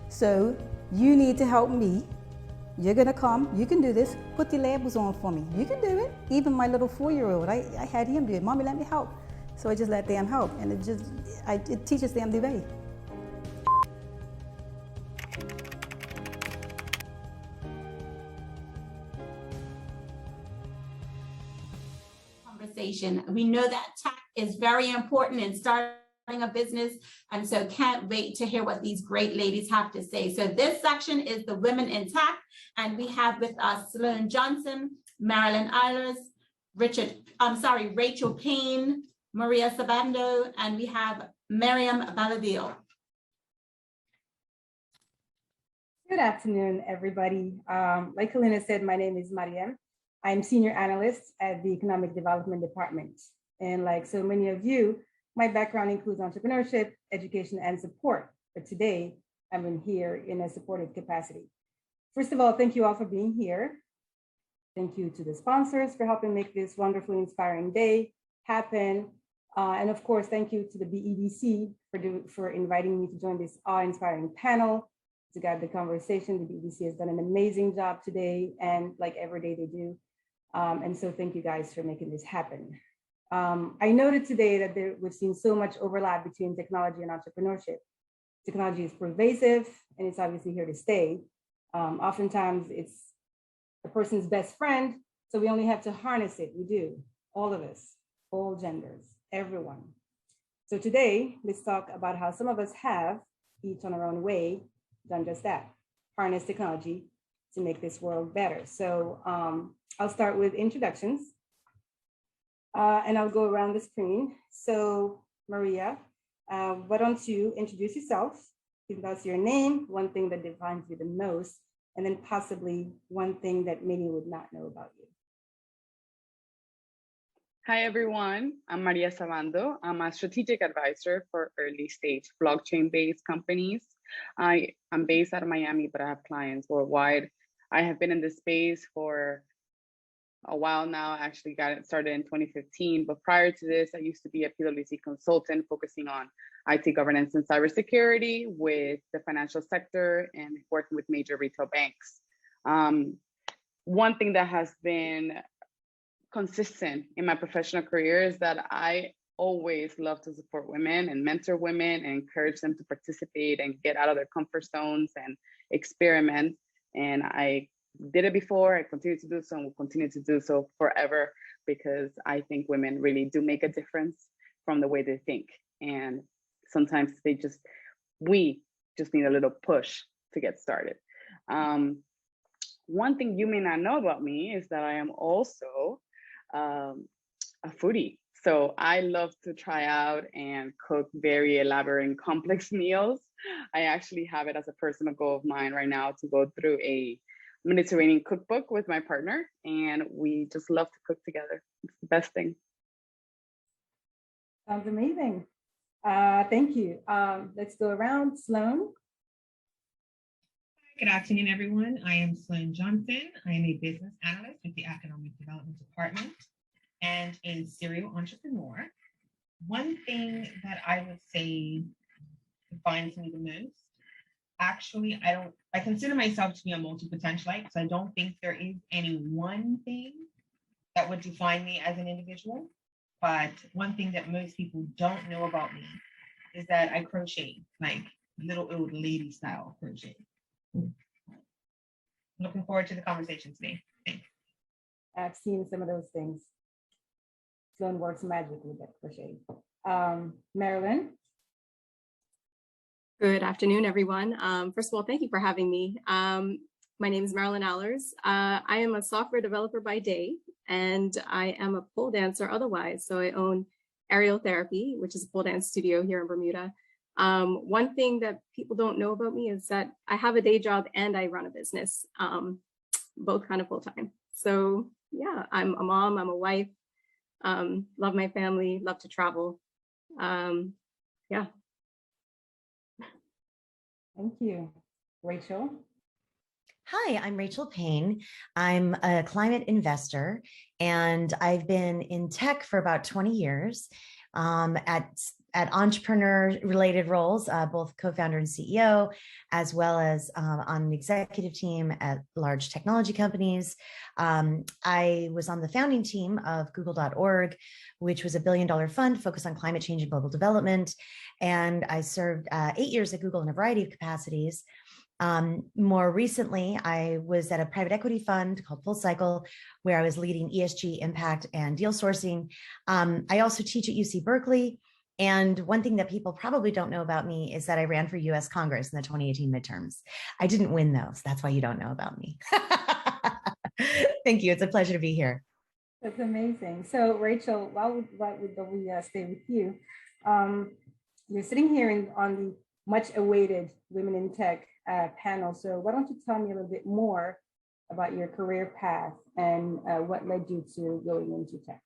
So you need to help me. You're gonna come, you can do this, put the labels on for me. You can do it. Even my little 4-year-old, I had him do it. Mommy, let me help. So I just let them help, and it teaches them the way. Conversation. We know that tech is very important in starting a business, and so can't wait to hear what these great ladies have to say. So this section is the Women in Tech, and we have with us Sloan Johnson, Marilyn Eilers, Rachel Payne, Maria Sabando, and we have Miriam Baladil. Good afternoon, everybody. Like Helena said, my name is Mariam. I'm Senior Analyst at the Economic Development Department. And like so many of you, my background includes entrepreneurship, education, and support. But today, I'm here in a supportive capacity. First of all, thank you all for being here. Thank you to the sponsors for helping make this wonderfully inspiring day happen. And of course, thank you to the BEDC for inviting me to join this awe-inspiring panel to guide the conversation. The BEDC has done an amazing job today, and like every day they do. And so thank you guys for making this happen. I noted today that we've seen so much overlap between technology and entrepreneurship. Technology is pervasive, and it's obviously here to stay. Oftentimes it's a person's best friend, so we only have to harness it. We do, all of us, all genders, everyone. So today, let's talk about how some of us have, each on our own way, done just that, harness technology to make this world better. So I'll start with introductions. And I'll go around the screen. So Maria, why don't you introduce yourself, give us your name, one thing that defines you the most, and then possibly one thing that many would not know about you. Hi, everyone. I'm Maria Sabando. I'm a strategic advisor for early stage blockchain-based companies. I am based out of Miami, but I have clients worldwide. I have been in this space for a while now. I actually got it started in 2015, but prior to this, I used to be a PwC consultant focusing on IT governance and cybersecurity with the financial sector and working with major retail banks. One thing that has been consistent in my professional career is that I always love to support women and mentor women and encourage them to participate and get out of their comfort zones and experiment. And I did it before, I continue to do so, and will continue to do so forever, because I think women really do make a difference from the way they think. And sometimes we just need a little push to get started. One thing you may not know about me is that I am also a foodie. So I love to try out and cook very elaborate and complex meals. I actually have it as a personal goal of mine right now to go through a Mediterranean cookbook with my partner, and we just love to cook together. It's the best thing. Sounds amazing. Thank you. Let's go around. Sloan. Good afternoon, everyone. I am Sloan Johnson. I am a business analyst with the Economic Development Department and a serial entrepreneur. One thing that I would say defines me the most, actually, I consider myself to be a multi-potentialite, so I don't think there is any one thing that would define me as an individual. But one thing that most people don't know about me is that I crochet, like little old lady style crochet. Looking forward to the conversation today. Thanks. I've seen some of those things. Sloan works magic with that crochet. Marilyn. Good afternoon, everyone. First of all, thank you for having me. My name is Marilyn Eilers. I am a software developer by day, and I am a pole dancer otherwise. So I own Aerial Therapy, which is a pole dance studio here in Bermuda. One thing that people don't know about me is that I have a day job and I run a business, both kind of full time. So yeah, I'm a mom, I'm a wife, love my family, love to travel. Yeah. Thank you. Rachel. Hi, I'm Rachel Payne. I'm a climate investor, and I've been in tech for about 20 years at entrepreneur-related roles, both co-founder and CEO, as well as on the executive team at large technology companies. I was on the founding team of Google.org, which was a $1 billion fund focused on climate change and global development. And I served 8 years at Google in a variety of capacities. More recently, I was at a private equity fund called Full Cycle, where I was leading ESG impact and deal sourcing. I also teach at UC Berkeley. And one thing that people probably don't know about me is that I ran for US Congress in the 2018 midterms. I didn't win though, so that's why you don't know about me. Thank you. It's a pleasure to be here. That's amazing. So Rachel, why would we stay with you? You're sitting here on the much awaited Women in Tech panel. So why don't you tell me a little bit more about your career path and what led you to going into tech?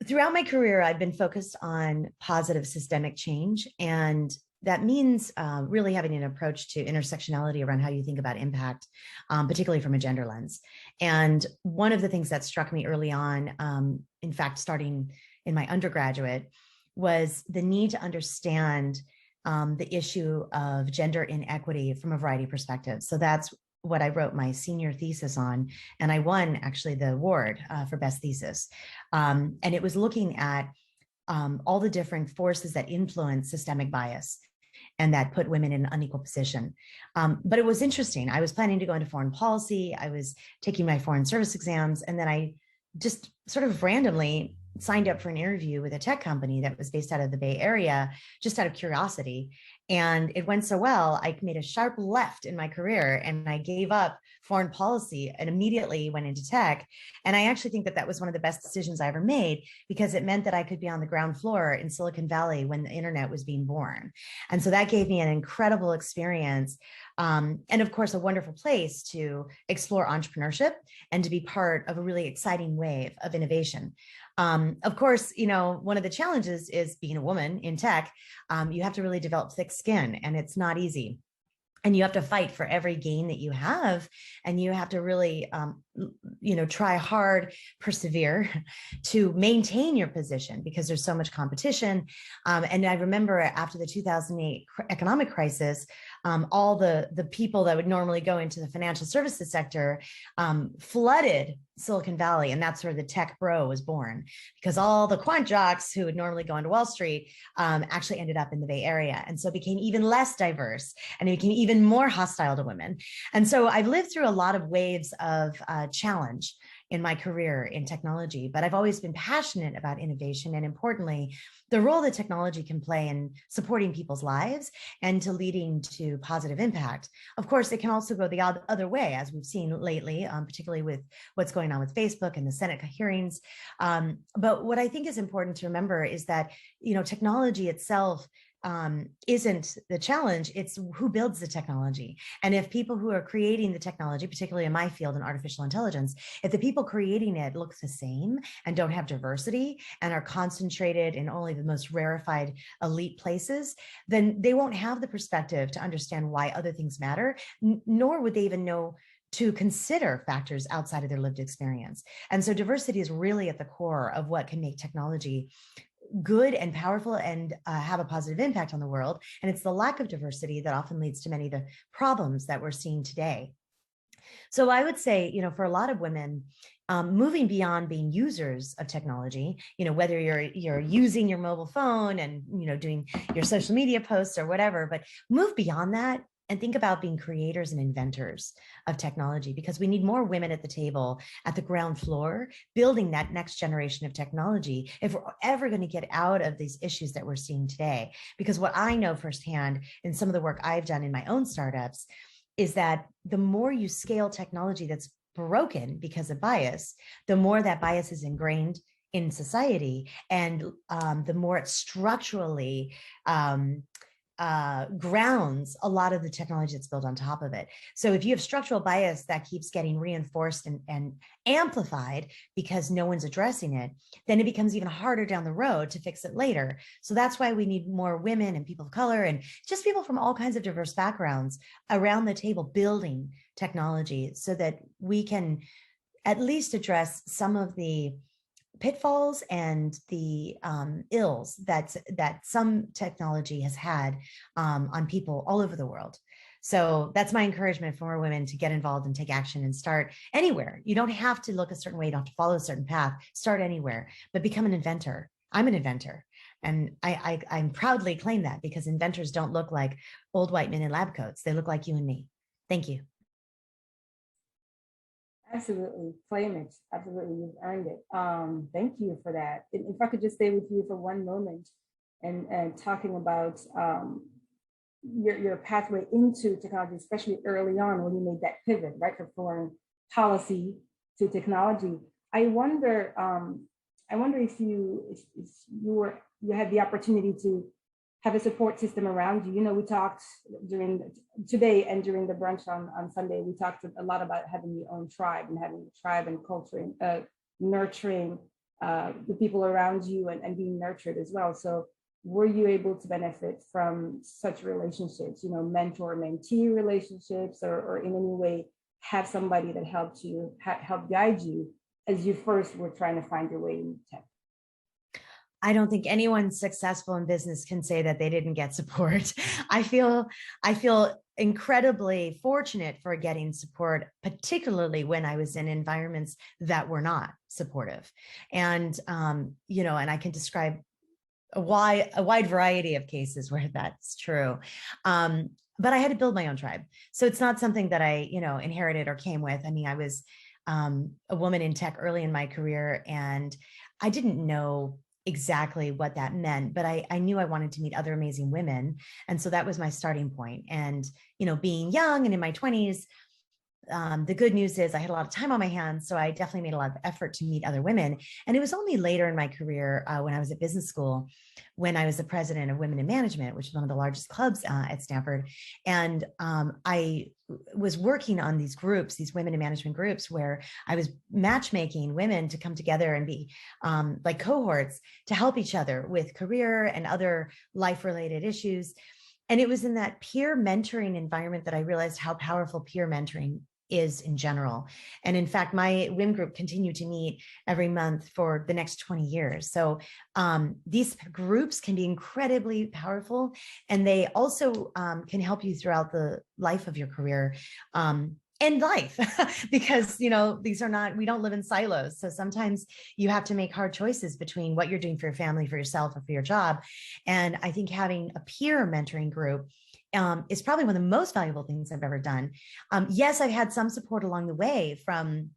Throughout my career, I've been focused on positive systemic change, and that means really having an approach to intersectionality around how you think about impact, particularly from a gender lens. And one of the things that struck me early on, in fact, starting in my undergraduate, was the need to understand the issue of gender inequity from a variety of perspectives. So that's what I wrote my senior thesis on, and I won actually the award for best thesis. And it was looking at all the different forces that influence systemic bias and that put women in an unequal position. But it was interesting. I was planning to go into foreign policy. I was taking my foreign service exams, and then I just sort of randomly signed up for an interview with a tech company that was based out of the Bay Area, just out of curiosity. And it went so well, I made a sharp left in my career and I gave up foreign policy and immediately went into tech. And I actually think that that was one of the best decisions I ever made, because it meant that I could be on the ground floor in Silicon Valley when the internet was being born. And so that gave me an incredible experience. And of course, a wonderful place to explore entrepreneurship and to be part of a really exciting wave of innovation. Of course, you know, one of the challenges is being a woman in tech. You have to really develop thick skin, and it's not easy. And you have to fight for every gain that you have, and you have to really, you know, try hard, persevere to maintain your position because there's so much competition. And I remember after the 2008 economic crisis, all the people that would normally go into the financial services sector flooded Silicon Valley, and that's where the tech bro was born, because all the quant jocks who would normally go into Wall Street actually ended up in the Bay Area. And so it became even less diverse, and it became even more hostile to women. And so I've lived through a lot of waves of challenge in my career in technology, but I've always been passionate about innovation and, importantly, the role that technology can play in supporting people's lives and to leading to positive impact. Of course, it can also go the other way, as we've seen lately, particularly with what's going on with Facebook and the Senate hearings. But what I think is important to remember is that, you know, technology itself isn't the challenge, it's who builds the technology. And if people who are creating the technology, particularly in my field in artificial intelligence, if the people creating it look the same and don't have diversity and are concentrated in only the most rarefied elite places, then they won't have the perspective to understand why other things matter, nor would they even know to consider factors outside of their lived experience. And so diversity is really at the core of what can make technology good and powerful and have a positive impact on the world. And it's the lack of diversity that often leads to many of the problems that we're seeing today. So I would say, you know, for a lot of women, moving beyond being users of technology, you know, whether you're using your mobile phone and, you know, doing your social media posts or whatever, but move beyond that and think about being creators and inventors of technology, because we need more women at the table, at the ground floor, building that next generation of technology if we're ever going to get out of these issues that we're seeing today. Because what I know firsthand in some of the work I've done in my own startups is that the more you scale technology that's broken because of bias, the more that bias is ingrained in society, and the more it's structurally grounds a lot of the technology that's built on top of it. So if you have structural bias that keeps getting reinforced and amplified because no one's addressing it, then it becomes even harder down the road to fix it later. So that's why we need more women and people of color and just people from all kinds of diverse backgrounds around the table building technology so that we can at least address some of the pitfalls and the ills that some technology has had on people all over the world. So that's my encouragement for more women to get involved and take action and start anywhere. You don't have to look a certain way, you don't have to follow a certain path, start anywhere, but become an inventor. I'm an inventor. And I proudly claim that because inventors don't look like old white men in lab coats. They look like you and me. Thank you. Absolutely, claim it. Absolutely, you've earned it. Thank you for that. If I could just stay with you for one moment and talking about your pathway into technology, especially early on when you made that pivot, right, from foreign policy to technology. I wonder if you had the opportunity to have a support system around you. You know, we talked today and during the brunch on Sunday, we talked a lot about having your own tribe and having a tribe and culturing, nurturing the people around you and being nurtured as well. So were you able to benefit from such relationships, you know, mentor-mentee relationships, or in any way have somebody that helped you, help guide you as you first were trying to find your way in tech? I don't think anyone successful in business can say that they didn't get support. I feel incredibly fortunate for getting support, particularly when I was in environments that were not supportive. And, you know, and I can describe a wide variety of cases where that's true. But I had to build my own tribe. So it's not something that I, you know, inherited or came with. I mean, I was a woman in tech early in my career, and I didn't know exactly what that meant, but I knew I wanted to meet other amazing women. And so that was my starting point. And, you know, being young and in my 20s, the good news is I had a lot of time on my hands. So I definitely made a lot of effort to meet other women. And it was only later in my career when I was at business school, when I was the president of Women in Management, which is one of the largest clubs at Stanford. And I was working on these groups, these women in management groups, where I was matchmaking women to come together and be like cohorts to help each other with career and other life-related issues. And it was in that peer mentoring environment that I realized how powerful peer mentoring is in general. And in fact, my WIM group continued to meet every month for the next 20 years. So these groups can be incredibly powerful, and they also can help you throughout the life of your career. And life, because, you know, we don't live in silos. So sometimes you have to make hard choices between what you're doing for your family, for yourself, or for your job. And I think having a peer mentoring group is probably one of the most valuable things I've ever done. Yes, I've had some support along the way from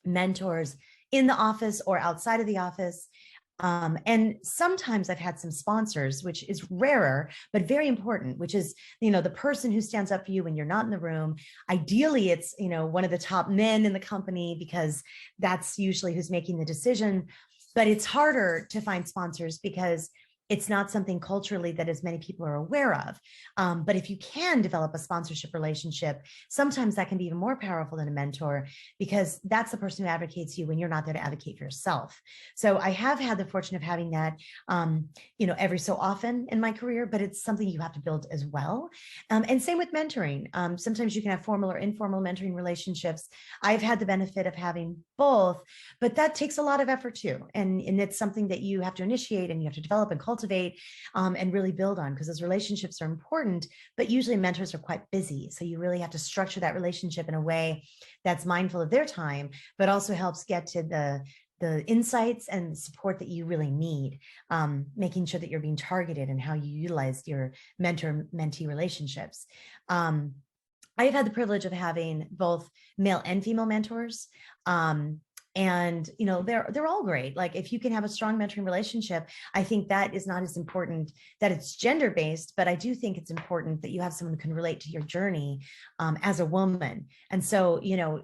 mentors in the office or outside of the office. And sometimes I've had some sponsors, which is rarer, but very important, which is, you know, the person who stands up for you when you're not in the room. Ideally, it's, you know, one of the top men in the company, because that's usually who's making the decision. But it's harder to find sponsors because it's not something culturally that as many people are aware of. But if you can develop a sponsorship relationship, sometimes that can be even more powerful than a mentor, because that's the person who advocates you when you're not there to advocate for yourself. So I have had the fortune of having that, you know, every so often in my career, but it's something you have to build as well. And same with mentoring. Sometimes you can have formal or informal mentoring relationships. I've had the benefit of having both, but that takes a lot of effort too. And it's something that you have to initiate and you have to develop and cultivate and really build on, because those relationships are important, but usually mentors are quite busy. So you really have to structure that relationship in a way that's mindful of their time, but also helps get to the insights and support that you really need, making sure that you're being targeted in how you utilize your mentor-mentee relationships. I've had the privilege of having both male and female mentors. And, you know, they're all great. Like, if you can have a strong mentoring relationship, I think that is not as important that it's gender-based, but I do think it's important that you have someone who can relate to your journey as a woman. And so, you know,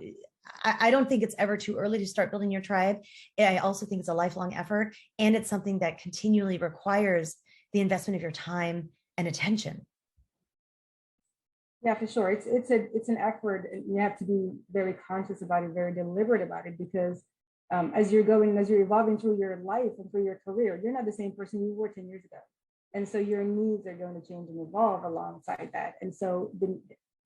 I don't think it's ever too early to start building your tribe. I also think it's a lifelong effort, and it's something that continually requires the investment of your time and attention. Yeah, for sure. It's an effort, and you have to be very conscious about it, very deliberate about it, because as you're evolving through your life and through your career, you're not the same person you were 10 years ago. And so your needs are going to change and evolve alongside that. And so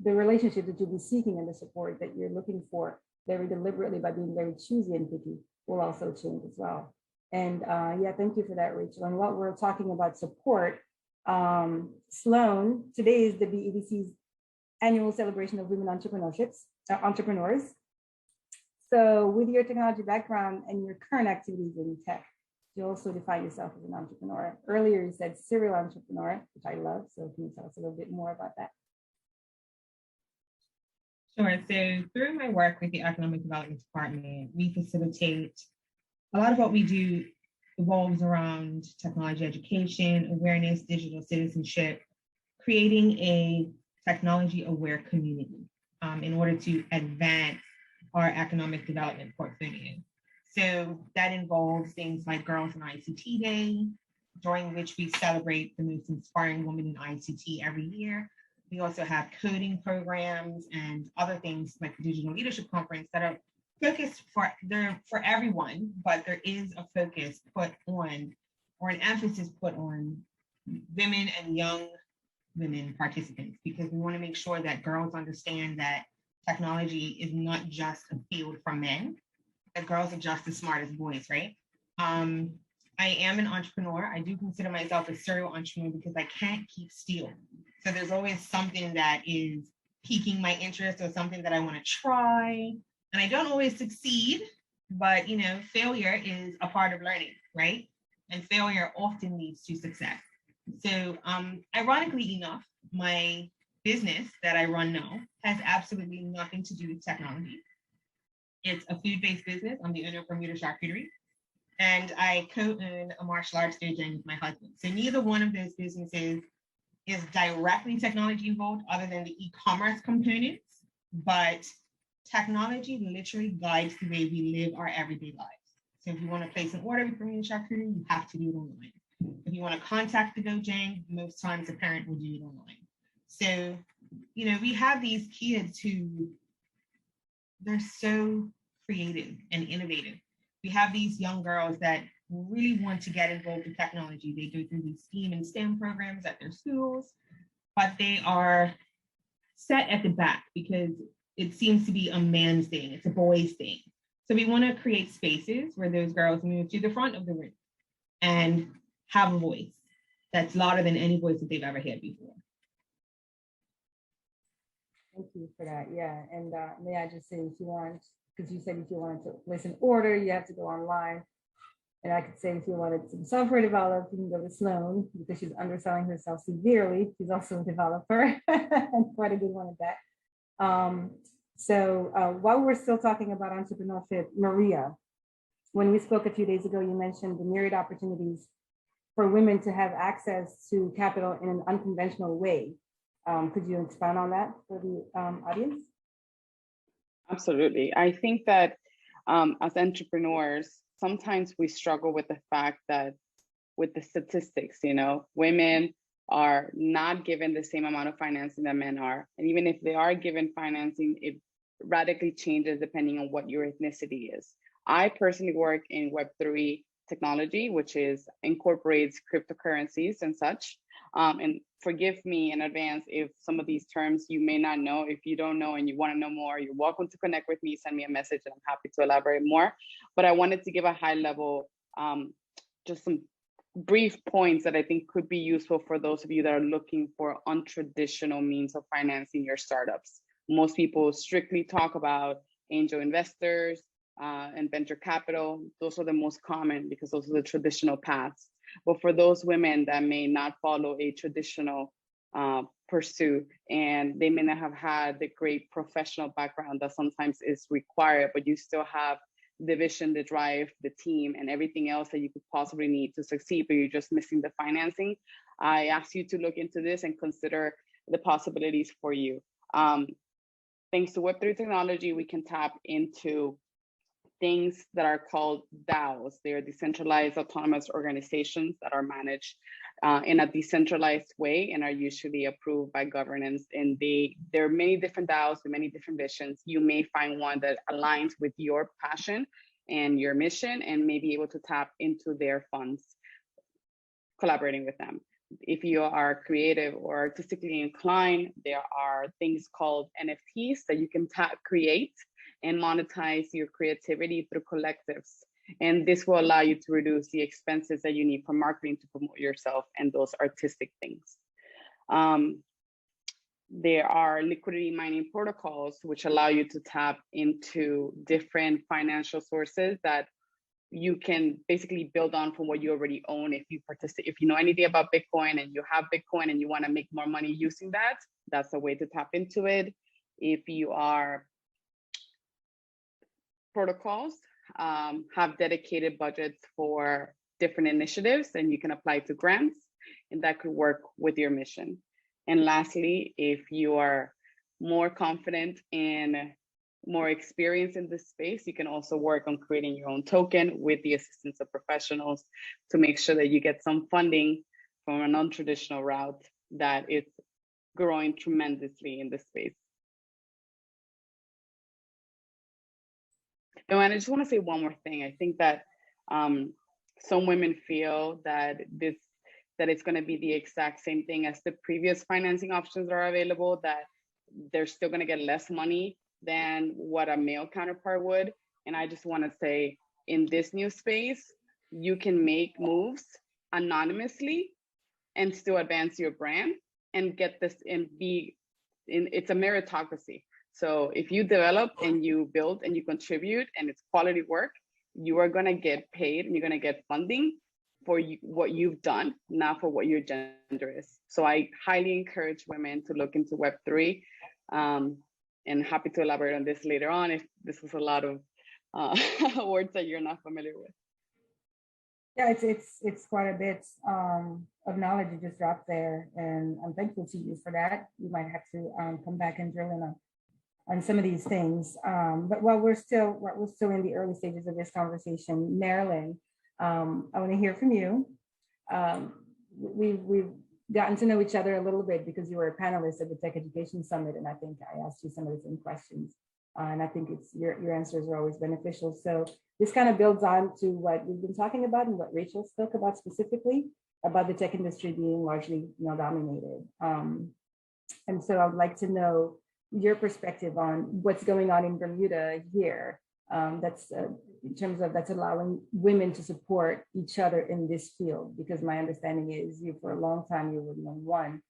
the relationship that you'll be seeking and the support that you're looking for very deliberately by being very choosy and picky will also change as well. And yeah, thank you for that, Rachel. And what we're talking about support, Sloan, today is the BEDC's annual celebration of women entrepreneurs. So with your technology background and your current activities in tech, you also define yourself as an entrepreneur. Earlier, you said serial entrepreneur, which I love. So can you tell us a little bit more about that? Sure. So through my work with the Economic Development Department, we facilitate a lot of what we do evolves around technology education, awareness, digital citizenship, creating a technology-aware community in order to advance our economic development portfolio. So that involves things like Girls in ICT Day, during which we celebrate the most inspiring women in ICT every year. We also have coding programs and other things like the Digital Leadership Conference that are focused for everyone, but there is a focus put on, or an emphasis put on, women and young women participants, because we want to make sure that girls understand that technology is not just a field for men, that girls are just as smart as boys, right? I am an entrepreneur. I do consider myself a serial entrepreneur because I can't keep still. So there's always something that is piquing my interest or something that I want to try. And I don't always succeed, but failure is a part of learning, right? And failure often leads to success. So ironically enough, my business that I run now has absolutely nothing to do with technology. It's a food-based business. I'm the owner of Bermuda Charcuterie, and I co-own a martial arts dojo with my husband. So neither one of those businesses is directly technology involved other than the e-commerce components, but technology literally guides the way we live our everyday lives. So if you want to place an order with Bermuda Charcuterie, you have to do it online. If you want to contact the dojo, most times a parent will do it online. So, we have these kids who, they're so creative and innovative. We have these young girls that really want to get involved with technology. They go through these STEAM and STEM programs at their schools, but they are set at the back because it seems to be a man's thing. It's a boy's thing. So we want to create spaces where those girls move to the front of the room and have a voice that's louder than any voice that they've ever had before. Thank you for that. Yeah, and may I just say, if you want, because you said if you wanted to place an order, you have to go online. And I could say if you wanted some software developed, you can go to Sloan because she's underselling herself severely. She's also a developer and quite a good one at that. So while we're still talking about entrepreneurship, Maria, when we spoke a few days ago, you mentioned the myriad opportunities for women to have access to capital in an unconventional way. Could you expound on that for the audience? Absolutely. I think that as entrepreneurs, sometimes we struggle with the fact that with the statistics, women are not given the same amount of financing that men are. And even if they are given financing, it radically changes depending on what your ethnicity is. I personally work in Web3 technology, which incorporates cryptocurrencies and such. And forgive me in advance if some of these terms you may not know. If you don't know and you want to know more, you're welcome to connect with me, send me a message, and I'm happy to elaborate more. But I wanted to give a high level, just some brief points that I think could be useful for those of you that are looking for untraditional means of financing your startups. Most people strictly talk about angel investors and venture capital. Those are the most common because those are the traditional paths. But for those women that may not follow a traditional pursuit, and they may not have had the great professional background that sometimes is required, but you still have the vision, the drive, the team, and everything else that you could possibly need to succeed, but you're just missing the financing, I ask you to look into this and consider the possibilities for you. Thanks to Web3 technology, we can tap into things that are called DAOs. They are decentralized autonomous organizations that are managed in a decentralized way and are usually approved by governance. And there are many different DAOs with many different visions. You may find one that aligns with your passion and your mission and may be able to tap into their funds, collaborating with them. If you are creative or artistically inclined, there are things called NFTs that you can create and monetize your creativity through collectives. And this will allow you to reduce the expenses that you need for marketing to promote yourself and those artistic things. There are liquidity mining protocols, which allow you to tap into different financial sources that you can basically build on from what you already own. If you participate, if you know anything about Bitcoin and you have Bitcoin and you want to make more money using that, that's a way to tap into it. If you are protocols, have dedicated budgets for different initiatives and you can apply to grants, and that could work with your mission. And lastly, if you are more confident and more experience in this space, you can also work on creating your own token with the assistance of professionals to make sure that you get some funding from a non-traditional route that is growing tremendously in this space. And I just want to say one more thing. I think that some women feel that it's going to be the exact same thing as the previous financing options that are available, that they're still going to get less money than what a male counterpart would. And I just want to say, in this new space, you can make moves anonymously and still advance your brand and get this and it's a meritocracy. So if you develop and you build and you contribute and it's quality work, you are going to get paid and you're going to get funding for what you've done, not for what your gender is. So I highly encourage women to look into Web3. And happy to elaborate on this later on if this is a lot of words that you're not familiar with. Yeah, it's quite a bit of knowledge you just dropped there, and I'm thankful to you for that. You might have to come back and drill in on some of these things. But while we're still in the early stages of this conversation, Marilyn, I want to hear from you. We've gotten to know each other a little bit because you were a panelist at the Tech Education Summit, and I think I asked you some of the same questions. And I think your answers are always beneficial. So this kind of builds on to what we've been talking about and what Rachel spoke about specifically about the tech industry being largely male-dominated. And so I'd like to know your perspective on what's going on in Bermuda here. That's in terms of that's allowing women to support each other in this field, because my understanding is you for a long time you were the only one.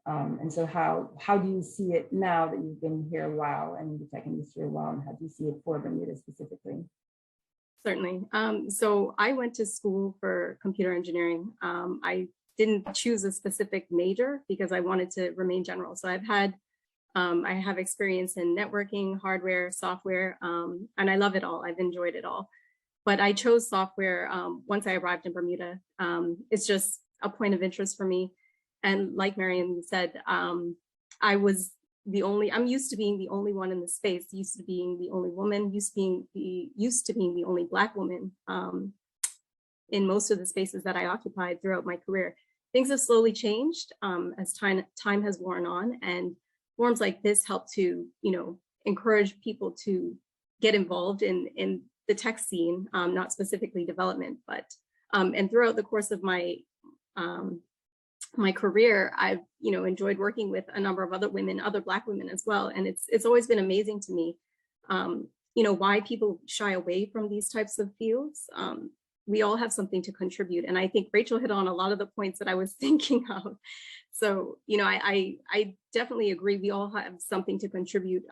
And so how do you see it now that you've been here a while and in the tech industry a while, and how do you see it for Bermuda specifically? Certainly. So I went to school for computer engineering. I didn't choose a specific major because I wanted to remain general. So I have experience in networking, hardware, software, and I love it all. I've enjoyed it all. But I chose software once I arrived in Bermuda. It's just a point of interest for me. And like Marian said, I'm used to being the only one in the space, used to being the only woman, used to being the only Black woman in most of the spaces that I occupied throughout my career. Things have slowly changed as time has worn on, and forums like this help to, encourage people to get involved in the tech scene, not specifically development, but and throughout the course of my career, I've enjoyed working with a number of other women, other Black women as well, and it's always been amazing to me, why people shy away from these types of fields. We all have something to contribute, and I think Rachel hit on a lot of the points that I was thinking of. So, I definitely agree. We all have something to contribute.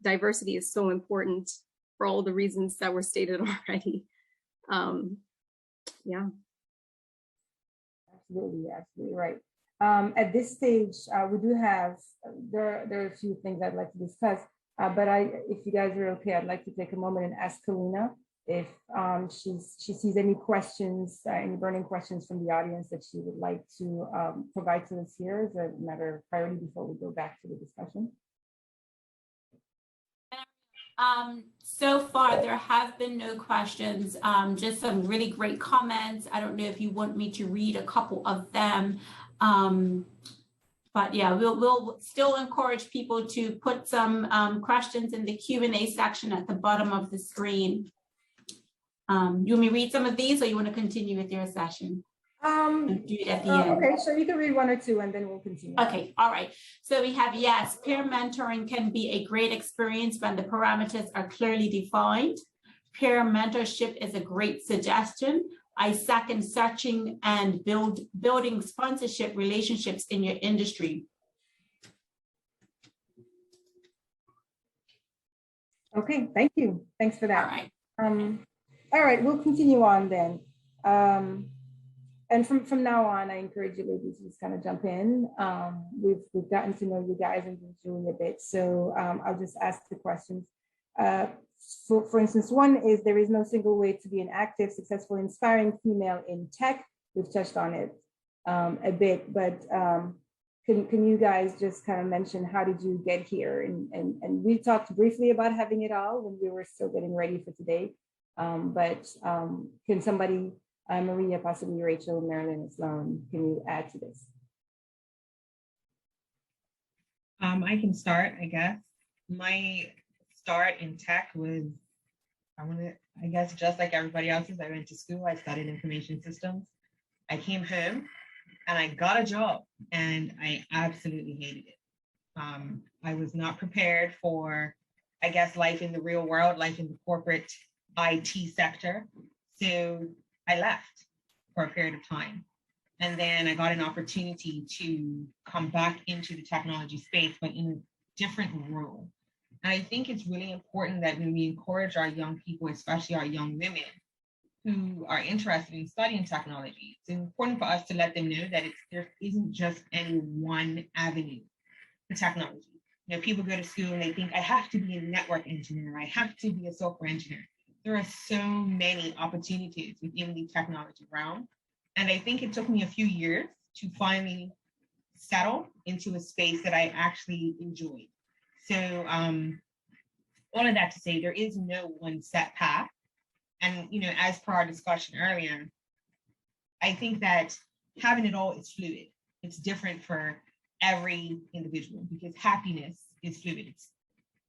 Diversity is so important for all the reasons that were stated already. Yeah. Absolutely right. At this stage, we do have, there are a few things I'd like to discuss, but if you guys are okay, I'd like to take a moment and ask Kalina if she sees any questions, any burning questions from the audience that she would like to provide to us here as a matter of priority before we go back to the discussion. So far, there have been no questions, just some really great comments. I don't know if you want me to read a couple of them. But yeah, we'll still encourage people to put some questions in the Q&A section at the bottom of the screen. You want me to read some of these, or you want to continue with your session? Do it at the end. Okay, so you can read one or two and then we'll continue. Okay, all right. So we have, yes, peer mentoring can be a great experience when the parameters are clearly defined. Peer mentorship is a great suggestion. I second searching and building sponsorship relationships in your industry. Okay, thank you. Thanks for that. All right. All right, we'll continue on then. And from now on, I encourage you ladies to just kind of jump in. We've gotten to know you guys and Julie a bit, so I'll just ask the questions. For instance, one is, there is no single way to be an active, successful, inspiring female in tech. We've touched on it a bit, but can you guys just kind of mention, how did you get here? And we talked briefly about having it all when we were still getting ready for today. But can somebody, Maria, possibly Rachel, Marilyn, and Sloan, can you add to this? I can start, I guess. My start in tech was, I guess, just like everybody else's. I went to school, I studied information systems. I came home and I got a job and I absolutely hated it. I was not prepared for, I guess, life in the real world, life in the corporate IT sector. So I left for a period of time. And then I got an opportunity to come back into the technology space, but in a different role. And I think it's really important that when we encourage our young people, especially our young women who are interested in studying technology, it's important for us to let them know that there isn't just any one avenue for technology. You know, people go to school and they think, I have to be a network engineer, I have to be a software engineer. There are so many opportunities within the technology realm. And I think it took me a few years to finally settle into a space that I actually enjoyed. So all of that to say, there is no one set path. And, you know, as per our discussion earlier, I think that having it all is fluid. It's different for every individual because happiness is fluid.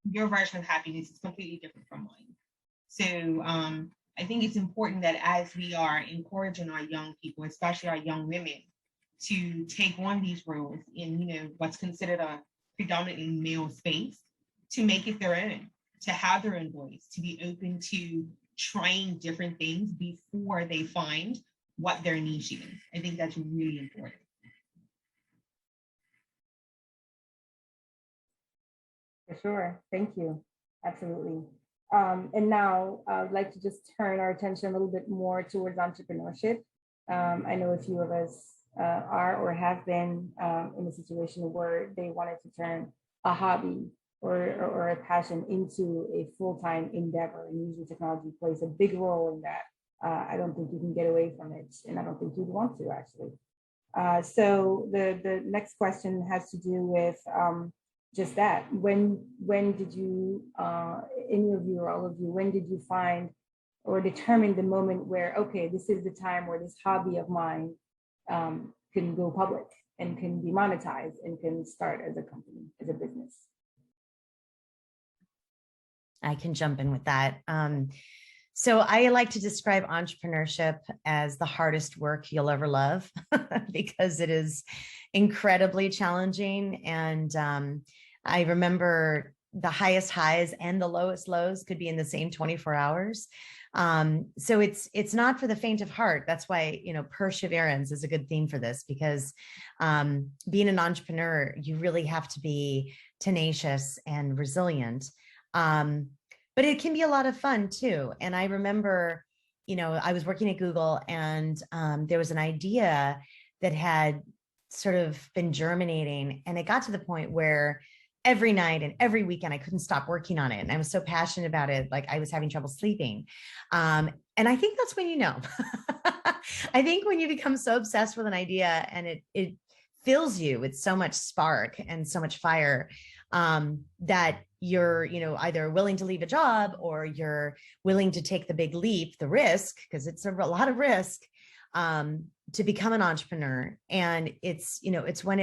Your version of happiness is completely different from mine. So I think it's important that as we are encouraging our young people, especially our young women, to take on these roles in, you know, what's considered a predominantly male space, to make it their own, to have their own voice, to be open to trying different things before they find what their niche is. I think that's really important. For sure. Thank you. Absolutely. And now I'd like to just turn our attention a little bit more towards entrepreneurship. I know a few of us are or have been in a situation where they wanted to turn a hobby or a passion into a full-time endeavor, and usually technology plays a big role in that. I don't think you can get away from it, and I don't think you'd want to, actually. So the next question has to do with just that. When did you, in your view, or all of you, when did you find or determine the moment where, okay, this is the time where this hobby of mine can go public and can be monetized and can start as a company, as a business? I can jump in with that. So I like to describe entrepreneurship as the hardest work you'll ever love because it is incredibly challenging. And I remember the highest highs and the lowest lows could be in the same 24 hours. So it's not for the faint of heart. That's why, you know, perseverance is a good theme for this, because being an entrepreneur, you really have to be tenacious and resilient. But it can be a lot of fun too. And I remember, you know, I was working at Google and there was an idea that had sort of been germinating, and it got to the point where every night and every weekend I couldn't stop working on it. And I was so passionate about it, like I was having trouble sleeping. And I think that's when you know. I think when you become so obsessed with an idea and it fills you with so much spark and so much fire, that you're, either willing to leave a job or you're willing to take the big leap, the risk, because it's a lot of risk, to become an entrepreneur. And it's when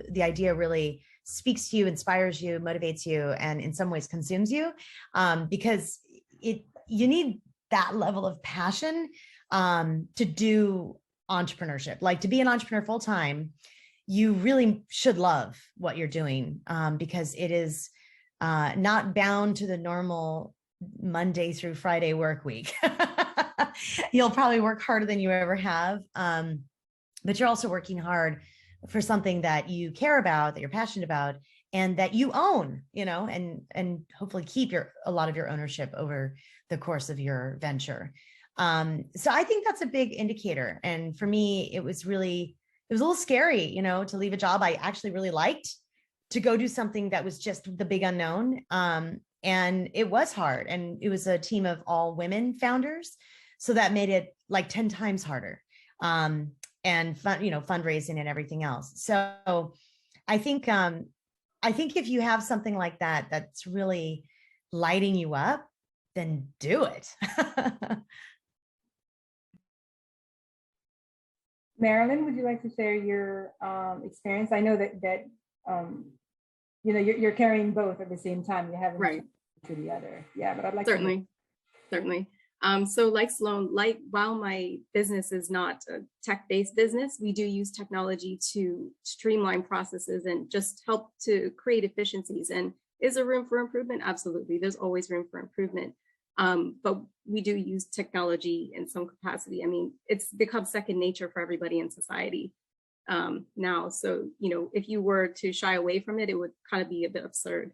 the idea really speaks to you, inspires you, motivates you, and in some ways consumes you, because you need that level of passion to do entrepreneurship. Like, to be an entrepreneur full time, you really should love what you're doing, because it is not bound to the normal Monday through Friday work week. You'll probably work harder than you ever have, but you're also working hard for something that you care about, that you're passionate about, and that you own, and hopefully keep a lot of your ownership over the course of your venture. So I think that's a big indicator. And for me, it was a little scary, to leave a job I actually really liked to go do something that was just the big unknown. And it was hard. And it was a team of all women founders. So that made it like 10 times harder. And fundraising and everything else. So I think if you have something like that, that's really lighting you up, then do it. Marilyn, would you like to share your experience? I know that you're carrying both at the same time. You haven't Right to the other. Yeah, but I'd like certainly. So like Sloan, while my business is not a tech-based business, we do use technology to streamline processes and just help to create efficiencies. And is there room for improvement? Absolutely. There's always room for improvement. But we do use technology in some capacity. I mean, it's become second nature for everybody in society now. So, if you were to shy away from it, it would kind of be a bit absurd.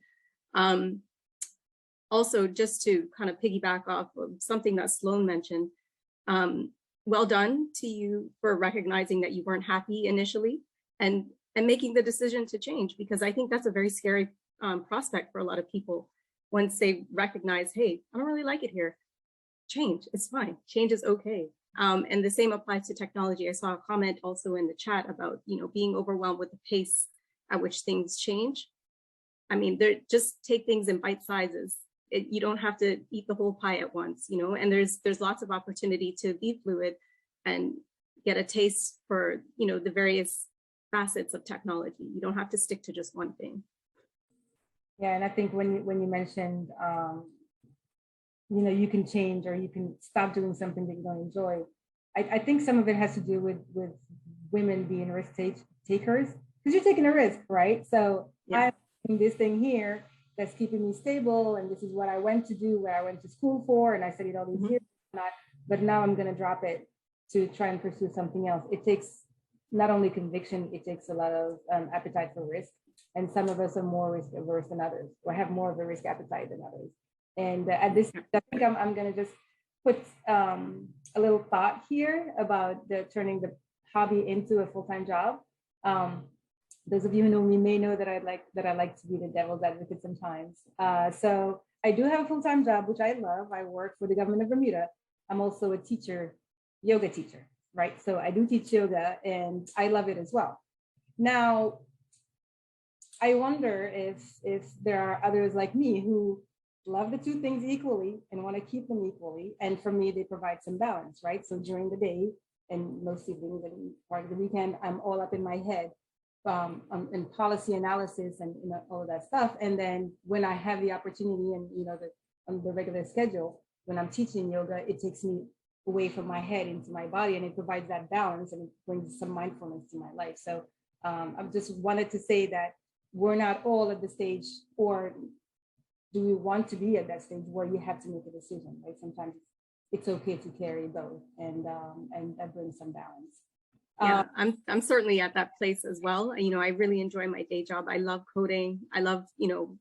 Also, just to kind of piggyback off of something that Sloan mentioned, well done to you for recognizing that you weren't happy initially and making the decision to change, because I think that's a very scary prospect for a lot of people. Once they recognize, hey, I don't really like it here, change, it's fine. Change is okay. And the same applies to technology. I saw a comment also in the chat about, being overwhelmed with the pace at which things change. I mean, just take things in bite sizes. You don't have to eat the whole pie at once, and there's lots of opportunity to be fluid and get a taste for, the various facets of technology. You don't have to stick to just one thing. Yeah, and I think when you mentioned, you can change or you can stop doing something that you don't enjoy. I think some of it has to do with women being risk takers, because you're taking a risk, right? So yeah. I'm doing this thing here that's keeping me stable, and this is what I went to do, where I went to school for, and I studied all these years, but now I'm going to drop it to try and pursue something else. It takes not only conviction, it takes a lot of appetite for risk. And some of us are more risk averse than others, or have more of a risk appetite than others. And at this, I think I'm going to just put a little thought here about turning the hobby into a full-time job. Those of you who know me may know that I like to be the devil's advocate sometimes. So I do have a full-time job, which I love. I work for the government of Bermuda. I'm also a teacher, yoga teacher, right? So I do teach yoga, and I love it as well. Now, I wonder if there are others like me who love the two things equally and want to keep them equally. And for me, they provide some balance, right? So during the day and most evenings and part of the weekend, I'm all up in my head in policy analysis and all of that stuff. And then when I have the opportunity and the regular schedule, when I'm teaching yoga, it takes me away from my head into my body, and it provides that balance and it brings some mindfulness to my life. So I just wanted to say that we're not all at the stage, or do we want to be at that stage where you have to make a decision, right? Sometimes it's okay to carry both, and that brings some balance. Yeah, I'm certainly at that place as well. I really enjoy my day job. I love coding. I love,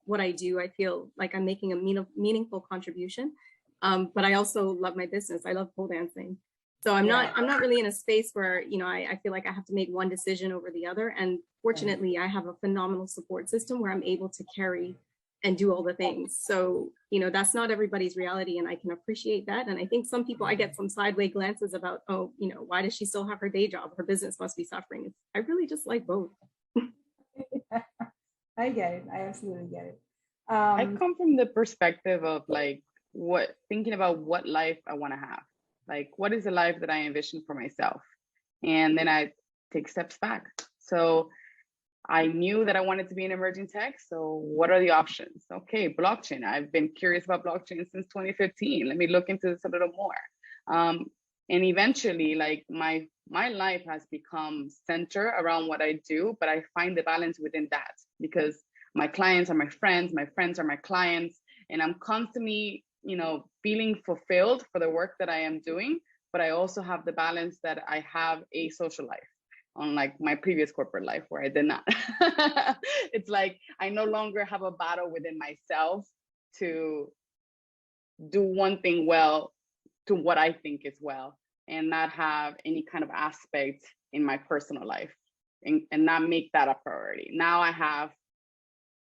what I do. I feel like I'm making a meaningful contribution. But I also love my business. I love pole dancing. So I'm not really in a space where, I feel like I have to make one decision over the other. And fortunately, I have a phenomenal support system where I'm able to carry and do all the things. So, that's not everybody's reality, and I can appreciate that. And I think some people, I get some sideways glances about, oh, why does she still have her day job? Her business must be suffering. I really just like both. I get it. I absolutely get it. I come from the perspective of like thinking about what life I want to have. Like, what is the life that I envision for myself? And then I take steps back. So I knew that I wanted to be in emerging tech. So what are the options? Okay, blockchain. I've been curious about blockchain since 2015. Let me look into this a little more. And eventually, like my life has become centered around what I do, but I find the balance within that because my clients are my friends are my clients, and I'm constantly, feeling fulfilled for the work that I am doing. But I also have the balance that I have a social life, unlike my previous corporate life where I did not. It's like I no longer have a battle within myself to do one thing well to what I think is well, and not have any kind of aspect in my personal life and not make that a priority. Now I have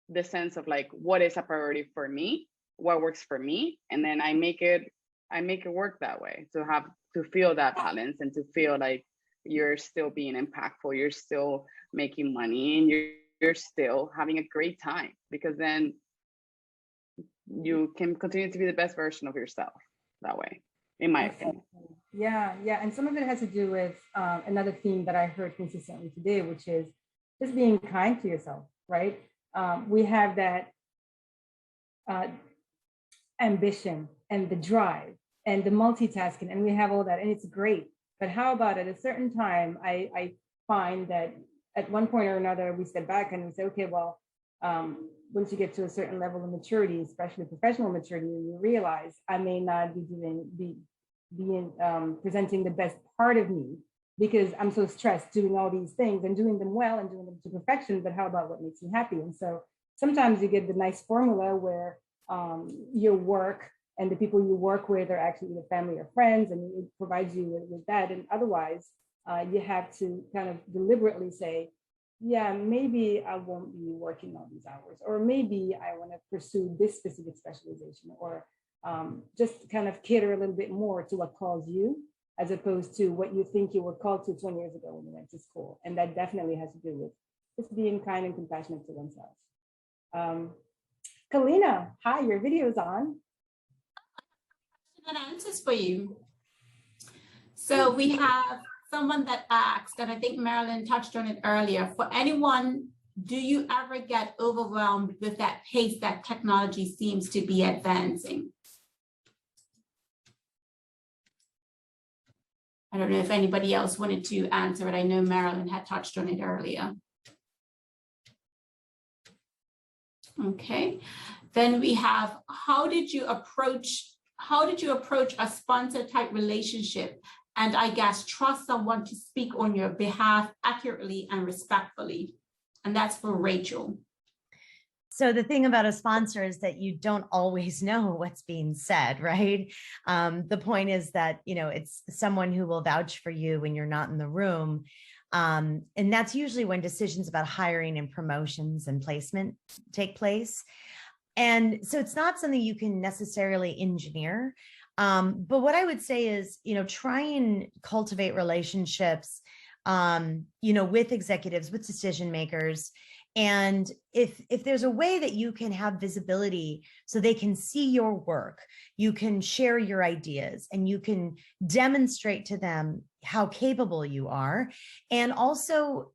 the sense of like, what is a priority for me, what works for me, and then I make it work that way, to feel that balance and to feel like you're still being impactful, you're still making money, and you're still having a great time, because then you can continue to be the best version of yourself that way, in my opinion. Yeah. And some of it has to do with another theme that I heard consistently today, which is just being kind to yourself, right? We have that ambition and the drive and the multitasking, and we have all that, and it's great. But how about at a certain time, I find that at one point or another, we step back and we say, okay, well, once you get to a certain level of maturity, especially professional maturity, you realize I may not be presenting the best part of me because I'm so stressed doing all these things and doing them well and doing them to perfection. But how about what makes me happy? And so sometimes you get the nice formula where your work and the people you work with are actually either family or friends, and it provides you with that. And otherwise, you have to kind of deliberately say, yeah, maybe I won't be working all these hours, or maybe I want to pursue this specific specialization, or just kind of cater a little bit more to what calls you, as opposed to what you think you were called to 20 years ago when you went to school. And that definitely has to do with just being kind and compassionate to oneself. Kalina, hi, your video is on. And answers for you. So we have someone that asked, and I think Marilyn touched on it earlier, for anyone, do you ever get overwhelmed with that pace that technology seems to be advancing? I don't know if anybody else wanted to answer it. I know Marilyn had touched on it earlier. Okay, then we have, how did you approach a sponsor type relationship, and I guess trust someone to speak on your behalf accurately and respectfully? And that's for Rachel. So the thing about a sponsor is that you don't always know what's being said, right? The point is that, it's someone who will vouch for you when you're not in the room. And that's usually when decisions about hiring and promotions and placement take place. And so it's not something you can necessarily engineer. But what I would say is, try and cultivate relationships, with executives, with decision makers. And if there's a way that you can have visibility so they can see your work, you can share your ideas, and you can demonstrate to them how capable you are. And also,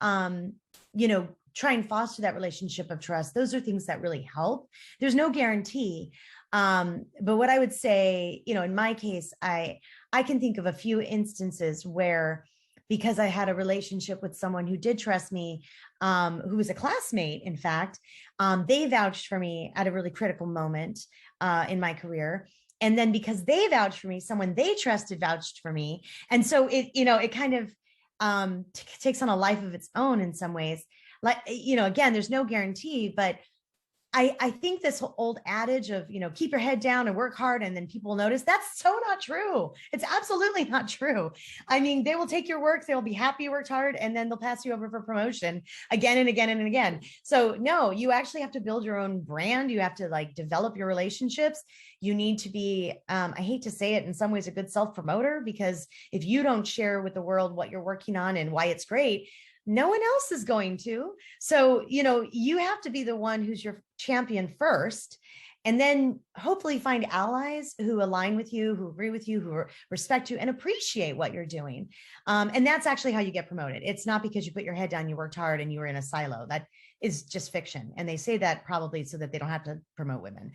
try and foster that relationship of trust. Those are things that really help. There's no guarantee. But what I would say, in my case, I can think of a few instances where, because I had a relationship with someone who did trust me, who was a classmate, in fact, they vouched for me at a really critical moment in my career. And then because they vouched for me, someone they trusted vouched for me. And so it kind of takes on a life of its own in some ways. Like, again, there's no guarantee, but I think this old adage of, keep your head down and work hard and then people notice, that's so not true. It's absolutely not true. I mean, they will take your work, they'll be happy you worked hard, and then they'll pass you over for promotion again and again and again. So no, you actually have to build your own brand. You have to develop your relationships. You need to be, I hate to say it, in some ways, a good self-promoter, because if you don't share with the world what you're working on and why it's great, no one else is going to. So, you have to be the one who's your champion first, and then hopefully find allies who align with you, who agree with you, who respect you and appreciate what you're doing. And that's actually how you get promoted. It's not because you put your head down, you worked hard and you were in a silo. That is just fiction. And they say that probably so that they don't have to promote women.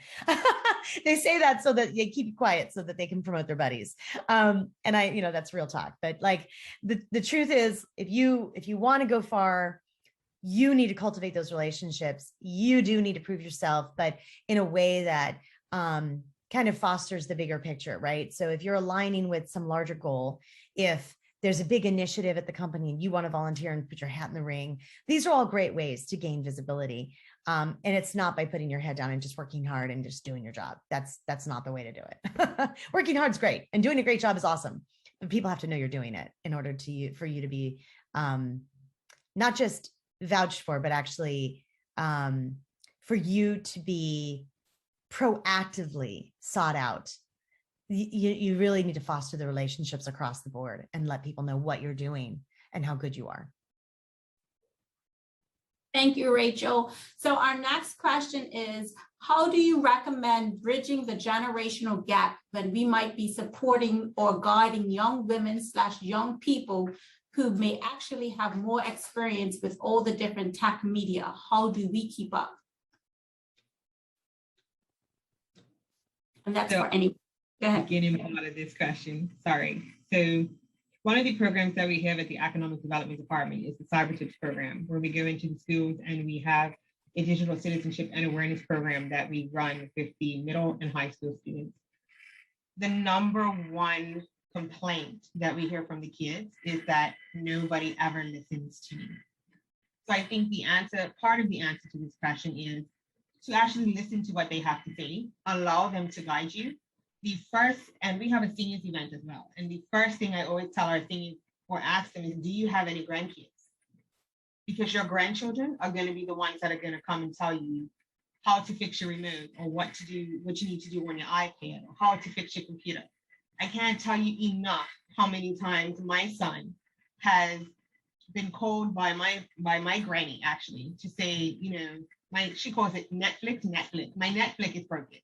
They say that so that they keep you quiet so that they can promote their buddies. And that's real talk. But like the truth is, if you want to go far, you need to cultivate those relationships. You do need to prove yourself, but in a way that kind of fosters the bigger picture, right? So if you're aligning with some larger goal, if there's a big initiative at the company and you want to volunteer and put your hat in the ring, these are all great ways to gain visibility. And it's not by putting your head down and just working hard and just doing your job. That's not the way to do it. Working hard is great, and doing a great job is awesome. But people have to know you're doing it in order for you to be not just vouched for, but actually for you to be proactively sought out. You really need to foster the relationships across the board and let people know what you're doing and how good you are. Thank you, Rachel. So our next question is, how do you recommend bridging the generational gap when we might be supporting or guiding young women / young people who may actually have more experience with all the different tech media? How do we keep up? And that's for any. Go ahead. Getting a lot of this question. Sorry. So one of the programs that we have at the Economic Development Department is the Cyber Tips program, where we go into the schools and we have a digital citizenship and awareness program that we run with the middle and high school students. The number one complaint that we hear from the kids is that nobody ever listens to me. So I think part of the answer to this question is to actually listen to what they have to say, allow them to guide you. And we have a seniors event as well. And the first thing I always tell our seniors or ask them is, do you have any grandkids? Because your grandchildren are going to be the ones that are going to come and tell you how to fix your remote, or what you need to do on your iPad, or how to fix your computer. I can't tell you enough how many times my son has been called by my granny, actually, to say, she calls it Netflix. My Netflix is broken.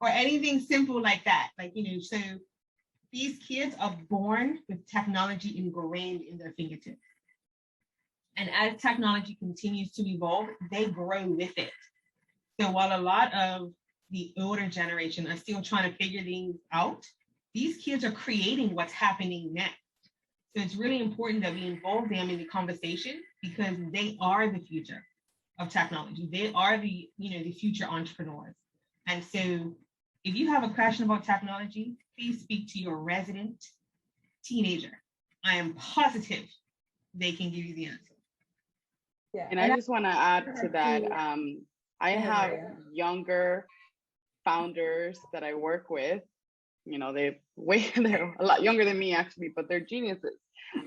Or anything simple like that. So these kids are born with technology ingrained in their fingertips. And as technology continues to evolve, they grow with it. So while a lot of the older generation are still trying to figure things out, these kids are creating what's happening next. So it's really important that we involve them in the conversation, because they are the future of technology. They are the future entrepreneurs. And so if you have a question about technology, please speak to your resident teenager. I am positive they can give you the answer. Yeah. And I just want to add to that. I have younger founders that I work with. They're a lot younger than me, actually, but they're geniuses.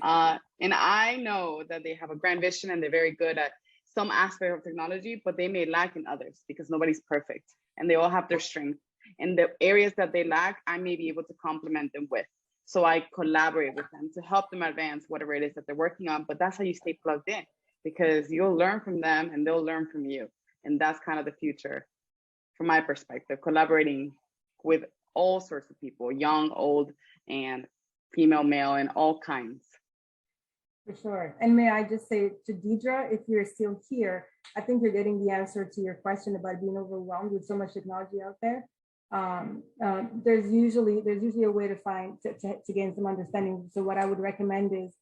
And I know that they have a grand vision and they're very good at some aspect of technology, but they may lack in others because nobody's perfect and they all have their strengths. And the areas that they lack, I may be able to complement them with. So I collaborate with them to help them advance whatever it is that they're working on. But that's how you stay plugged in, because you'll learn from them and they'll learn from you. And that's kind of the future from my perspective, collaborating with all sorts of people, young, old, and female, male, and all kinds. For sure. And may I just say to Deidre, if you're still here, I think you're getting the answer to your question about being overwhelmed with so much technology out there. There's usually a way to gain some understanding. So what I would recommend is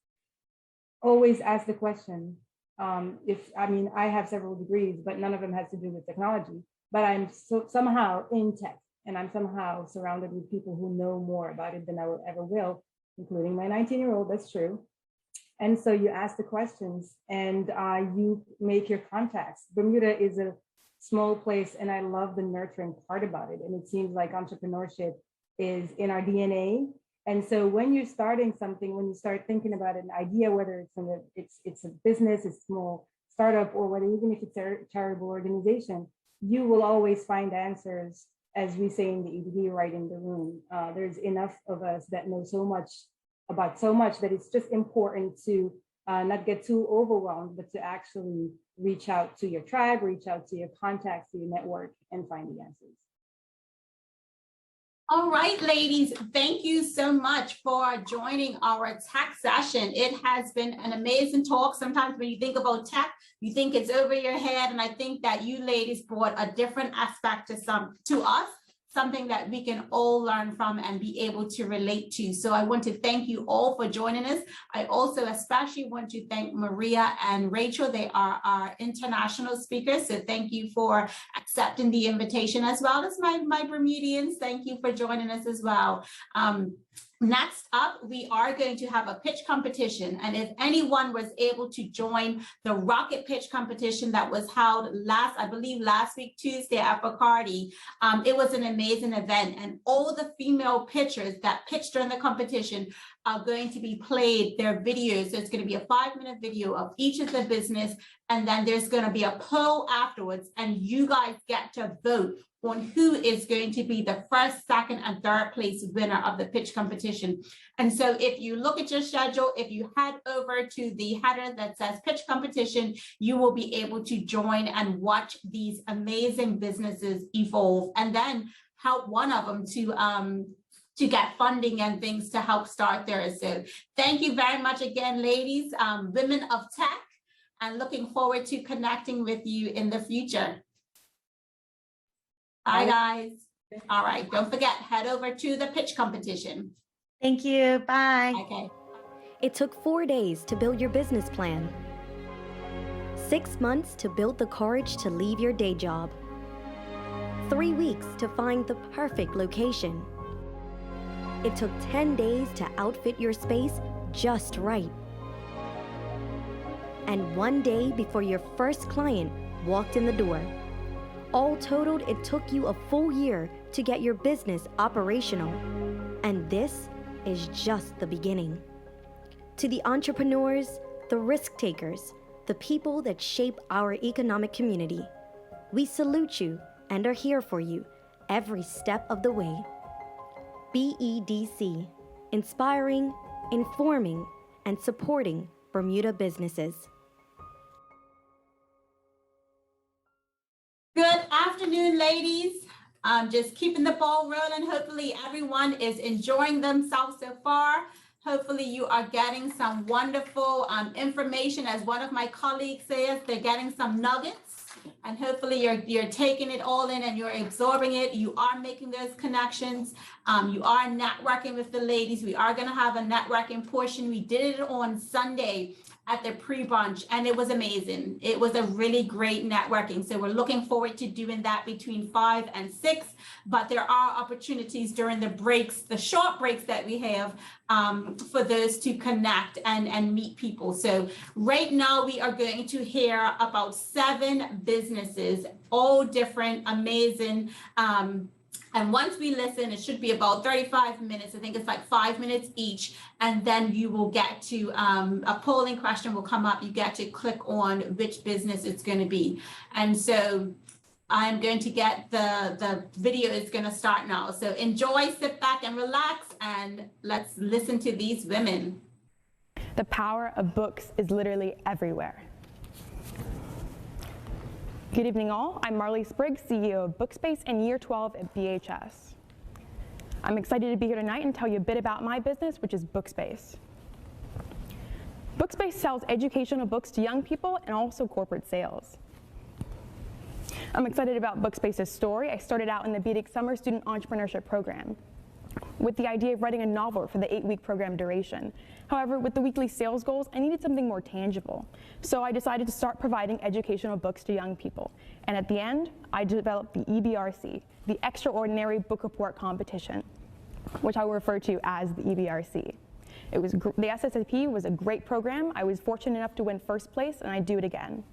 always ask the question. I have several degrees, but none of them has to do with technology, but I'm somehow in tech, and I'm somehow surrounded with people who know more about it than I ever will, including my 19-year-old, that's true. And so you ask the questions and you make your contacts. Bermuda is a small place, and I love the nurturing part about it. And it seems like entrepreneurship is in our DNA. And so when you're starting something, when you start thinking about an idea, whether it's a business, a small startup, or whether even if it's a charitable organization, you will always find answers, as we say in the EDD, right in the room. There's enough of us that know so much about so much that it's just important to not get too overwhelmed, but to actually reach out to your tribe, reach out to your contacts, to your network, and find the answers. All right, ladies, thank you so much for joining our tech session. It has been an amazing talk. Sometimes when you think about tech, you think it's over your head. And I think that you ladies brought a different aspect to us, something that we can all learn from and be able to relate to. So I want to thank you all for joining us. I also especially want to thank Maria and Rachel. They are our international speakers. So thank you for accepting the invitation, as well as my Bermudians. Thank you for joining us as well. Next up, we are going to have a pitch competition. And if anyone was able to join the rocket pitch competition that was held I believe last week, Tuesday at Bacardi, it was an amazing event. And all the female pitchers that pitched during the competition are going to be played their videos. So it's going to be a 5-minute video of each of the business. And then there's going to be a poll afterwards. And you guys get to vote on who is going to be the first, second, and third place winner of the pitch competition. And so if you look at your schedule, if you head over to the header that says pitch competition, you will be able to join and watch these amazing businesses evolve, and then help one of them to get funding and things to help start theirs. So thank you very much again, ladies, women of tech, and looking forward to connecting with you in the future. Bye, guys. All right, don't forget, head over to the pitch competition. Thank you. Bye. Okay. It took 4 days to build your business plan, 6 months to build the courage to leave your day job, 3 weeks to find the perfect location. It took 10 days to outfit your space just right. And 1 day before your first client walked in the door. All totaled, it took you a full year to get your business operational. And this is just the beginning. To the entrepreneurs, the risk takers, the people that shape our economic community, we salute you and are here for you every step of the way. BEDC, inspiring, informing, and supporting Bermuda businesses. Good afternoon, ladies. Just keeping the ball rolling. Hopefully everyone is enjoying themselves so far. Hopefully you are getting some wonderful information. As one of my colleagues says, they're getting some nuggets. And hopefully you're taking it all in and you're absorbing it. You are making those connections. You are networking with the ladies. We are going to have a networking portion. We did it on Sunday at the pre-brunch, and it was amazing. It was a really great networking. So we're looking forward to doing that between 5 and 6, but there are opportunities during the breaks, the short breaks that we have, for those to connect and meet people. So right now we are going to hear about 7 businesses, all different, amazing, and once we listen, it should be about 35 minutes. I think it's like 5 minutes each. And then you will get to, a polling question will come up. You get to click on which business it's going to be. And so I'm going to get the video is going to start now. So enjoy, sit back and relax, and let's listen to these women. The power of books is literally everywhere. Good evening all, I'm Marley Spriggs, CEO of Bookspace and Year 12 at BHS. I'm excited to be here tonight and tell you a bit about my business, which is Bookspace. Bookspace sells educational books to young people and also corporate sales. I'm excited about Bookspace's story. I started out in the BEDC Summer Student Entrepreneurship Program with the idea of writing a novel for the 8-week program duration. However, with the weekly sales goals, I needed something more tangible. So I decided to start providing educational books to young people. And at the end, I developed the EBRC, the Extraordinary Book Report Competition, which I will refer to as the EBRC. The SSAP was a great program. I was fortunate enough to win first place, and I'd do it again.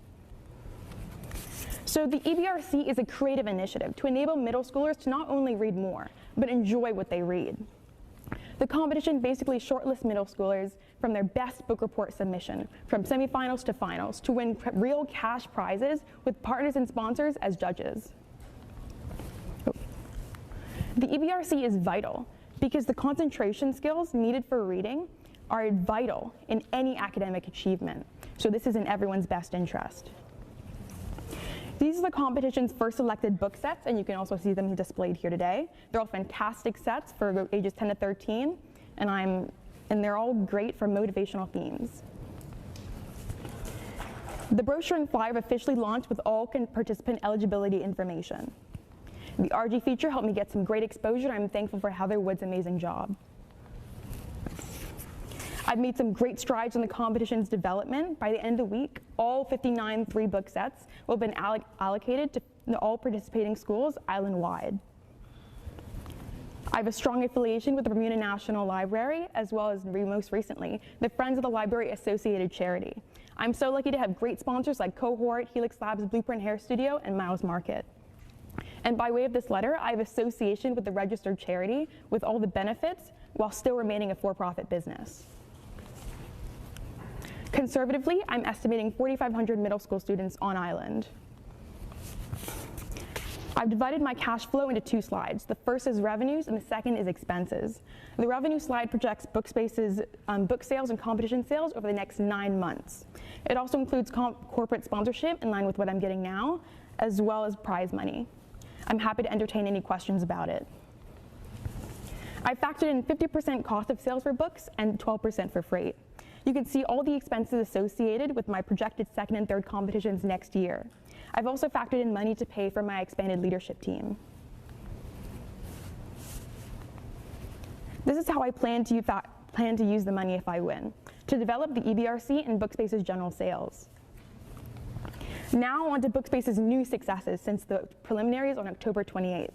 So the EBRC is a creative initiative to enable middle schoolers to not only read more, but enjoy what they read. The competition basically shortlists middle schoolers from their best book report submission, from semifinals to finals, to win real cash prizes with partners and sponsors as judges. The EBRC is vital because the concentration skills needed for reading are vital in any academic achievement. So this is in everyone's best interest. These are the competition's first selected book sets, and you can also see them displayed here today. They're all fantastic sets for ages 10 to 13, and they're all great for motivational themes. The brochure and flyer have officially launched with all participant eligibility information. The RG feature helped me get some great exposure, and I'm thankful for Heather Wood's amazing job. I've made some great strides in the competition's development. By the end of the week, all 59 3-book sets will have been allocated to all participating schools island-wide. I have a strong affiliation with the Bermuda National Library, as well as most recently, the Friends of the Library Associated charity. I'm so lucky to have great sponsors like Cohort, Helix Labs, Blueprint Hair Studio, and Miles Market. And by way of this letter, I have association with the registered charity with all the benefits while still remaining a for-profit business. Conservatively, I'm estimating 4,500 middle school students on island. I've divided my cash flow into 2 slides. The first is revenues and the second is expenses. The revenue slide projects Bookspace's book sales and competition sales over the next 9 months. It also includes corporate sponsorship in line with what I'm getting now, as well as prize money. I'm happy to entertain any questions about it. I factored in 50% cost of sales for books and 12% for freight. You can see all the expenses associated with my projected second and third competitions next year. I've also factored in money to pay for my expanded leadership team. This is how I plan to use the money if I win, to develop the EBRC and Bookspace's general sales. Now on to Bookspace's new successes since the preliminaries on October 28th.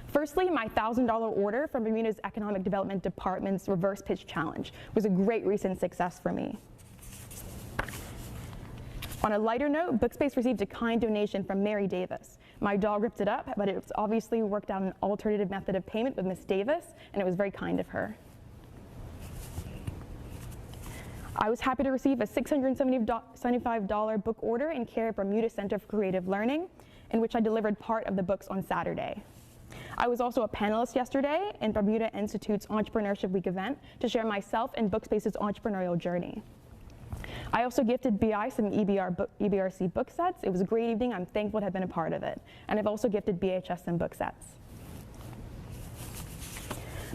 Firstly, my $1,000 order from Bermuda's Economic Development Department's Reverse Pitch Challenge was a great recent success for me. On a lighter note, Bookspace received a kind donation from Mary Davis. My dog ripped it up, but it's obviously worked out an alternative method of payment with Miss Davis, and it was very kind of her. I was happy to receive a $675 book order in care of Bermuda Center for Creative Learning, in which I delivered part of the books on Saturday. I was also a panelist yesterday in Bermuda Institute's Entrepreneurship Week event to share myself and Bookspace's entrepreneurial journey. I also gifted BI some EBRC book sets. It was a great evening. I'm thankful to have been a part of it. And I've also gifted BHS some book sets.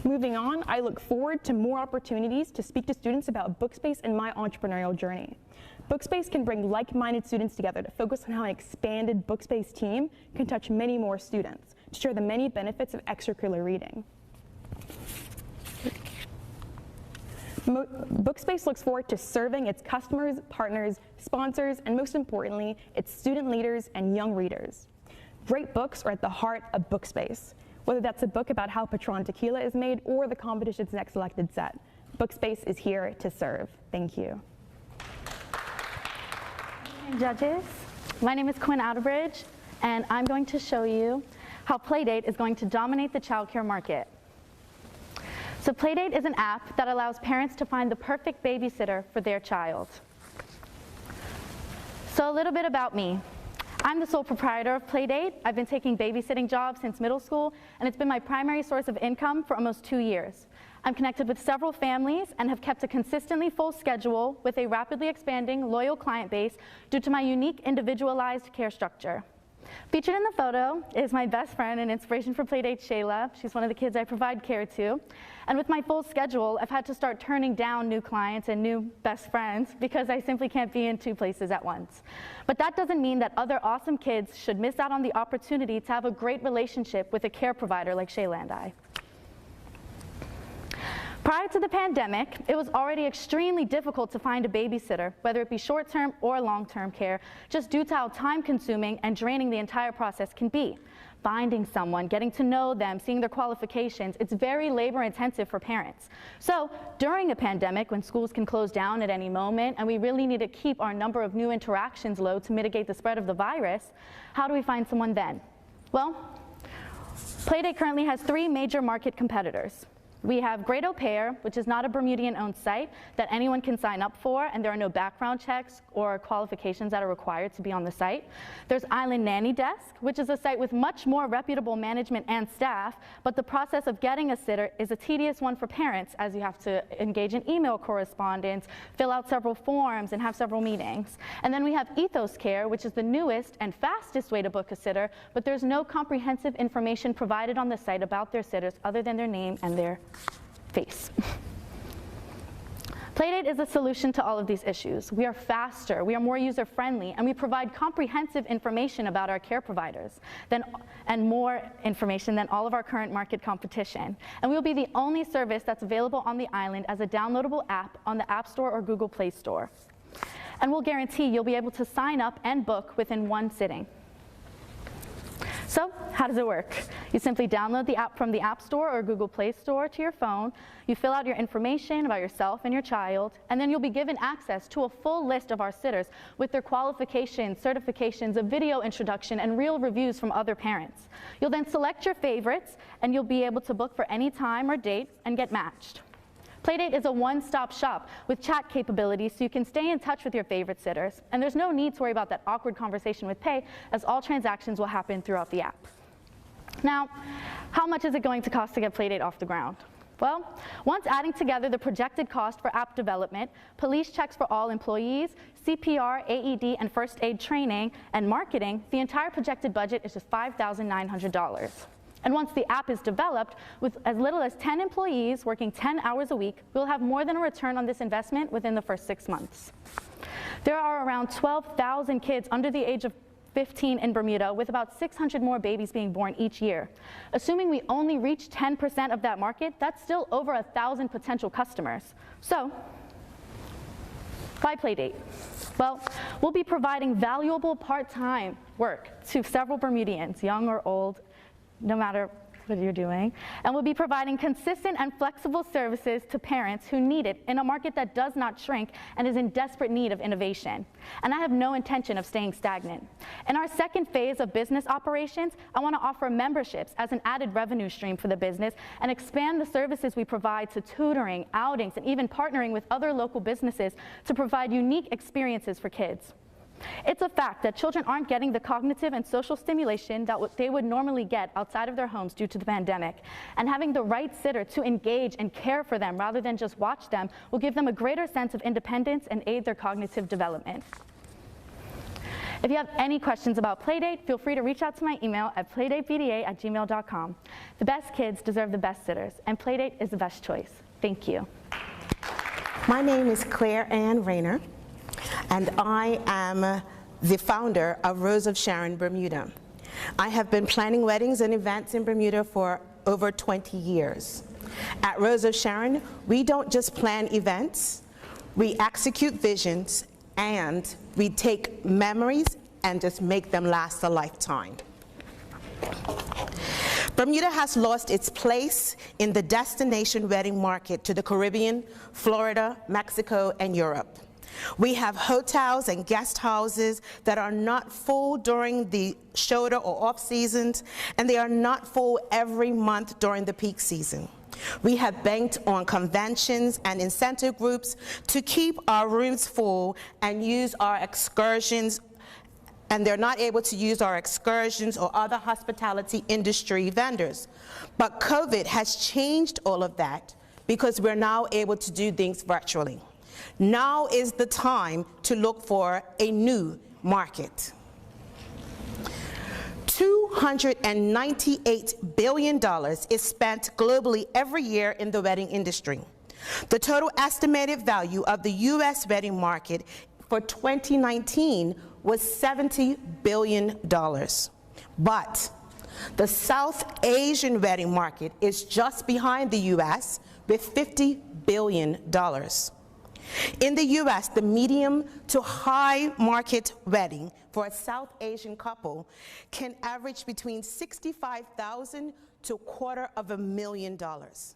Moving on, I look forward to more opportunities to speak to students about Bookspace and my entrepreneurial journey. Bookspace can bring like-minded students together to focus on how an expanded Bookspace team can touch many more students, to share the many benefits of extracurricular reading. Bookspace looks forward to serving its customers, partners, sponsors, and most importantly, its student leaders and young readers. Great books are at the heart of Bookspace. Whether that's a book about how Patron tequila is made or the competition's next selected set, Bookspace is here to serve. Thank you. Judges, my name is Jana Otterbridge, and I'm going to show you how Playdate is going to dominate the childcare market. So Playdate is an app that allows parents to find the perfect babysitter for their child. So a little bit about me. I'm the sole proprietor of Playdate. I've been taking babysitting jobs since middle school, and it's been my primary source of income for almost 2 years. I'm connected with several families and have kept a consistently full schedule with a rapidly expanding loyal client base due to my unique individualized care structure. Featured in the photo is my best friend and inspiration for Playdate, Shayla. She's one of the kids I provide care to. And with my full schedule, I've had to start turning down new clients and new best friends because I simply can't be in 2 places at once. But that doesn't mean that other awesome kids should miss out on the opportunity to have a great relationship with a care provider like Shayla and I. Prior to the pandemic, it was already extremely difficult to find a babysitter, whether it be short-term or long-term care, just due to how time-consuming and draining the entire process can be. Finding someone, getting to know them, seeing their qualifications, it's very labor-intensive for parents. So during a pandemic, when schools can close down at any moment, and we really need to keep our number of new interactions low to mitigate the spread of the virus, how do we find someone then? Well, Playdate currently has 3 major market competitors. We have Great Au Pair, which is not a Bermudian-owned site that anyone can sign up for, and there are no background checks or qualifications that are required to be on the site. There's Island Nanny Desk, which is a site with much more reputable management and staff, but the process of getting a sitter is a tedious one for parents, as you have to engage in email correspondence, fill out several forms, and have several meetings. And then we have Ethos Care, which is the newest and fastest way to book a sitter, but there's no comprehensive information provided on the site about their sitters other than their name and their face. Playdate is a solution to all of these issues. We are faster, we are more user-friendly, and we provide comprehensive information about our care providers and more information than all of our current market competition. And we will be the only service that's available on the island as a downloadable app on the App Store or Google Play Store. And we'll guarantee you'll be able to sign up and book within one sitting. So how does it work? You simply download the app from the App Store or Google Play Store to your phone, you fill out your information about yourself and your child, and then you'll be given access to a full list of our sitters with their qualifications, certifications, a video introduction, and real reviews from other parents. You'll then select your favorites, and you'll be able to book for any time or date and get matched. Playdate is a one-stop shop with chat capabilities so you can stay in touch with your favorite sitters, and there's no need to worry about that awkward conversation with pay, as all transactions will happen throughout the app. Now, how much is it going to cost to get Playdate off the ground? Well, once adding together the projected cost for app development, police checks for all employees, CPR, AED, and first aid training, and marketing, the entire projected budget is just $5,900. And once the app is developed, with as little as 10 employees working 10 hours a week, we'll have more than a return on this investment within the first 6 months. There are around 12,000 kids under the age of 15 in Bermuda, with about 600 more babies being born each year. Assuming we only reach 10% of that market, that's still over 1,000 potential customers. So, why Playdate? Well, we'll be providing valuable part-time work to several Bermudians, young or old, no matter what you're doing, and we'll be providing consistent and flexible services to parents who need it in a market that does not shrink and is in desperate need of innovation. And I have no intention of staying stagnant. In our second phase of business operations, I want to offer memberships as an added revenue stream for the business and expand the services we provide to tutoring, outings, and even partnering with other local businesses to provide unique experiences for kids. It's a fact that children aren't getting the cognitive and social stimulation that they would normally get outside of their homes due to the pandemic. And having the right sitter to engage and care for them rather than just watch them will give them a greater sense of independence and aid their cognitive development. If you have any questions about Playdate, feel free to reach out to my email at playdatebda@gmail.com. The best kids deserve the best sitters, and Playdate is the best choice. Thank you. My name is Claire Ann Rayner, and I am the founder of Rose of Sharon Bermuda. I have been planning weddings and events in Bermuda for over 20 years. At Rose of Sharon, we don't just plan events, we execute visions, and we take memories and just make them last a lifetime. Bermuda has lost its place in the destination wedding market to the Caribbean, Florida, Mexico, and Europe. We have hotels and guest houses that are not full during the shoulder or off seasons, and they are not full every month during the peak season. We have banked on conventions and incentive groups to keep our rooms full and use our excursions, and they're not able to use our excursions or other hospitality industry vendors. But COVID has changed all of that because we're now able to do things virtually. Now is the time to look for a new market. $298 billion is spent globally every year in the wedding industry. The total estimated value of the US wedding market for 2019 was $70 billion. But the South Asian wedding market is just behind the US with $50 billion. In the US, the medium to high market wedding for a South Asian couple can average between $65,000 to $250,000.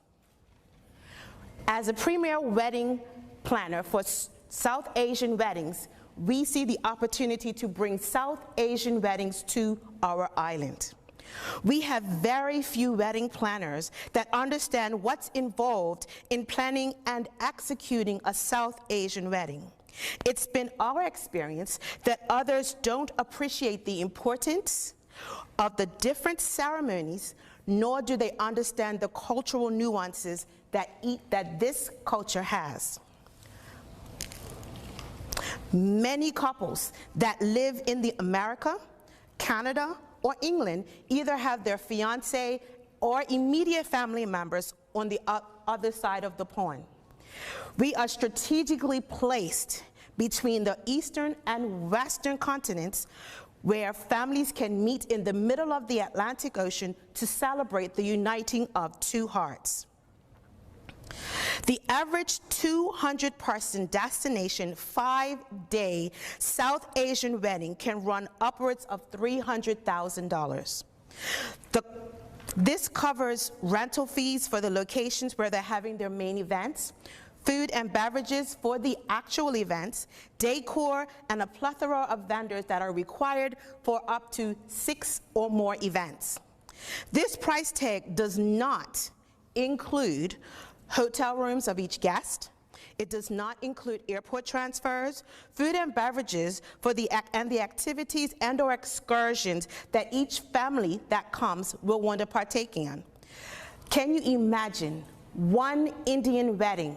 As a premier wedding planner for South Asian weddings, we see the opportunity to bring South Asian weddings to our island. We have very few wedding planners that understand what's involved in planning and executing a South Asian wedding. It's been our experience that others don't appreciate the importance of the different ceremonies, nor do they understand the cultural nuances that this culture has. Many couples that live in America, Canada, or England either have their fiancé or immediate family members on the other side of the pond. We are strategically placed between the eastern and western continents, where families can meet in the middle of the Atlantic Ocean to celebrate the uniting of two hearts. The average 200-person destination 5-day South Asian wedding can run upwards of $300,000. This covers rental fees for the locations where they're having their main events, food and beverages for the actual events, decor, and a plethora of vendors that are required for up to 6 or more events. This price tag does not include hotel rooms of each guest. It does not include airport transfers, food and beverages for the activities and or excursions that each family that comes will want to partake in. Can you imagine one Indian wedding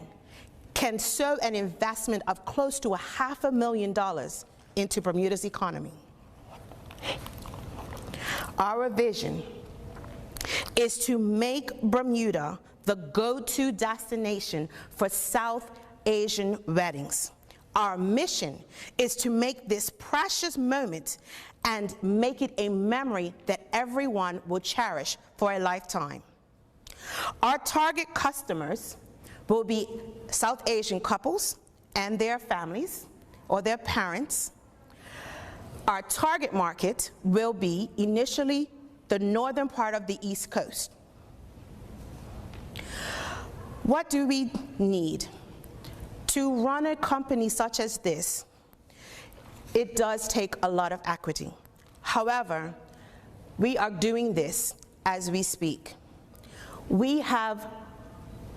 can serve an investment of close to $500,000 into Bermuda's economy? Our vision is to make Bermuda the go-to destination for South Asian weddings. Our mission is to make this precious moment and make it a memory that everyone will cherish for a lifetime. Our target customers will be South Asian couples and their families or their parents. Our target market will be initially the northern part of the East Coast. What do we need? To run a company such as this, it does take a lot of equity. However, we are doing this as we speak. We have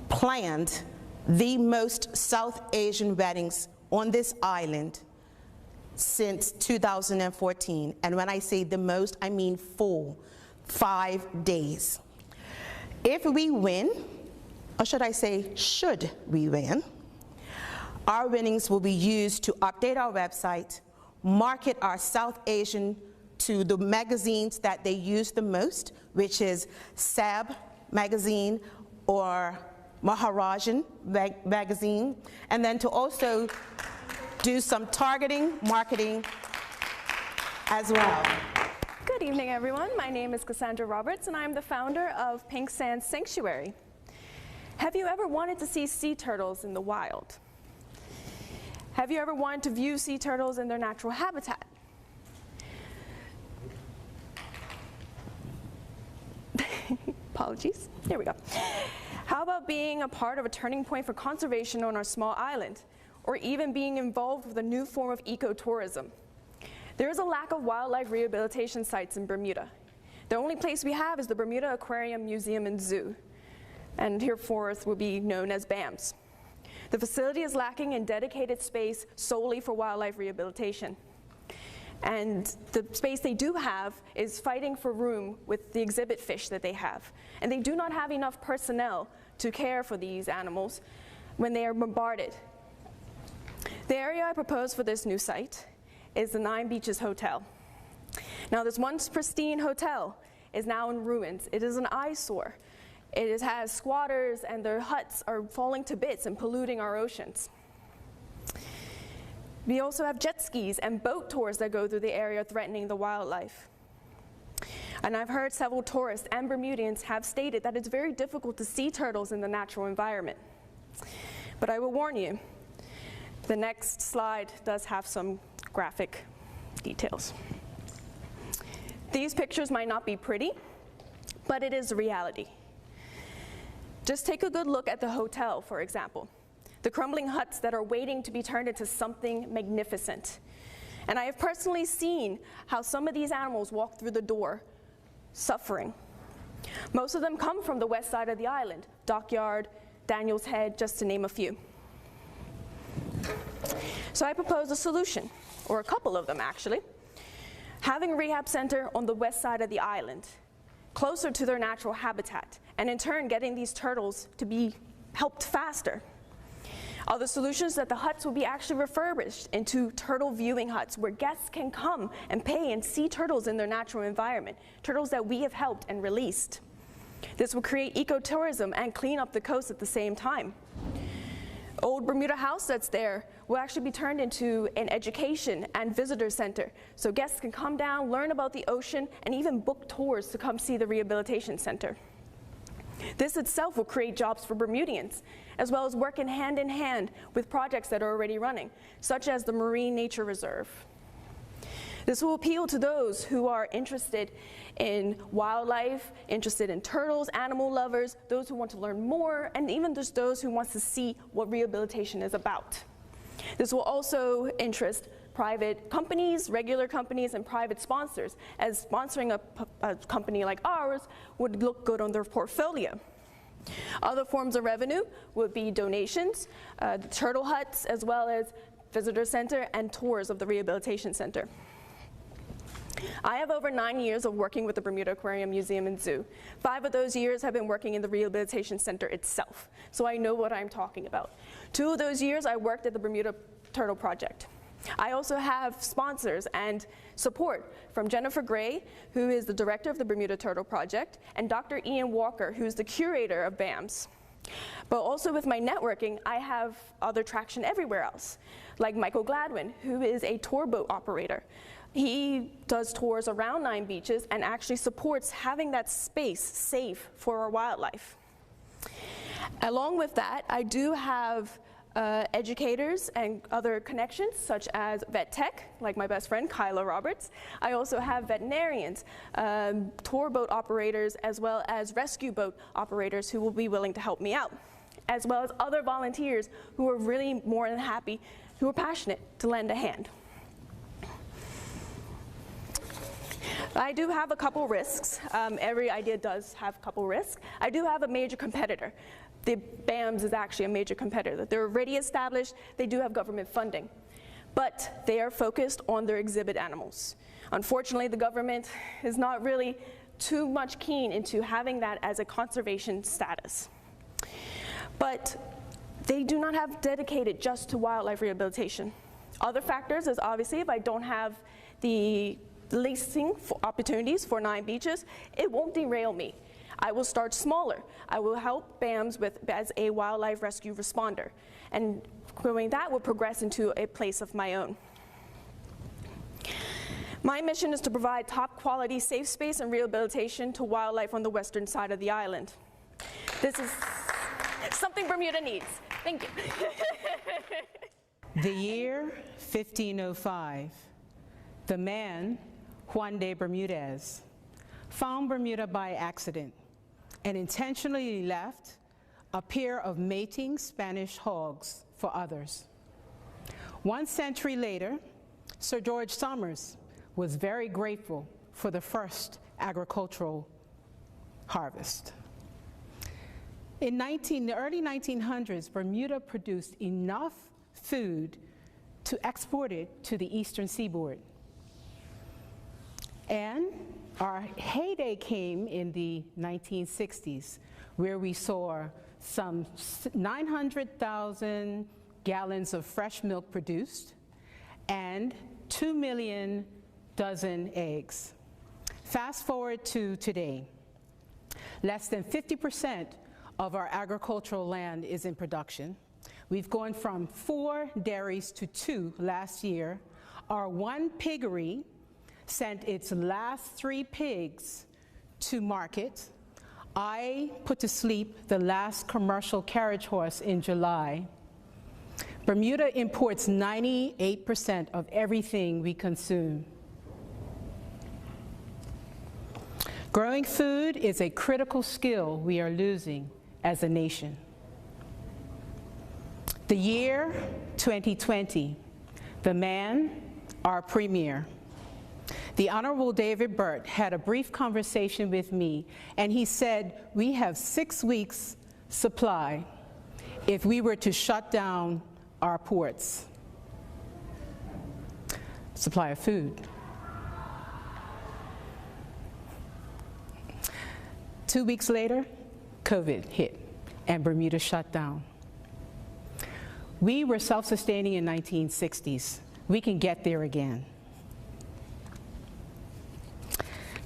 planned the most South Asian weddings on this island since 2014. And when I say the most, I mean full 5 days. If we win, or should I say, should we win, our winnings will be used to update our website, market our South Asian to the magazines that they use the most, which is SAB magazine or Maharajan magazine, and then to also do some targeting marketing as well. Good evening, everyone. My name is Cassandra Roberts, and I'm the founder of Pink Sand Sanctuary. Have you ever wanted to see sea turtles in the wild? Have you ever wanted to view sea turtles in their natural habitat? Apologies. Here we go. How about being a part of a turning point for conservation on our small island, or even being involved with a new form of ecotourism? There is a lack of wildlife rehabilitation sites in Bermuda. The only place we have is the Bermuda Aquarium Museum and Zoo, and hereforth will be known as BAMS. The facility is lacking in dedicated space solely for wildlife rehabilitation. And the space they do have is fighting for room with the exhibit fish that they have. And they do not have enough personnel to care for these animals when they are bombarded. The area I propose for this new site is the 9 Beaches Hotel. Now, this once pristine hotel is now in ruins. It is an eyesore. It has squatters, and their huts are falling to bits and polluting our oceans. We also have jet skis and boat tours that go through the area, threatening the wildlife. And I've heard several tourists and Bermudians have stated that it's very difficult to see turtles in the natural environment. But I will warn you, the next slide does have some graphic details. These pictures might not be pretty, but it is a reality. Just take a good look at the hotel, for example. The crumbling huts that are waiting to be turned into something magnificent. And I have personally seen how some of these animals walk through the door suffering. Most of them come from the west side of the island, Dockyard, Daniels Head, just to name a few. So I proposed a solution, or a couple of them actually. Having a rehab center on the west side of the island, closer to their natural habitat, and in turn getting these turtles to be helped faster. Other solutions that the huts will be actually refurbished into turtle viewing huts where guests can come and pay and see turtles in their natural environment, turtles that we have helped and released. This will create ecotourism and clean up the coast at the same time. Old Bermuda House that's there will actually be turned into an education and visitor center, so guests can come down, learn about the ocean, and even book tours to come see the rehabilitation center. This itself will create jobs for Bermudians, as well as working hand in hand with projects that are already running, such as the Marine Nature Reserve. This will appeal to those who are interested in wildlife, interested in turtles, animal lovers, those who want to learn more, and even just those who want to see what rehabilitation is about. This will also interest private companies, regular companies, and private sponsors, as sponsoring a company like ours would look good on their portfolio. Other forms of revenue would be donations, the turtle huts, as well as visitor center and tours of the rehabilitation center. I have over 9 years of working with the Bermuda Aquarium Museum and Zoo. 5 of those years have been working in the rehabilitation center itself, so I know what I'm talking about. 2 of those years I worked at the Bermuda Turtle Project. I also have sponsors and support from Jennifer Gray, who is the director of the Bermuda Turtle Project, and Dr. Ian Walker, who's the curator of BAMS. But also with my networking, I have other traction everywhere else, like Michael Gladwin, who is a tour boat operator. He does tours around 9 beaches and actually supports having that space safe for our wildlife. Along with that, I do have educators and other connections, such as vet tech, like my best friend Kyla Roberts. I also have veterinarians, tour boat operators, as well as rescue boat operators who will be willing to help me out, as well as other volunteers who are really more than happy, who are passionate to lend a hand. I do have a couple risks. Every idea does have a couple risks. I do have a major competitor. The BAMS is actually a major competitor. They're already established. They do have government funding, but they are focused on their exhibit animals. Unfortunately, the government is not really too much keen into having that as a conservation status. But they do not have dedicated just to wildlife rehabilitation. Other factors is obviously if I don't have the leasing for opportunities for 9 beaches, it won't derail me. I will start smaller. I will help BAMS as a wildlife rescue responder. And growing that will progress into a place of my own. My mission is to provide top quality safe space and rehabilitation to wildlife on the western side of the island. This is something Bermuda needs. Thank you. The year 1505, the man, Juan de Bermudez, found Bermuda by accident and intentionally left a pair of mating Spanish hogs for others. 1 century later, Sir George Somers was very grateful for the first agricultural harvest. In the early 1900s, Bermuda produced enough food to export it to the eastern seaboard. And our heyday came in the 1960s, where we saw some 900,000 gallons of fresh milk produced and 2 million dozen eggs. Fast forward to today. Less than 50% of our agricultural land is in production. We've gone from 4 dairies to 2 last year. Our 1 piggery sent its last 3 pigs to market. I put to sleep the last commercial carriage horse in July. Bermuda imports 98% of everything we consume. Growing food is a critical skill we are losing as a nation. The year 2020, the man, our premier. The Honorable David Burt had a brief conversation with me, and he said, we have 6 weeks supply if we were to shut down our ports. Supply of food. 2 weeks later, COVID hit, and Bermuda shut down. We were self-sustaining in 1960s. We can get there again.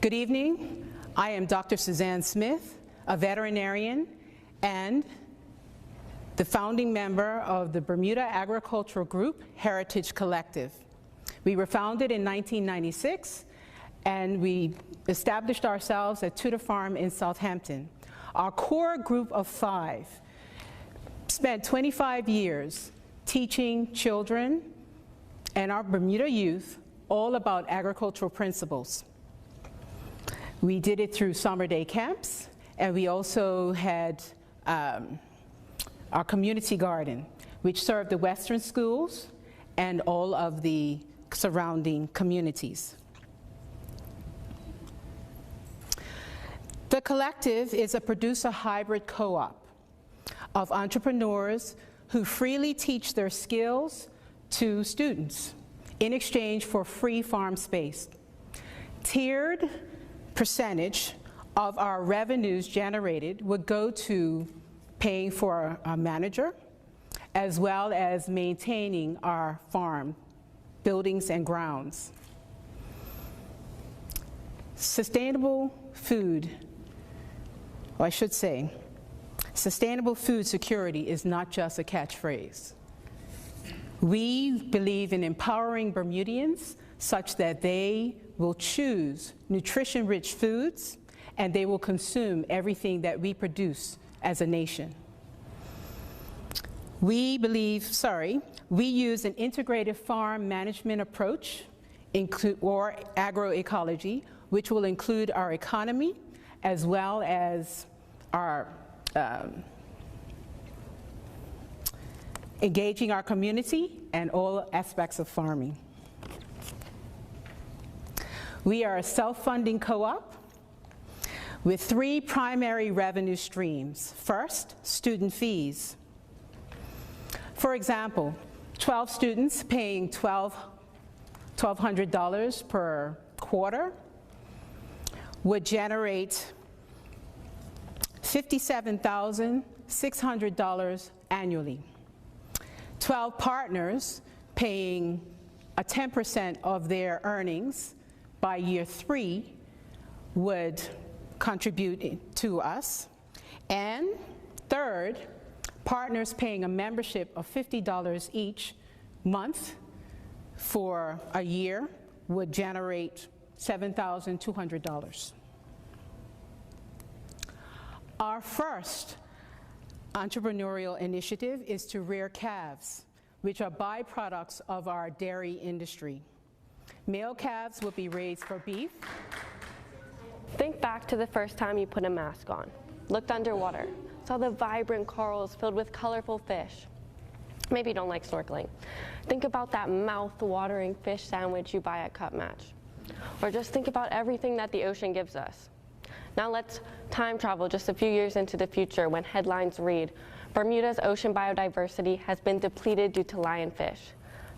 Good evening. I am Dr. Suzanne Smith, a veterinarian and the founding member of the Bermuda Agricultural Group Heritage Collective. We were founded in 1996, and we established ourselves at Tudor Farm in Southampton. Our core group of 5 spent 25 years teaching children and our Bermuda youth all about agricultural principles. We did it through summer day camps, and we also had our community garden, which served the Western schools and all of the surrounding communities. The collective is a producer hybrid co-op of entrepreneurs who freely teach their skills to students in exchange for free farm space. Tiered percentage of our revenues generated would go to paying for a manager, as well as maintaining our farm buildings and grounds. Sustainable food, or I should say, sustainable food security is not just a catchphrase. We believe in empowering Bermudians such that they will choose nutrition-rich foods and they will consume everything that we produce as a nation. We use an integrated farm management approach or agroecology, which will include our economy as well as our engaging our community and all aspects of farming. We are a self-funding co-op with 3 primary revenue streams. First, student fees. For example, 12 students paying $1,200 per quarter would generate $57,600 annually. 12 partners paying a 10% of their earnings by year 3 would contribute to us. And third, partners paying a membership of $50 each month for a year would generate $7,200. Our first entrepreneurial initiative is to rear calves, which are byproducts of our dairy industry. Male calves will be raised for beef. Think back to the first time you put a mask on, looked underwater, saw the vibrant corals filled with colorful fish. Maybe you don't like snorkeling. Think about that mouth-watering fish sandwich you buy at Cut Match. Or just think about everything that the ocean gives us. Now let's time travel just a few years into the future when headlines read, Bermuda's ocean biodiversity has been depleted due to lionfish.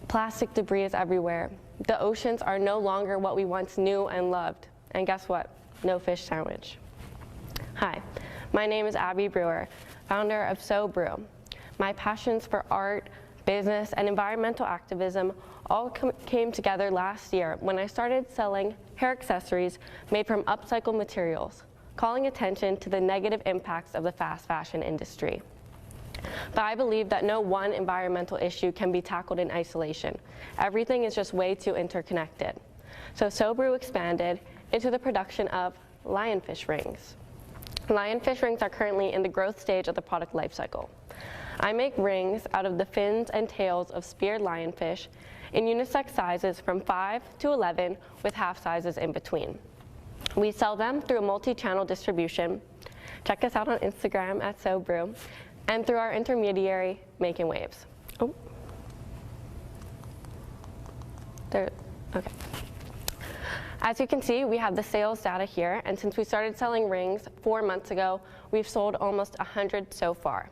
Plastic debris is everywhere. The oceans are no longer what we once knew and loved. And guess what? No fish sandwich. Hi, my name is Abby Brewer, founder of So Brew. My passions for art, business, and environmental activism all came together last year when I started selling hair accessories made from upcycled materials, calling attention to the negative impacts of the fast fashion industry. But I believe that no one environmental issue can be tackled in isolation. Everything is just way too interconnected. So Brew expanded into the production of lionfish rings. Lionfish rings are currently in the growth stage of the product life cycle. I make rings out of the fins and tails of speared lionfish in unisex sizes from 5 to 11 with half sizes in between. We sell them through a multi-channel distribution. Check us out on Instagram at So Brew and through our intermediary, Making Waves. Oh. There, okay. As you can see, we have the sales data here, and since we started selling rings 4 months ago, we've sold almost 100 so far.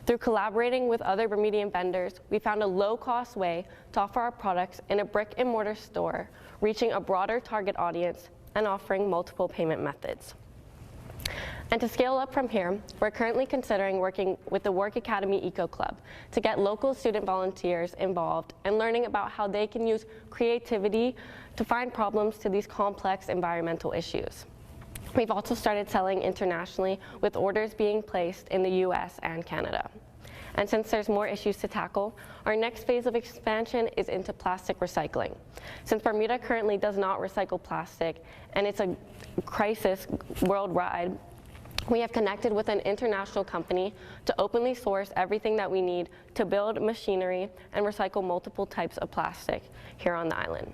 Through collaborating with other Bermudian vendors, we found a low-cost way to offer our products in a brick-and-mortar store, reaching a broader target audience and offering multiple payment methods. And to scale up from here, we're currently considering working with the Work Academy Eco Club to get local student volunteers involved and learning about how they can use creativity to find problems to these complex environmental issues. We've also started selling internationally, with orders being placed in the US and Canada. And since there's more issues to tackle, our next phase of expansion is into plastic recycling. Since Bermuda currently does not recycle plastic, and it's a crisis worldwide, we have connected with an international company to openly source everything that we need to build machinery and recycle multiple types of plastic here on the island.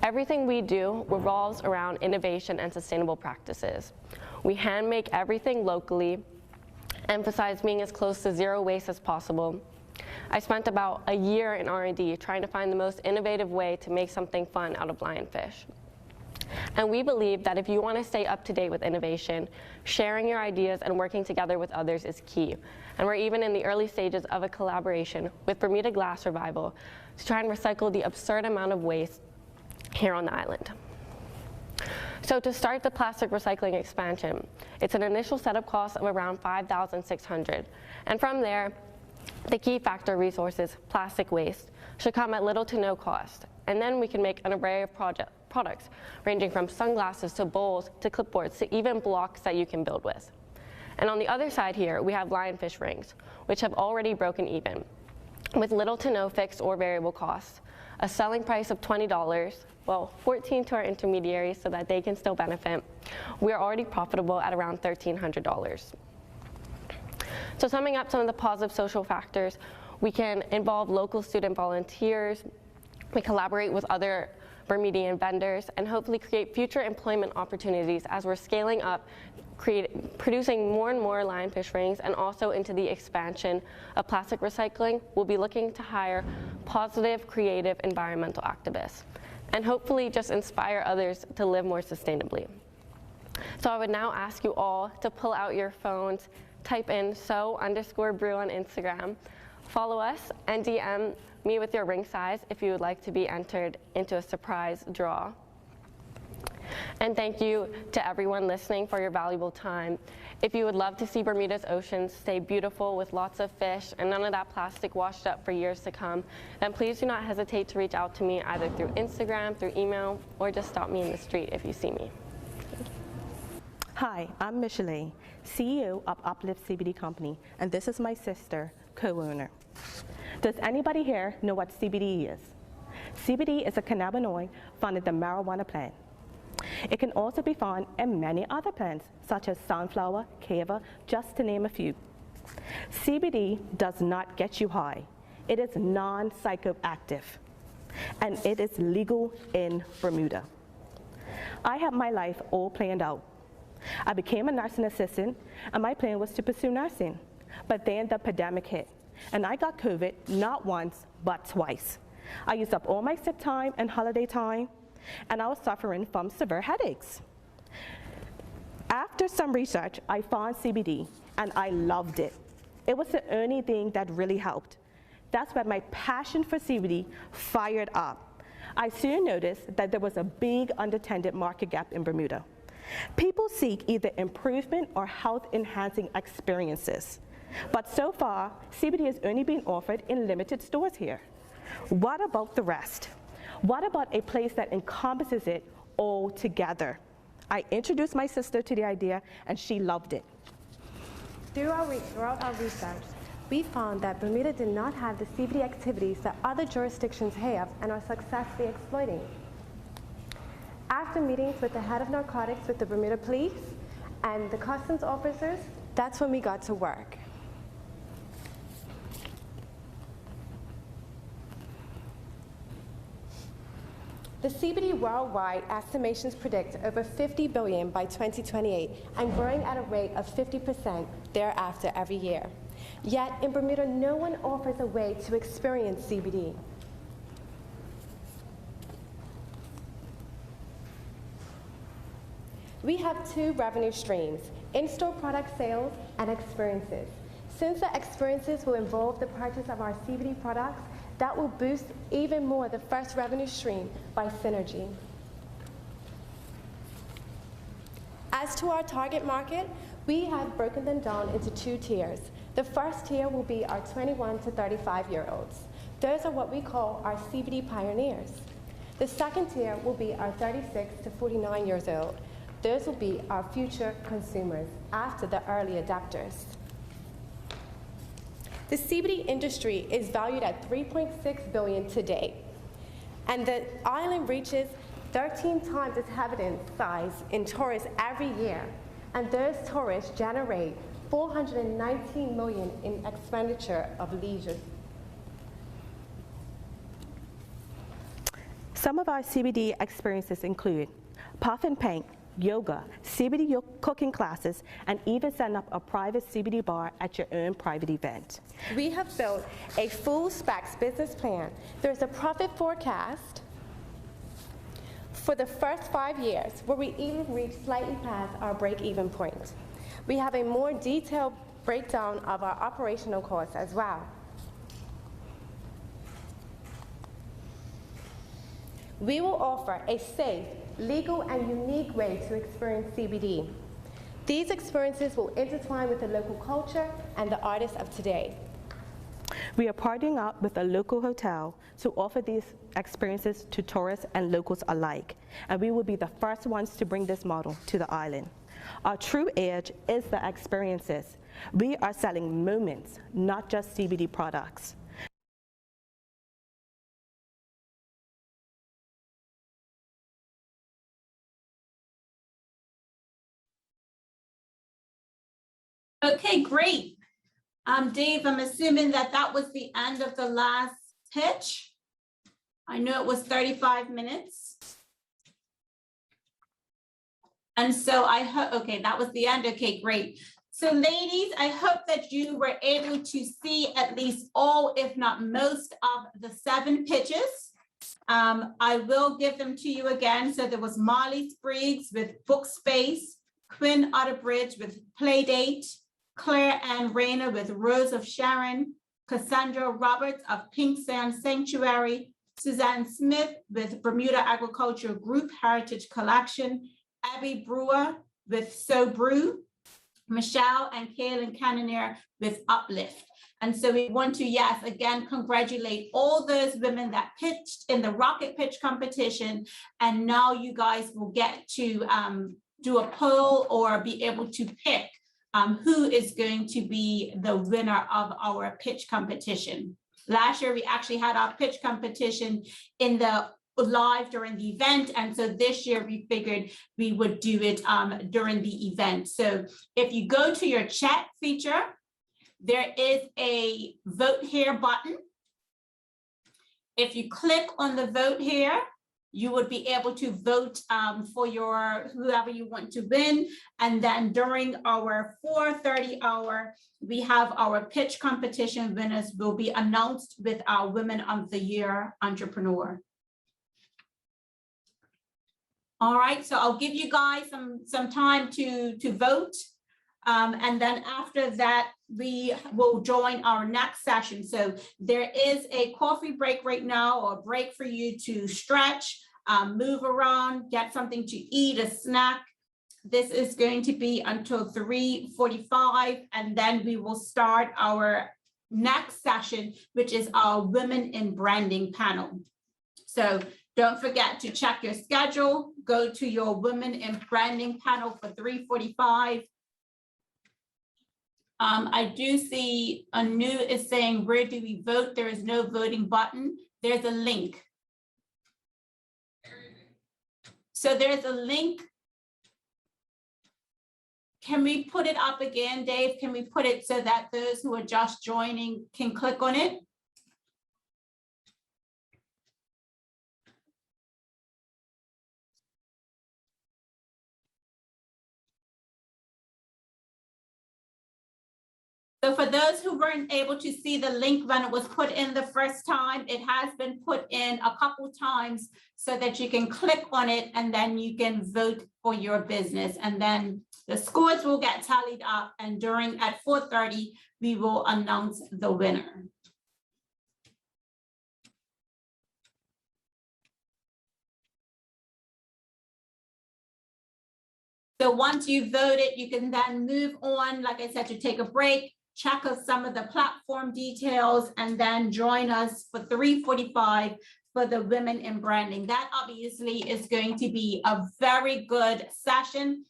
Everything we do revolves around innovation and sustainable practices. We hand make everything locally, emphasize being as close to zero waste as possible. I spent about a year in R&D trying to find the most innovative way to make something fun out of lionfish. And we believe that if you want to stay up to date with innovation, sharing your ideas and working together with others is key. And we're even in the early stages of a collaboration with Bermuda Glass Revival to try and recycle the absurd amount of waste here on the island. So to start the plastic recycling expansion, it's an initial setup cost of around $5,600. And from there, the key factor resources, plastic waste, should come at little to no cost. And then we can make an array of products ranging from sunglasses to bowls to clipboards to even blocks that you can build with. And on the other side here, we have lionfish rings, which have already broken even, with little to no fixed or variable costs, a selling price of $20, well, $14 to our intermediaries so that they can still benefit. We are already profitable at around $1,300. So summing up some of the positive social factors, we can involve local student volunteers, we collaborate with other Bermudian vendors, and hopefully create future employment opportunities as we're scaling up, producing more and more lionfish rings, and also into the expansion of plastic recycling. We'll be looking to hire positive, creative, environmental activists, and hopefully just inspire others to live more sustainably. So I would now ask you all to pull out your phones, type in so_brew on Instagram, follow us, and DM me with your ring size if you would like to be entered into a surprise draw. And thank you to everyone listening for your valuable time. If you would love to see Bermuda's oceans stay beautiful with lots of fish and none of that plastic washed up for years to come, then please do not hesitate to reach out to me either through Instagram, through email, or just stop me in the street if you see me. Hi, I'm Micheline, CEO of Uplift CBD Company, and this is my sister, co-owner. Does anybody here know what CBD is? CBD is a cannabinoid found in the marijuana plant. It can also be found in many other plants, such as sunflower, cava, just to name a few. CBD does not get you high. It is non-psychoactive, and it is legal in Bermuda. I have my life all planned out. I became a nursing assistant, and my plan was to pursue nursing. But then the pandemic hit, and I got COVID not once, but twice. I used up all my sick time and holiday time, and I was suffering from severe headaches. After some research, I found CBD, and I loved it. It was the only thing that really helped. That's when my passion for CBD fired up. I soon noticed that there was a big unattended market gap in Bermuda. People seek either improvement or health-enhancing experiences. But so far, CBD is only being offered in limited stores here. What about the rest? What about a place that encompasses it all together? I introduced my sister to the idea, and she loved it. Throughout our research, we found that Bermuda did not have the CBD activities that other jurisdictions have and are successfully exploiting. After meetings with the head of narcotics with the Bermuda police and the customs officers, that's when we got to work. The CBD worldwide estimations predict over $50 billion by 2028 and growing at a rate of 50% thereafter every year. Yet in Bermuda, no one offers a way to experience CBD. We have two revenue streams, in-store product sales and experiences. Since the experiences will involve the purchase of our CBD products, that will boost even more the first revenue stream by synergy. As to our target market, we have broken them down into two tiers. The first tier will be our 21 to 35-year-olds. Those are what we call our CBD pioneers. The second tier will be our 36 to 49 years old. Those will be our future consumers after the early adapters. The CBD industry is valued at $3.6 billion today, and the island reaches 13 times its inhabitant size in tourists every year, and those tourists generate $419 million in expenditure of leisure. Some of our CBD experiences include puff and paint, yoga, CBD cooking classes, and even setting up a private CBD bar at your own private event. We have built a full specs business plan. There's a profit forecast for the first 5 years, where we even reach slightly past our break-even point. We have a more detailed breakdown of our operational costs as well. We will offer a safe, legal, and unique way to experience CBD. These experiences will intertwine with the local culture and the artists of today. We are partnering up with a local hotel to offer these experiences to tourists and locals alike, and we will be the first ones to bring this model to the island. Our true edge is the experiences. We are selling moments, not just CBD products. Okay, great. Dave, I'm assuming that that was the end of the last pitch. I know it was 35 minutes. And so I hope, okay, that was the end. Okay, great. So ladies, I hope that you were able to see at least all, if not most, of the 7 pitches. I will give them to you again. So there was Molly Spriggs with Book Space, Quinn Otterbridge with Playdate, Claire Ann Rayner with Rose of Sharon, Cassandra Roberts of Pink Sand Sanctuary, Suzanne Smith with Bermuda Agricultural Group Heritage Collection, Abby Brewer with So Brew, Michelle and Kaylin Cannoneer with Uplift. And so we want to, yes, again, congratulate all those women that pitched in the rocket pitch competition. And now you guys will get to do a poll or be able to pick who is going to be the winner of our pitch competition. Last year, we actually had our pitch competition in the live during the event. And so this year we figured we would do it during the event. So if you go to your chat feature, there is a vote here button. If you click on the vote here, you would be able to vote for your whoever you want to win. And then during our 4:30 hour, we have our pitch competition winners will be announced with our Women of the Year entrepreneur. All right, so I'll give you guys some time to vote. And then after that, we will join our next session. So there is a coffee break right now, or a break for you to stretch, move around, get something to eat, a snack. This is going to be until 3:45, and then we will start our next session, which is our Women in Branding panel. So don't forget to check your schedule, go to your Women in Branding panel for 3:45. I do see Anu is saying, where do we vote? There is no voting button. There's a link. So there's a link. Can we put it up again, Dave? Can we put it so that those who are just joining can click on it? So for those who weren't able to see the link when it was put in the first time, it has been put in a couple times so that you can click on it and then you can vote for your business. And then the scores will get tallied up, and at 4:30, we will announce the winner. So once you voted, you can then move on, like I said, to take a break, check out some of the platform details, and then join us for 3:45 for the Women in Branding. That obviously is going to be a very good session.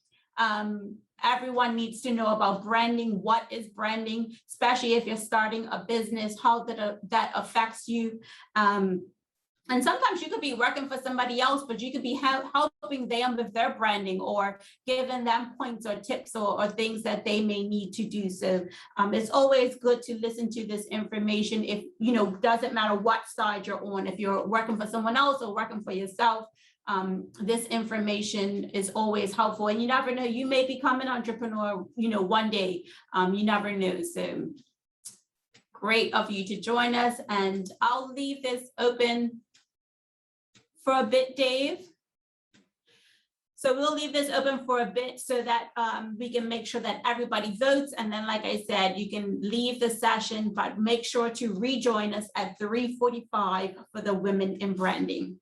Everyone needs to know about branding. What is branding, especially if you're starting a business, how that affects you. And sometimes you could be working for somebody else, but you could be helping them with their branding or giving them points or tips or things that they may need to do. So it's always good to listen to this information. If, doesn't matter what side you're on, if you're working for someone else or working for yourself, this information is always helpful. And you never know, you may become an entrepreneur, one day, you never know. So great of you to join us, and I'll leave this open for a bit, Dave. So we'll leave this open for a bit so that we can make sure that everybody votes. And then, like I said, you can leave the session, but make sure to rejoin us at 3:45 for the Women in Branding.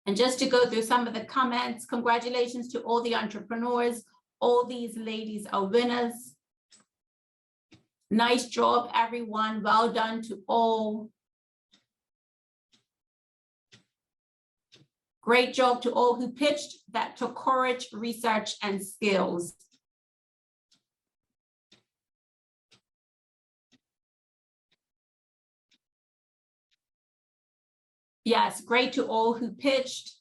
And just to go through some of the comments, congratulations to all the entrepreneurs. All these ladies are winners. Nice job, everyone. Well done to all. Great job to all who pitched. That took courage, research, and skills. Yes, great to all who pitched.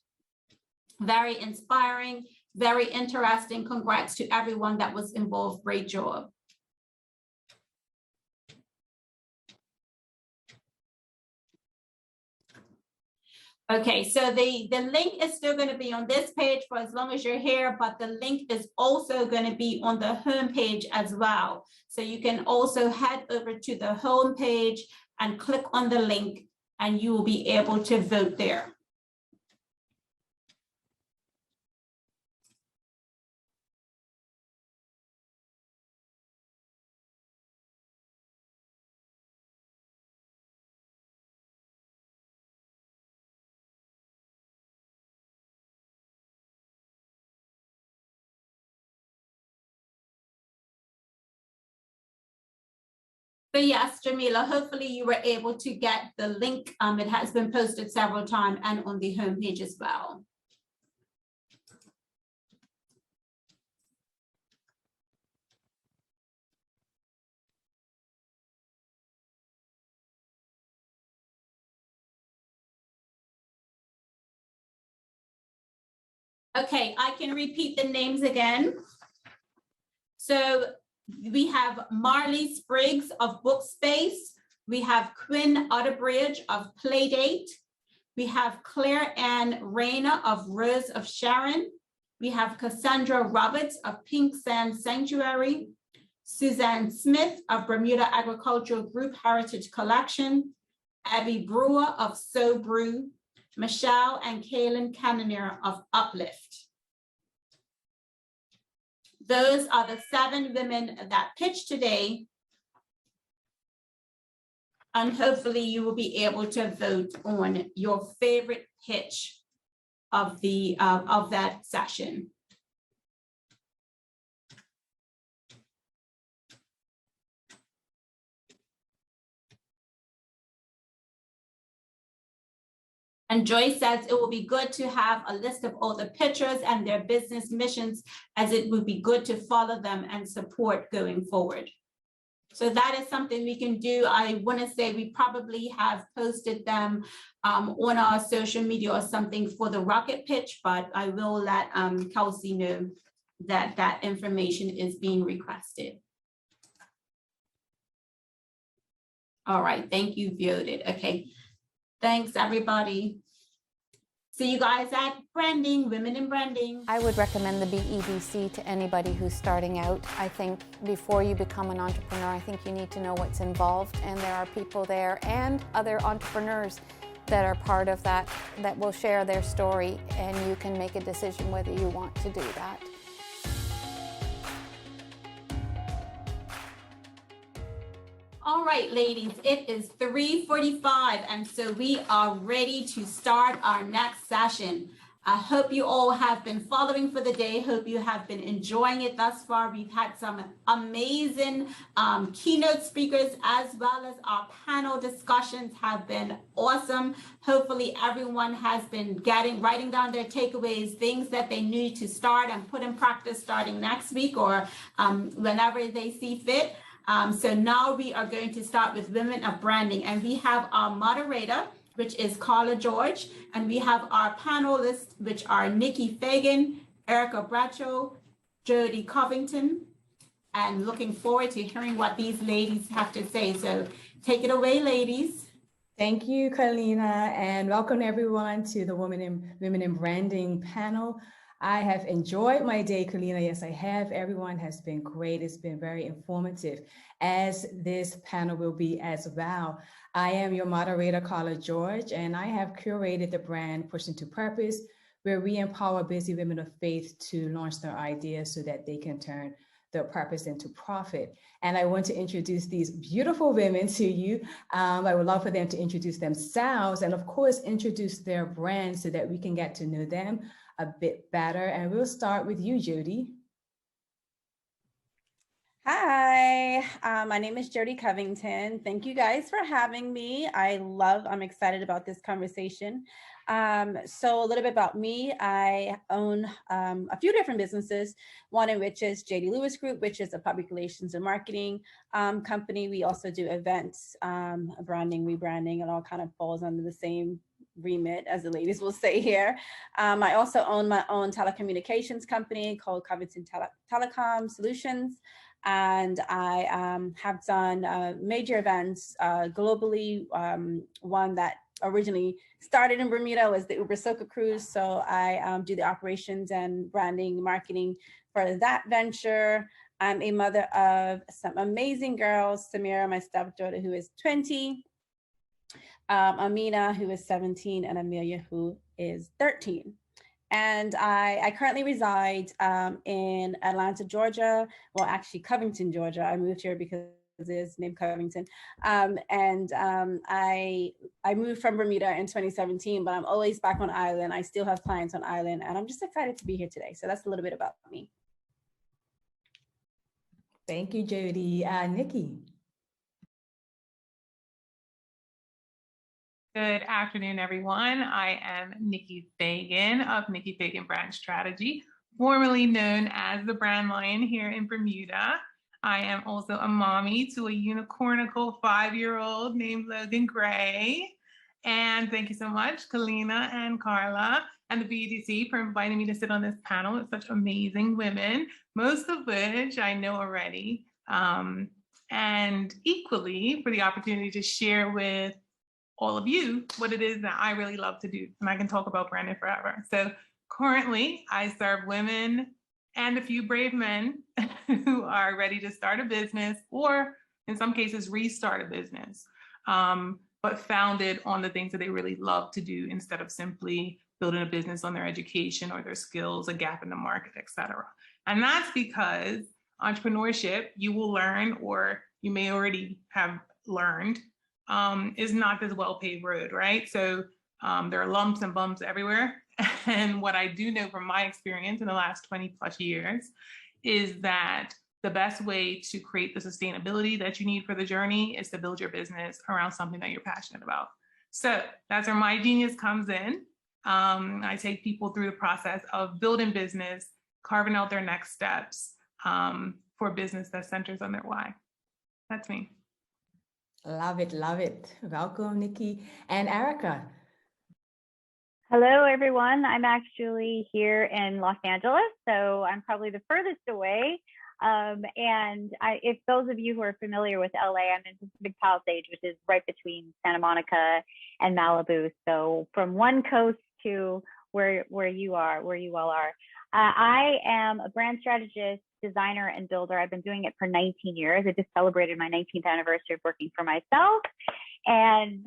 Very inspiring, very interesting. Congrats to everyone that was involved. Great job. Okay, so the link is still going to be on this page for as long as you're here, but the link is also going to be on the home page as well. So you can also head over to the home page and click on the link, and you will be able to vote there. So yes, Jamila, hopefully you were able to get the link. It has been posted several times and on the homepage as well. Okay, I can repeat the names again. So we have Marley Spriggs of Bookspace. We have Quinn Otterbridge of Playdate. We have Claire Ann Rayner of Rose of Sharon. We have Cassandra Roberts of Pink Sand Sanctuary. Suzanne Smith of Bermuda Agricultural Group Heritage Collection. Abby Brewer of So Brew. Michelle and Kaylin Cannoneer of Uplift. Those are the 7 women that pitched today. And hopefully you will be able to vote on your favorite pitch of that session. And Joyce says it will be good to have a list of all the pitchers and their business missions, as it would be good to follow them and support going forward. So that is something we can do. I want to say we probably have posted them on our social media or something for the rocket pitch, but I will let Kelsey know that that information is being requested. All right, thank you, voted. Okay, thanks everybody. See you guys at Branding, Women in Branding. I would recommend the BEDC to anybody who's starting out. I think before you become an entrepreneur, I think you need to know what's involved, and there are people there and other entrepreneurs that are part of that will share their story, and you can make a decision whether you want to do that. All right, ladies, it is 3:45, and so we are ready to start our next session. I hope you all have been following for the day. Hope you have been enjoying it thus far. We've had some amazing keynote speakers, as well as our panel discussions have been awesome. Hopefully everyone has been writing down their takeaways, things that they need to start and put in practice starting next week or whenever they see fit. So now we are going to start with Women of Branding, and we have our moderator, which is Carla George, and we have our panelists, which are Nikki Fagan, Erica Bradshaw, Jody Covington, and looking forward to hearing what these ladies have to say. So take it away, ladies. Thank you, Carlina, and welcome everyone to the Women in Branding panel. I have enjoyed my day, Carlina. Yes, I have. Everyone has been great. It's been very informative, as this panel will be as well. I am your moderator, Carla George, and I have curated the brand Push Into Purpose, where we empower busy women of faith to launch their ideas so that they can turn their purpose into profit. And I want to introduce these beautiful women to you. I would love for them to introduce themselves and, of course, introduce their brand so that we can get to know them a bit better. And we'll start with you, Jody. Hi, my name is Jody Covington. Thank you guys for having me. I'm excited about this conversation. So a little bit about me. I own a few different businesses, one in which is JD Lewis Group, which is a public relations and marketing company. We also do events, branding, rebranding, and all kind of falls under the same remit, as the ladies will say here. I also own my own telecommunications company called Covington Telecom Solutions. And I have done major events globally. One that originally started in Bermuda was the Uber Soca Cruise. So I do the operations and branding, marketing for that venture. I'm a mother of some amazing girls, Samira, my stepdaughter, who is 20, Amina, who is 17, and Amelia, who is 13. And I currently reside in Atlanta, Georgia. Well, actually Covington, Georgia. I moved here because it's named Covington. I moved from Bermuda in 2017, but I'm always back on island. I still have clients on island, and I'm just excited to be here today. So that's a little bit about me. Thank you, Jody. Nikki. Good afternoon, everyone. I am Nikki Fagan of Nikki Fagan Brand Strategy, formerly known as the Brand Lion here in Bermuda. I am also a mommy to a unicornical 5-year-old named Logan Gray. And thank you so much, Kalina and Carla and the BEDC for inviting me to sit on this panel with such amazing women, most of which I know already, and equally for the opportunity to share with all of you what it is that I really love to do. And I can talk about branding forever. So currently I serve women and a few brave men who are ready to start a business, or in some cases restart a business, but founded on the things that they really love to do instead of simply building a business on their education or their skills, a gap in the market, et cetera. And that's because entrepreneurship, you will learn, or you may already have learned, is not this well-paved road, right? So there are lumps and bumps everywhere. And what I do know from my experience in the last 20 plus years is that the best way to create the sustainability that you need for the journey is to build your business around something that you're passionate about. So that's where my genius comes in. I take people through the process of building business, carving out their next steps for a business that centers on their why. That's me. Love it, love it. Welcome, Nikki. And Erica. Hello, everyone. I'm actually here in Los Angeles, so I'm probably the furthest away. If those of you who are familiar with LA, I'm in Pacific Palisades, which is right between Santa Monica and Malibu. So from one coast to where you all are. I am a brand strategist, designer, and builder. I've been doing it for 19 years. I just celebrated my 19th anniversary of working for myself. And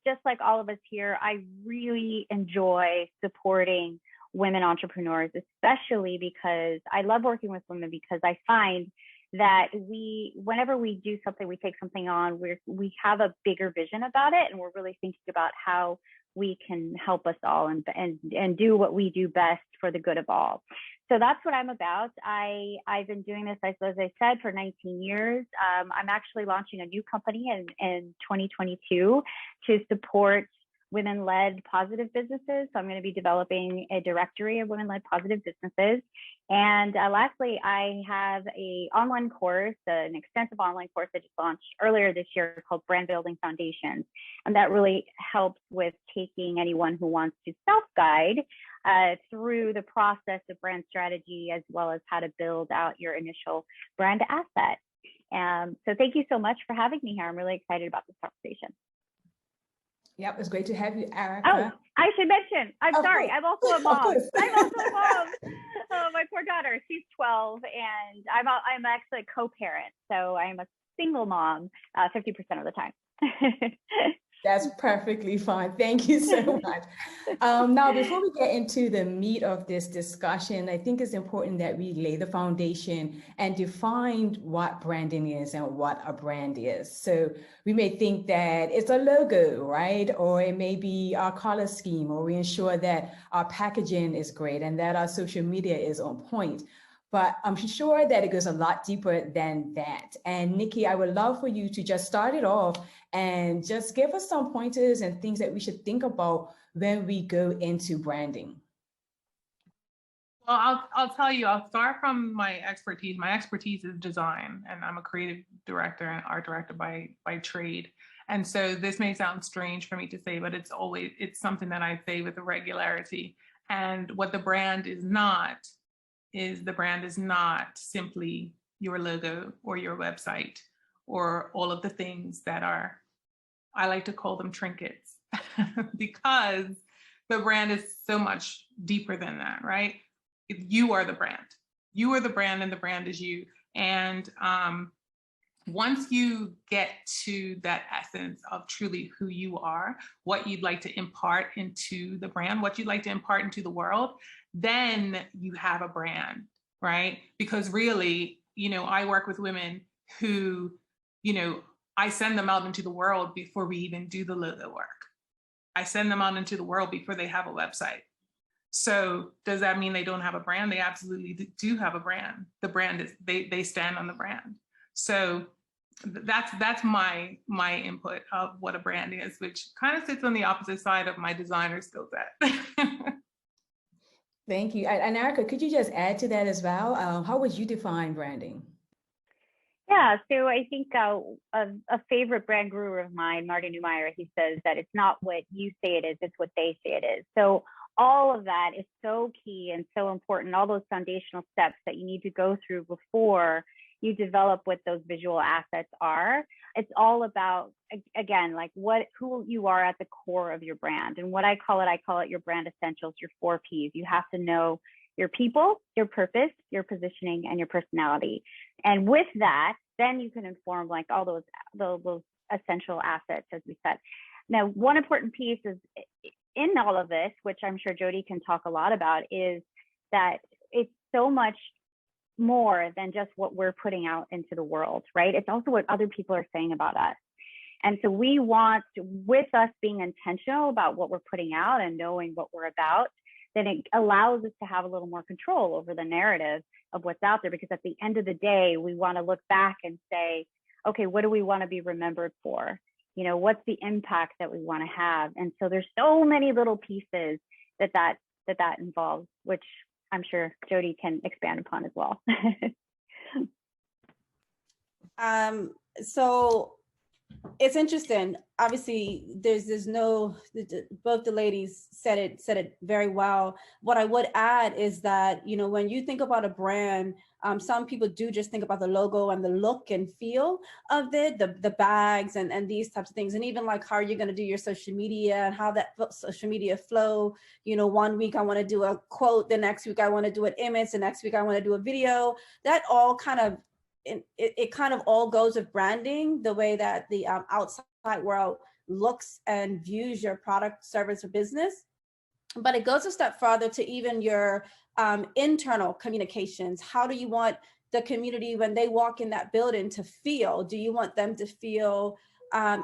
just like all of us here, I really enjoy supporting women entrepreneurs, especially because I love working with women, because I find that whenever we do something, we take something on, we have a bigger vision about it, and we're really thinking about how we can help us all and do what we do best for the good of all. So that's what I'm about. I've been doing this, as I said, for 19 years. I'm actually launching a new company in 2022 to support women-led positive businesses. So I'm going to be developing a directory of women-led positive businesses. And lastly, I have an online course, an extensive online course I just launched earlier this year called Brand Building Foundations. And that really helps with taking anyone who wants to self-guide through the process of brand strategy, as well as how to build out your initial brand asset. So thank you so much for having me here. I'm really excited about this conversation. Yep, it's great to have you, Erica. Oh, I should mention, I'm sorry, I'm also a mom. I'm also a mom. My poor daughter, she's 12, and I'm actually a co-parent. So I'm a single mom 50% of the time. That's perfectly fine. Thank you so much. Now, before we get into the meat of this discussion, I think it's important that we lay the foundation and define what branding is and what a brand is. So we may think that it's a logo, right? Or it may be our color scheme, or we ensure that our packaging is great and that our social media is on point. But I'm sure that it goes a lot deeper than that. And Nikki, I would love for you to just start it off and just give us some pointers and things that we should think about when we go into branding. Well, I'll tell you, I'll start from my expertise. My expertise is design, and I'm a creative director and art director by trade. And so this may sound strange for me to say, but it's something that I say with a regularity. And what the brand is not simply your logo or your website or all of the things that are, I like to call them trinkets, because the brand is so much deeper than that, right? You are the brand. You are the brand, and the brand is you. And once you get to that essence of truly who you are, what you'd like to impart into the brand, what you'd like to impart into the world, then you have a brand, right? Because really, I work with women who, I send them out into the world before we even do the logo work. I send them out into the world before they have a website. So does that mean they don't have a brand? They absolutely do have a brand. The brand is, they stand on the brand. So that's my input of what a brand is, which kind of sits on the opposite side of my designer skill set. Thank you. And Erica, could you just add to that as well? How would you define branding? Yeah, so I think a favorite brand guru of mine, Marty Neumeier, he says that it's not what you say it is, it's what they say it is. So all of that is so key and so important, all those foundational steps that you need to go through before you develop what those visual assets are. It's all about, again, like who you are at the core of your brand. And what I call it your brand essentials, your 4 Ps. You have to know your people, your purpose, your positioning, and your personality. And with that, then you can inform like all those essential assets, as we said. Now, one important piece is in all of this, which I'm sure Jody can talk a lot about, is that it's so much more than just what we're putting out into the world, right? It's also what other people are saying about us. And so we want, with us being intentional about what we're putting out and knowing what we're about, then it allows us to have a little more control over the narrative of what's out there. Because at the end of the day, we want to look back and say, okay, what do we want to be remembered for? What's the impact that we want to have? And so there's so many little pieces that involves, which I'm sure Jody can expand upon as well. So It's interesting. Obviously, there's no, both the ladies said it very well. What I would add is that, you know, when you think about a brand, some people do just think about the logo and the look and feel of it, the bags and these types of things. And even like how you're going to do your social media and how that social media flow. You know, one week I want to do a quote, the next week I want to do an image, the next week I want to do a video. That all kind of, it kind of all goes with branding, the way that the outside world looks and views your product, service, or business. But it goes a step further to even your internal communications. How do you want the community, when they walk in that building, to feel? Do you want them to feel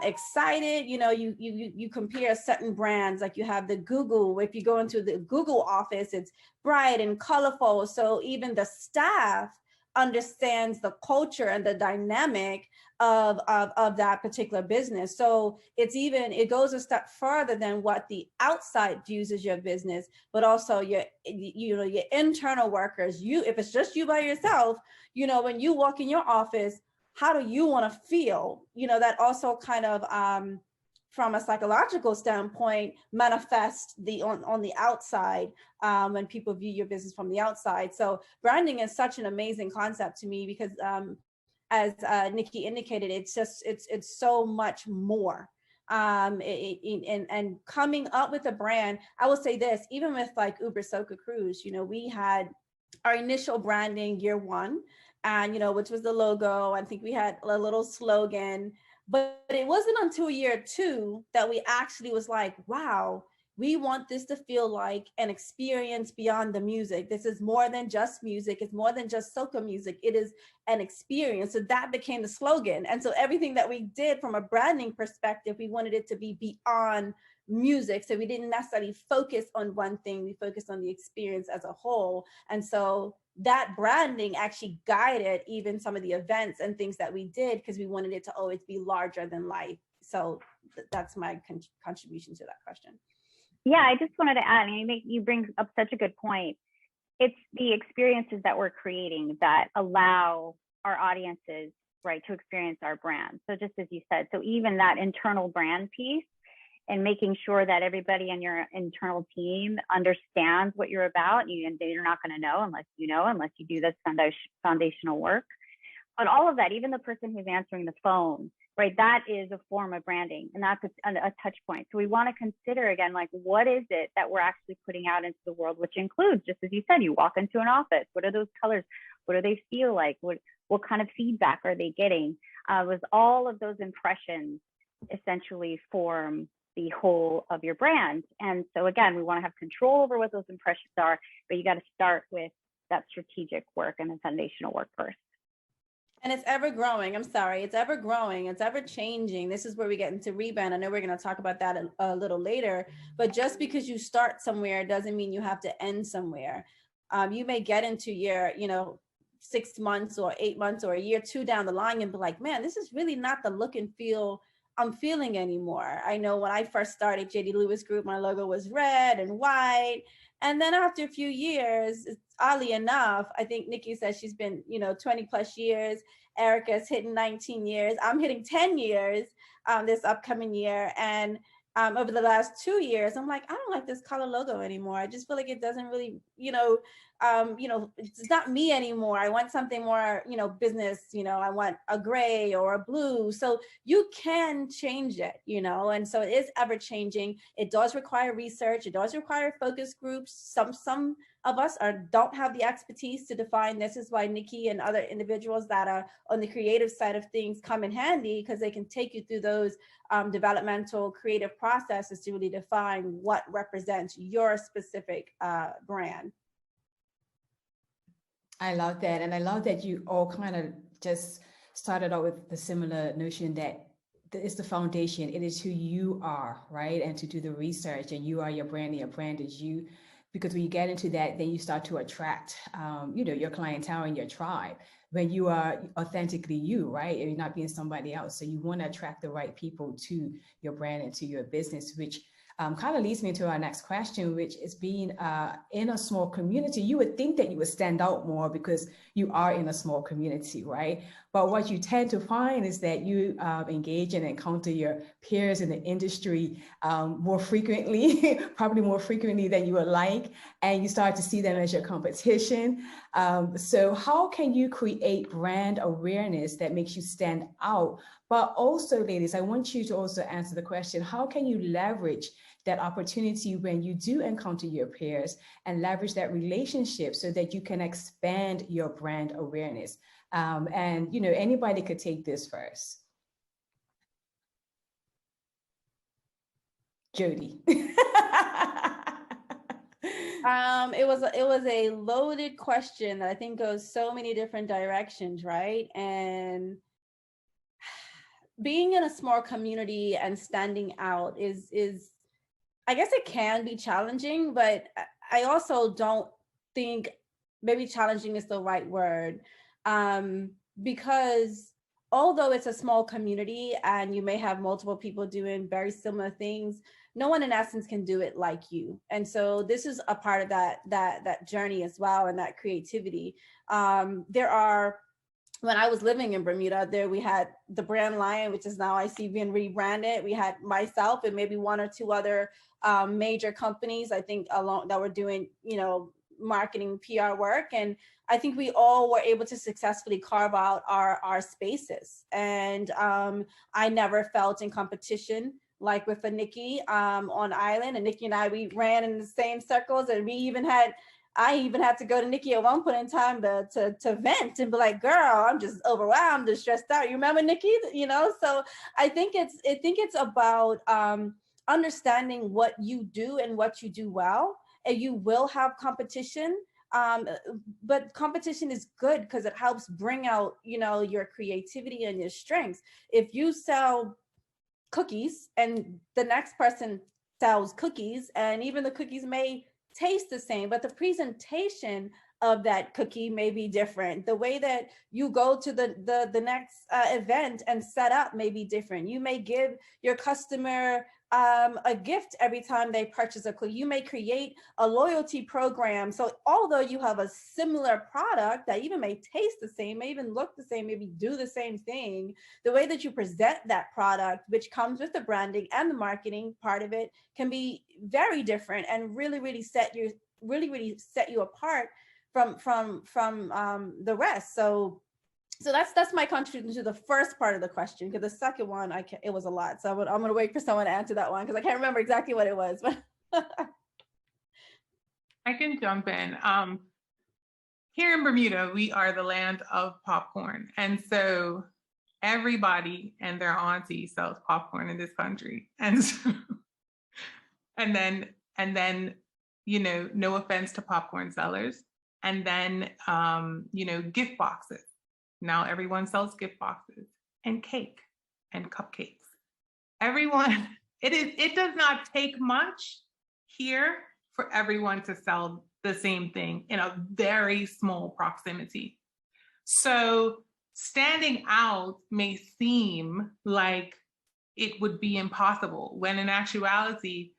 excited? You know, you compare certain brands, like you have the Google. If you go into the Google office, it's bright and colorful. So even the staff understands the culture and the dynamic of that particular business. So it goes a step further than what the outside views as your business, but also your internal workers. If it's just you by yourself, you know, when you walk in your office, how do you want to feel? You know, that also kind of from a psychological standpoint, manifest on the outside when people view your business from the outside. So branding is such an amazing concept to me because as Nikki indicated, it's so much more. And coming up with a brand, I will say this, even with like Uber Soca Cruise, you know, we had our initial branding year one, and, you know, which was the logo. I think we had a little slogan. But it wasn't until year two that we actually was like, wow, we want this to feel like an experience beyond the music. This is more than just music. It's more than just soca music. It is an experience. So that became the slogan. And so everything that we did from a branding perspective, we wanted it to be beyond music. So we didn't necessarily focus on one thing. We focused on the experience as a whole. And so that branding actually guided even some of the events and things that we did, because we wanted it to always be larger than life. So that's my contribution to that question. Yeah, I just wanted to add, and you bring up such a good point. It's the experiences that we're creating that allow our audiences, right, to experience our brand. So just as you said, so even that internal brand piece, and making sure that everybody in your internal team understands what you're about. And you're not going to know unless you do this foundational work. But all of that, even the person who's answering the phone, right, that is a form of branding, and that's a touch point. So we want to consider, again, like, what is it that we're actually putting out into the world, which includes, just as you said, you walk into an office, what are those colors? What do they feel like? What kind of feedback are they getting? Was all of those impressions essentially form the whole of your brand. And so again, we want to have control over what those impressions are, but you got to start with that strategic work and the foundational work first. And it's ever growing. I'm sorry. It's ever growing. It's ever changing. This is where we get into rebrand. I know we're going to talk about that a little later, but just because you start somewhere doesn't mean you have to end somewhere. You may get into your, 6 months or 8 months or a year, 2 down the line and be like, man, this is really not the look and feel I'm feeling anymore. I know when I first started JD Lewis Group, my logo was red and white. And then after a few years, oddly enough, I think Nikki says she's been, 20 plus years. Erica's hitting 19 years. I'm hitting 10 years this upcoming year. And over the last 2 years, I'm like, I don't like this color logo anymore. I just feel like it doesn't really, it's not me anymore. I want something more, business, I want a gray or a blue. So you can change it, and so it is ever changing. It does require research. It does require focus groups. Some of us don't have the expertise to define. This is why Nikki and other individuals that are on the creative side of things come in handy, because they can take you through those developmental creative processes to really define what represents your specific brand. I love that. And I love that you all kind of just started out with the similar notion that it's the foundation. It is who you are, right? And to do the research, and you are your brand, and your brand is you. Because when you get into that, then you start to attract, your clientele and your tribe when you are authentically you, right? And you're not being somebody else. So you want to attract the right people to your brand and to your business, which kind of leads me to our next question, which is being in a small community. You would think that you would stand out more because you are in a small community, right? But what you tend to find is that you engage and encounter your peers in the industry more frequently, probably more frequently than you would like, and you start to see them as your competition. So how can you create brand awareness that makes you stand out? But also, ladies, I want you to also answer the question, how can you leverage that opportunity when you do encounter your peers and leverage that relationship so that you can expand your brand awareness? And, you know, anybody could take this first. Jody. It was a loaded question that I think goes so many different directions, right? And being in a small community and standing out is I guess it can be challenging, but I also don't think maybe challenging is the right word. Because although it's a small community and you may have multiple people doing very similar things, no one in essence can do it like you. And so this is a part of that journey as well, and that creativity. When I was living in Bermuda, we had the brand Lion, which is now I see being rebranded. We had myself and maybe one or two other major companies, I think, alone that were doing, you know, marketing PR work. And I think we all were able to successfully carve out our spaces. And I never felt in competition like with the Nikki on Island. And Nikki and I, we ran in the same circles, and I even had to go to Nikki at one point in time to vent and be like, girl, I'm just overwhelmed and stressed out. You remember, Nikki? You know, so I think it's about understanding what you do and what you do well. And you will have competition, but competition is good because it helps bring out, you know, your creativity and your strengths. If you sell cookies and the next person sells cookies, and even the cookies may taste the same, but the presentation of that cookie may be different. The way that you go to the next event and set up may be different. You may give your customer a gift every time they purchase a cookie. You may create a loyalty program. So although you have a similar product that even may taste the same, may even look the same, maybe do the same thing, the way that you present that product, which comes with the branding and the marketing part of it, can be very different and really set you apart from the rest. So that's my contribution to the first part of the question, because the second one, it was a lot. So I'm going to wait for someone to answer that one because I can't remember exactly what it was. I can jump in. Here in Bermuda, we are the land of popcorn. And so everybody and their auntie sells popcorn in this country. And so, and then, you know, no offense to popcorn sellers. And then, you know, gift boxes. Now everyone sells gift boxes and cake and cupcakes. Everyone, it does not take much here for everyone to sell the same thing in a very small proximity. So standing out may seem like it would be impossible, when in actuality,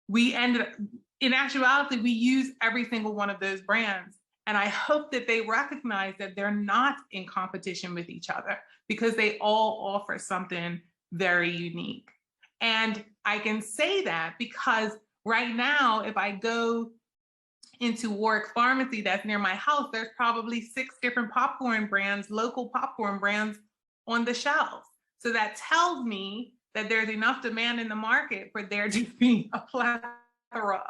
we use every single one of those brands. And I hope that they recognize that they're not in competition with each other, because they all offer something very unique. And I can say that because right now, if I go into Warwick Pharmacy that's near my house, there's probably 6 different popcorn brands, local popcorn brands on the shelves. So that tells me that there's enough demand in the market for there to be a plethora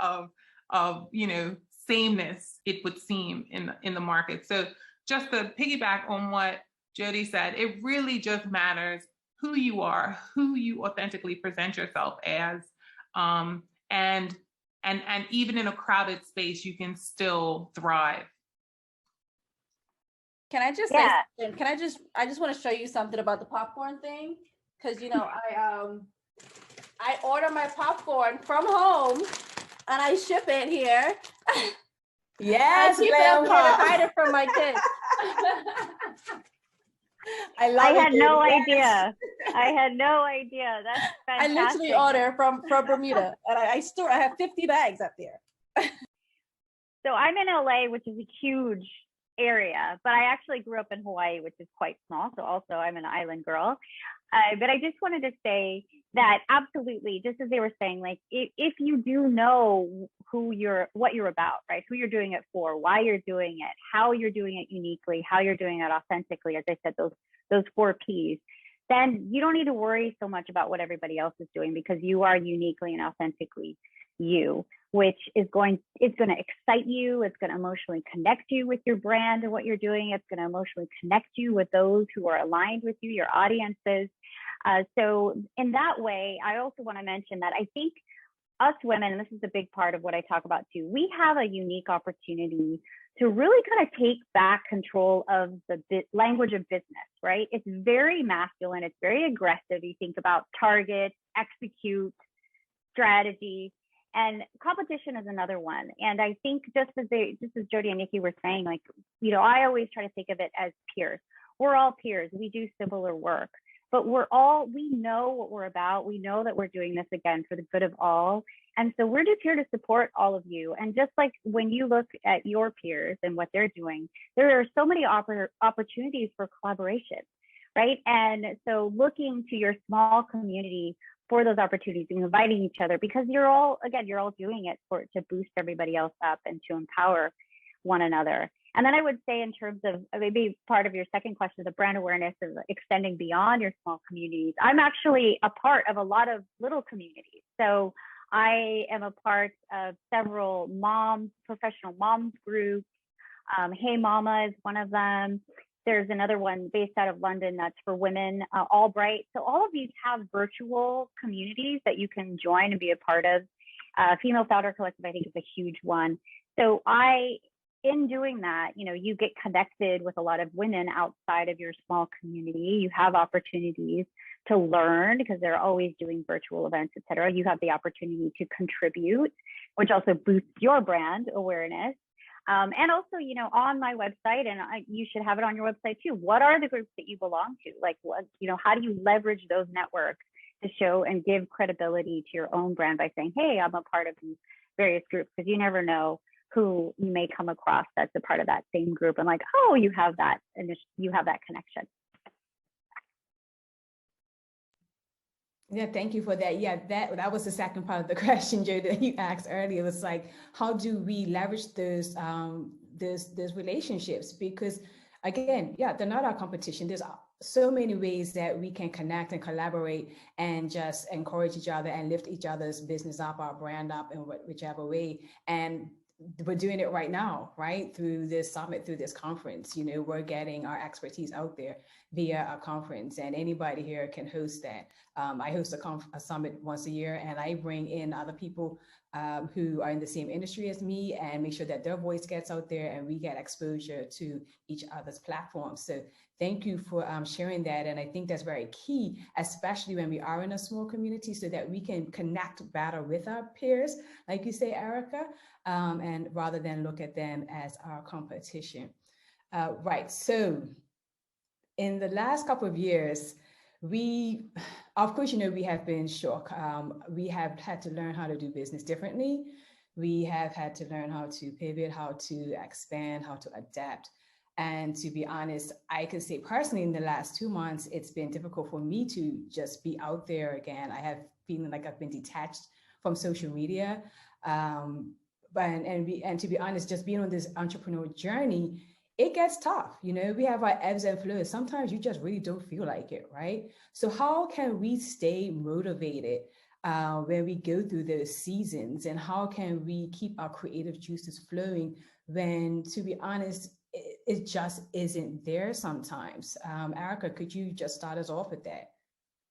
of you know, sameness, it would seem, in the market. So just to piggyback on what Jody said, it really just matters who you are, who you authentically present yourself as, and even in a crowded space, you can still thrive. Can I just say something? I just want to show you something about the popcorn thing, because you know I order my popcorn from home and I ship it here. Yes, I keep it up here to hide it from my kids. I had no idea. I had no idea. That's fantastic. I literally order from Bermuda, and I have 50 bags up there. So I'm in LA, which is a huge area, but I actually grew up in Hawaii, which is quite small. So also I'm an island girl. But I just wanted to say that absolutely, just as they were saying, like if you do know what you're about, right? Who you're doing it for, why you're doing it, how you're doing it uniquely, how you're doing it authentically, as I said, those 4 Ps, then you don't need to worry so much about what everybody else is doing, because you are uniquely and authentically you, which is going to excite you. It's going to emotionally connect you with your brand and what you're doing. It's going to emotionally connect you with those who are aligned with you, your audiences. So in that way, I also want to mention that I think us women, and this is a big part of what I talk about too, we have a unique opportunity to really kind of take back control of the language of business, right? It's very masculine. It's very aggressive. You think about target, execute, strategy, and competition is another one. And I think just as Jody and Nikki were saying, like, I always try to think of it as peers. We're all peers. We do similar work, but we know what we're about. We know that we're doing this again for the good of all. And so we're just here to support all of you. And just like when you look at your peers and what they're doing, there are so many opportunities for collaboration, right? And so looking to your small community for those opportunities and inviting each other, because you're all doing it to boost everybody else up and to empower one another. And then I would say, in terms of maybe part of your second question, the brand awareness is extending beyond your small communities. I'm actually a part of a lot of little communities. So I am a part of several professional moms groups. Hey Mama is one of them. There's another one based out of London that's for women, Albright. So all of these have virtual communities that you can join and be a part of. Female Founder Collective, I think, is a huge one. So in doing that, you get connected with a lot of women outside of your small community. You have opportunities to learn because they're always doing virtual events, et cetera. You have the opportunity to contribute, which also boosts your brand awareness. And also, on my website, and you should have it on your website too, what are the groups that you belong to? Like, how do you leverage those networks to show and give credibility to your own brand by saying, hey, I'm a part of these various groups? Because you never know who you may come across that's a part of that same group, and like, oh, you have that connection. Yeah, thank you for that. Yeah, that was the second part of the question, Joe, that you asked earlier. It was like, how do we leverage those relationships? Because again, yeah, they're not our competition. There's so many ways that we can connect and collaborate and just encourage each other and lift each other's business up, our brand up in whichever way. And we're doing it right now, right? Through this summit, through this conference, we're getting our expertise out there via a conference, and anybody here can host that. I host a summit once a year, and I bring in other people who are in the same industry as me and make sure that their voice gets out there and we get exposure to each other's platforms. So thank you for sharing that. And I think that's very key, especially when we are in a small community, so that we can connect better with our peers, like you say, Erica, and rather than look at them as our competition. Right. So in the last couple of years, of course, we have been shocked. We have had to learn how to do business differently. We have had to learn how to pivot, how to expand, how to adapt. And to be honest, I can say personally, in the last 2 months, it's been difficult for me to just be out there again. I have feeling like I've been detached from social media. And to be honest, just being on this entrepreneur journey, it gets tough. We have our ebbs and flows. Sometimes you just really don't feel like it, right? So how can we stay motivated when we go through those seasons? And how can we keep our creative juices flowing when, to be honest, it just isn't there sometimes? Erica, could you just start us off with that?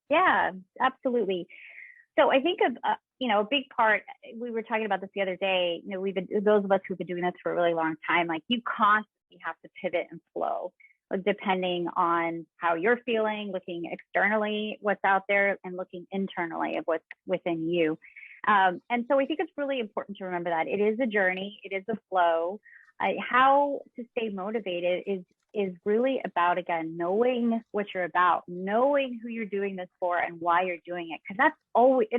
Yeah, absolutely. So I think of, a big part, we were talking about this the other day, those of us who've been doing this for a really long time, like you constantly have to pivot and flow depending on how you're feeling, looking externally what's out there and looking internally of what's within you. And so I think it's really important to remember that it is a journey, it is a flow. How to stay motivated is is really about, again, knowing what you're about, knowing who you're doing this for and why you're doing it. Because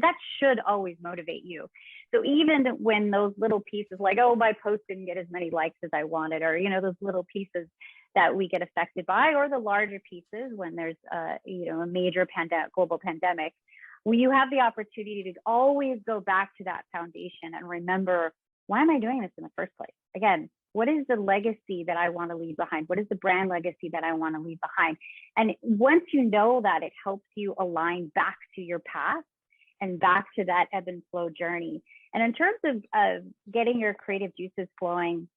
that should always motivate you. So even when those little pieces like, oh, my post didn't get as many likes as I wanted, or, those little pieces that we get affected by, or the larger pieces when there's a major global pandemic, you have the opportunity to always go back to that foundation and remember, why am I doing this in the first place? Again, what is the legacy that I want to leave behind? What is the brand legacy that I want to leave behind? And once you know that, it helps you align back to your path and back to that ebb and flow journey. And in terms of getting your creative juices flowing,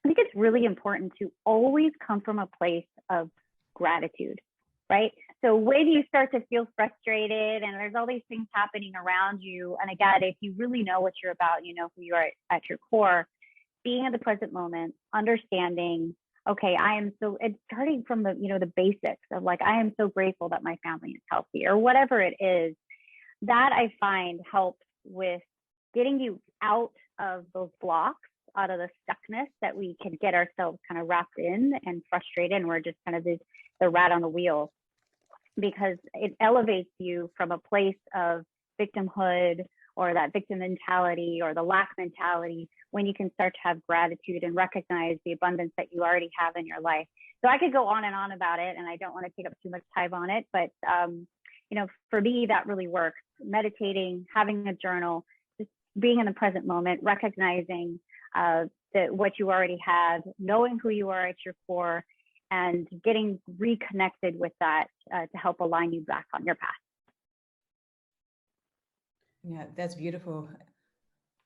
I think it's really important to always come from a place of gratitude, right? So when you start to feel frustrated and there's all these things happening around you, and again, if you really know what you're about, you know who you are at your core, being in the present moment, understanding, okay, it's starting from the basics of like, I am so grateful that my family is healthy, or whatever it is, that I find helps with getting you out of those blocks, out of the stuckness that we can get ourselves kind of wrapped in and frustrated, and we're just kind of the rat on the wheel, because it elevates you from a place of victimhood or that victim mentality or the lack mentality, when you can start to have gratitude and recognize the abundance that you already have in your life. So I could go on and on about it, and I don't want to take up too much time on it, but for me, that really works. Meditating, having a journal, just being in the present moment, recognizing what you already have, knowing who you are at your core, and getting reconnected with that to help align you back on your path. Yeah, that's beautiful.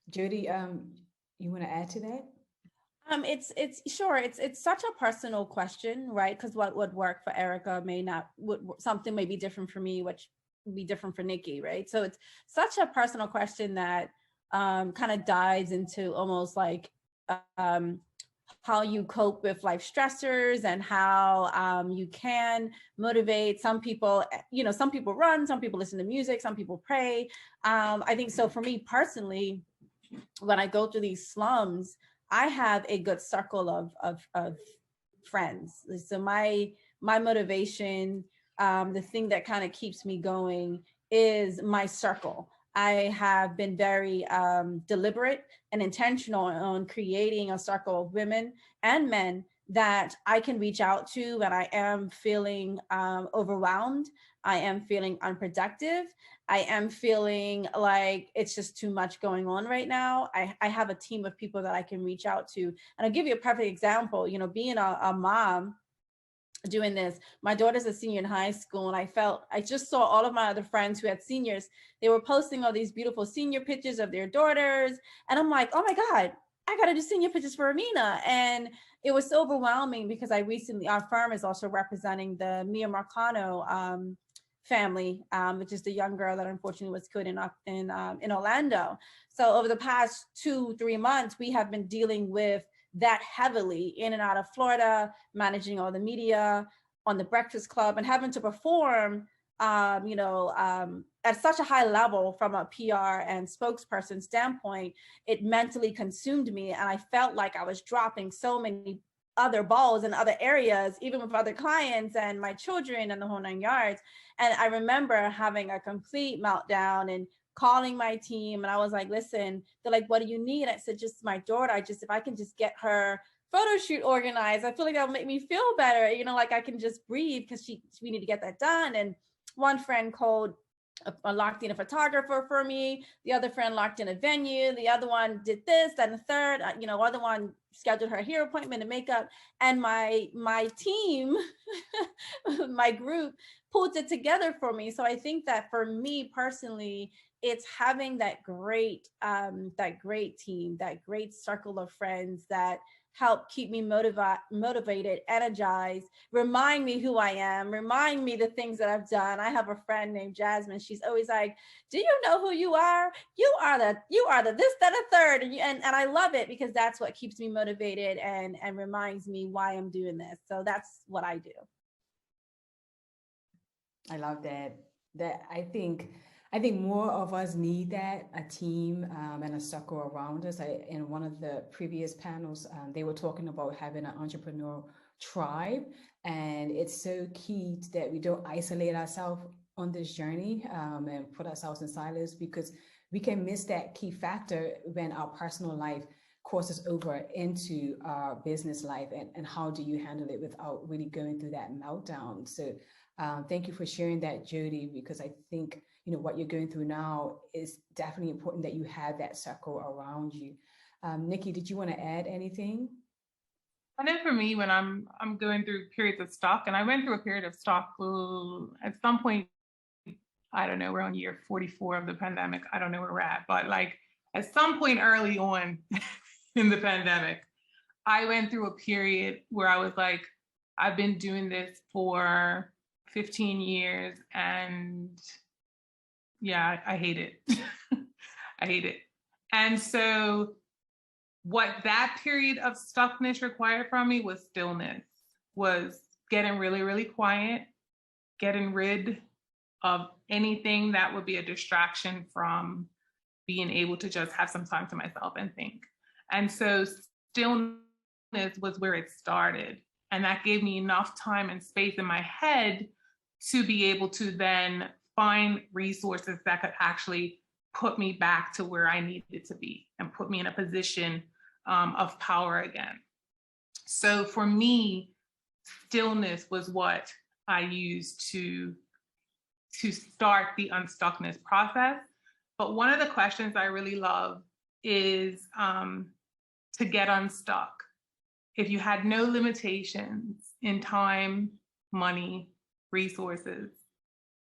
Jody, you want to add to that? It's such a personal question, right? Because what would work for Erica something may be different for me, which would be different for Nikki, right? So it's such a personal question that kind of dives into almost like how you cope with life stressors and how you can motivate. Some people, some people run, some people listen to music, some people pray. I think so for me personally, when I go through these slums, I have a good circle of friends. So my motivation, the thing that kind of keeps me going is my circle. I have been very deliberate and intentional on creating a circle of women and men that I can reach out to when I am feeling overwhelmed. I am feeling unproductive. I am feeling like it's just too much going on right now. I have a team of people that I can reach out to. And I'll give you a perfect example, being a mom doing this. My daughter's a senior in high school, and I just saw all of my other friends who had seniors. They were posting all these beautiful senior pictures of their daughters. And I'm like, oh my God, I got to do senior pictures for Amina. And it was so overwhelming because our firm is also representing the Mia Marcano family, which is the young girl that unfortunately was killed in Orlando. So over the past 2-3 months, we have been dealing with that heavily in and out of Florida, managing all the media on the Breakfast Club and having to perform, at such a high level from a PR and spokesperson standpoint. It mentally consumed me, and I felt like I was dropping so many other balls in other areas, even with other clients and my children and the whole 9 yards. And I remember having a complete meltdown and calling my team, and I was like, listen, they're like, what do you need? I said, just my daughter. If I can just get her photo shoot organized, I feel like that'll make me feel better. Like I can just breathe, because we need to get that done. And one friend locked in a photographer for me. The other friend locked in a venue. The other one did this, then the third, other one scheduled her hair appointment and makeup. And my team, my group pulled it together for me. So I think that for me personally, it's having that great team, that great circle of friends that help keep me motivated, energized, remind me who I am, remind me the things that I've done. I have a friend named Jasmine. She's always like, do you know who you are? You are the this, that, a third. And I love it, because that's what keeps me motivated and reminds me why I'm doing this. So that's what I do. I love that. I think more of us need that, a team and a circle around us. In one of the previous panels, they were talking about having an entrepreneurial tribe. And it's so key that we don't isolate ourselves on this journey and put ourselves in silos, because we can miss that key factor when our personal life crosses over into our business life, and how do you handle it without really going through that meltdown. So thank you for sharing that, Jody, because I think, you know, what you're going through now is definitely important that you have that circle around you. Nikki, did you want to add anything? I know for me, when I'm going through periods of stock, and I went through a period of stock at some point, I don't know, we're on year 44 of the pandemic. I don't know where we're at, but like at some point early on in the pandemic, I went through a period where I was like, I've been doing this for 15 years and yeah, I hate it. I hate it. And so what that period of stuckness required from me was stillness, was getting really, really quiet, getting rid of anything that would be a distraction from being able to just have some time to myself and think. And so stillness was where it started. And that gave me enough time and space in my head to be able to then find resources that could actually put me back to where I needed to be and put me in a position of power again. So for me, stillness was what I used to start the unstuckness process. But one of the questions I really love is to get unstuck. If you had no limitations in time, money, resources,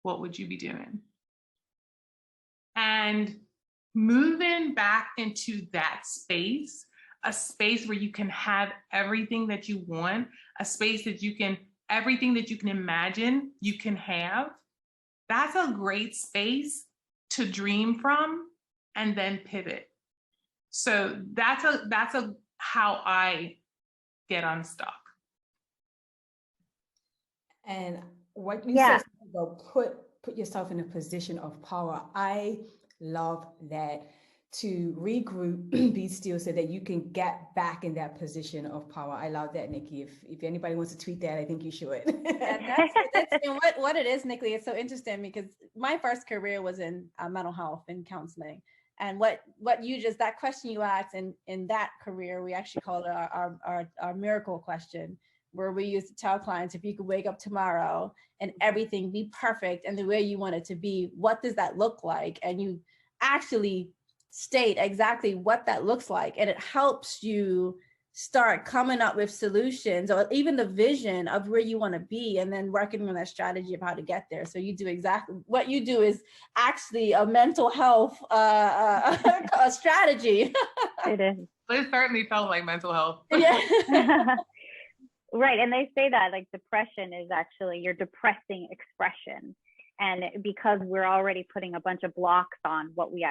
what would you be doing? And moving back into that space, a space where you can have everything that you want, a space that you can, everything that you can imagine you can have, that's a great space to dream from and then pivot. So that's how I get unstuck. And what you said about put yourself in a position of power, I love that. To regroup, be still, so that you can get back in that position of power. I love that, Nikki. If anybody wants to tweet that, I think you should. That's and what it is, Nikki. It's so interesting because my first career was in mental health and counseling. And what you just, that question you asked in that career, we actually called it our miracle question, where we used to tell clients, if you could wake up tomorrow and everything be perfect and the way you want it to be, what does that look like? And you actually state exactly what that looks like. And it helps you start coming up with solutions or even the vision of where you want to be, and then working on that strategy of how to get there. So you do exactly what you do is actually a mental health a strategy. It is. It certainly felt like mental health. Yeah. Right. And they say that like depression is actually your depressing expression. And because we're already putting a bunch of blocks on what we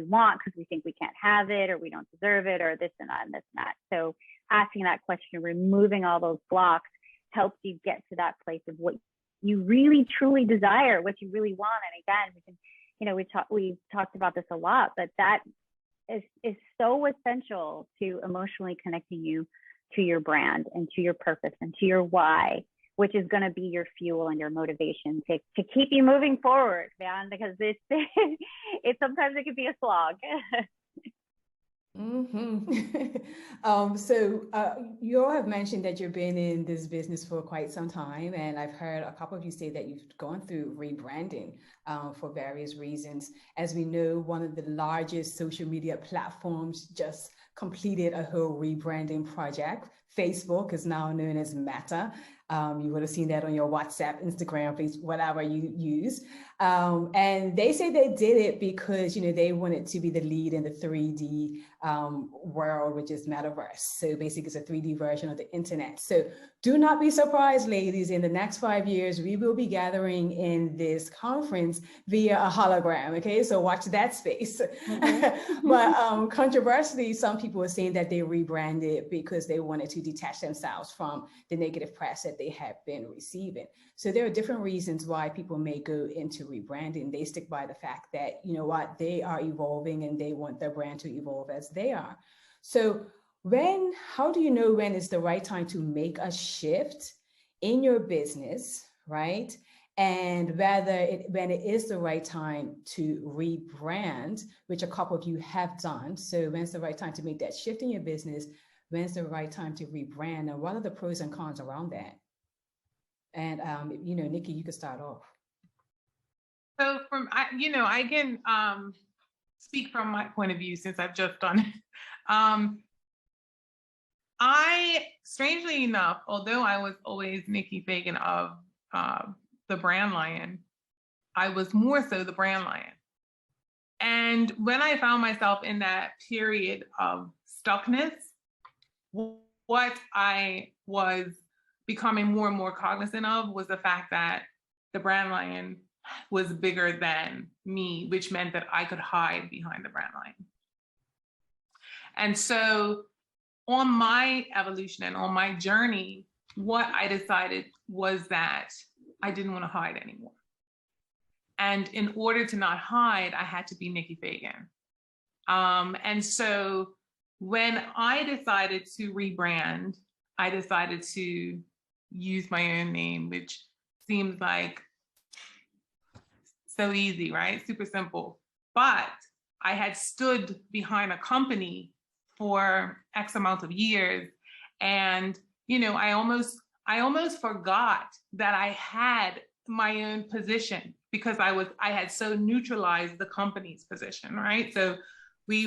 want, because we think we can't have it, or we don't deserve it, or this and that and this and that. So asking that question, removing all those blocks, helps you get to that place of what you really truly desire, what you really want. And again, we can, you know, we've talked about this a lot, but that is so essential to emotionally connecting you to your brand and to your purpose and to your why, which is going to be your fuel and your motivation to keep you moving forward, man, because it's sometimes it can be a slog. So you all have mentioned that you've been in this business for quite some time, and I've heard a couple of you say that you've gone through rebranding for various reasons. As we know, one of the largest social media platforms just completed a whole rebranding project. Facebook is now known as Meta. You would have seen that on your WhatsApp, Instagram, Facebook, whatever you use. And they say they did it because, you know, they wanted to be the lead in the 3D world, which is metaverse. So basically it's a 3D version of the internet. So do not be surprised, ladies, in the next 5 years, we will be gathering in this conference via a hologram. Okay, so watch that space. But controversially, some people are saying that they rebranded because they wanted to detach themselves from the negative press that they have been receiving. So there are different reasons why people may go into rebranding. They stick by the fact that, you know what, they are evolving and they want their brand to evolve as they are. So how do you know when is the right time to make a shift in your business, right? And when it is the right time to rebrand, which a couple of you have done. So when's the right time to make that shift in your business? When's the right time to rebrand? And what are the pros and cons around that? And, Nikki, you could start off. So I can speak from my point of view since I've just done it. I, strangely enough, although I was always Nikki Fagan of the Brand Lion, I was more so the Brand Lion. And when I found myself in that period of stuckness, what I was becoming more and more cognizant of was the fact that the Brand Lion was bigger than me, which meant that I could hide behind the Brand Lion. And so on my evolution and on my journey, what I decided was that I didn't want to hide anymore. And in order to not hide, I had to be Nikki Fagan. And so when I decided to rebrand, I decided to use my own name, which seems like so easy, right? Super simple. But I had stood behind a company for X amount of years. And, I almost forgot that I had my own position because I had so neutralized the company's position, right? So we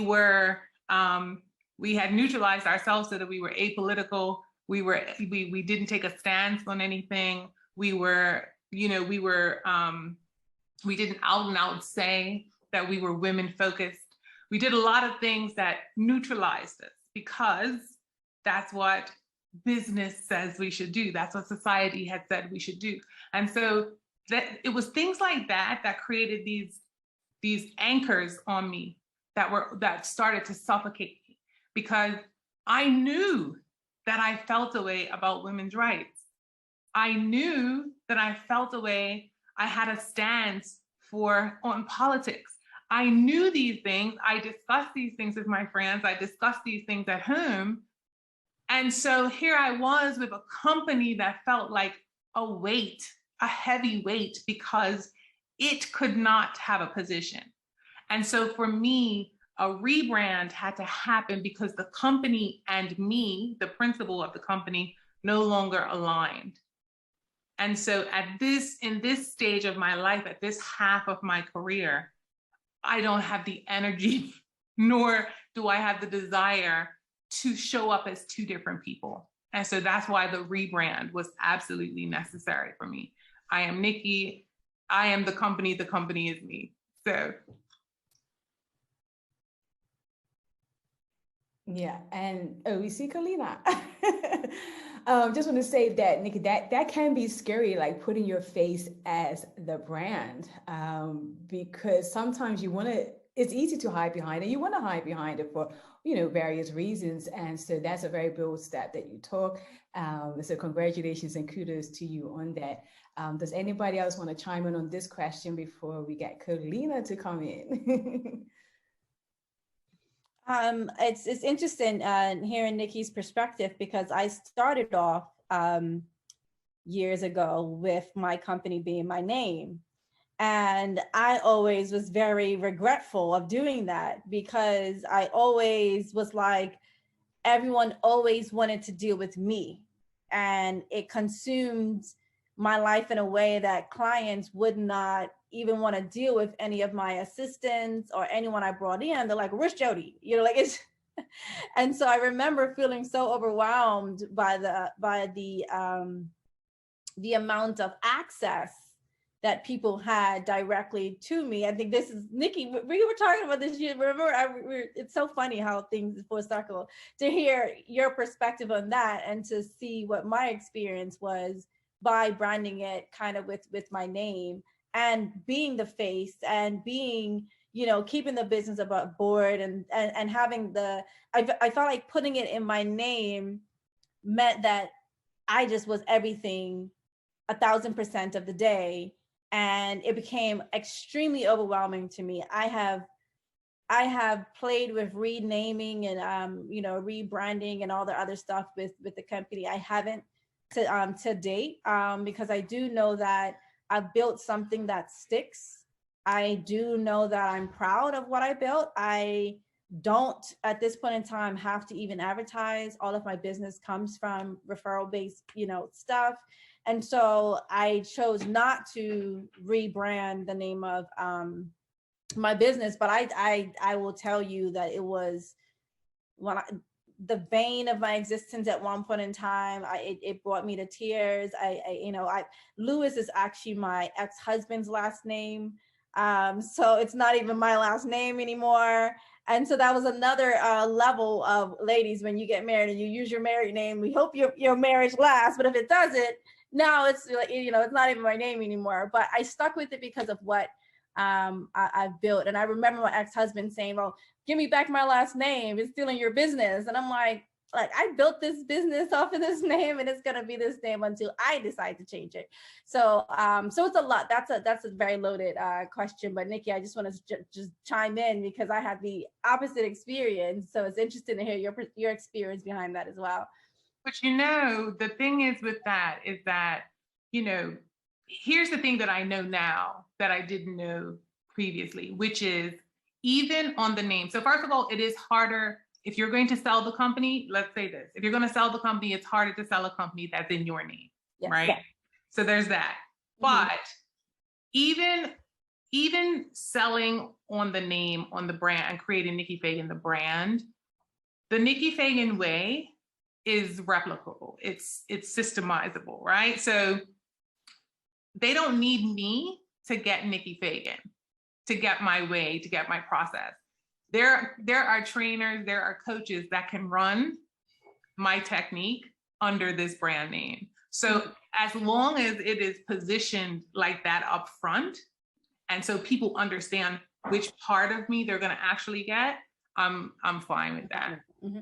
had neutralized ourselves so that we were apolitical. We didn't take a stance on anything. We didn't out and out say that we were women focused. We did a lot of things that neutralized us because that's what business says we should do. That's what society had said we should do. And so it was things like that created these anchors on me that started to suffocate me, because I knew that I felt a way about women's rights. I knew that I felt a way, I had a stance on politics. I knew these things. I discussed these things with my friends. I discussed these things at home. And so here I was with a company that felt like a heavy weight, because it could not have a position. And so for me, a rebrand had to happen because the company and me, the principal of the company, no longer aligned. And so in this stage of my life, at this half of my career, I don't have the energy, nor do I have the desire to show up as two different people. And so that's why the rebrand was absolutely necessary for me. I am Nikki, I am the company is me. So. Yeah, and we see Kalina. Just want to say that, Nikki, that can be scary, like putting your face as the brand, because sometimes it's easy to hide behind it. You want to hide behind it for, various reasons. And so that's a very bold step that you took. So congratulations and kudos to you on that. Does anybody else want to chime in on this question before we get Kalina to come in? It's interesting hearing Nikki's perspective, because I started off years ago with my company being my name. And I always was very regretful of doing that, because I always was like, everyone always wanted to deal with me. And it consumed my life in a way that clients would not even want to deal with any of my assistants or anyone I brought in. They're like, where's Jody? It's, and so I remember feeling so overwhelmed by the amount of access that people had directly to me. I think this is, Nikki, we were talking about this, remember, it's so funny how things full circle, to hear your perspective on that and to see what my experience was by branding it kind of with my name and being the face and being, keeping the business above board and having I felt like putting it in my name meant that I just was everything 1,000% of the day. And it became extremely overwhelming to me. I have I have played with renaming and rebranding and all the other stuff with the company. I haven't to date, because I do know that I've built something that sticks. I do know that I'm proud of what I built. I don't at this point in time have to even advertise. All of my business comes from referral based stuff, and so I chose not to rebrand the name of my business. But I will tell you that it was the vein of my existence at one point in time. It brought me to tears. Lewis is actually my ex-husband's last name. So it's not even my last name anymore. And so that was another level of, ladies, when you get married and you use your married name, we hope your marriage lasts. But if it doesn't, now it's like, it's not even my name anymore. But I stuck with it because of what I've built. And I remember my ex-husband saying, well, give me back my last name, it's still in your business. And I'm like I built this business off of this name, and it's gonna be this name until I decide to change it. So so it's a lot. That's a very loaded question. But Nikki, I just want to just chime in because I had the opposite experience. So it's interesting to hear your experience behind that as well. But the thing is with that is that, here's the thing that I know now that I didn't know previously, which is even on the name. So first of all, it is harder if you're going to sell the company. Let's say this: if you're going to sell the company, it's harder to sell a company that's in your name, right? Yes. So there's that. Mm-hmm. But even selling on the name, on the brand, and creating Nikki Fagan the brand, the Nikki Fagan way is replicable. It's systemizable, right? So they don't need me to get Nikki Fagan, to get my way, to get my process. There are trainers, there are coaches that can run my technique under this brand name. So as long as it is positioned like that up front, and so people understand which part of me they're going to actually get, I'm fine with that. Mm-hmm.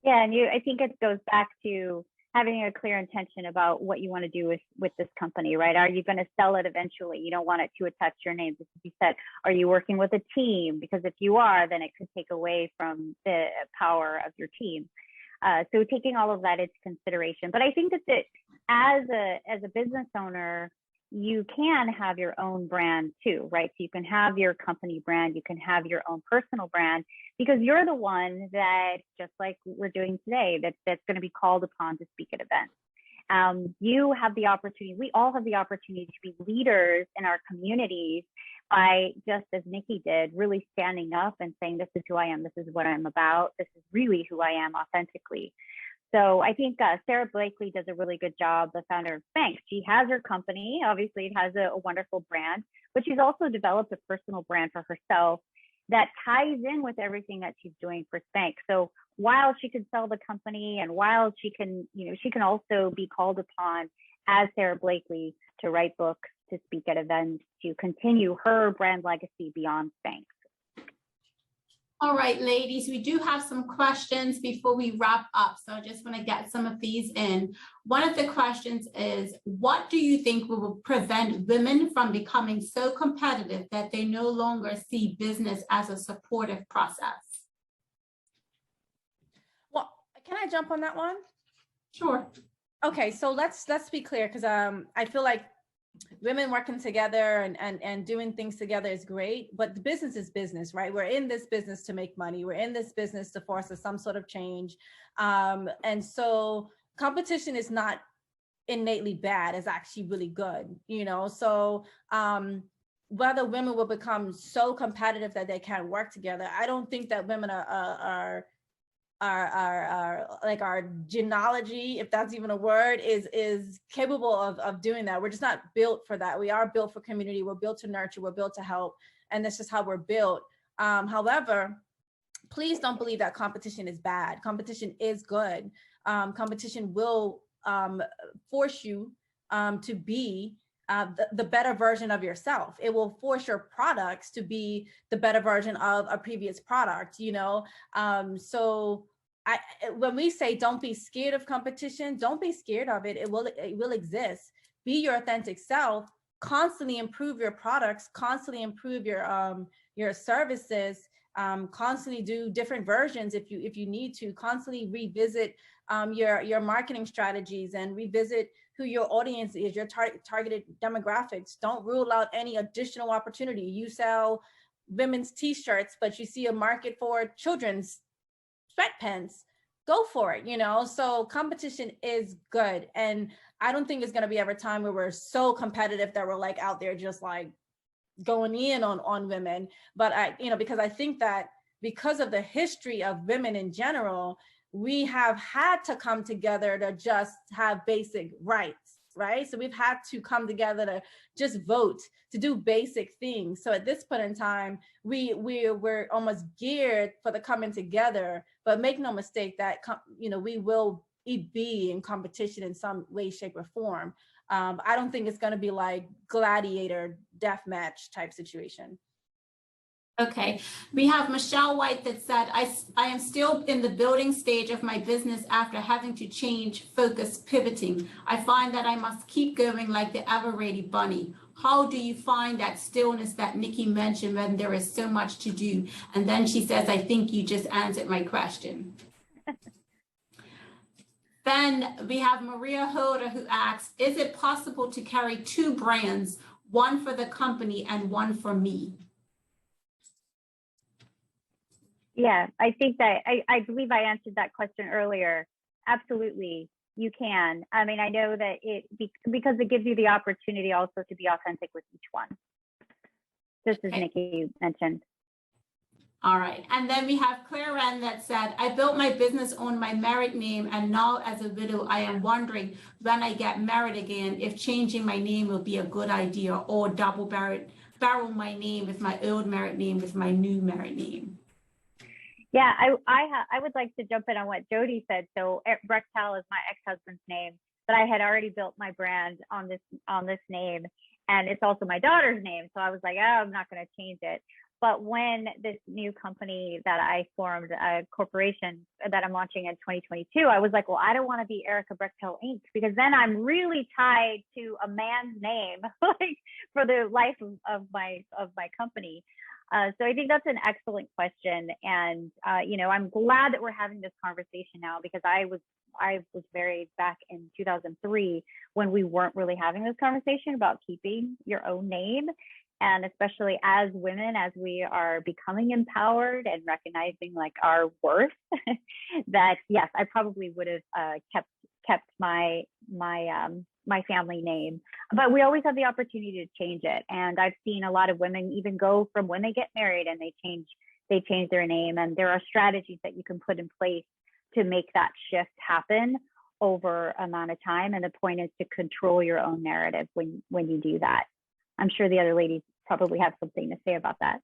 Yeah, and I think it goes back to having a clear intention about what you want to do with this company, right? Are you going to sell it eventually? You don't want it to attach your name. Just as you said, are you working with a team? Because if you are, then it could take away from the power of your team. So taking all of that into consideration. But I think that as a business owner, you can have your own brand too, right? So you can have your company brand, you can have your own personal brand, because you're the one that, just like we're doing today, that's going to be called upon to speak at events. You have the opportunity, we all have the opportunity to be leaders in our communities by, just as Nikki did, really standing up and saying, this is who I am, this is what I'm about, this is really who I am authentically. So I think Sarah Blakely does a really good job, the founder of Spanx. She has her company, obviously it has a wonderful brand, but she's also developed a personal brand for herself that ties in with everything that she's doing for Spanx. So while she can sell the company, and while she can, she can also be called upon as Sarah Blakely to write books, to speak at events, to continue her brand legacy beyond Spanx. All right, ladies, we do have some questions before we wrap up. So I just want to get some of these in. One of the questions is, what do you think will prevent women from becoming so competitive that they no longer see business as a supportive process? Well, can I jump on that one? Sure. Okay, so let's be clear, because I feel like women working together and doing things together is great, but the business is business, right? We're in this business to make money. We're in this business to force some sort of change. And so competition is not innately bad, it's actually really good, So whether women will become so competitive that they can't work together, I don't think that women are like our genealogy, if that's even a word, is capable of doing that. We're just not built for that. We are built for community. We're built to nurture. We're built to help. And that's just how we're built. However, please don't believe that competition is bad. Competition is good. Competition will force you to be the better version of yourself. It will force your products to be the better version of a previous product, So when we say don't be scared of competition, don't be scared of it. It will exist. Be your authentic self. Constantly improve your products. Constantly improve your services. constantly do different versions if you need to, constantly revisit your marketing strategies and revisit who your audience is, your targeted demographics. Don't rule out any additional opportunity. You sell women's t-shirts, but you see a market for children's sweatpants, go for it, you know? So competition is good. And I don't think it's gonna be ever time where we're so competitive that we're like out there just like going in on women. But because I think that because of the history of women in general, we have had to come together to just have basic rights, right? So we've had to come together to just vote, to do basic things. So at this point in time, we're almost geared for the coming together, but make no mistake that, we will be in competition in some way, shape, or form. I don't think it's going to be like gladiator death match type situation. Okay, we have Michelle White that said, I am still in the building stage of my business after having to change focus, pivoting. I find that I must keep going like the ever-ready bunny. How do you find that stillness that Nikki mentioned when there is so much to do? And then she says, I think you just answered my question. Then we have Maria Holder who asks, is it possible to carry two brands, one for the company and one for me? Yeah, I think that I believe I answered that question earlier. Absolutely, you can. I mean, I know that because it gives you the opportunity also to be authentic with each one, just as Nikki mentioned. All right, and then we have Claire Wren that said, I built my business on my married name, and now as a widow, I am wondering when I get married again, if changing my name will be a good idea, or double barrel my name with my old married name with my new married name. Yeah, I would like to jump in on what Jody said. So Brechtel is my ex-husband's name, but I had already built my brand on this name, and it's also my daughter's name. So I was like, oh, I'm not going to change it. But when this new company that I formed, a corporation that I'm launching in 2022, I was like, well, I don't want to be Erica Brechtel Inc. because then I'm really tied to a man's name like for the life of my company. So I think that's an excellent question. And, I'm glad that we're having this conversation now because I was married back in 2003 when we weren't really having this conversation about keeping your own name. And especially as women, as we are becoming empowered and recognizing like our worth, that yes, I probably would have kept my family name, but we always have the opportunity to change it. And I've seen a lot of women even go from when they get married and they change their name. And there are strategies that you can put in place to make that shift happen over amount of time. And the point is to control your own narrative when you do that. I'm sure the other ladies probably have something to say about that.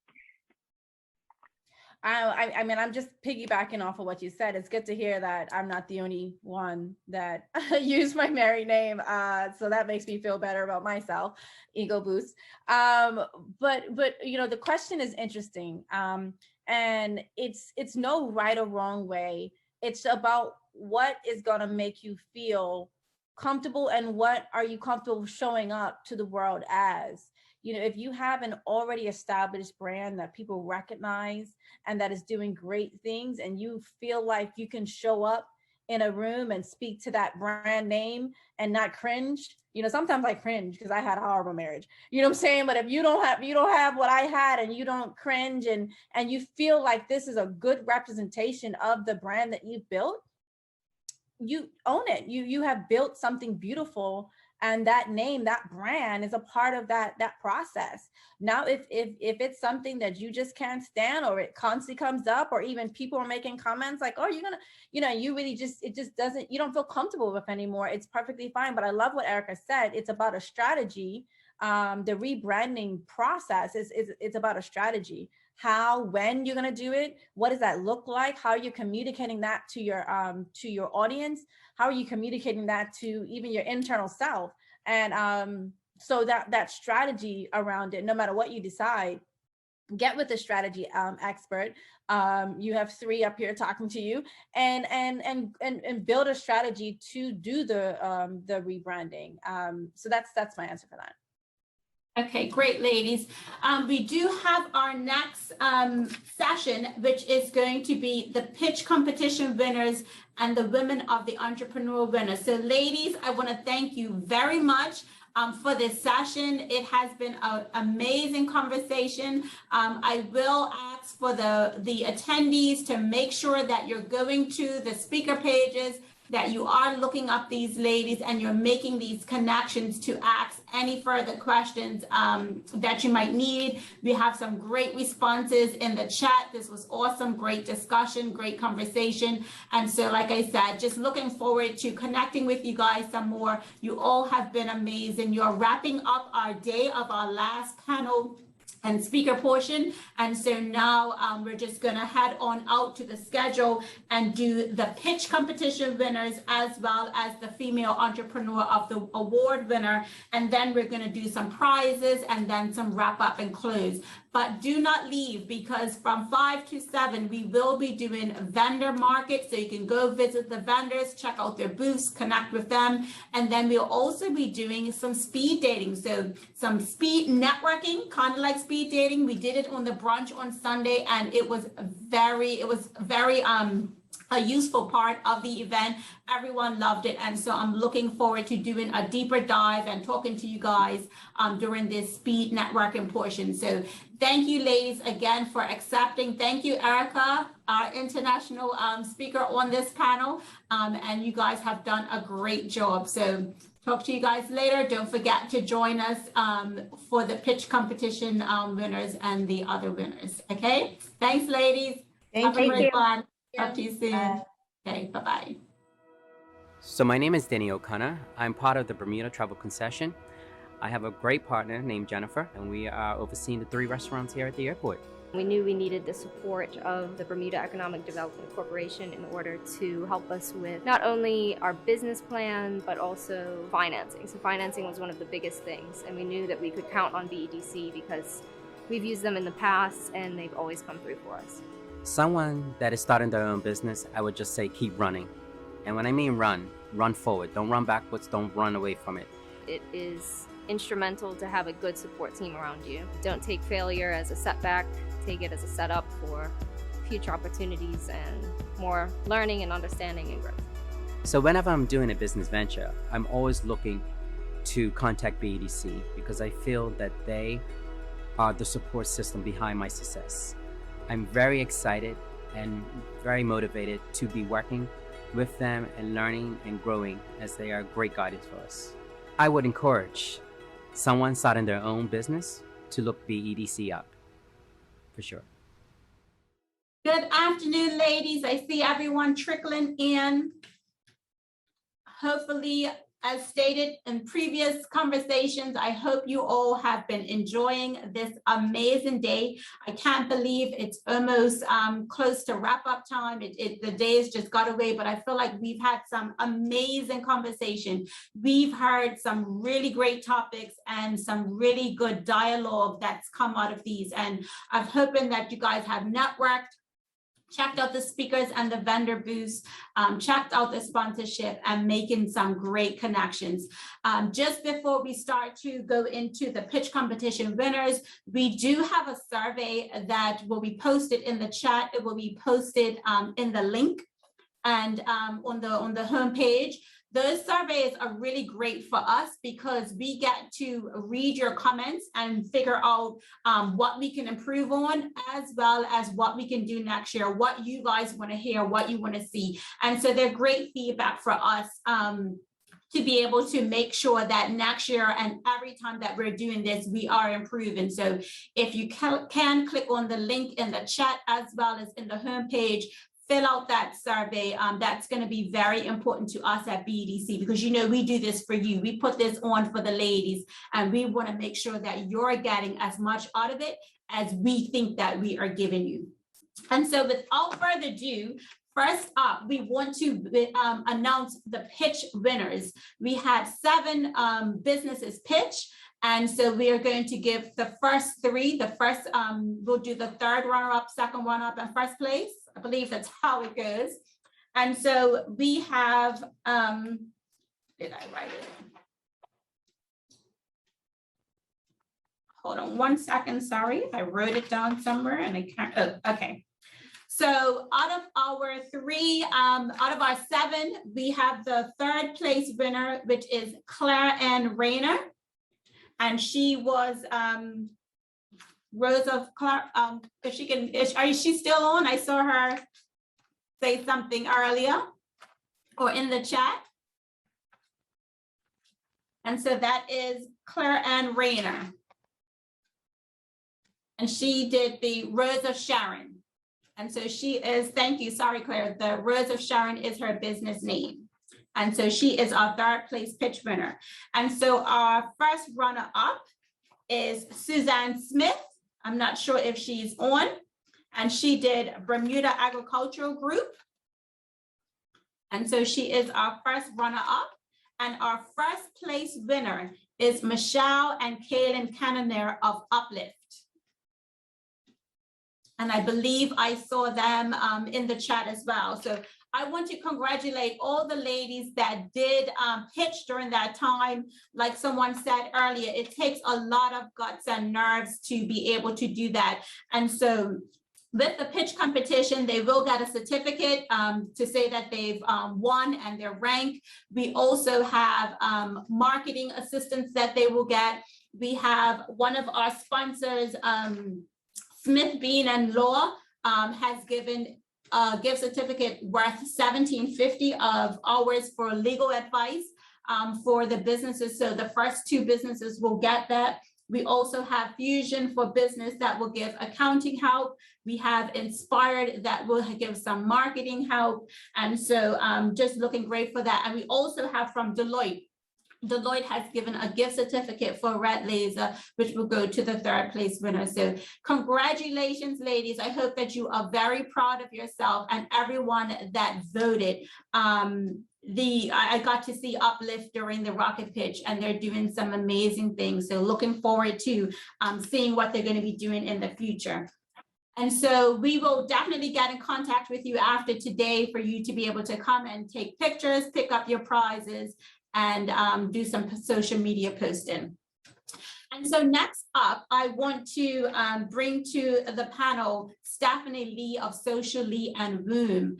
I mean, I'm just piggybacking off of what you said. It's good to hear that I'm not the only one that used my married name. So that makes me feel better about myself, ego boost. But the question is interesting. And it's no right or wrong way. It's about what is gonna make you feel comfortable and what are you comfortable showing up to the world as. If you have an already established brand that people recognize and that is doing great things and you feel like you can show up in a room and speak to that brand name and not cringe, sometimes I cringe because I had a horrible marriage, you know what I'm saying? But if you don't have what I had and you don't cringe and you feel like this is a good representation of the brand that you've built, you own it. You have built something beautiful. And that name, that brand is a part of that process. Now, if it's something that you just can't stand or it constantly comes up or even people are making comments like, oh, you're going to, you really you don't feel comfortable with anymore. It's perfectly fine. But I love what Erica said. It's about a strategy. The rebranding process it's about a strategy. How, when you're going to do it, what does that look like? How are you communicating that to your audience? How are you communicating that to even your internal self? And so that strategy around it, no matter what you decide, get with a strategy expert. You have 3 up here talking to you, and build a strategy to do the rebranding. So that's my answer for that. Okay, great, ladies. We do have our next session, which is going to be the pitch competition winners and the women of the entrepreneur winners. So ladies, I want to thank you very much for this session. It has been an amazing conversation. I will ask for the attendees to make sure that you're going to the speaker pages, that you are looking up these ladies and you're making these connections to ask any further questions that you might need. We have some great responses in the chat. This was awesome, great discussion, great conversation. And so, like I said, just looking forward to connecting with you guys some more. You all have been amazing. You're wrapping up our day of our last panel and speaker portion. And so now we're just gonna head on out to the schedule and do the pitch competition winners as well as the female entrepreneur of the award winner. And then we're gonna do some prizes and then some wrap up and close. But do not leave, because from 5 to 7, we will be doing vendor market. So you can go visit the vendors, check out their booths, connect with them. And then we'll also be doing some speed dating. So some speed networking, kind of like speed dating. We did it on the brunch on Sunday, and it was very a useful part of the event. Everyone loved it. And so I'm looking forward to doing a deeper dive and talking to you guys during this speed networking portion. So thank you, ladies, again for accepting. Thank you, Erica, our international speaker on this panel. And you guys have done a great job. So talk to you guys later. Don't forget to join us for the pitch competition winners and the other winners. Okay. Thanks, ladies. Thank Have you. a great one. Talk to you soon. Okay, bye-bye. So my name is Danny O'Connor. I'm part of the Bermuda Travel Concession. I have a great partner named Jennifer, and we are overseeing the 3 restaurants here at the airport. We knew we needed the support of the Bermuda Economic Development Corporation in order to help us with not only our business plan, but also financing. So financing was one of the biggest things, and we knew that we could count on BEDC because we've used them in the past and they've always come through for us. Someone that is starting their own business, I would just say keep running. And when I mean run forward. Don't run backwards, don't run away from it. It is instrumental to have a good support team around you. Don't take failure as a setback, take it as a setup for future opportunities and more learning and understanding and growth. So whenever I'm doing a business venture, I'm always looking to contact BEDC because I feel that they are the support system behind my success. I'm very excited and very motivated to be working with them and learning and growing, as they are great guidance for us. I would encourage someone starting their own business to look BEDC up, for sure. Good afternoon, ladies. I see everyone trickling in. Hopefully, as stated in previous conversations, I hope you all have been enjoying this amazing day. I can't believe it's almost close to wrap up time. The days just got away, but I feel like we've had some amazing conversation. We've heard some really great topics and some really good dialogue that's come out of these. And I'm hoping that you guys have networked, checked out the speakers and the vendor booths, checked out the sponsorship, and making some great connections. Just before we start to go into the pitch competition winners, we do have a survey that will be posted in the chat. It will be posted in the link and on the homepage. Those surveys are really great for us because we get to read your comments and figure out what we can improve on, as well as what we can do next year, what you guys want to hear, what you want to see. And so they're great feedback for us to be able to make sure that next year and every time that we're doing this, we are improving. So if you can click on the link in the chat as well as in the homepage, fill out that survey. That's going to be very important to us at BEDC because, you know, we do this for you. We put this on for the ladies, and we want to make sure that you're getting as much out of it as we think that we are giving you. And so without further ado, first up, we want to announce the pitch winners. We had 7 businesses pitch. And so we are going to give the first 3, we'll do the third runner-up, second runner-up, and first place. I believe that's how it goes. And so we have, did I write it? hold on one second, sorry, I wrote it down somewhere and I can't, oh, okay. So out of our seven, we have the third place winner, which is Claire Ann Rayner. And she was Rose of Clark, if she can, is she still on? I saw her say something earlier or in the chat. And so that is Claire Ann Rayner. And she did the Rose of Sharon. And so she is, thank you, sorry, Claire, the Rose of Sharon is her business name. And so she is our third place pitch winner. And so our first runner up is Suzanne Smith. I'm not sure if she's on. And she did Bermuda Agricultural Group. And so she is our first runner up. And our first place winner is Michelle and Kaylin Cannonier of Uplift. And I believe I saw them in the chat as well. So I want to congratulate all the ladies that did pitch during that time. Like someone said earlier, it takes a lot of guts and nerves to be able to do that. And so with the pitch competition, they will get a certificate to say that they've won and their rank. We also have marketing assistance that they will get. We have one of our sponsors, Smith, Bean and Law, has given a gift certificate worth $1,750 of hours for legal advice for the businesses. So the first two businesses will get that. We also have Fusion for Business that will give accounting help. We have Inspired that will give some marketing help. And so just looking great for that. And we also have from Deloitte. Deloitte has given a gift certificate for Red Laser, which will go to the third place winner. So congratulations, ladies. I hope that you are very proud of yourself and everyone that voted. I got to see Uplift during the rocket pitch and they're doing some amazing things. So looking forward to seeing what they're going to be doing in the future. And so we will definitely get in contact with you after today for you to be able to come and take pictures, pick up your prizes, and do some social media posting. And so next up, I want to bring to the panel Stephanie Lee of Social Lee and Voom.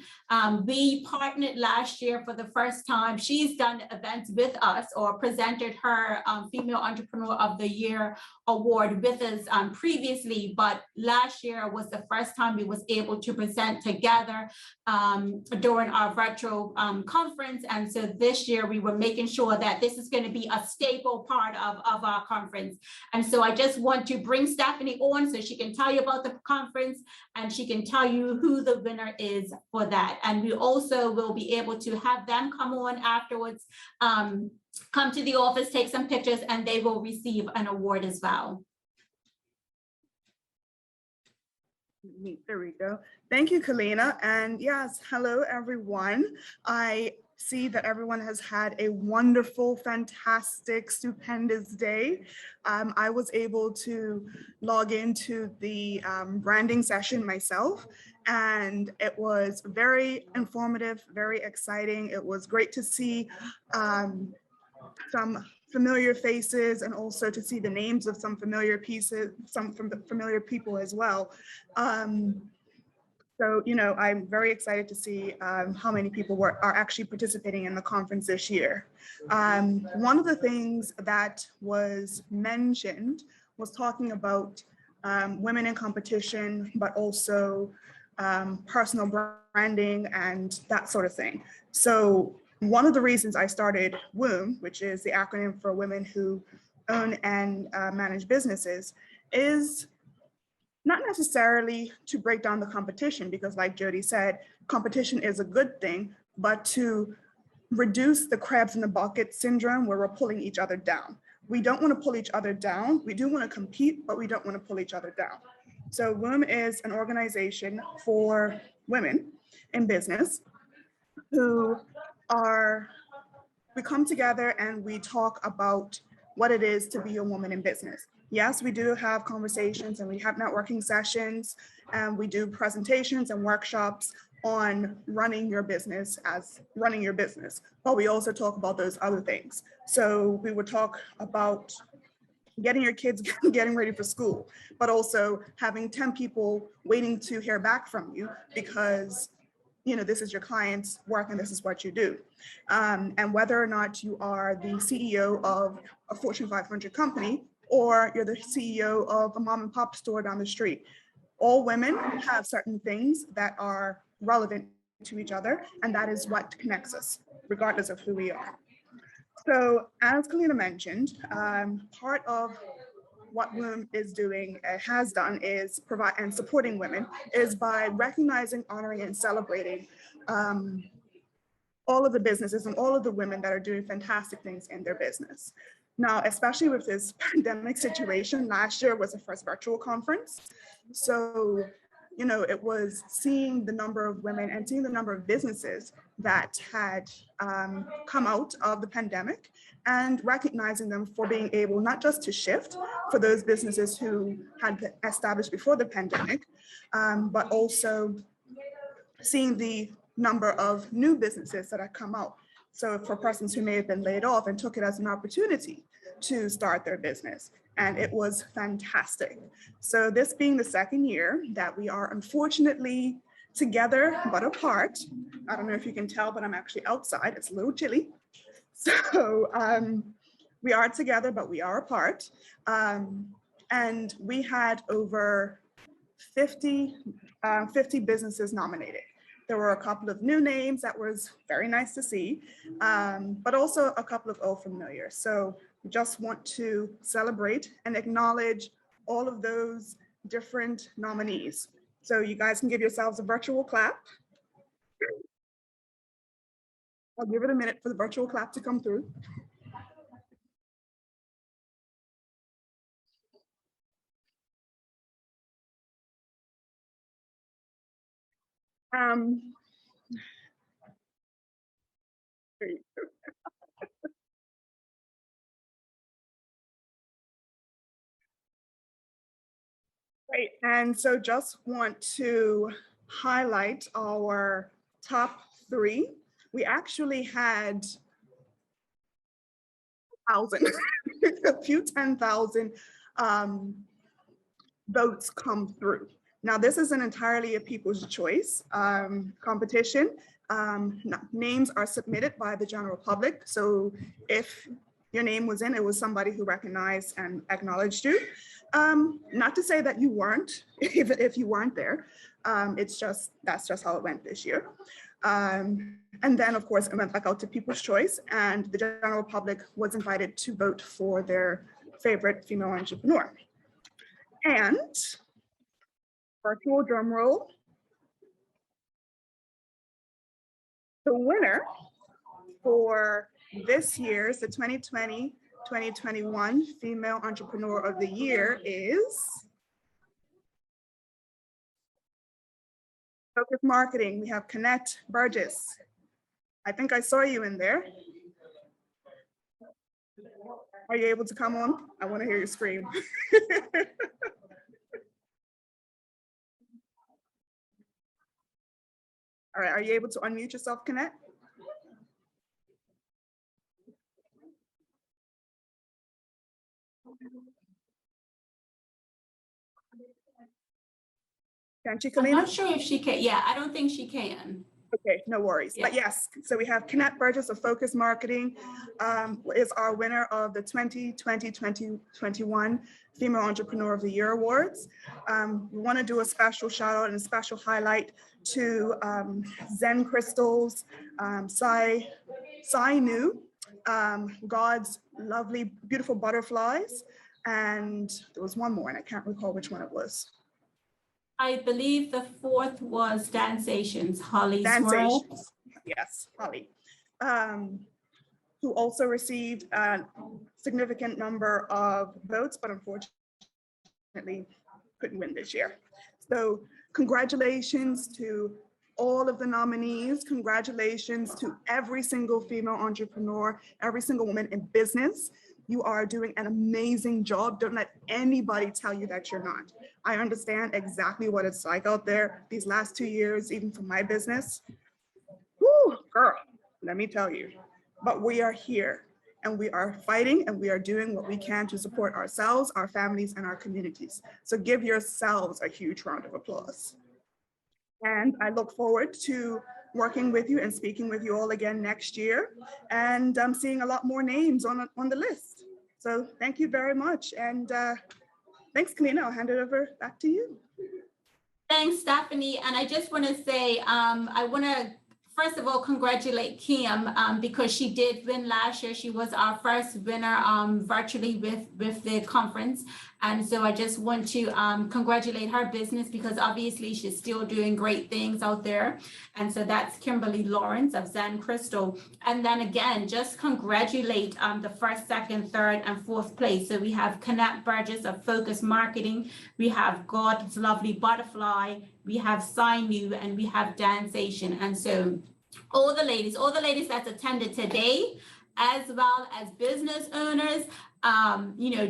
We partnered last year for the first time. She's done events with us or presented her Female Entrepreneur of the Year award with us previously, but last year was the first time we was able to present together during our virtual conference. And so this year we were making sure that this is going to be a staple part of our conference. And so I just want to bring Stephanie on so she can tell you about the conference and she can tell you who the winner is for that. And we also will be able to have them come on afterwards, come to the office, take some pictures, and they will receive an award as well. There we go. Thank you, Kalina. And yes, hello, everyone. I see that everyone has had a wonderful, fantastic, stupendous day. I was able to log into the branding session myself, and it was very informative, very exciting. It was great to see some familiar faces and also to see the names of some familiar pieces, some familiar people as well. So, you know, I'm very excited to see how many people are actually participating in the conference this year. One of the things that was mentioned was talking about women in competition, but also personal branding and that sort of thing. So one of the reasons I started WOM, which is the acronym for Women Who Own and Manage Businesses, is not necessarily to break down the competition, because like Jody said, competition is a good thing, but to reduce the crabs in the bucket syndrome where we're pulling each other down. We don't want to pull each other down. We do want to compete, but we don't want to pull each other down. So WOM is an organization for women in business who we come together and we talk about what it is to be a woman in business. Yes, we do have conversations and we have networking sessions and we do presentations and workshops on running your business, but we also talk about those other things. So we would talk about getting your kids getting ready for school, but also having 10 people waiting to hear back from you because this is your client's work and this is what you do. And whether or not you are the CEO of a Fortune 500 company or you're the CEO of a mom and pop store down the street, all women have certain things that are relevant to each other, and that is what connects us, regardless of who we are. So as Kalina mentioned, part of what WOM is doing, has done, is provide and supporting women is by recognizing, honoring, and celebrating all of the businesses and all of the women that are doing fantastic things in their business. Now, especially with this pandemic situation, last year was the first virtual conference. So, it was seeing the number of women and seeing the number of businesses that had come out of the pandemic and recognizing them for being able not just to shift for those businesses who had been established before the pandemic, but also seeing the number of new businesses that had come out. So for persons who may have been laid off and took it as an opportunity to start their business. And it was fantastic. So this being the second year that we are unfortunately together but apart. I don't know if you can tell, but I'm actually outside. It's a little chilly. So we are together, but we are apart. And we had over 50 businesses nominated. There were a couple of new names that was very nice to see, but also a couple of old familiars. So we just want to celebrate and acknowledge all of those different nominees. So you guys can give yourselves a virtual clap. I'll give it a minute for the virtual clap to come through. There you go. Great, and so just want to highlight our top 3. We actually had 1,000, a few 10,000 votes come through. Now, this isn't entirely a people's choice competition. Names are submitted by the general public. So if your name was in, it was somebody who recognized and acknowledged you. Not to say that you weren't, even if you weren't there. That's just how it went this year. And then, of course, it went back out to people's choice, and the general public was invited to vote for their favorite female entrepreneur. And virtual drum roll. The winner for this year's, the 2020-2021 Female Entrepreneur of the Year is Focus Marketing. We have Connect Burgess. I think I saw you in there. Are you able to come on? I want to hear you scream. All right, are you able to unmute yourself, Connect? Can't you, Kalina? I'm not sure if she can. Yeah, I don't think she can. Okay, no worries. Yeah. But yes, so we have Connect Burgess of Focus Marketing is our winner of the 2020-2021 Female Entrepreneur of the Year Awards. We want to do a special shout out and a special highlight to Zen Crystals, Sai Nu, God's lovely, beautiful butterflies, and there was one more and I can't recall which one it was. I believe the 4th was Danceations, Holly Swirl. Yes, Holly, who also received a significant number of votes, but unfortunately couldn't win this year. So congratulations to all of the nominees. Congratulations to every single female entrepreneur, every single woman in business. You are doing an amazing job. Don't let anybody tell you that you're not. I understand exactly what it's like out there these last 2 years, even for my business. Woo, girl, let me tell you. But we are here and we are fighting and we are doing what we can to support ourselves, our families, and our communities. So give yourselves a huge round of applause. And I look forward to working with you and speaking with you all again next year, and seeing a lot more names on the list. So thank you very much. And thanks, Kalina. I'll hand it over back to you. Thanks, Stephanie. And I just want to say, I want to first of all congratulate Kim because she did win last year. She was our first winner virtually with the conference. And so I just want to congratulate her business because obviously she's still doing great things out there. And so that's Kimberly Lawrence of Zen Crystal. And then again, just congratulate the first, second, third, and fourth place. So we have Connect Burgess of Focus Marketing. We have God's Lovely Butterfly. We have Signu, and we have Dancation. And so all the ladies that's attended today, as well as business owners,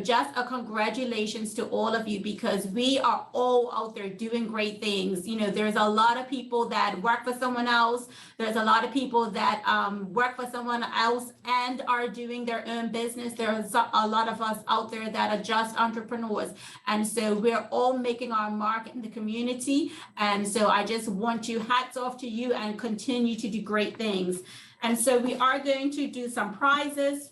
just a congratulations to all of you because we are all out there doing great things. There's a lot of people that work for someone else. There's a lot of people that work for someone else and are doing their own business. There's a lot of us out there that are just entrepreneurs. And so we're all making our mark in the community. And so I just want to hats off to you and continue to do great things. And so we are going to do some prizes.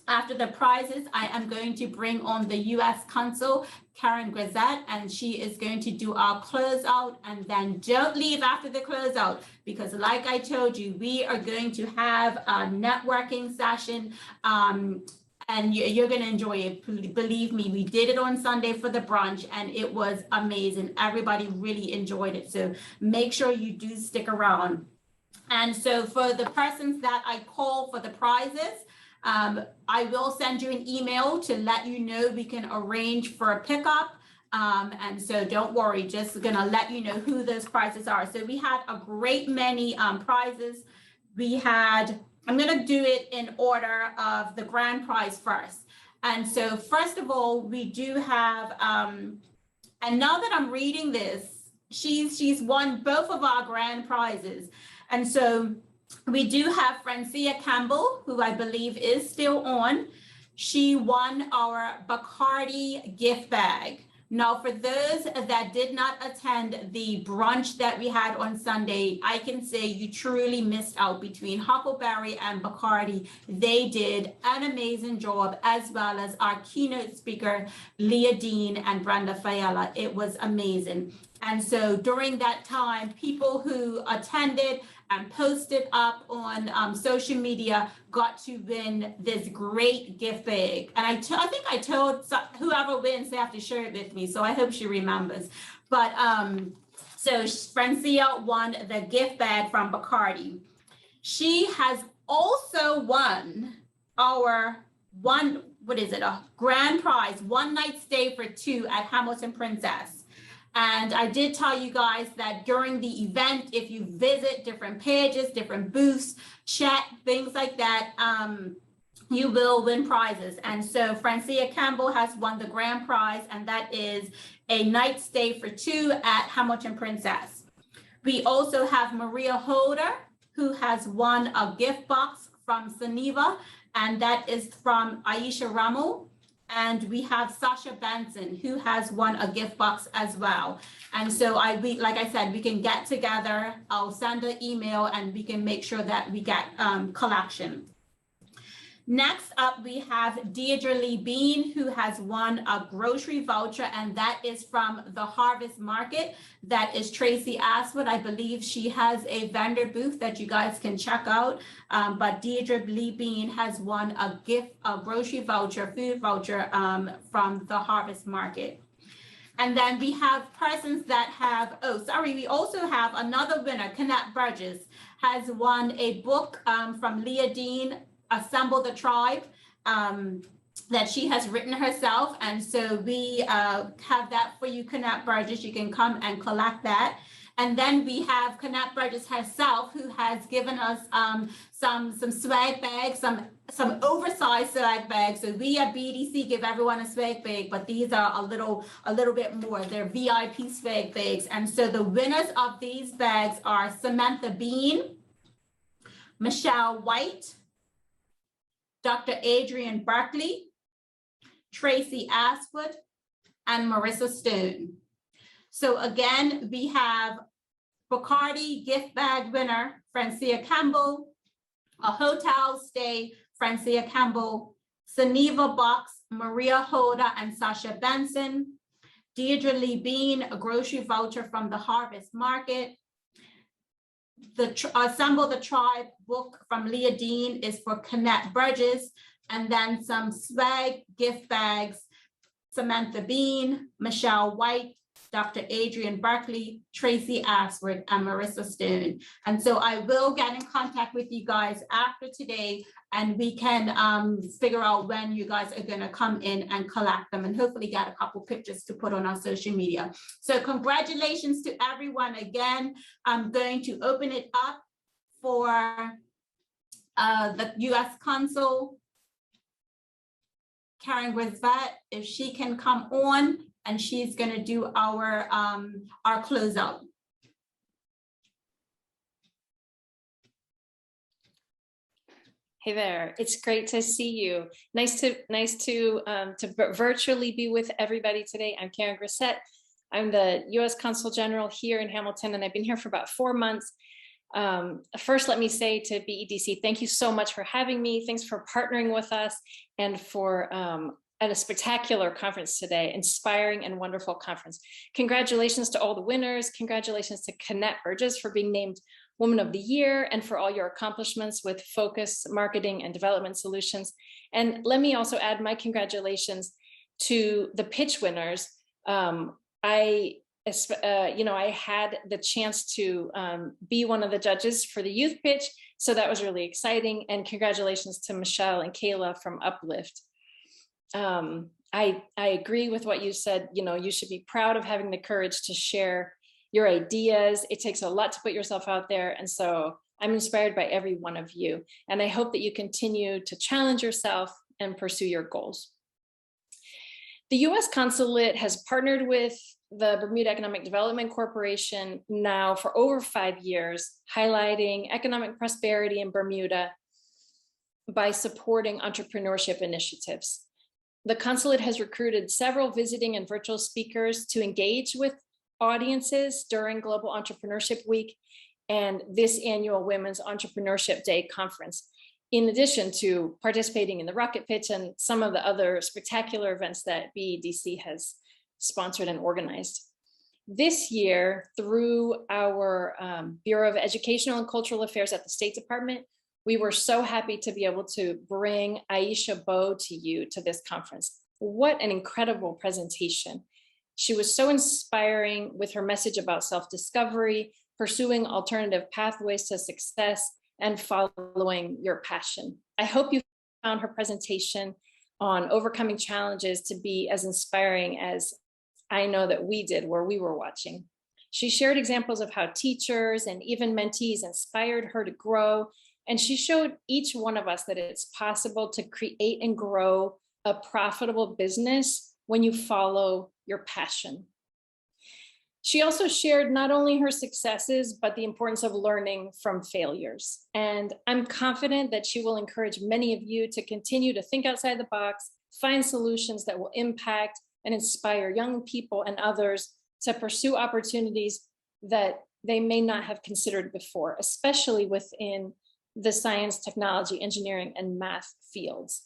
After the prizes, I am going to bring on the U.S. Consul, Karen Grisette, and she is going to do our closeout. And then don't leave after the closeout, because like I told you, we are going to have a networking session. And you're going to enjoy it. Believe me, we did it on Sunday for the brunch, and it was amazing. Everybody really enjoyed it. So make sure you do stick around. And so for the persons that I call for the prizes, I will send you an email to let you know we can arrange for a pickup. And so don't worry, just gonna let you know who those prizes are. So we had a great many prizes. I'm gonna do it in order of the grand prize first. And so first of all, we do have, and now that I'm reading this, she's won both of our grand prizes. And so we do have Francia Campbell, who I believe is still on. She won our Bacardi gift bag. Now, for those that did not attend the brunch that we had on Sunday, I can say you truly missed out. Between Huckleberry and Bacardi, they did an amazing job, as well as our keynote speaker, Leah Dean and Brenda Fiala. It was amazing. And so during that time, people who attended and posted up on social media got to win this great gift bag. And I think I told whoever wins, they have to share it with me. So I hope she remembers. But so Francia won the gift bag from Bacardi. She has also won our a grand prize, one night stay for two at Hamilton Princess. And I did tell you guys that during the event, if you visit different pages, different booths, chat, things like that, you will win prizes. And so Francia Campbell has won the grand prize, and that is a night stay for two at Hamilton Princess. We also have Maria Holder, who has won a gift box from Suniva, and that is from Aisha Ramo. And we have Sasha Benson, who has won a gift box as well. And so like I said, we can get together. I'll send an email and we can make sure that we get collection. Next up, we have Deirdre Lee Bean, who has won a grocery voucher, and that is from the Harvest Market. That is Tracy Aswood. I believe she has a vendor booth that you guys can check out. But Deirdre Lee Bean has won a grocery voucher, food voucher from the Harvest Market. And then we have persons that have, we also have another winner, Connect Burgess, has won a book from Leah Dean, Assemble the Tribe, that she has written herself. And so we have that for you, Connect Burgess. You can come and collect that. And then we have Connect Burgess herself, who has given us some swag bags, some oversized swag bags. So we at BDC give everyone a swag bag, but these are a little bit more. They're VIP swag bags. And so the winners of these bags are Samantha Bean, Michelle White, Dr. Adrian Barkley, Tracy Aswood, and Marissa Stone. So again, we have Bacardi gift bag winner, Francia Campbell, a hotel stay, Francia Campbell, Suniva Box, Maria Hoda and Sasha Benson, Deirdre Lee Bean, a grocery voucher from the Harvest Market. The Assemble the Tribe book from Leah Dean is for Connect Burgess, and then some swag gift bags, Samantha Bean, Michelle White, Dr. Adrian Barkley, Tracy Asford, and Marissa Stone. And so I will get in contact with you guys after today, and we can figure out when you guys are going to come in and collect them, and hopefully get a couple pictures to put on our social media. So congratulations to everyone again. I'm going to open it up for the U.S. Consul, Karen Grisvet, if she can come on, and she's going to do our closeout. Hey there, it's great to see you. Nice to virtually be with everybody today. I'm Karen Grisset. I'm the U.S. Consul General here in Hamilton, and I've been here for about 4 months. First, let me say to BEDC, thank you so much for having me. Thanks for partnering with us and for at a spectacular conference today, inspiring and wonderful conference. Congratulations to all the winners. Congratulations to Connect Burgess for being named Woman of the Year and for all your accomplishments with focus, marketing, and development solutions. And let me also add my congratulations to the pitch winners. I had the chance to be one of the judges for the youth pitch, so that was really exciting. And congratulations to Michelle and Kayla from Uplift. I agree with what you said. You should be proud of having the courage to share your ideas. It takes a lot to put yourself out there. And so I'm inspired by every one of you. And I hope that you continue to challenge yourself and pursue your goals. The U.S. Consulate has partnered with the Bermuda Economic Development Corporation now for over 5 years, highlighting economic prosperity in Bermuda by supporting entrepreneurship initiatives. The consulate has recruited several visiting and virtual speakers to engage with audiences during Global Entrepreneurship Week and this annual Women's Entrepreneurship Day conference, in addition to participating in the rocket pitch and some of the other spectacular events that BEDC has sponsored and organized. This year, through our Bureau of Educational and Cultural Affairs at the State Department, we were so happy to be able to bring Aisha Bo to you to this conference. What an incredible presentation. She was so inspiring with her message about self-discovery, pursuing alternative pathways to success, and following your passion. I hope you found her presentation on overcoming challenges to be as inspiring as I know that we did where we were watching. She shared examples of how teachers and even mentees inspired her to grow, and she showed each one of us that it's possible to create and grow a profitable business when you follow your passion. She also shared not only her successes, but the importance of learning from failures. And I'm confident that she will encourage many of you to continue to think outside the box, find solutions that will impact and inspire young people and others to pursue opportunities that they may not have considered before, especially within the science, technology, engineering, and math fields.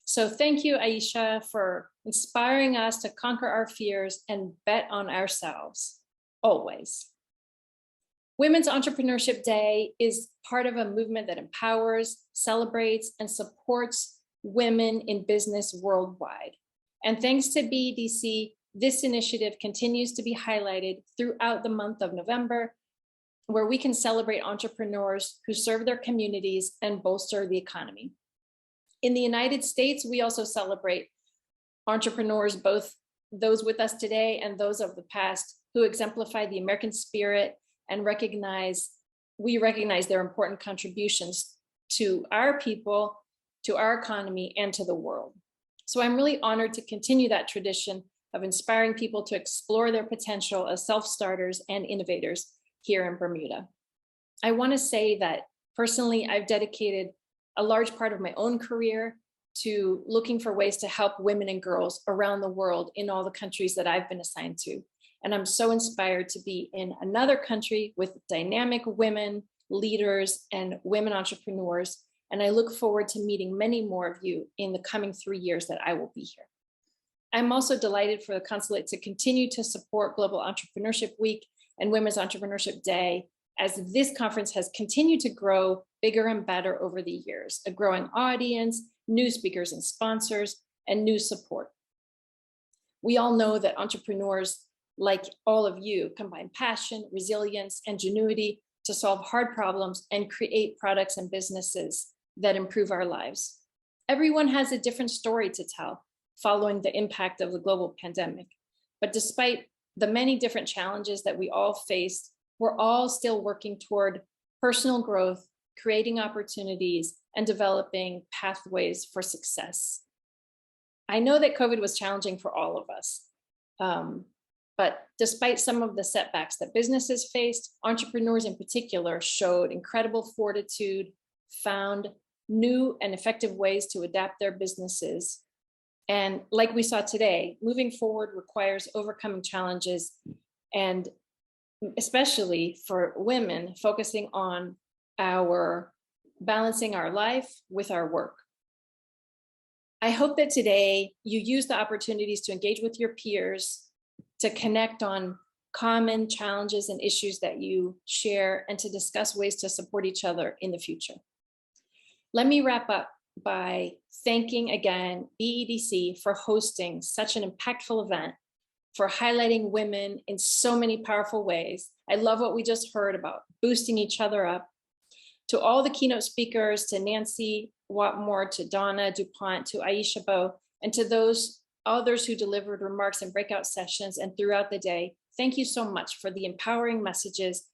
So thank you, Aisha, for inspiring us to conquer our fears and bet on ourselves, always. Women's Entrepreneurship Day is part of a movement that empowers, celebrates, and supports women in business worldwide. And thanks to BEDC, this initiative continues to be highlighted throughout the month of November, where we can celebrate entrepreneurs who serve their communities and bolster the economy. In the United States, we also celebrate entrepreneurs, both those with us today and those of the past, who exemplify the American spirit and we recognize their important contributions to our people, to our economy, and to the world. So I'm really honored to continue that tradition of inspiring people to explore their potential as self-starters and innovators here in Bermuda. I want to say that personally, I've dedicated a large part of my own career to looking for ways to help women and girls around the world in all the countries that I've been assigned to. And I'm so inspired to be in another country with dynamic women leaders and women entrepreneurs. And I look forward to meeting many more of you in the coming 3 years that I will be here. I'm also delighted for the consulate to continue to support Global Entrepreneurship Week and Women's Entrepreneurship Day, as this conference has continued to grow bigger and better over the years, a growing audience, new speakers and sponsors, and new support. We all know that entrepreneurs, like all of you, combine passion, resilience, and ingenuity to solve hard problems and create products and businesses that improve our lives. Everyone has a different story to tell following the impact of the global pandemic. But despite the many different challenges that we all faced, we're all still working toward personal growth, creating opportunities, and developing pathways for success. I know that COVID was challenging for all of us, but despite some of the setbacks that businesses faced, entrepreneurs in particular showed incredible fortitude, found new and effective ways to adapt their businesses. And like we saw today, moving forward requires overcoming challenges, and especially for women, focusing on balancing our life with our work. I hope that today you use the opportunities to engage with your peers, to connect on common challenges and issues that you share, and to discuss ways to support each other in the future. Let me wrap up by thanking again BEDC for hosting such an impactful event, for highlighting women in so many powerful ways. I love what we just heard about boosting each other up. To all the keynote speakers, to Nancy Wattmore, to Donna DuPont, to Aisha Bo, and to those others who delivered remarks and breakout sessions and throughout the day, thank you so much for the empowering messages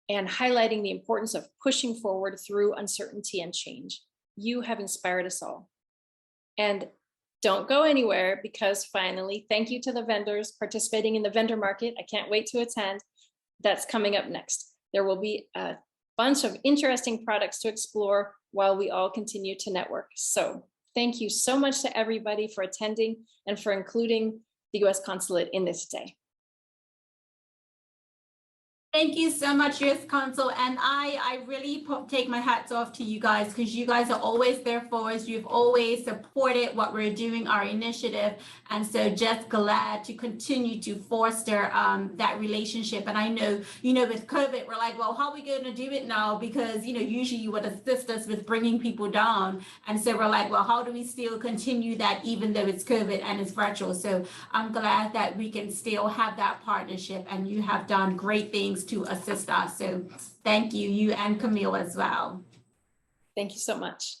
and highlighting the importance of pushing forward through uncertainty and change. You have inspired us all. And don't go anywhere, because finally, thank you to the vendors participating in the vendor market. I can't wait to attend. That's coming up next. There will be a bunch of interesting products to explore while we all continue to network. So thank you so much to everybody for attending and for including the U.S. Consulate in this day. Thank you so much, U.S. Consul. And I really take my hats off to you guys, because you guys are always there for us. You've always supported what we're doing, our initiative. And so just glad to continue to foster that relationship. And I know, with COVID, we're like, well, how are we going to do it now? Because, usually you would assist us with bringing people down. And so we're like, well, how do we still continue that even though it's COVID and it's virtual? So I'm glad that we can still have that partnership, and you have done great things to assist us. So thank you, you and Camille as well. Thank you so much.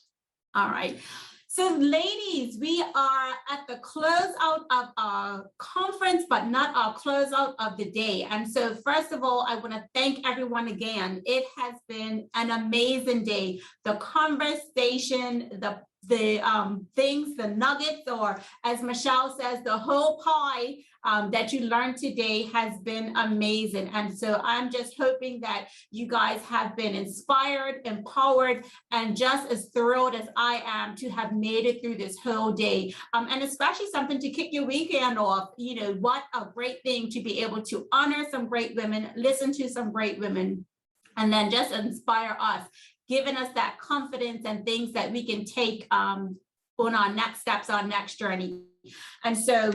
All right. So ladies, we are at the closeout of our conference, but not our closeout of the day. And so first of all, I want to thank everyone again. It has been an amazing day. The conversation, the things, the nuggets, or as Michelle says, the whole pie that you learned today has been amazing. And so I'm just hoping that you guys have been inspired, empowered, and just as thrilled as I am to have made it through this whole day. And especially something to kick your weekend off. What a great thing to be able to honor some great women, listen to some great women, and then just inspire us, giving us that confidence and things that we can take on our next steps, our next journey. And so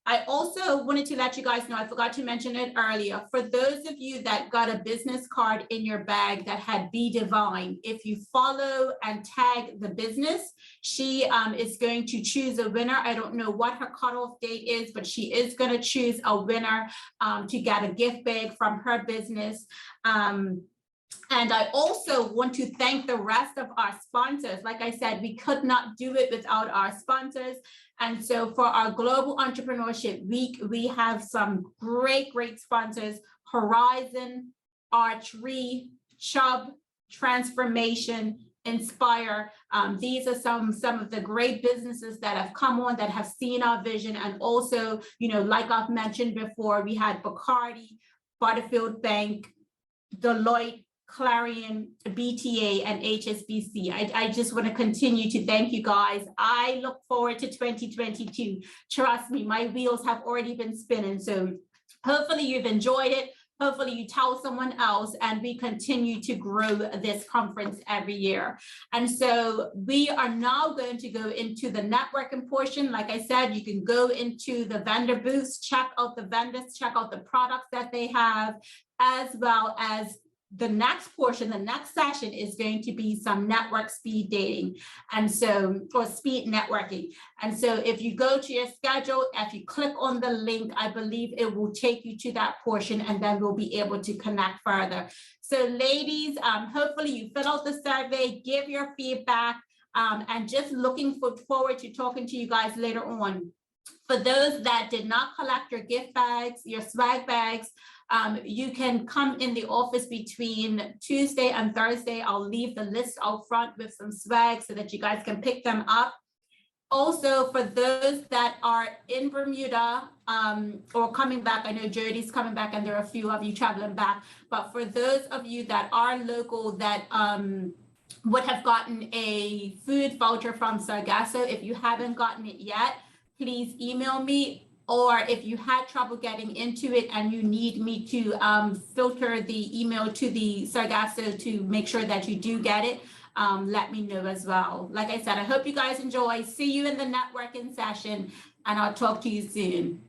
I also wanted to let you guys know, I forgot to mention it earlier, for those of you that got a business card in your bag that had Be Divine, if you follow and tag the business, she is going to choose a winner. I don't know what her cutoff date is, but she is going to choose a winner to get a gift bag from her business. And I also want to thank the rest of our sponsors. Like I said, we could not do it without our sponsors. And so for our Global Entrepreneurship Week, we have some great sponsors: Horizon, Archery, Chubb, Transformation, Inspire. These are some of the great businesses that have come on, that have seen our vision. And also, like I've mentioned before, we had Bacardi, Butterfield Bank, Deloitte, Clarion, BTA, and HSBC. I just want to continue to thank you guys. I look forward to 2022. Trust me, my wheels have already been spinning. So hopefully you've enjoyed it. Hopefully you tell someone else, and we continue to grow this conference every year. And so we are now going to go into the networking portion. Like I said, you can go into the vendor booths, check out the vendors, check out the products that they have, as well as the next portion, the next session is going to be some network speed dating. And so, or speed networking. And so if you go to your schedule, if you click on the link, I believe it will take you to that portion, and then we'll be able to connect further. So ladies, hopefully you fill out the survey, give your feedback, and just looking forward to talking to you guys later on. For those that did not collect your gift bags, your swag bags, you can come in the office between Tuesday and Thursday. I'll leave the list out front with some swag so that you guys can pick them up. Also, for those that are in Bermuda or coming back, I know Jody's coming back and there are a few of you traveling back, but for those of you that are local that would have gotten a food voucher from Sargasso, if you haven't gotten it yet, please email me. Or if you had trouble getting into it and you need me to filter the email to the Sargasso to make sure that you do get it, let me know as well. Like I said, I hope you guys enjoy. See you in the networking session, and I'll talk to you soon.